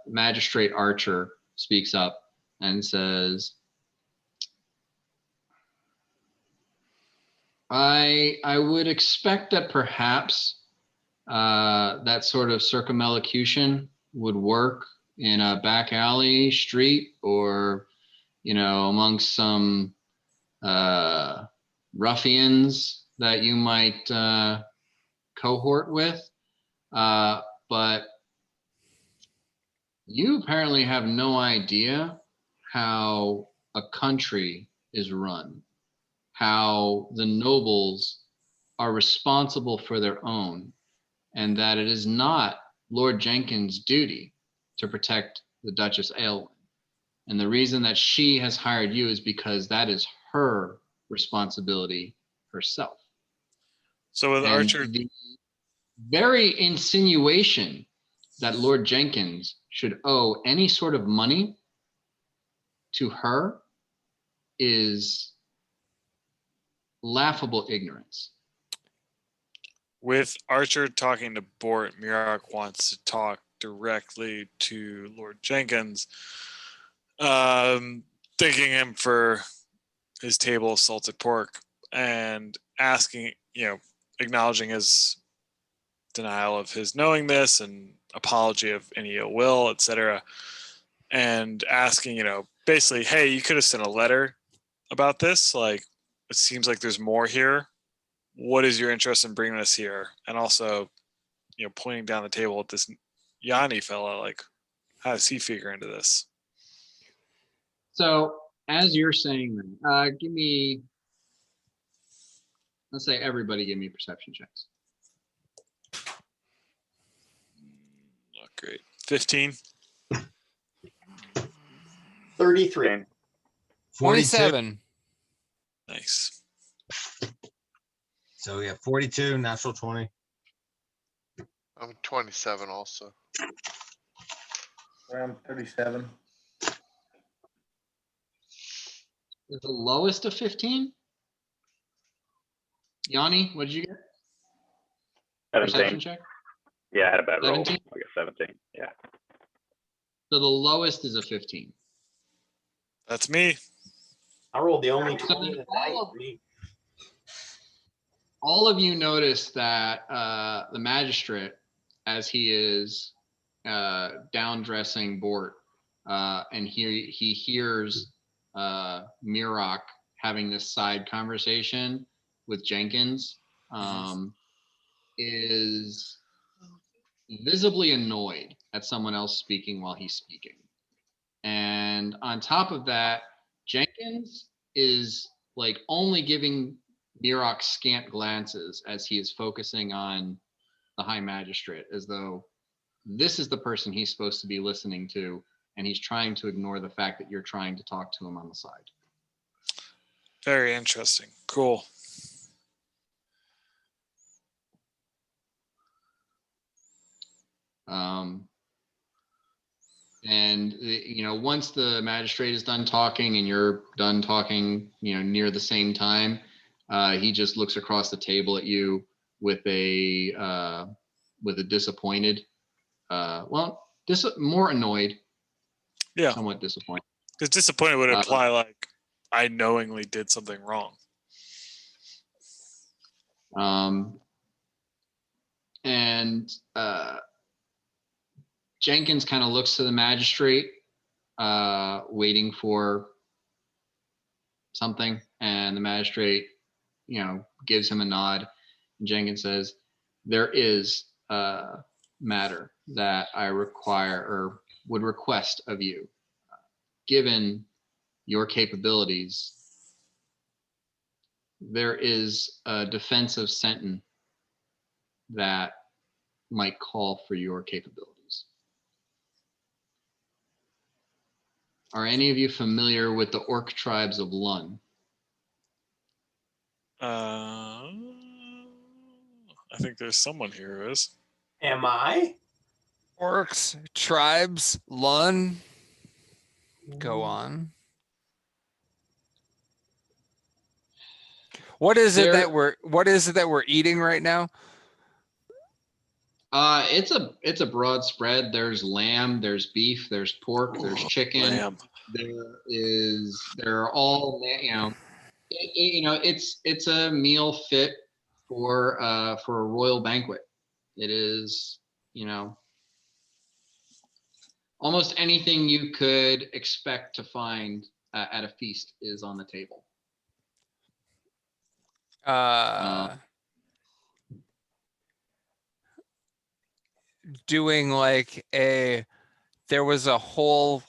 A: Magistrate Archer speaks up and says, I would expect that perhaps that sort of circumlocution would work in a back alley street, or amongst some ruffians that you might cohort with, but you apparently have no idea how a country is run, how the nobles are responsible for their own, and that it is not Lord Jenkins' duty to protect the Duchess Aylwyn. And the reason that she has hired you is because that is her responsibility herself.
E: So with
A: And
E: Archer,
A: the very insinuation that Lord Jenkins should owe any sort of money to her is laughable ignorance.
E: with Archer talking to Bort, Mirak wants to talk directly to Lord Jenkins, thanking him for his table of salted pork and asking, acknowledging his denial of his knowing this and apology of any ill will, etc. And asking, basically, hey, you could have sent a letter about this. Like, it seems like there's more here. What is your interest in bringing us here? And also, pointing down the table at this Yanni fella, like, how does he figure into this?
A: So as you're saying that, let's say everybody give me perception checks.
E: Not great. 15.
F: 33.
J: 10.
D: 47.
E: Nice.
G: So we have 42, natural 20.
H: I'm 27 also.
I: Around 37.
A: Is the lowest of 15? Yanni, what did you get?
J: 17.
A: Perception check?
J: Yeah, I had a bad roll.
A: 17?
J: Like a 17. Yeah.
A: So the lowest is a 15.
E: That's me.
F: I rolled the only
A: So
F: 20
A: then
F: that night for me.
A: all of you notice that the magistrate, as he is down dressing Bort, and he hears Mirak having this side conversation with Jenkins, is visibly annoyed at someone else speaking while he's speaking. And on top of that, Jenkins is like only giving Mirak scant glances as he is focusing on the High Magistrate, as though this is the person he's supposed to be listening to, and he's trying to ignore the fact that you're trying to talk to him on the side.
E: Very interesting. Cool.
A: And once the magistrate is done talking and you're done talking, near the same time, He just looks across the table at you with a disappointed, more annoyed,
E: Yeah,
A: somewhat disappointed.
E: because disappointed would imply like I knowingly did something wrong.
A: And Jenkins kind of looks to the magistrate, waiting for something, and the magistrate, gives him a nod. And Jenkins says, "There is a matter that I require or would request of you, given your capabilities. There is a defensive sentence that might call for your capabilities. Are any of you familiar with the orc tribes of Lun?"
E: I think there's someone here who is.
C: Am I?
D: Orcs, tribes, Lun. Go on. What is it that we're eating right now?
A: It's a broad spread. There's lamb, there's beef, there's pork, there's chicken.
E: Lamb.
A: There are all, it's a meal fit for a royal banquet. It is, almost anything you could expect to find at a feast is on the table.
D: Doing there was a whole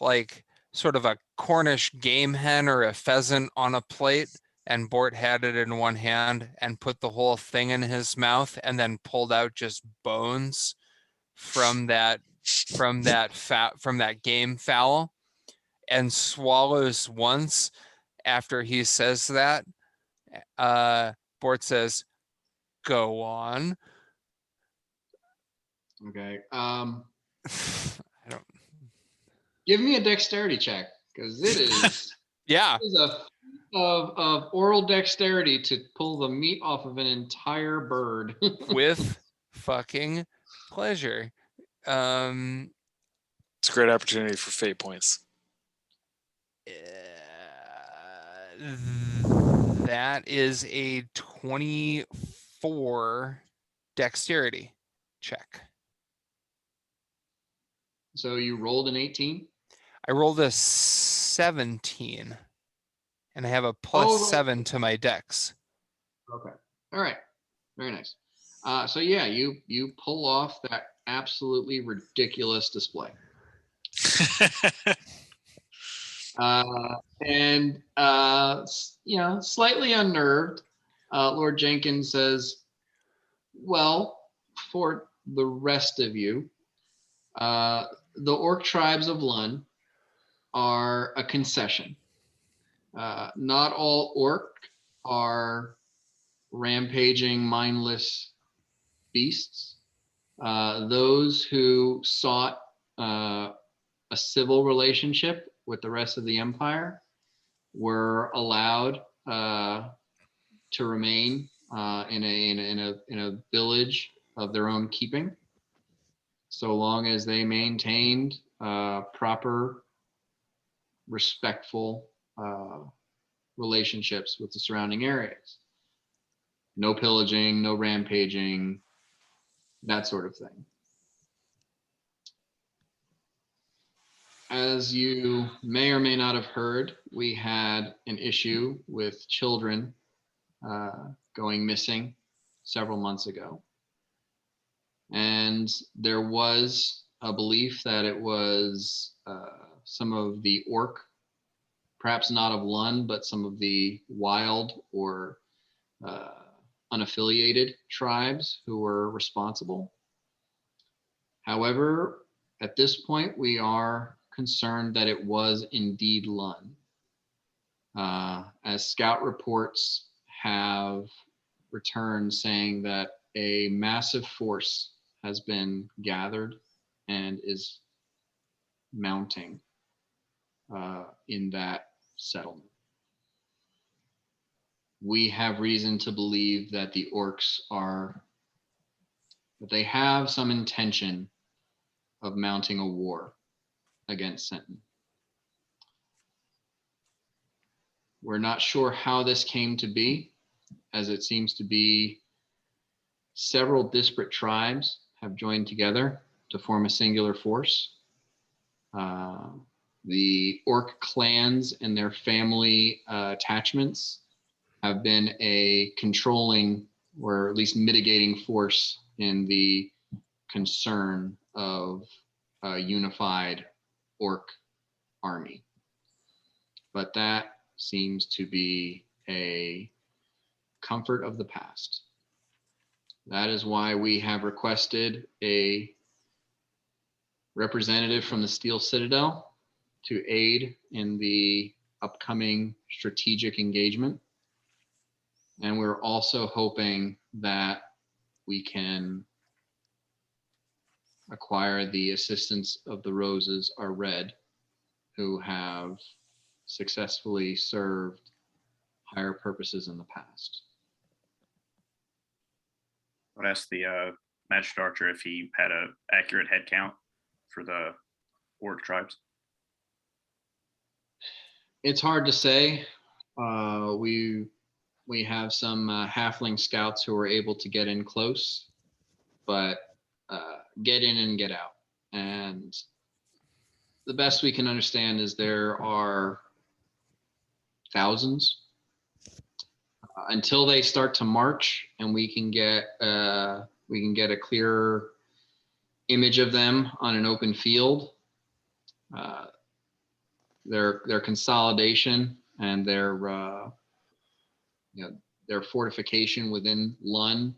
D: sort of a Cornish game hen or a pheasant on a plate, and Bort had it in one hand and put the whole thing in his mouth and then pulled out just bones from that game fowl and swallows once. After he says that, Bort says, "Go on."
A: Okay.
D: I don't.
A: Give me a dexterity check, because it is.
D: Yeah.
A: It is a of oral dexterity to pull the meat off of an entire bird.
D: With fucking pleasure.
E: It's a great opportunity for fate points.
D: That is a 24 dexterity check.
A: So you rolled an 18?
D: I rolled a 17, and I have a plus 7 to my dex.
A: Okay. All right. Very nice. So yeah, you pull off that absolutely ridiculous display. And slightly unnerved, Lord Jenkins says, "Well, for the rest of you, the orc tribes of Lun are a concession. Not all orc are rampaging, mindless beasts. Those who sought a civil relationship with the rest of the empire were allowed to remain in a village of their own keeping, so long as they maintained proper, respectful relationships with the surrounding areas. No pillaging, no rampaging, that sort of thing. As you may or may not have heard, we had an issue with children going missing several months ago. And there was a belief that it was some of the orc, perhaps not of Lun, but some of the wild or unaffiliated tribes who were responsible. However, at this point, we are concerned that it was indeed Lun. As scout reports have returned saying that a massive force has been gathered and is mounting in that settlement. we have reason to believe that the orcs that they have some intention of mounting a war against Senton. We're not sure how this came to be, as it seems to be several disparate tribes have joined together to form a singular force. The orc clans and their family attachments have been a controlling or at least mitigating force in the concern of a unified orc army. But that seems to be a comfort of the past. That is why we have requested a representative from the Steel Citadel to aid in the upcoming strategic engagement. And we're also hoping that we can acquire the assistance of the Roses, our Red, who have successfully served higher purposes in the past.
K: I would ask the Magic Archer if he had an accurate head count for the orc tribes.
A: It's hard to say. We have some halfling scouts who are able to get in close, but get in and get out. And the best we can understand is there are thousands. Until they start to march and we can get a clearer image of them on an open field, their consolidation and their fortification within Lund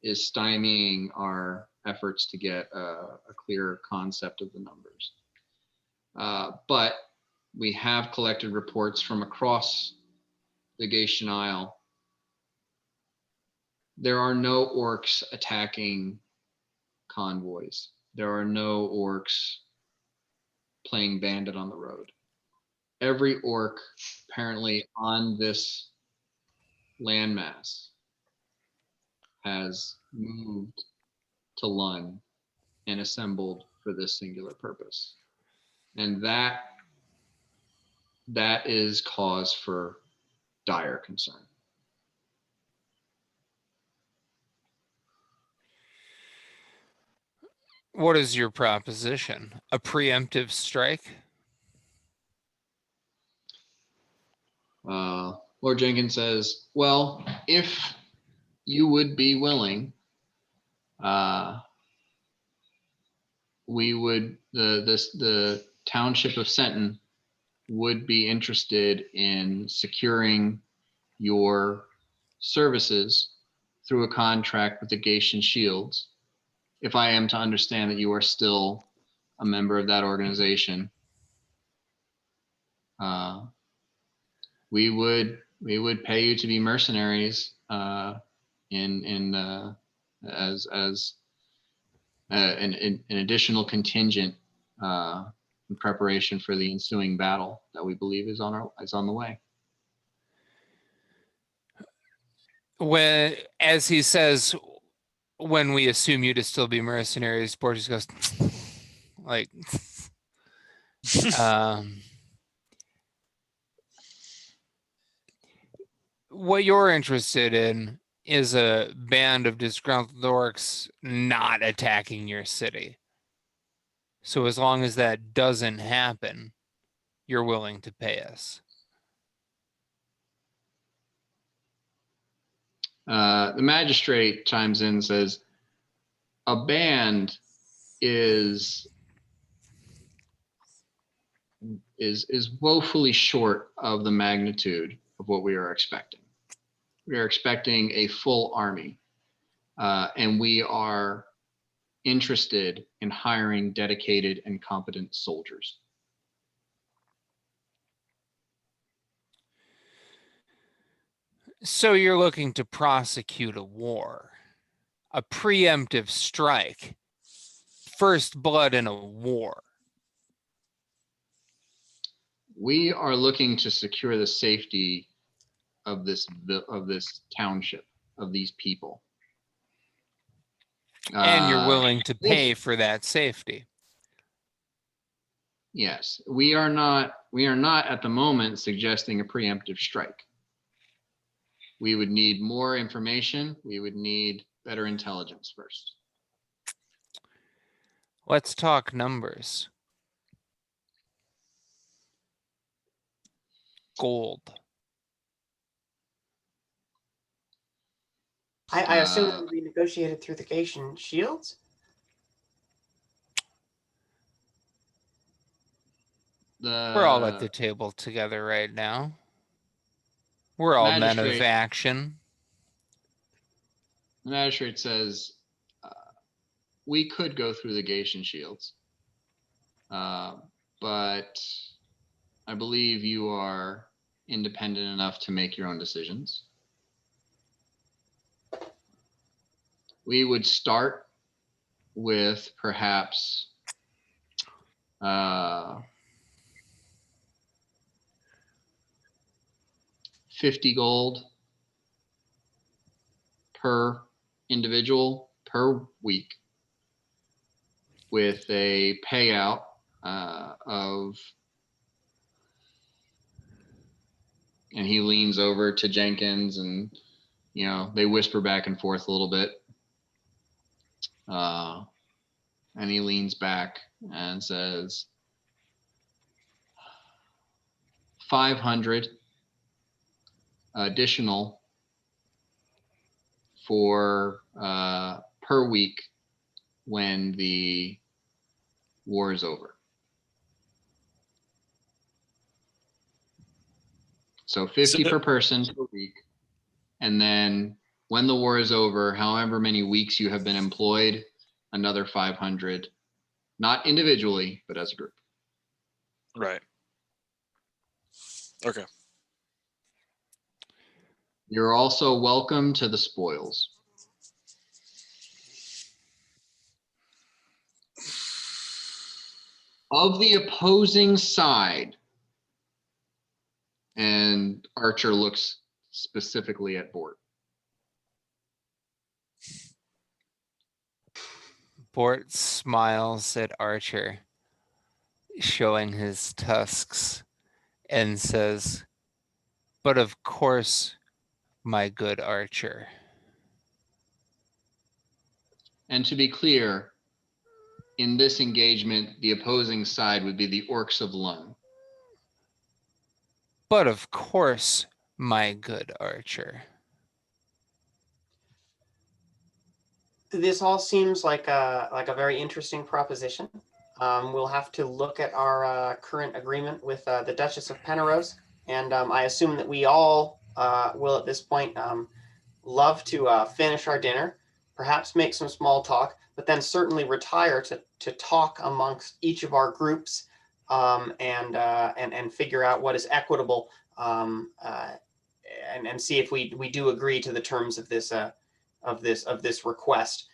A: is stymieing our efforts to get a clearer concept of the numbers. But we have collected reports from across the Gatian Isle. There are no orcs attacking convoys. There are no orcs playing bandit on the road. Every orc apparently on this landmass has moved to Lund and assembled for this singular purpose. And that is cause for dire concern.
D: What is your proposition? A preemptive strike?
A: Lord Jenkins says, well, if you would be willing, we would, the township of Senton would be interested in securing your services through a contract with the Gatian Shields. If I am to understand that you are still a member of that organization, we would pay you to be mercenaries as an additional contingent in preparation for the ensuing battle that we believe is on the way.
D: When, as he says, when we assume you to still be mercenaries, Borges goes like, what you're interested in is a band of disgruntled orcs not attacking your city. So as long as that doesn't happen, you're willing to pay us.
A: The magistrate chimes in and says, a band is woefully short of the magnitude of what we are expecting. We are expecting a full army, and we are interested in hiring dedicated and competent soldiers.
D: So you're looking to prosecute a war, a preemptive strike, first blood in a war.
A: We are looking to secure the safety of this township, of these people.
D: And you're willing to
A: If-
D: pay for that safety.
A: Yes, we are not at the moment suggesting a preemptive strike. We would need more information. We would need better intelligence first.
D: Let's talk numbers. Gold.
F: I assume that would be negotiated through the Gation shields.
D: We're all at the table together right now. We're all men of
A: Magistrate.
D: action.
A: The magistrate says we could go through the Gation shields, but I believe you are independent enough to make your own decisions. We would start with perhaps 50 gold per individual per week, with a payout of, and he leans over to Jenkins, and they whisper back and forth a little bit, and he leans back and says 500 additional for per week when the war is over. So 50 per person per week. And then when the war is over, however many weeks you have been employed, another 500, not individually, but as a group.
E: Right. Okay.
A: You're also welcome to the spoils. Of the opposing side, and Archer looks specifically at Bort.
D: Bort smiles at Archer, showing his tusks, and says, "But of course, my good Archer."
A: And to be clear, in this engagement, the opposing side would be the Orcs of Lund.
D: "But of course, my good Archer."
F: This all seems like a very interesting proposition. We'll have to look at our current agreement with the Duchess of Penrose, and I assume that we all will at this point love to finish our dinner, perhaps make some small talk, but then certainly retire to talk amongst each of our groups and figure out what is equitable and see if we do agree to the terms of this request.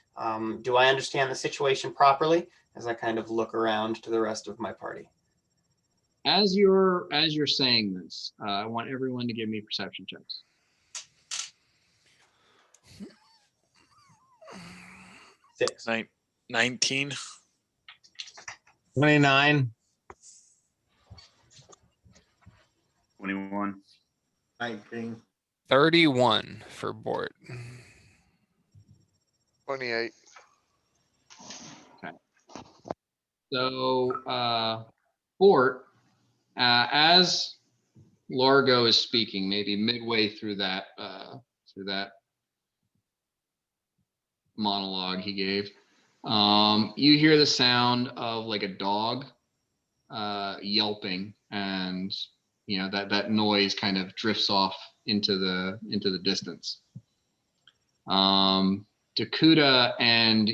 F: Do I understand the situation properly as I kind of look around to the rest of my party?
A: As you're saying this, I want everyone to give me perception checks.
F: 6.
E: 19.
G: 29.
K: 21.
I: 19.
D: 31 for Bort.
H: 28.
A: So, Bort, as Largo is speaking, maybe midway through that monologue he gave, you hear the sound of like a dog yelping, and that noise kind of drifts off into the distance. Dakuta and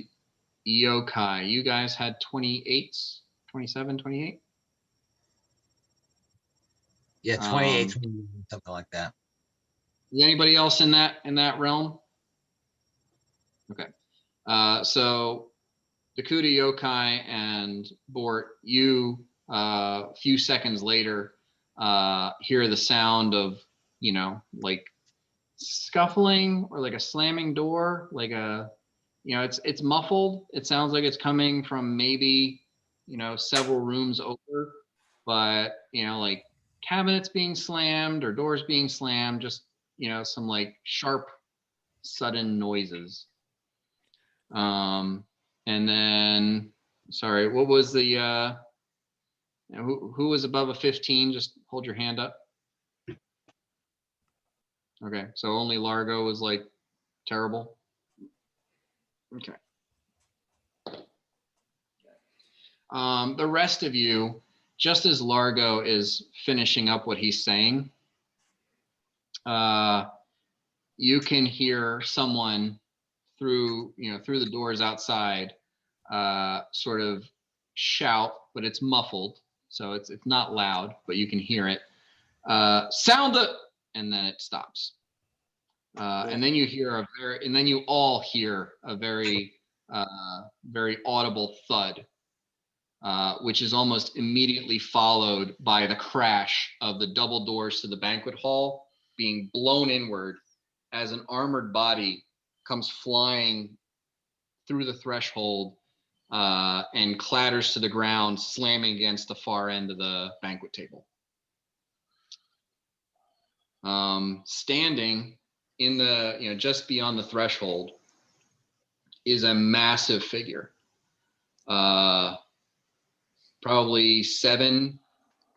A: Yokai, you guys had 28s, 27, 28?
G: Yeah, 28, something like that.
A: Is anybody else in that realm? Okay. So Dakuta, Yokai, and Bort, you a few seconds later hear the sound of like scuffling or like a slamming door, like it's muffled. It sounds like it's coming from maybe, several rooms over, but, like cabinets being slammed or doors being slammed, just, some like sharp, sudden noises. And then, sorry, what was the, who was above a 15? Just hold your hand up. Okay, so only Largo was like terrible. Okay. The rest of you, just as Largo is finishing up what he's saying, you can hear someone through the doors outside, sort of shout, but it's muffled, so it's not loud, but you can hear it. Sound it, and then it stops. And then you all hear a very, very audible thud, which is almost immediately followed by the crash of the double doors to the banquet hall being blown inward as an armored body comes flying through the threshold, and clatters to the ground, slamming against the far end of the banquet table. Standing in the, just beyond the threshold is a massive figure. Probably 7,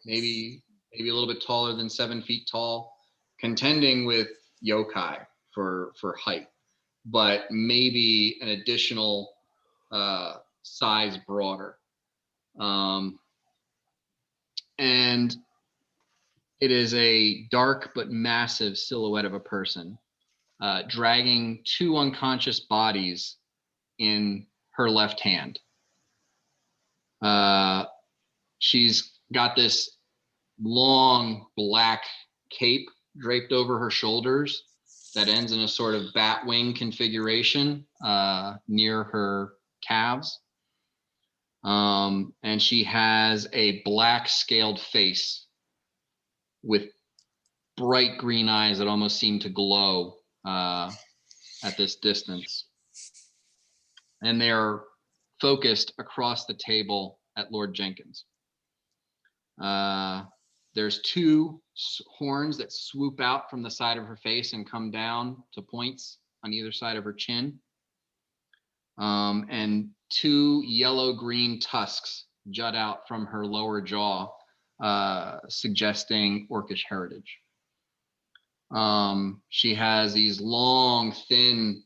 A: maybe a little bit taller than 7 feet tall, contending with yokai for height, but maybe an additional size broader. And it is a dark but massive silhouette of a person, dragging 2 unconscious bodies in her left hand. She's got this long black cape draped over her shoulders that ends in a sort of bat wing configuration near her calves. And she has a black scaled face with bright green eyes that almost seem to glow at this distance. And they are focused across the table at Lord Jenkins. There's 2 horns that swoop out from the side of her face and come down to points on either side of her chin. And 2 yellow-green tusks jut out from her lower jaw, suggesting orcish heritage. She has these long, thin,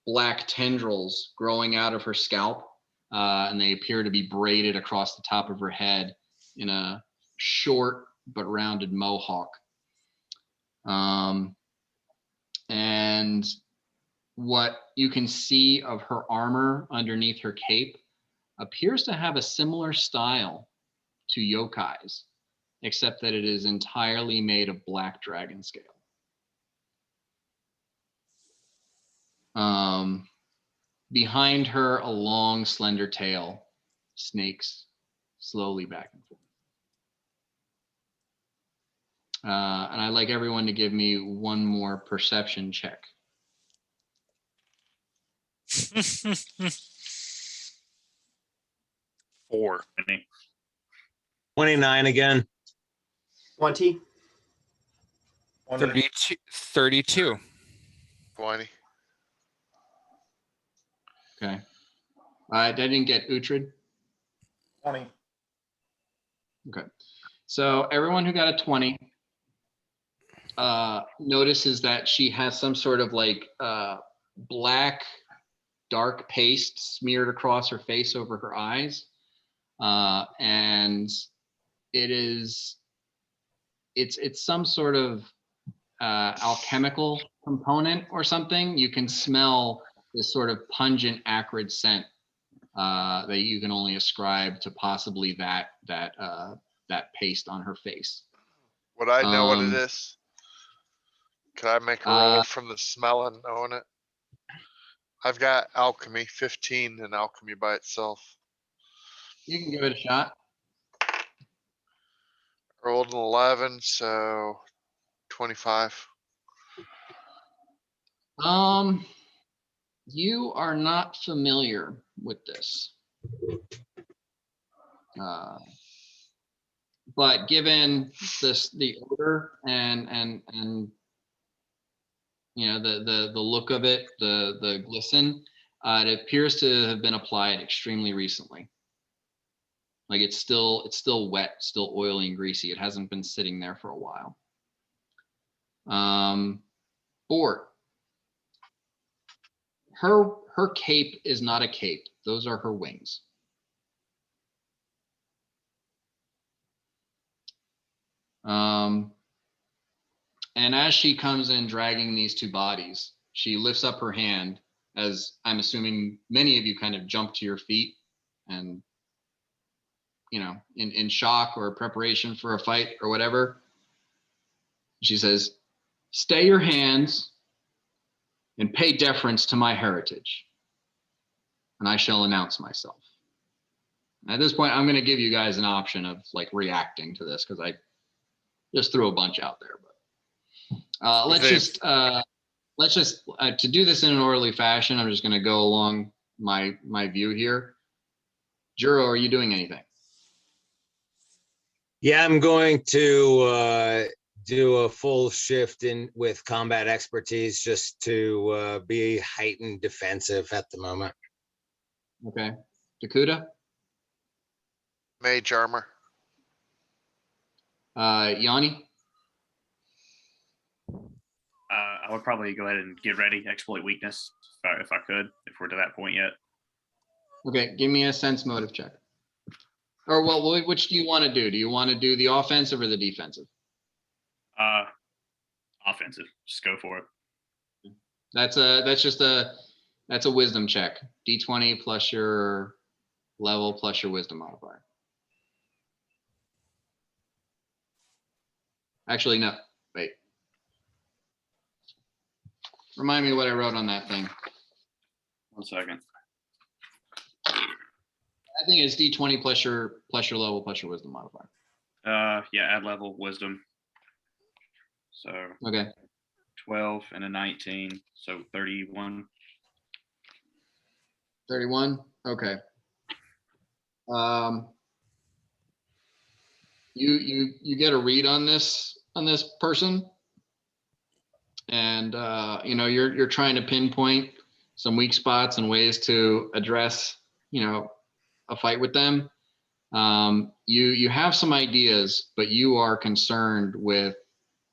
A: black tendrils growing out of her scalp, and they appear to be braided across the top of her head in a short but rounded mohawk. And what you can see of her armor underneath her cape appears to have a similar style to yokai's, except that it is entirely made of black dragon scale. Behind her, a long, slender tail snakes slowly back and forth. And I'd like everyone to give me one more perception check.
E: 4.
G: 29 again.
C: 20.
D: 32.
H: 20.
A: Okay. I didn't get Uhtred.
I: 20.
A: Okay. So everyone who got a 20 notices that she has some sort of like black, dark paste smeared across her face over her eyes. And it's some sort of alchemical component or something. You can smell this sort of pungent, acrid scent that you can only ascribe to possibly that paste on her face.
H: Would I know what it is? Could I make a roll from the smell and knowing it? I've got alchemy, 15 in alchemy by itself.
A: You can give it a shot.
H: Rolled an 11, so 25.
A: You are not familiar with this. But given the odor and you know the look of it, the glisten, it appears to have been applied extremely recently. Like it's still wet, still oily and greasy. It hasn't been sitting there for a while. Bort. Her cape is not a cape. Those are her wings. And as she comes in dragging these two bodies, she lifts up her hand, as I'm assuming many of you kind of jump to your feet and, you know, in shock or preparation for a fight or whatever. She says, "Stay your hands and pay deference to my heritage, and I shall announce myself." At this point, I'm going to give you guys an option of like reacting to this because I just threw a bunch out there. But let's just to do this in an orderly fashion. I'm just going to go along my view here. Juro, are you doing anything?
G: Yeah, I'm going to do a full shift in with combat expertise just to be heightened defensive at the moment.
A: Okay. Dakuta?
H: Mage armor.
A: Yanni?
K: I would probably go ahead and get ready, exploit weakness if I could, if we're to that point yet.
A: Okay, give me a sense motive check. Or well, which do you want to do? Do you want to do the offensive or the defensive?
K: Offensive. Just go for it.
A: That's a wisdom check. D20 plus your level plus your wisdom modifier. Actually, no. Wait. Remind me what I wrote on that thing.
K: 1 second.
A: I think it's D20 plus your level plus your wisdom modifier.
K: Yeah, add level wisdom. So
A: okay.
K: 12 and a 19, so 31.
A: 31. Okay. You get a read on this person, and you know you're trying to pinpoint some weak spots and ways to address a fight with them. You have some ideas, but you are concerned with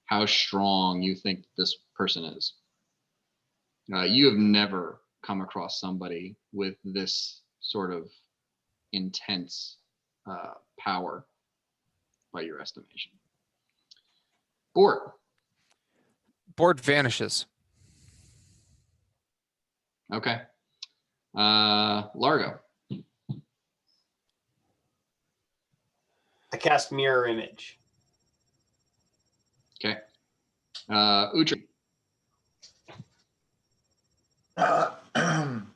A: how strong you think this person is. You have never come across somebody with this sort of intense power by your estimation. Bort
D: vanishes.
A: Okay. Largo.
F: I cast mirror image.
A: Okay. Utri.
I: Am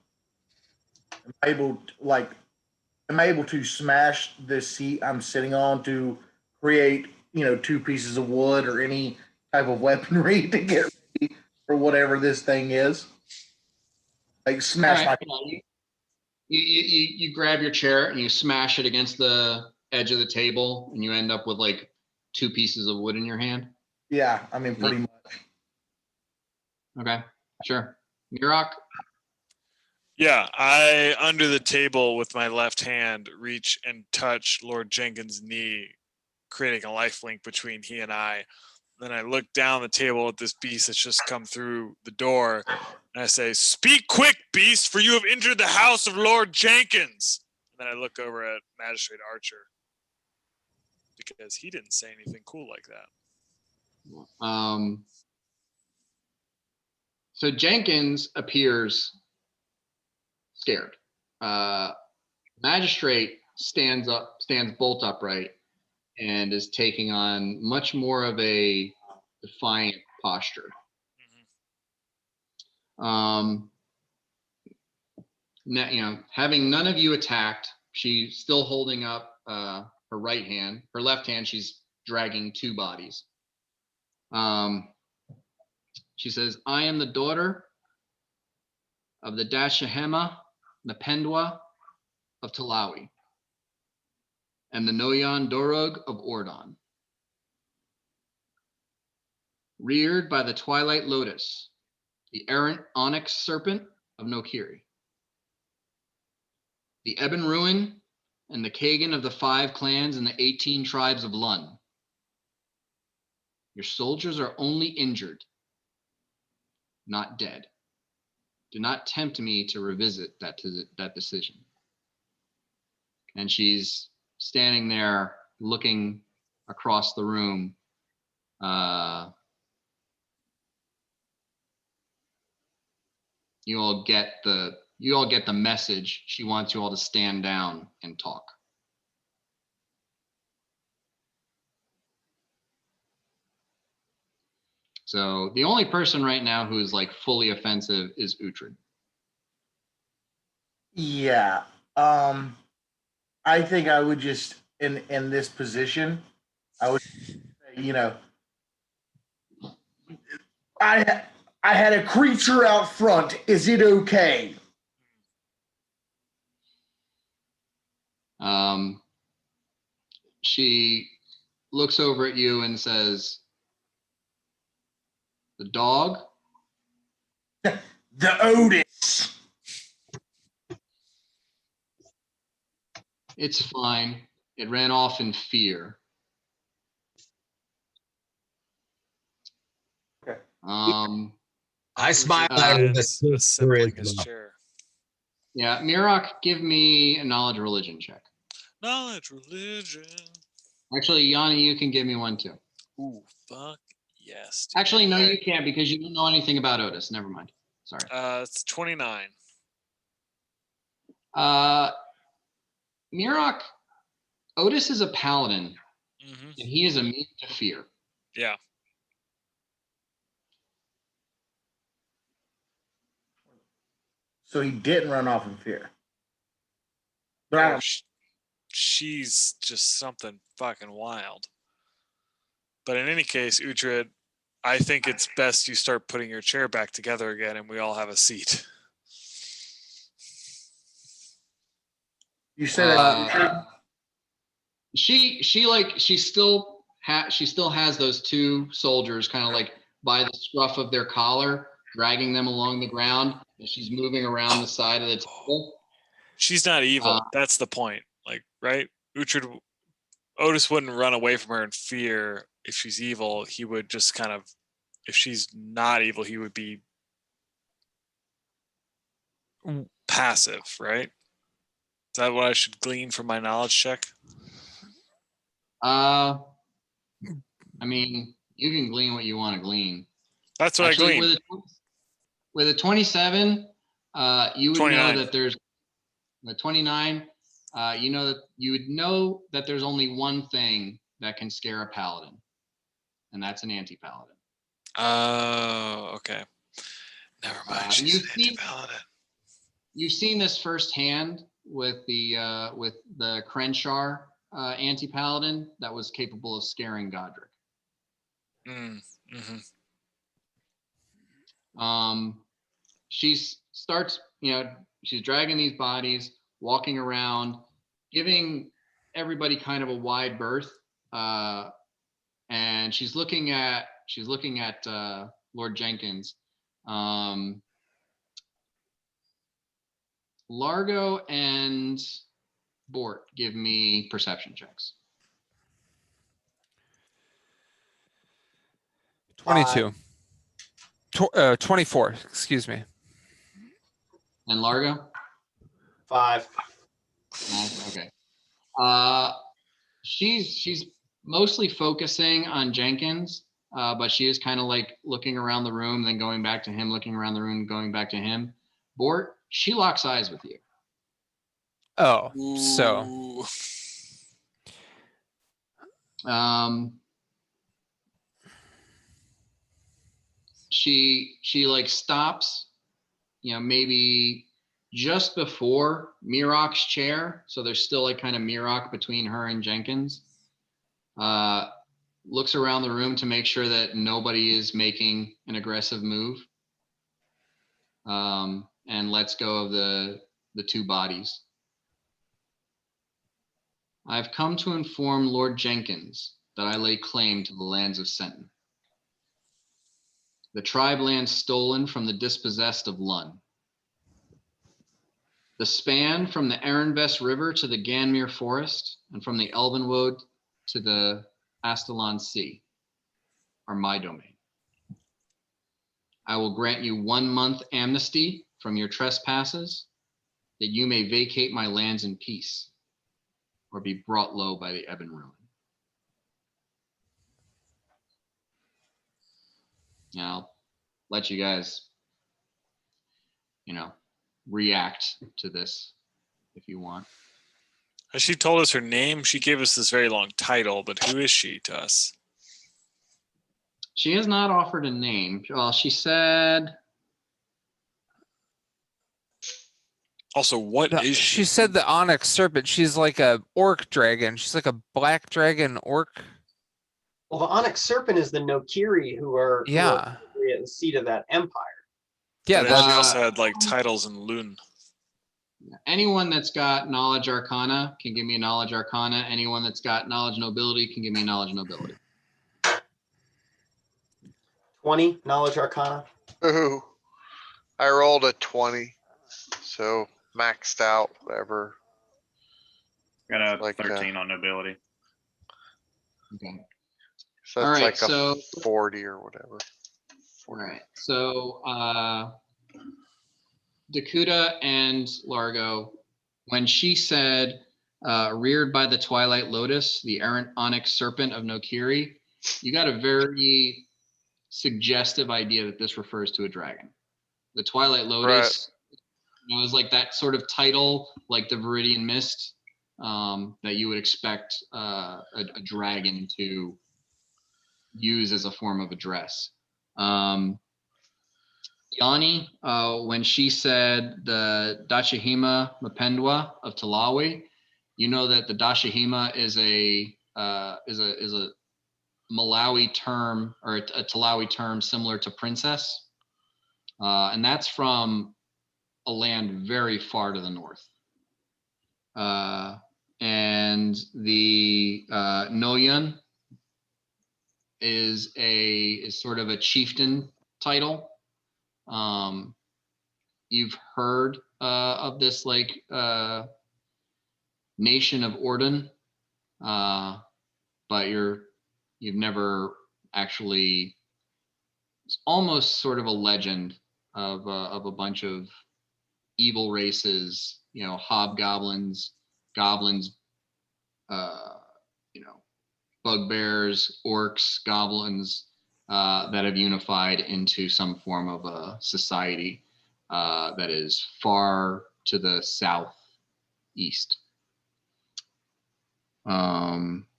I: I able to smash this seat I'm sitting on to create, two pieces of wood or any type of weaponry to get ready for whatever this thing is? Like smash
A: right. You grab your chair and you smash it against the edge of the table, and you end up with like 2 pieces of wood in your hand.
I: Yeah, I mean, pretty much.
A: Okay, sure. Mirok?
E: Yeah, I, under the table with my left hand, reach and touch Lord Jenkins' knee, creating a life link between he and I. Then I look down the table at this beast that's just come through the door, and I say, "Speak quick, beast, for you have entered the house of Lord Jenkins." And then I look over at Magistrate Archer, because he didn't say anything cool like that.
A: So Jenkins appears scared. Magistrate stands bolt upright and is taking on much more of a defiant posture. Now, having none of you attacked, she's still holding up her right hand. Her left hand, she's dragging 2 bodies. She says, I am the daughter of the Dashahema Napendwa of Talawi and the Noyan Dorog of Ordon. Reared by the Twilight Lotus, the errant onyx serpent of Nokiri, the Ebon Ruin and the Kagan of the 5 clans and the 18 tribes of Lun. Your soldiers are only injured, not dead. Do not tempt me to revisit that decision. And she's standing there looking across the room. You all get the message. She wants you all to stand down and talk. So the only person right now who is like fully offensive is Uhtred.
I: Yeah. I think I would just in this position, I would say, I had a creature out front. Is it okay?
A: She looks over at you and says, the dog?
I: The Otis.
A: It's fine. It ran off in fear.
I: Okay.
G: I smile
A: Uh,
G: at her with
E: Is
G: a
E: assembling his
G: charisma.
E: chair.
A: Yeah, Mirok, give me a knowledge religion check.
E: Knowledge religion.
A: Actually, Yanni, you can give me one too.
E: Ooh, fuck yes. Dude.
A: Actually, no, you can't because you don't know anything about Otis. Never mind. Sorry.
E: It's 29.
A: Mirok, Otis is a paladin,
E: Mm-hmm.
A: and he is immune to fear.
E: Yeah.
I: So he didn't run off in fear. But I
E: Oh,
I: don't.
E: she's just something fucking wild. But in any case, Uhtred, I think it's best you start putting your chair back together again and we all have a seat.
I: You said that.
A: She still has those 2 soldiers kind of like by the scruff of their collar, dragging them along the ground. And she's moving around the side of the table.
E: She's not evil. That's the point. Like, right? Otis wouldn't run away from her in fear. If she's evil, he would just kind of, if she's not evil, he would be passive, right? Is that what I should glean from my knowledge check?
A: I mean, you can glean what you want to glean.
E: That's what
A: Actually,
E: I gleaned.
A: With a 27, you would
E: 29.
A: know that there's the 29. You would know that there's only one thing that can scare a paladin, and that's an anti-paladin.
E: Oh, okay. Never mind. She's an anti-paladin.
A: You've seen this firsthand with the Crenshaw anti-paladin that was capable of scaring Godric.
E: Mm-hmm.
A: She starts, she's dragging these bodies, walking around, giving everybody kind of a wide berth. And she's looking at Lord Jenkins. Largo and Bort, give me perception checks.
D: 22. 24, excuse me.
A: And Largo?
F: 5.
A: Okay. She's mostly focusing on Jenkins, but she is kind of like looking around the room, then going back to him, looking around the room, going back to him. Bort, she locks eyes with you.
D: Oh, so.
E: Ooh.
A: She like stops, maybe just before Mirok's chair. So there's still like kind of Mirok between her and Jenkins. looks around the room to make sure that nobody is making an aggressive move, and lets go of the two bodies. I've come to inform Lord Jenkins that I lay claim to the lands of Senton, the tribe lands stolen from the dispossessed of Lun. The span from the Ehrenbest River to the Ganmere Forest and from the Elbenwood to the Astalon Sea are my domain. I will grant you 1 month amnesty from your trespasses, that you may vacate my lands in peace or be brought low by the ebb and ruin. Now, I'll let you guys, react to this if you want.
E: She told us her name. She gave us this very long title, but who is she to us?
A: She has not offered a name. Well, she said.
E: Also, what is she?
D: She said the onyx serpent. She's like a orc dragon. She's like a black dragon orc.
F: Well, the onyx serpent is the Nokiri who are
D: Yeah.
F: at the seat of that empire.
D: Yeah,
E: But she also had like titles in Lun.
A: Anyone that's got knowledge arcana can give me a knowledge arcana. Anyone that's got knowledge nobility can give me a knowledge nobility.
F: 20 knowledge arcana.
H: Ooh, I rolled a 20, so maxed out, whatever.
K: Got a
H: Like,
K: 13 on nobility.
A: Okay.
H: So
A: All
H: that's
A: right,
H: like a
A: so
H: 40 or whatever.
A: all right. So Dakuta and Largo, when she said reared by the twilight lotus, the errant onyx serpent of Nokiri, you got a very suggestive idea that this refers to a dragon. The twilight lotus, is like that sort of title, like the Viridian Mist, that you would expect a dragon to use as a form of address. Yanni, when she said the Dashahima Mapendwa of Talawi, you know that the Dashahima is a Malawi term, or a Talawi term similar to princess, and that's from a land very far to the north. And the Noyan is sort of a chieftain title. You've heard of this nation of Orden, but you've never actually. It's almost sort of a legend of a bunch of evil races, hobgoblins, goblins, bugbears, orcs, goblins, that have unified into some form of a society that is far to the southeast.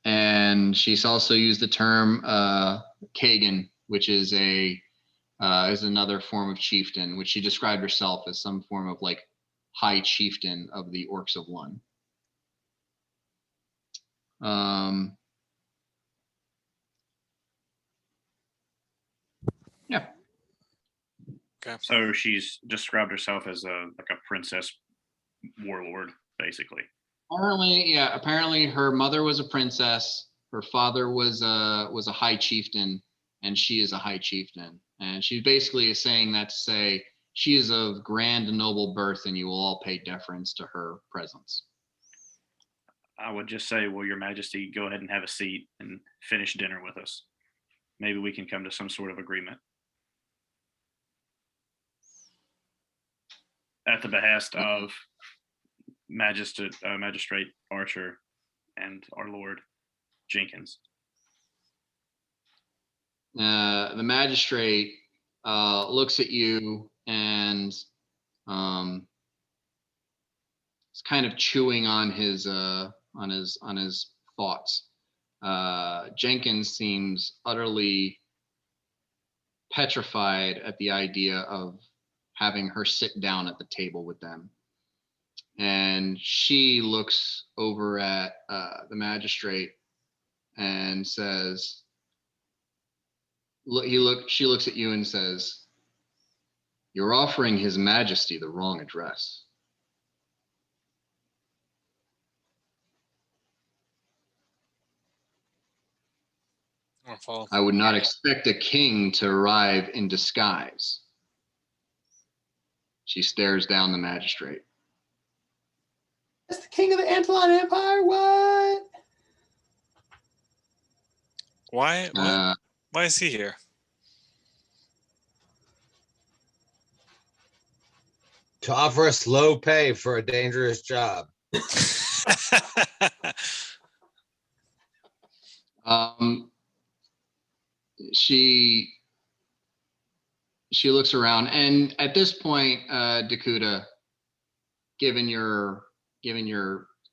A: And she's also used the term Kagan, which is is another form of chieftain, which she described herself as some form of like high chieftain of the Orcs of Lun. Yeah.
E: Okay.
K: So she's described herself as a princess warlord, basically.
A: Apparently her mother was a princess, her father was a high chieftain, and she is a high chieftain. And she basically is saying that to say she is of grand and noble birth, and you will all pay deference to her presence.
K: I would just say, will Your Majesty go ahead and have a seat and finish dinner with us? Maybe we can come to some sort of agreement. At the behest of Magistrate Archer and our Lord Jenkins.
A: The magistrate looks at you and is kind of chewing on his thoughts. Jenkins seems utterly petrified at the idea of having her sit down at the table with them. And she looks over at the magistrate and says, She looks at you and says, "You're offering His Majesty the wrong address."
E: Or follow.
A: I would not expect a king to arrive in disguise. She stares down the magistrate.
F: That's the king of the Antlion Empire. What?
E: Why is he here?
G: To offer us low pay for a dangerous job.
A: She looks around, and at this point, Dakuta, given your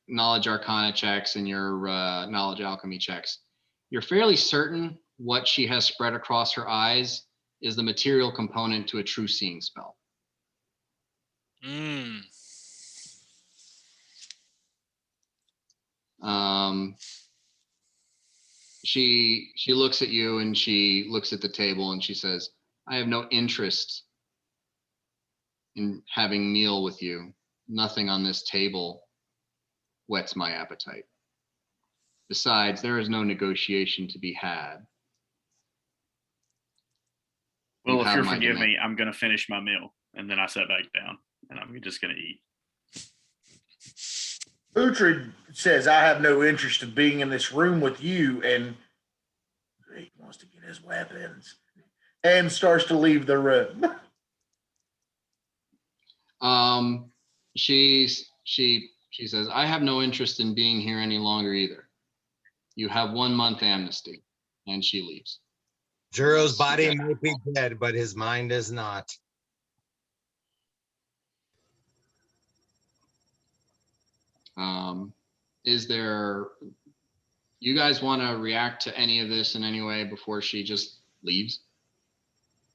A: knowledge arcana checks and your knowledge alchemy checks, you're fairly certain what she has spread across her eyes is the material component to a true seeing spell. She looks at you and she looks at the table and she says, "I have no interest in having meal with you. Nothing on this table whets my appetite. Besides, there is no negotiation to be had."
K: Well, if
A: have
K: you'll
A: my
K: forgive
A: demand.
K: me, I'm going to finish my meal. And then I sat back down and I'm just going to eat.
I: Uhtred says, "I have no interest in being in this room with you," and he wants to get his weapons and starts to leave the room.
A: She says, "I have no interest in being here any longer either. You have 1 month amnesty," and she leaves.
G: Juro's body might be dead, but his mind is not.
A: Is there, you guys want to react to any of this in any way before she just leaves?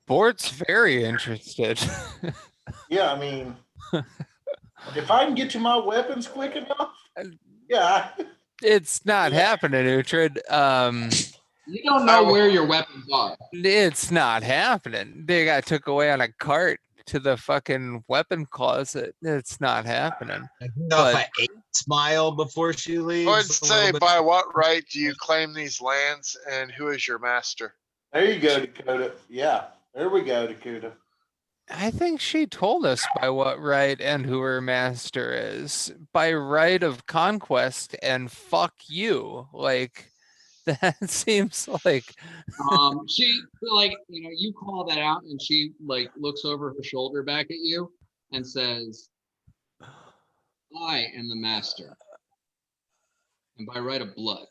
D: Bort's very interested.
I: Yeah, I mean, if I can get to my weapons quick enough, yeah.
D: It's not happening, Uhtred.
A: You don't know where your weapons are.
D: It's not happening. They got took away on a cart to the fucking weapon closet. It's not happening.
G: I don't know if I ate smile before she leaves.
H: I would say, by what right do you claim these lands, and who is your master?
I: There you go, Dakota. Yeah, there we go, Dakota.
D: I think she told us by what right and who her master is. By right of conquest and fuck you. Like, that seems like
A: She you call that out and she looks over her shoulder back at you and says, "I am the master, and by right of blood."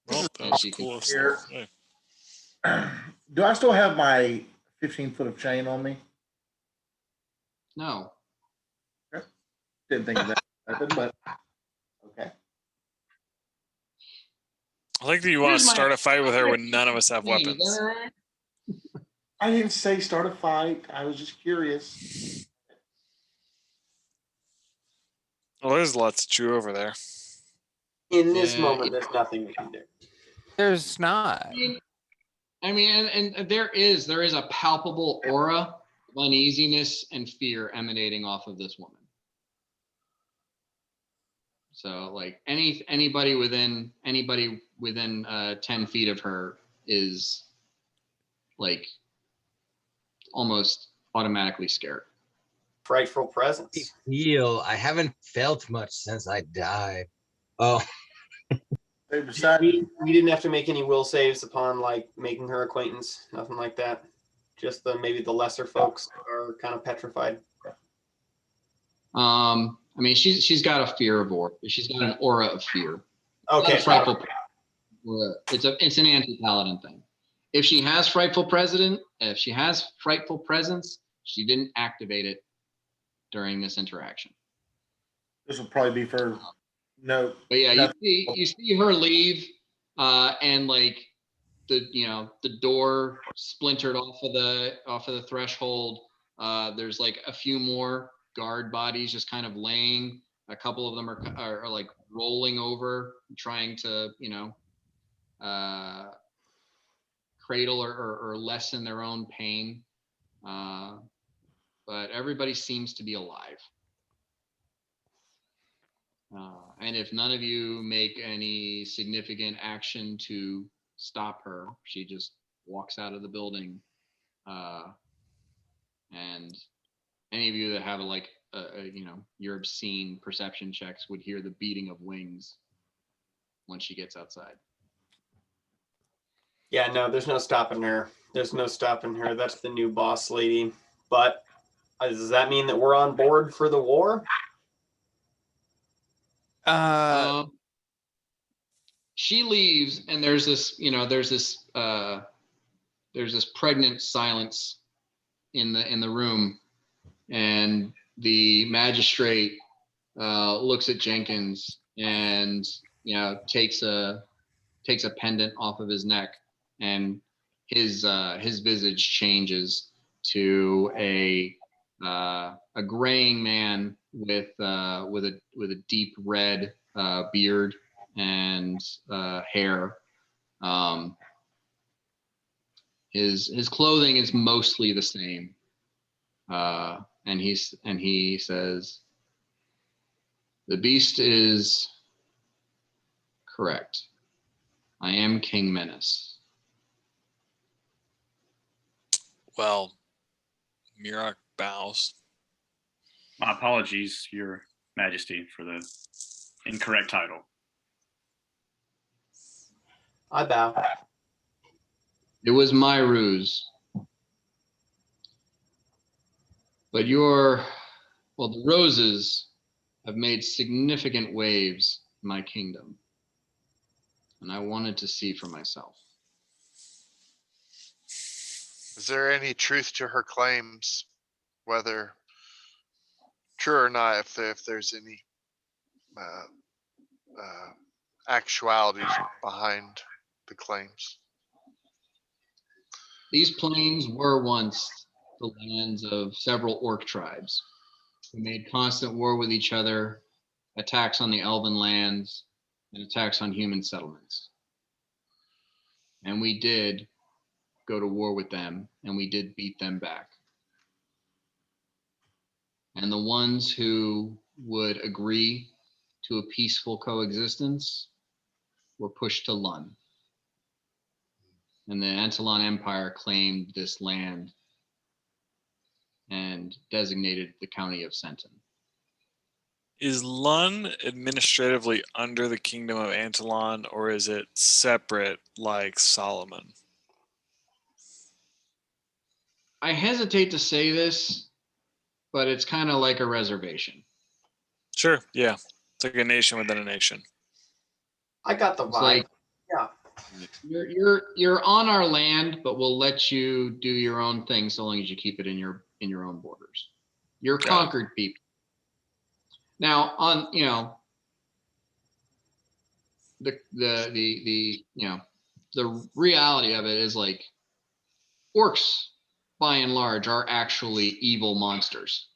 E: Well, that was cool.
I: Here. Do I still have my 15 foot of chain on me?
A: No.
I: Didn't think of that, but okay.
E: I like that you want to start a fight with her when none of us have weapons.
I: I didn't say start a fight. I was just curious.
E: Well, there's lots to chew over there.
F: In this moment, there's nothing we can do.
D: there's not.
A: I mean, and there is a palpable aura of uneasiness and fear emanating off of this woman. So like anybody within 10 feet of her is like almost automatically scared.
F: Frightful presence.
G: I haven't felt much since I died. Oh,
F: We didn't have to make any will saves upon like making her acquaintance. Nothing like that. Just maybe the lesser folks are kind of petrified.
A: I mean, she's got a fear of aura. She's got an aura of fear.
F: Okay.
A: It's an anti-paladin thing. If she has frightful presence, she didn't activate it during this interaction.
I: This will probably be for no.
A: But yeah, you see her leave, and like the door splintered off of the threshold. There's like a few more guard bodies just kind of laying. A couple of them are like rolling over, trying to cradle or lessen their own pain. But everybody seems to be alive. And if none of you make any significant action to stop her, she just walks out of the building. And any of you that have your obscene perception checks would hear the beating of wings once she gets outside.
C: Yeah, no, there's no stopping her. There's no stopping her. That's the new boss lady. But does that mean that we're on board for the war?
A: She leaves, and there's this pregnant silence in the room, and the magistrate looks at Jenkins and takes a pendant off of his neck, and his visage changes to a graying man with a deep red beard and hair. His clothing is mostly the same, and he says, "The beast is correct. I am King Menace."
E: Well, Mirak bows.
K: My apologies, Your Majesty, for the incorrect title.
C: I bow.
A: It was my ruse. But the roses have made significant waves in my kingdom, and I wanted to see for myself.
H: Is there any truth to her claims, whether true or not? If there's any actuality behind the claims?
A: These plains were once the lands of several orc tribes who made constant war with each other, attacks on the elven lands, and attacks on human settlements. And we did go to war with them, and we did beat them back. And the ones who would agree to a peaceful coexistence were pushed to Lund. And the Antolon Empire claimed this land and designated the county of Senton.
E: Is Lund administratively under the kingdom of Antolon, or is it separate like Solomon?
A: I hesitate to say this, but it's kind of like a reservation.
E: Sure, yeah. It's like a nation within a nation.
C: I got the
A: It's
C: vibe.
A: like,
C: Yeah.
A: you're on our land, but we'll let you do your own thing so long as you keep it in your own borders. You're
E: Got it.
A: conquered people. Now, on the reality of it is, like, orcs by and large are actually evil monsters.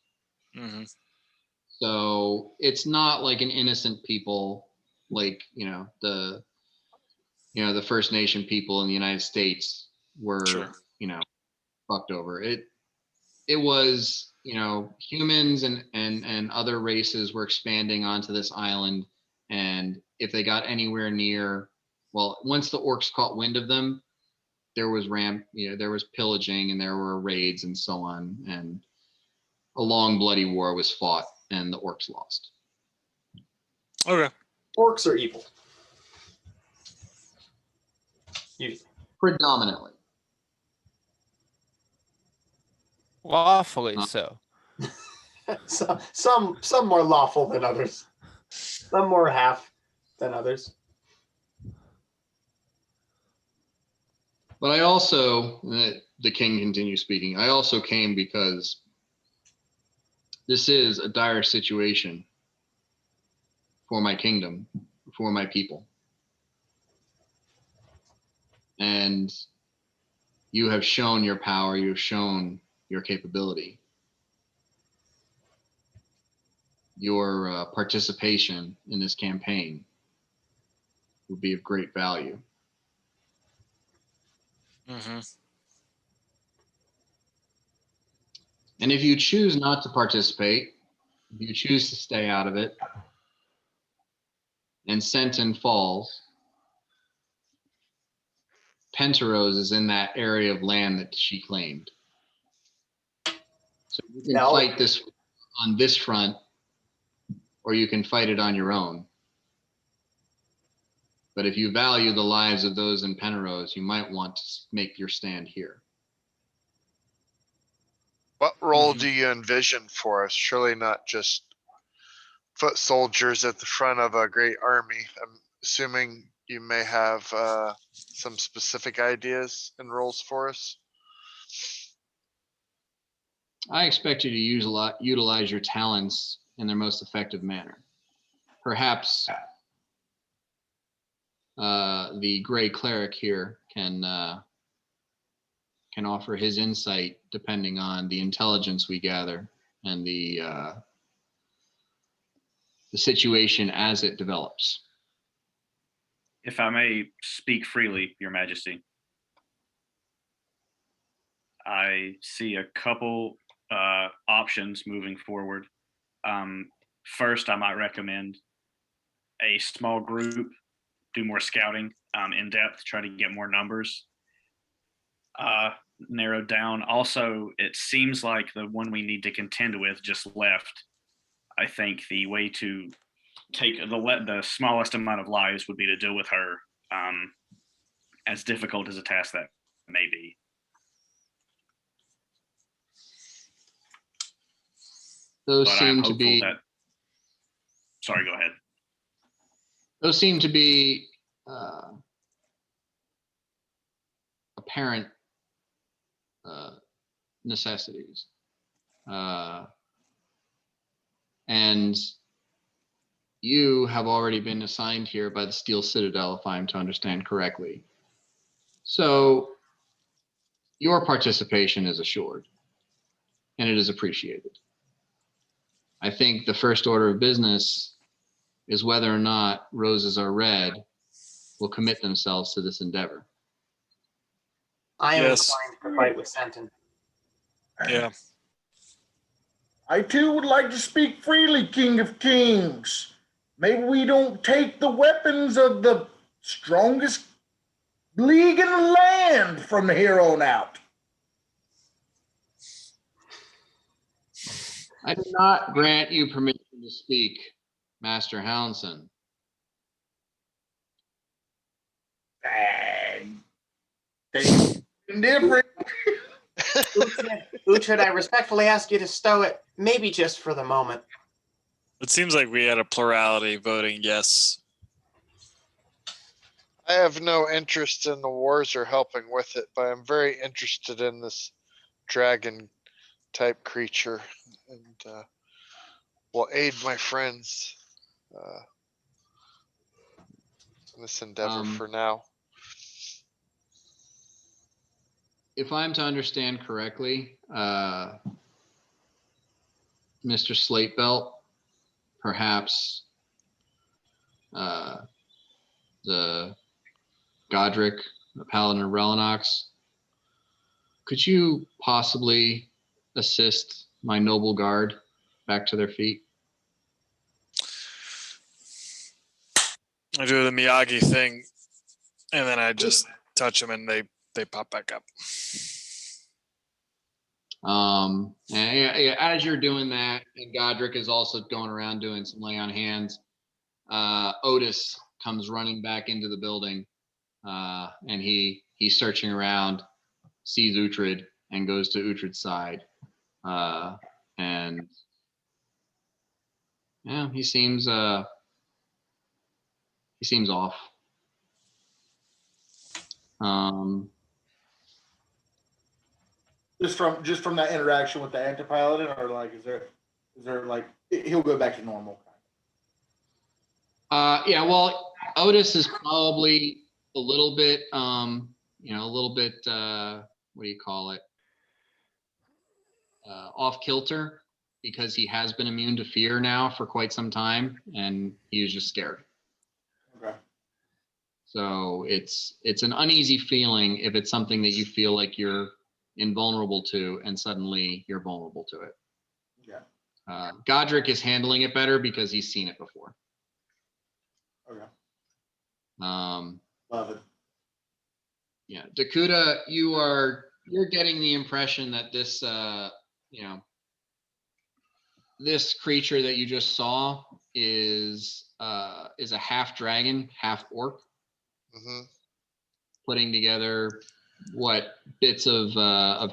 E: Mm-hmm.
A: So it's not like an innocent people, like the First Nation people in the United States were
E: Sure.
A: fucked over. It was humans and other races were expanding onto this island, and if they got anywhere near, well, once the orcs caught wind of them, there was there was pillaging and there were raids and so on, and a long bloody war was fought and the orcs lost.
E: Okay.
C: Orcs are evil. Usually.
A: Predominantly.
D: Lawfully so.
C: Some more lawful than others. Some more half than others.
A: But I also, the king continues speaking, I also came because this is a dire situation for my kingdom, for my people. And you have shown your power, you have shown your capability. Your participation in this campaign would be of great value.
E: Mm-hmm.
A: And if you choose not to participate, if you choose to stay out of it, and Senton falls, Pentarose is in that area of land that she claimed. So you can
F: No.
A: fight this on this front, or you can fight it on your own. But if you value the lives of those in Pentarose, you might want to make your stand here.
H: What role do you envision for us? Surely not just foot soldiers at the front of a great army. I'm assuming you may have some specific ideas and roles for us.
A: I expect you to utilize your talents in their most effective manner. Perhaps the gray cleric here can offer his insight depending on the intelligence we gather and the situation as it develops.
K: If I may speak freely, Your Majesty, I see a couple options moving forward. First, I might recommend a small group do more scouting in depth, try to get more numbers narrowed down. Also, it seems like the one we need to contend with just left. I think the way to take the smallest amount of lives would be to deal with her, as difficult as a task that may be.
A: Those
K: But
A: seem
K: I'm
A: to
K: hopeful
A: be.
K: that. Sorry, go ahead.
A: Those seem to be apparent necessities. And you have already been assigned here by the Steel Citadel, if I'm to understand correctly. So your participation is assured, and it is appreciated. I think the first order of business is whether or not Roses Are Red will commit themselves to this endeavor.
F: I am
E: Yes.
F: inclined to fight with Senton.
E: Yeah.
I: I too would like to speak freely, King of Kings. Maybe we don't take the weapons of the strongest league in the land from here on out.
A: I do not grant you permission to speak, Master Houndson.
I: Different.
F: Uhtred, I respectfully ask you to stow it, maybe just for the moment.
E: It seems like we had a plurality voting yes.
H: I have no interest in the wars or helping with it, but I'm very interested in this dragon type creature and will aid my friends in this endeavor for now.
A: If I'm to understand correctly, Mr. Slatebelt, perhaps the Godric, the Paladin of Relinox, could you possibly assist my noble guard back to their feet?
E: I do the Miyagi thing, and then I just touch them, and they pop back up.
A: And as you're doing that, and Godric is also going around doing some lay on hands, Otis comes running back into the building, and he's searching around, sees Uhtred, and goes to Uhtred's side, and yeah, he seems off.
I: Just from that interaction with the anti-paladin, or like is there like he'll go back to normal?
A: Yeah, well, Otis is probably a little bit what do you call it? Off kilter, because he has been immune to fear now for quite some time, and he was just scared.
I: Okay.
A: So it's an uneasy feeling if it's something that you feel like you're invulnerable to, and suddenly you're vulnerable to it.
I: Yeah.
A: Godric is handling it better because he's seen it before.
I: Okay.
A: Um,
I: Love it.
A: yeah, Dakuta, you're getting the impression that this this creature that you just saw is a half dragon, half orc,
H: Mm-hmm.
A: putting together what bits of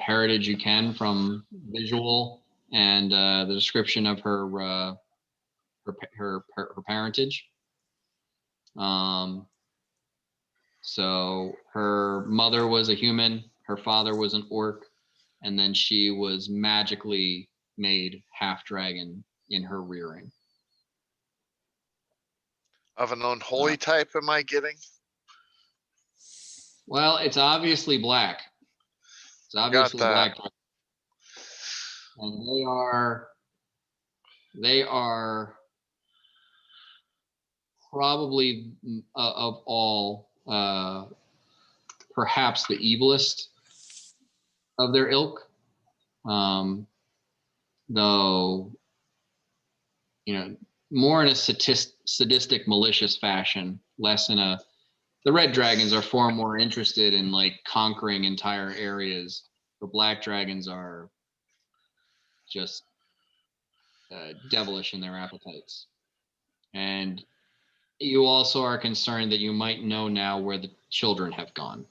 A: heritage you can from visual and the description of her parentage. So her mother was a human, her father was an orc, and then she was magically made half dragon in her rearing.
H: Of an unholy type, am I getting?
A: Well, it's obviously black. It's
H: Got
A: obviously
H: that.
A: black. And they are probably of all perhaps the evilest of their ilk. Though, more in a sadistic, malicious fashion, less in a. The red dragons are far more interested in like conquering entire areas. The black dragons are just devilish in their appetites. And you also are concerned that you might know now where the children have gone.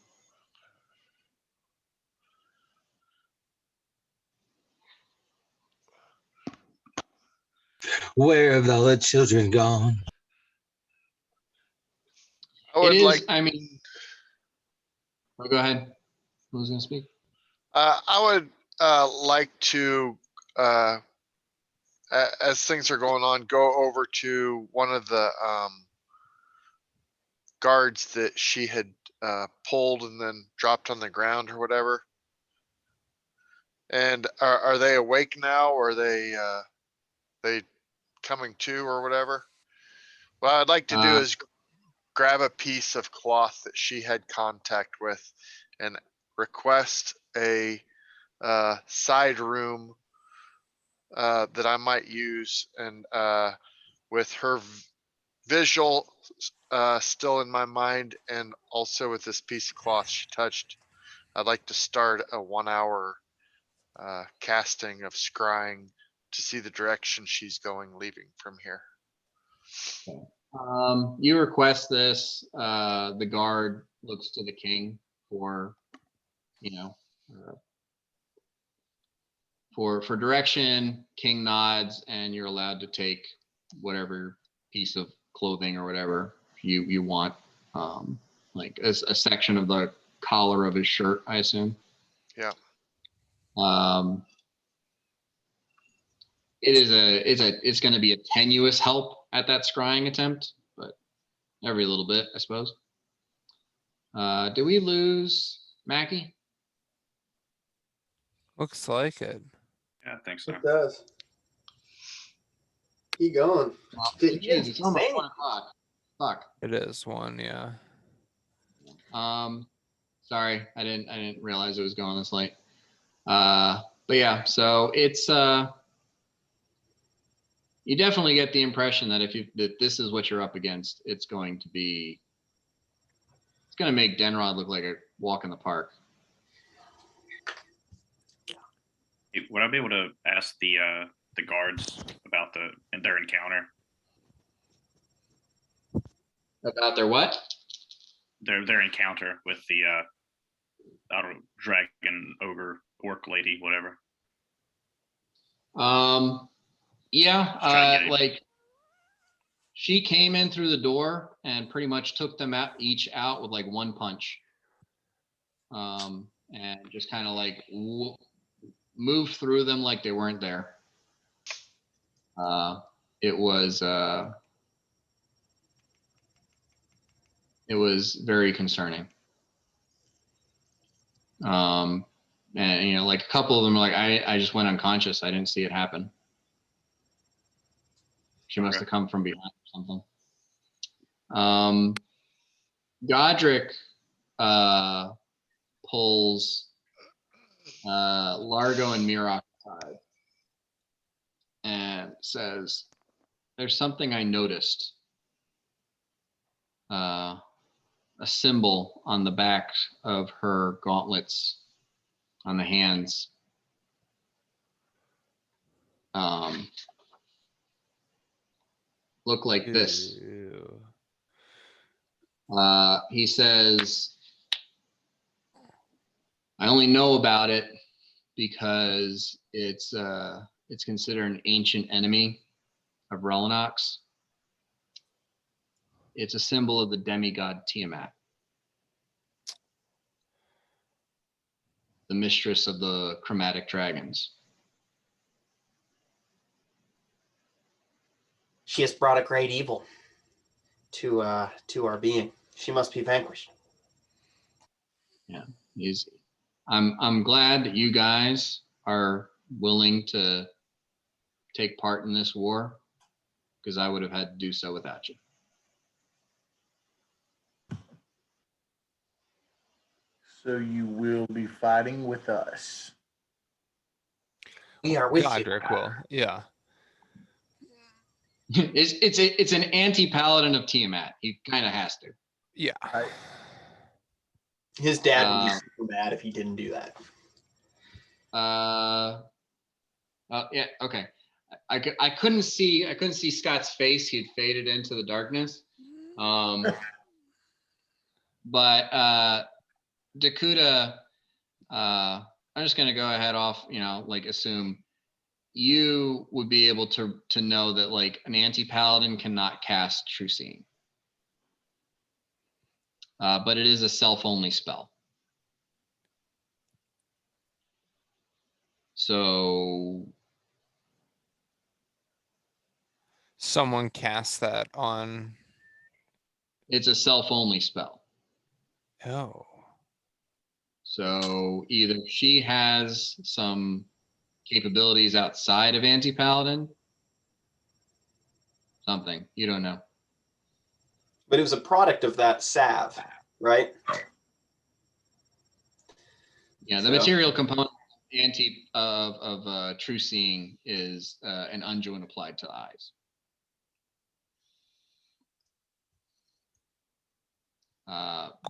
G: Where have all the children gone?
H: I would like.
A: I mean, go ahead. Who's going to speak?
H: I would like to, as things are going on, go over to one of the guards that she had pulled and then dropped on the ground or whatever. And are they awake now, or are they coming to or whatever? What I'd like to do is grab a piece of cloth that she had contact with and request a side room that I might use, and with her visual still in my mind, and also with this piece of cloth she touched, I'd like to start a 1 hour casting of scrying to see the direction she's going, leaving from here.
A: You request this. The guard looks to the king for, for direction. King nods, and you're allowed to take whatever piece of clothing or whatever you want. Like a section of the collar of his shirt, I assume.
H: Yeah.
A: It's going to be a tenuous help at that scrying attempt, but every little bit, I suppose. Do we lose Mackie?
D: Looks like it.
K: Yeah, I think so.
F: It does. Keep going.
A: Well, geez, it's almost 1 o'clock. Fuck.
D: It is one, yeah.
A: Sorry, I didn't realize it was going this late. But yeah, so it's you definitely get the impression that that this is what you're up against, it's going to make Denrod look like a walk in the park.
K: Would I be able to ask the guards about their encounter?
A: About their what?
K: Their encounter with the I don't know, dragon, ogre, orc lady, whatever.
A: Yeah, like she came in through the door and pretty much took them each out with like one punch. And just kind of like moved through them like they weren't there. It was very concerning. And like a couple of them were like, I just went unconscious. I didn't see it happen. She must have come from behind or something. Godric pulls Largo and Mirok aside and says, "There's something I noticed. A symbol on the back of her gauntlets on the hands. Look like this."
D: Ew.
A: He says, "I only know about it because it's considered an ancient enemy of Relinox. It's a symbol of the demigod Tiamat, the mistress of the chromatic dragons.
F: She has brought a great evil to our being. She must be vanquished."
A: I'm glad that you guys are willing to take part in this war, because I would have had to do so without you."
I: So you will be fighting with us.
F: We are with
D: Godric will. Yeah.
A: It's an anti-paladin of Tiamat. He kind of has to.
D: Yeah.
I: Right.
F: you. His dad would be super mad if he didn't do that.
A: Yeah. Okay. I couldn't see Scott's face. He had faded into the darkness. But Dakuta, I'm just gonna go ahead off. Assume you would be able to know that like an anti-paladin cannot cast True Seeing. But it is a self-only spell. So
D: Someone cast that on.
A: it's a self-only spell.
D: Oh.
A: So either she has some capabilities outside of anti-paladin, something, you don't know.
F: But it was a product of that salve, right?
A: Yeah, the
F: So-
A: material component of True Seeing is an unguent applied to eyes.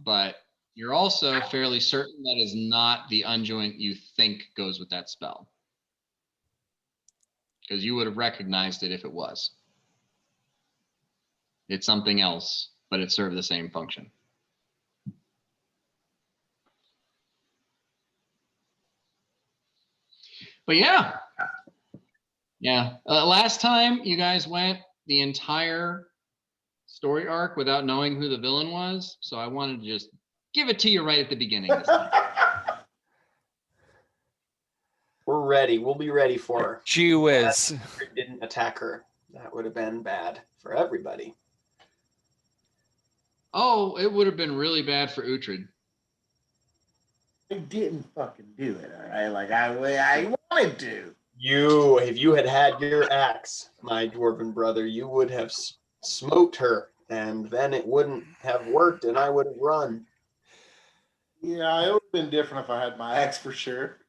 A: But you're also fairly certain that is not the unguent you think goes with that spell, because you would have recognized it if it was. It's something else, but it served the same function. But yeah. Last time you guys went the entire story arc without knowing who the villain was, so I wanted to just give it to you right at the beginning this time.
F: We're ready. We'll be ready for her.
D: Gee whiz.
F: If it didn't attack her, that would have been bad for everybody.
A: Oh, it would have been really bad for Uhtred.
I: I didn't fucking do it, all right? Like I wanted to.
F: If you had had your axe, my dwarven brother, you would have smote her, and then it wouldn't have worked, and I would have run.
I: Yeah, it would have been different if I had my axe for sure.